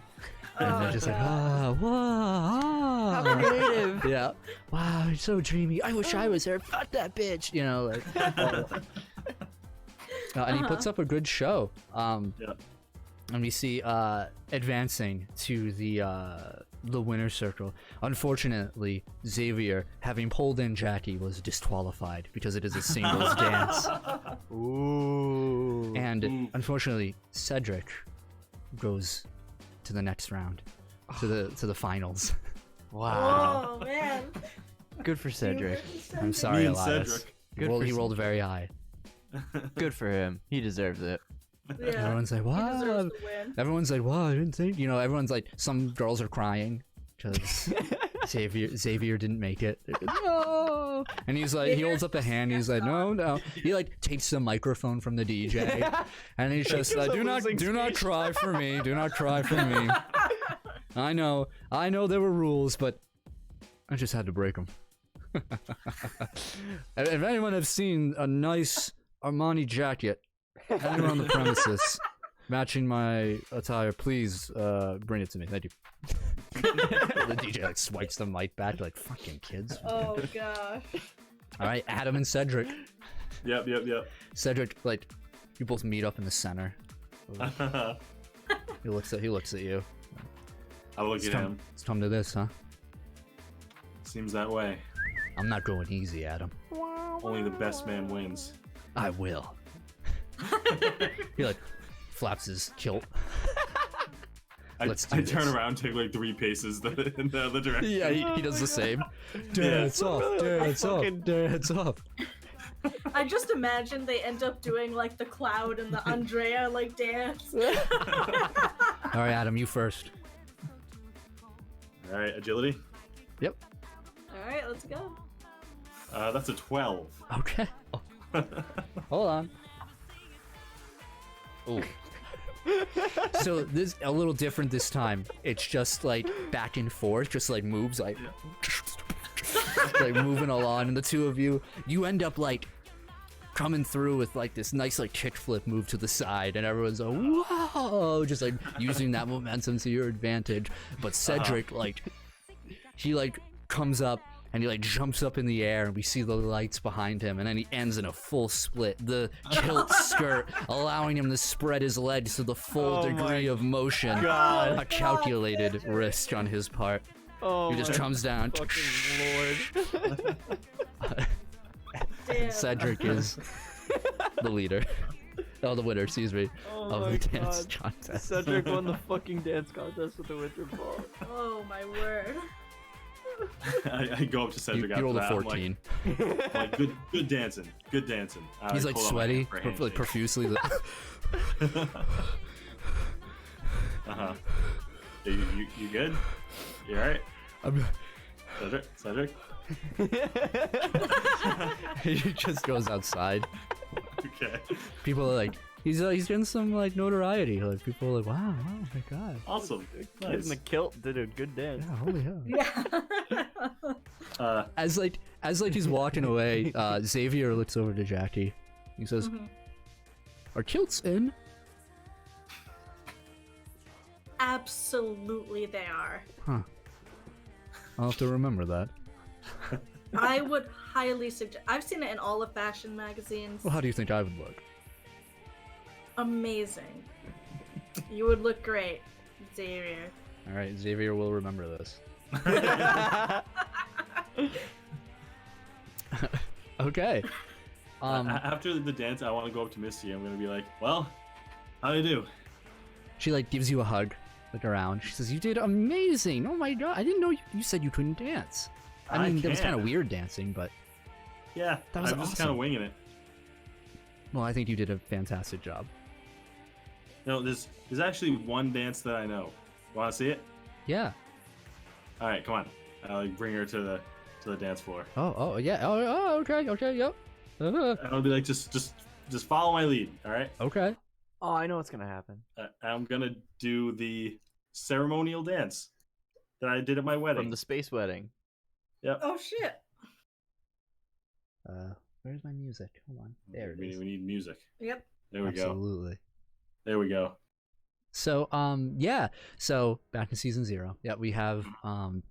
And they're just like, God. whoa, How creative. yeah. Wow, it's so dreamy. I wish I was there. Fuck that bitch. You know, like. And he puts up a good show. Yeah. And we see advancing to the winner's circle. Unfortunately, Xavier, having pulled in Jackie, was disqualified because it is a singles dance. Ooh. And unfortunately, Cedric goes to the next round, to the finals. Wow. Oh man. Good for Cedric. I'm sorry, Me and Elias. Cedric. Good for He rolled very high. Good for him. He deserves it. Yeah. Everyone's like, He wow. deserves to win. Everyone's like, wow, I didn't think. You know, everyone's like, some girls are crying because Xavier didn't make it. No. And he's like, he holds up a hand. He's like, no. He like takes the microphone from the DJ, and he's just like, do not cry for me. Do not cry for me. I know there were rules, but I just had to break them. If anyone has seen a nice Armani jacket anywhere on the premises matching my attire, please bring it to me. Thank you. The DJ like swipes the mic back like fucking kids. Oh gosh. All right, Adam and Cedric. Yep. Cedric, like, you both meet up in the center. He looks at you. I look at him. It's come to this, huh? Seems that way. I'm not going easy, Adam. Only the best man wins. I will. He like flaps his kilt. I Let's do turn this. around, take like 3 paces in the other direction. Yeah, he does the same. Dance off, dance off, dance off. I just imagine they end up doing like the Cloud and the Andrea like dance. All right, Adam, you first. All right, agility. Yep. All right, let's go. That's a 12. Okay. Hold on. Ooh. So this a little different this time. It's just like back and forth, just like moves like like moving along, and the two of you end up like coming through with like this nice like kickflip move to the side, and everyone's like, whoa, just like using that momentum to your advantage. But Cedric like he like comes up and he like jumps up in the air, and we see the lights behind him, and then he ends in a full split, the kilt skirt allowing him to spread his legs to the full degree of motion. God. A calculated risk on his part. Oh, He just comes down. fucking lord. Damn. Cedric is the leader. Oh, the winner, excuse me, Oh of my the dance God. contest. Cedric won the fucking dance contest with the winter ball. Oh my word. I go up to Cedric You after rolled a that. I'm 14. like, good dancing. Good dancing. He's I like pull out my sweaty, hand for a like handshake. profusely. Uh-huh. You good? You alright? Cedric? He just goes outside. Okay. People are like, he's getting some like notoriety. Like people are like, wow, oh my god, Awesome. Kid in Nice. the kilt did a good dance. yeah, holy hell. Yeah. As he's walking away, Xavier looks over to Jackie. He says, "Are kilts in?" Absolutely they are. Huh. I'll have to remember that. I would highly suggest. I've seen it in all of fashion magazines. Well, how do you think I would look? Amazing. You would look great, Xavier. All right, Xavier will remember this. Okay. After the dance, I want to go up to Misty. I'm gonna be like, "Well, how do you do?" She like gives you a hug, look around. She says, "You did amazing! Oh my god, I didn't know you said you couldn't dance." I mean, that was kind of weird dancing, but Yeah, That was I'm just kind awesome. of winging it. well, I think you did a fantastic job. No, there's actually one dance that I know. Want to see it? Yeah. All right, come on. I'll like, bring her to the dance floor. Oh, yeah. Oh, okay, yep. And I'll be like, just follow my lead. All right. Okay. Oh, I know what's gonna happen. I'm gonna do the ceremonial dance that I did at my wedding. From the space wedding. Yep. Oh shit. Where's my music? Hold on. There it we is. need music. Yep. There we go. Absolutely. There we go. So yeah. So back in season 0, yeah, we have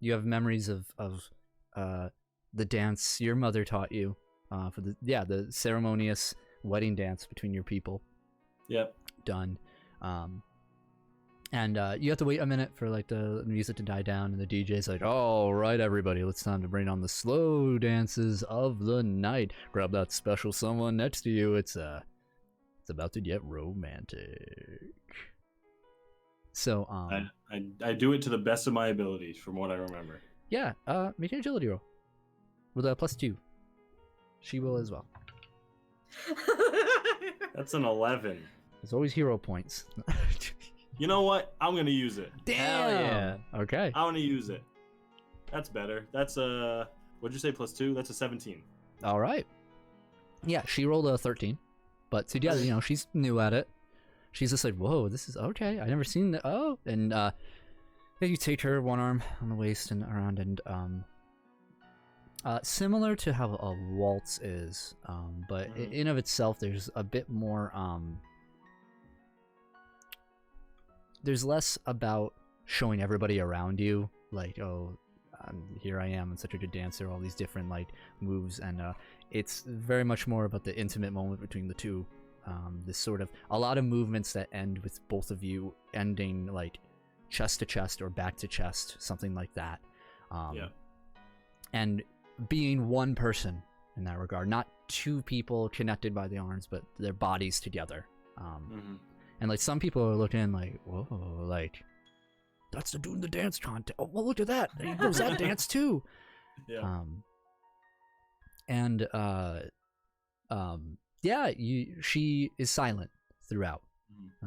you have memories of the dance your mother taught you for the ceremonious wedding dance between your people. Yep. Done. And you have to wait a minute for like the music to die down, and the DJ's like, "All right, everybody, it's time to bring on the slow dances of the night. Grab that special someone next to you. It's about to get romantic." So I do it to the best of my abilities, from what I remember. yeah, make an agility roll with a +2. She will as well. That's an 11. There's always hero points. You know what? I'm gonna use it. Damn. Hell yeah. Okay. I'm gonna use it. That's better. That's a what'd you say +2? That's a 17. All right. Yeah, she rolled a 13, but so yeah, you know, she's new at it. She's just like, whoa, this is okay. I've never seen that. Oh, and yeah, you take her one arm on the waist and around, and similar to how a waltz is, but in of itself, there's a bit more. There's less about showing everybody around you, like, oh, here I am, I'm such a good dancer, all these different like moves, and it's very much more about the intimate moment between the two. This sort of a lot of movements that end with both of you ending like chest to chest or back to chest, something like that. Yeah. And being one person in that regard, not two people connected by the arms, but their bodies together. And like some people are looking like, whoa, like that's the dude in the dance contest. Oh, well, look at that. He knows that dance too. Yeah. Yeah, she is silent throughout.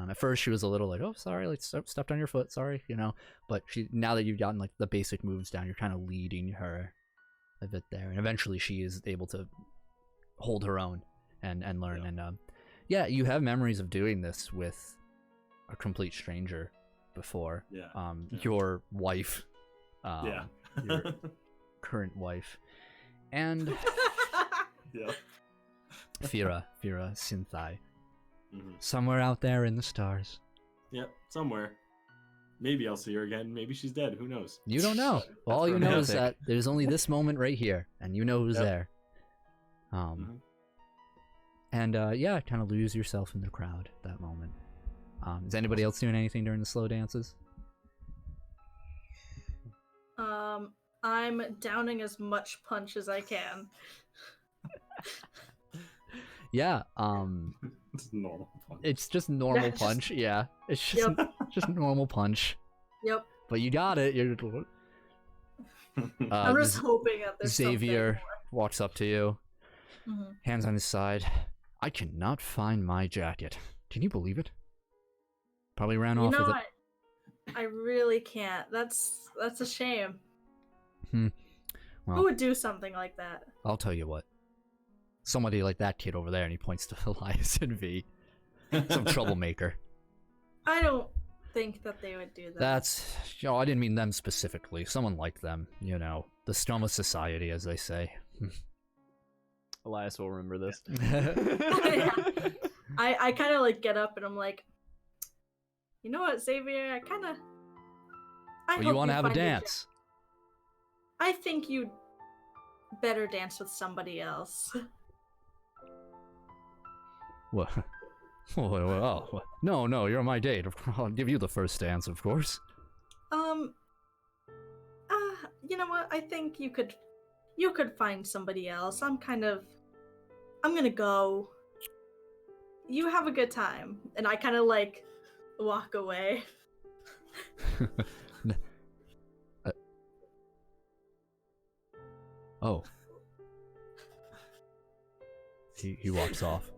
At first she was a little like, oh, sorry, like stepped on your foot, sorry, you know. But now that you've gotten like the basic moves down, you're kind of leading her a bit there, and eventually she is able to hold her own and learn. Yeah. And yeah, you have memories of doing this with a complete stranger before. Yeah. Your wife. Yeah. Your current wife. And Yeah. Fira Synthai. Somewhere out there in the stars. Yep, somewhere. Maybe I'll see her again. Maybe she's dead. Who knows? You don't know. All you know is that there's only this moment right here, and you know who's there. And yeah, kind of lose yourself in the crowd at that moment. Is anybody else doing anything during the slow dances? I'm downing as much punch as I can. Yeah, It's normal punch. it's just normal punch. Yeah, it's just just normal punch. Yep. But you got it. You're. I'm just hoping that there's Xavier walks up to you, something. hands on his side. I cannot find my jacket. Can you believe it? Probably ran off with it. I really can't. That's a shame. Well, Who would do something like that? I'll tell you what. Somebody like that kid over there, and he points to Elias and V. Some troublemaker. I don't think that they would do that. That's, I didn't mean them specifically. Someone like them, you know, the scum of society, as they say. Elias will remember this. I kind of like get up and I'm like, you know what, Xavier? I kind of. Well, you want to have a dance? I think you'd better dance with somebody else. What? Oh, no, you're my date. I'll give you the first dance, of course. You know what? I think you could find somebody else. I'm gonna go. You have a good time. And I kind of like walk away. Oh. He walks off.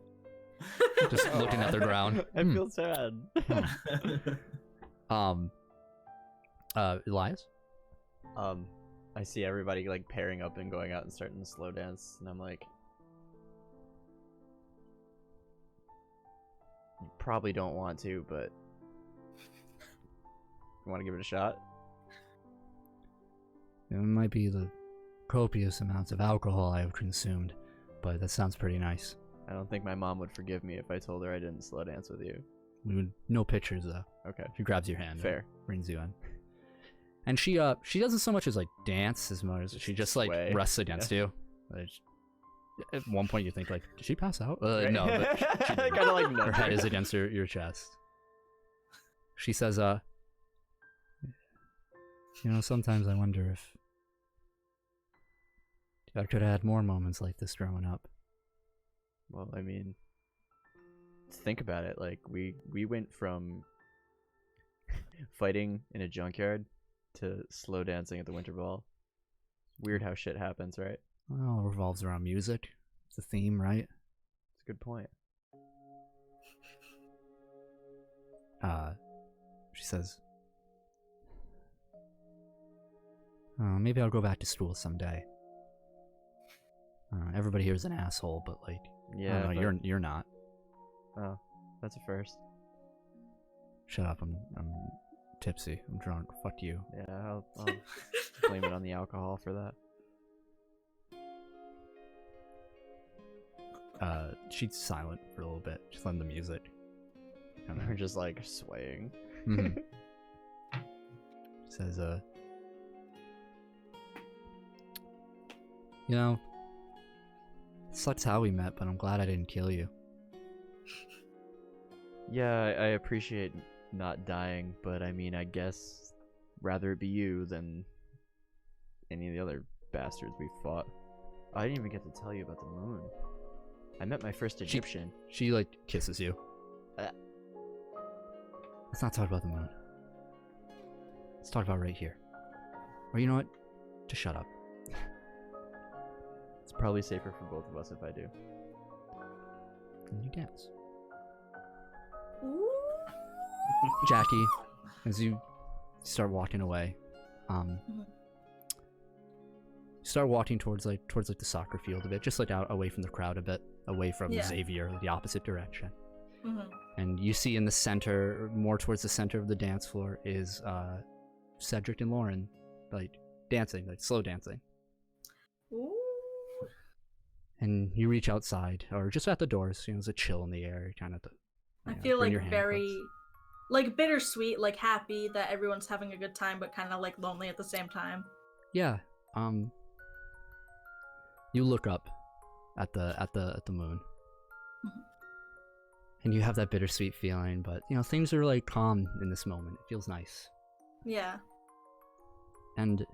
Just looking at the ground. I feel sad. Elias? I see everybody like pairing up and going out and starting to slow dance, and I'm like, you probably don't want to, but you want to give it a shot? It might be the copious amounts of alcohol I have consumed, but that sounds pretty nice. I don't think my mom would forgive me if I told her I didn't slow dance with you. No pictures though. Okay. She grabs your hand. Fair. And brings you in. And she doesn't so much as like dance as much as she just like Sway. rests against you. Like, at one point you think like, did she pass out? Right. No, but she didn't. Kinda like Her head nudging. is against your chest. She says, sometimes I wonder if I could have had more moments like this growing up. Well, I mean, think about it. Like we went from fighting in a junkyard to slow dancing at the Winter Ball. Weird how shit happens, right? Well, it revolves around music. It's a theme, right? It's a good point. She says, maybe I'll go back to school someday. Everybody here is an asshole, but like, Yeah. no, you're not. Oh, that's a first. Shut up, I'm tipsy. I'm drunk. Fuck you. Yeah, I'll blame it on the alcohol for that. She's silent for a little bit, just letting the music. We're just like swaying. Mhm. Says, sucks how we met, but I'm glad I didn't kill you. Yeah, I appreciate not dying, but I mean, I guess rather it be you than any of the other bastards we fought. I didn't even get to tell you about the moon. I met my first Egyptian. She like kisses you. Let's not talk about the moon. Let's talk about right here. Or you know what? Just shut up. It's probably safer for both of us if I do. And you dance. Ooh. Jackie, as you start walking away, you start walking towards the soccer field a bit, just like out away from the crowd a bit, away from Yeah. Xavier, the opposite direction. Mhm. And you see in the center, more towards the center of the dance floor, is Cedric and Lauren, like dancing, like slow dancing. Ooh. And you reach outside, or just at the doors. There's a chill in the air, kind of. I feel bring like your hand very, close. like bittersweet, like happy that everyone's having a good time, but kind of like lonely at the same time. Yeah. You look up at the moon, Mhm. and you have that bittersweet feeling. But things are like calm in this moment. It feels nice. Yeah. And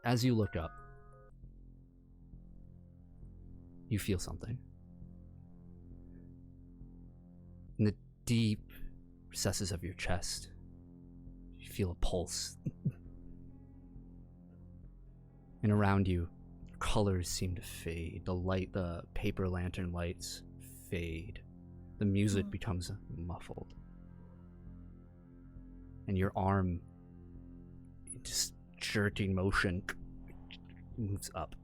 as you look up, you feel something. In the deep recesses of your chest, you feel a pulse. And around you, colors seem to fade. The paper lantern lights fade. The music becomes muffled. And your arm, just jerking motion, moves up.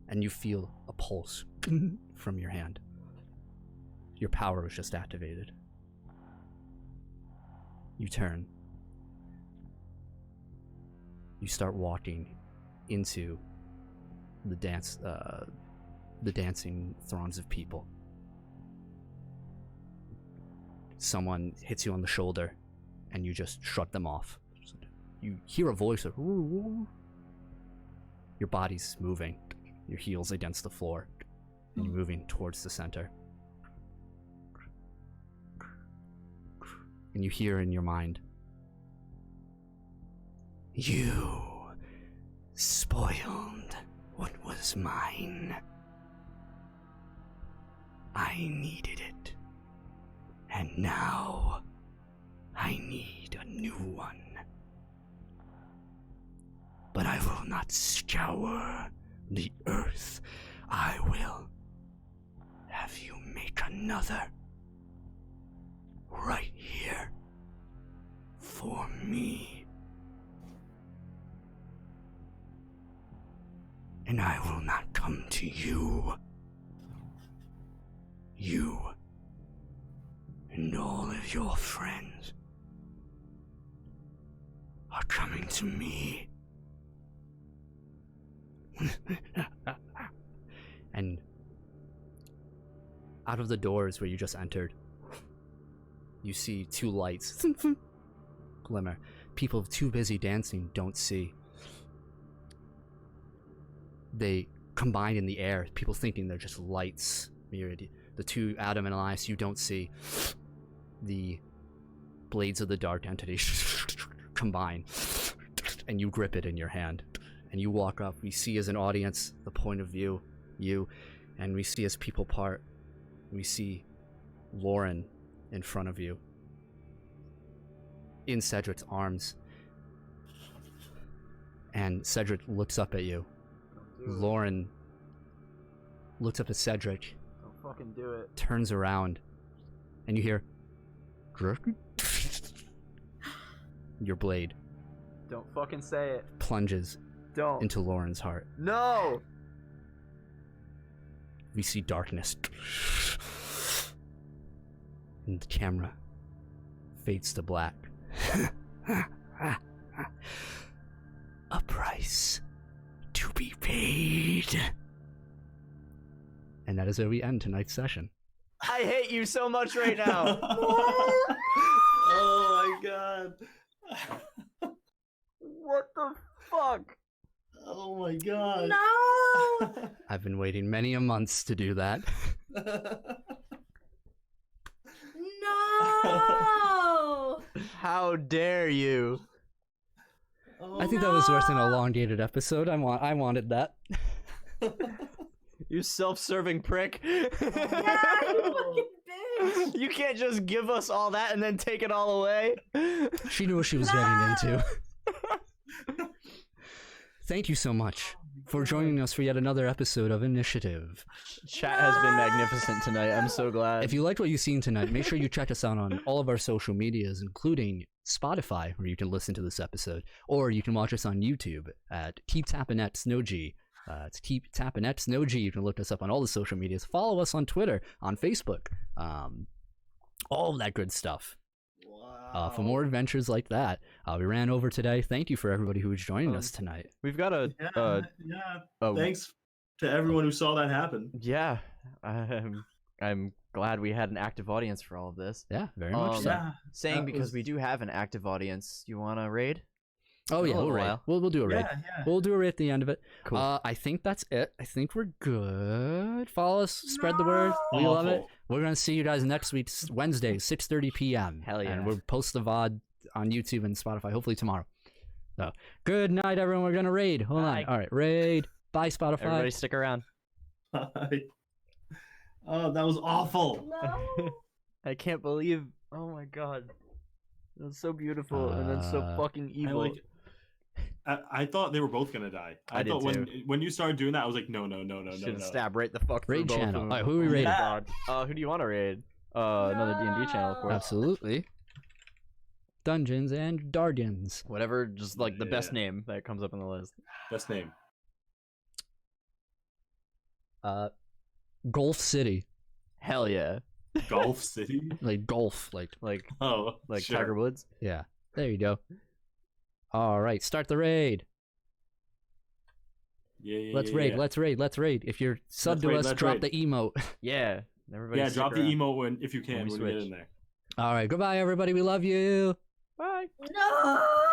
And you feel a pulse from your hand. Your power was just activated. You turn. You start walking into the dancing throngs of people. Someone hits you on the shoulder, and you just shrug them off. You hear a voice of, "Ooh." Your body's moving, your heels against the floor, and you're moving towards the center. And you hear in your mind, "You spoiled what was mine. I needed it. And now I need a new one. But I will not scour the earth. I will have you make another. Right here. For me. And I will not come to you. You and all of your friends are coming to me." And out of the doors where you just entered, You see two lights glimmer. People too busy dancing don't see. They combine in the air, people thinking they're just lights mirrored. The two Adam and Elias you don't see. The blades of the dark entity combine, and you grip it in your hand. And you walk up. We see as an audience the point of view, you, and we see as people part. We see Lauren in front of you, in Cedric's arms. And Cedric looks up at you. Lauren looks up at Cedric. Don't fucking do it. Turns around, and you hear your blade Don't fucking say it. plunges Don't. into Lauren's heart. No! We see darkness, and the camera fades to black. A price to be paid. And that is where we end tonight's session. I hate you so much right now. Oh my god. What the fuck? Oh my god. No! I've been waiting many a months to do that. No! How dare you? I think that was worth an elongated episode. I wanted that. You self-serving prick. Yeah, you fucking bitch! You can't just give us all that and then take it all away. She knew what she was getting into. Thank you so much for joining us for yet another episode of Initiative. Chat has been magnificent tonight. I'm so glad. If you liked what you've seen tonight, make sure you check us out on all of our social medias, including Spotify, where you can listen to this episode, or you can watch us on YouTube at keeptappinx no G. It's keeptappinx no G. You can look us up on all the social medias. Follow us on Twitter, on Facebook, all of that good stuff. For more adventures like that. We ran over today. Thank you for everybody who was joining us tonight. We've got a Thanks to everyone who saw that happen. yeah. I'm glad we had an active audience for all of this. Yeah, very much so. Yeah, Saying that because was- we do have an active audience, you want to raid? Oh yeah, a little we'll raid. while. We'll do a raid. Yeah. We'll do a raid at the end of it. Cool. I think that's it. I think we're good. Follow us, spread the word. We love it. Awful. We're gonna see you guys next week, Wednesday, 6:30 p.m. Hell yeah. And we'll post the VOD on YouTube and Spotify hopefully tomorrow. So good night, everyone. We're gonna raid. Hold Bye. on. All right, raid. Bye, Spotify. Everybody stick around. Oh, that was awful. No! I can't believe. Oh my god. It was so beautiful and then so fucking evil. I thought they were both gonna die. I did thought too. when you started doing that, I was like, no. Should stab right the fuck through Raid both of channel. them. All right, who are we raiding? Yeah. Who do you want to raid? Another D&D channel, of course. Absolutely. Dungeons and Dargons. Whatever, just like the best Yeah. name that comes up on the list. Best name. Golf City. Hell yeah. Golf City. Like golf. Like Oh, Like sure. Tiger Woods. yeah. There you go. All right, start the raid. Yeah. Let's raid. Yeah. Let's raid. If you're sub Let's to raid, us, let's drop raid. the emote. Yeah. Everybody Yeah, stick drop the around. emote if you can When we when we get switch. in there. All right, goodbye, everybody. We love you. Bye. No!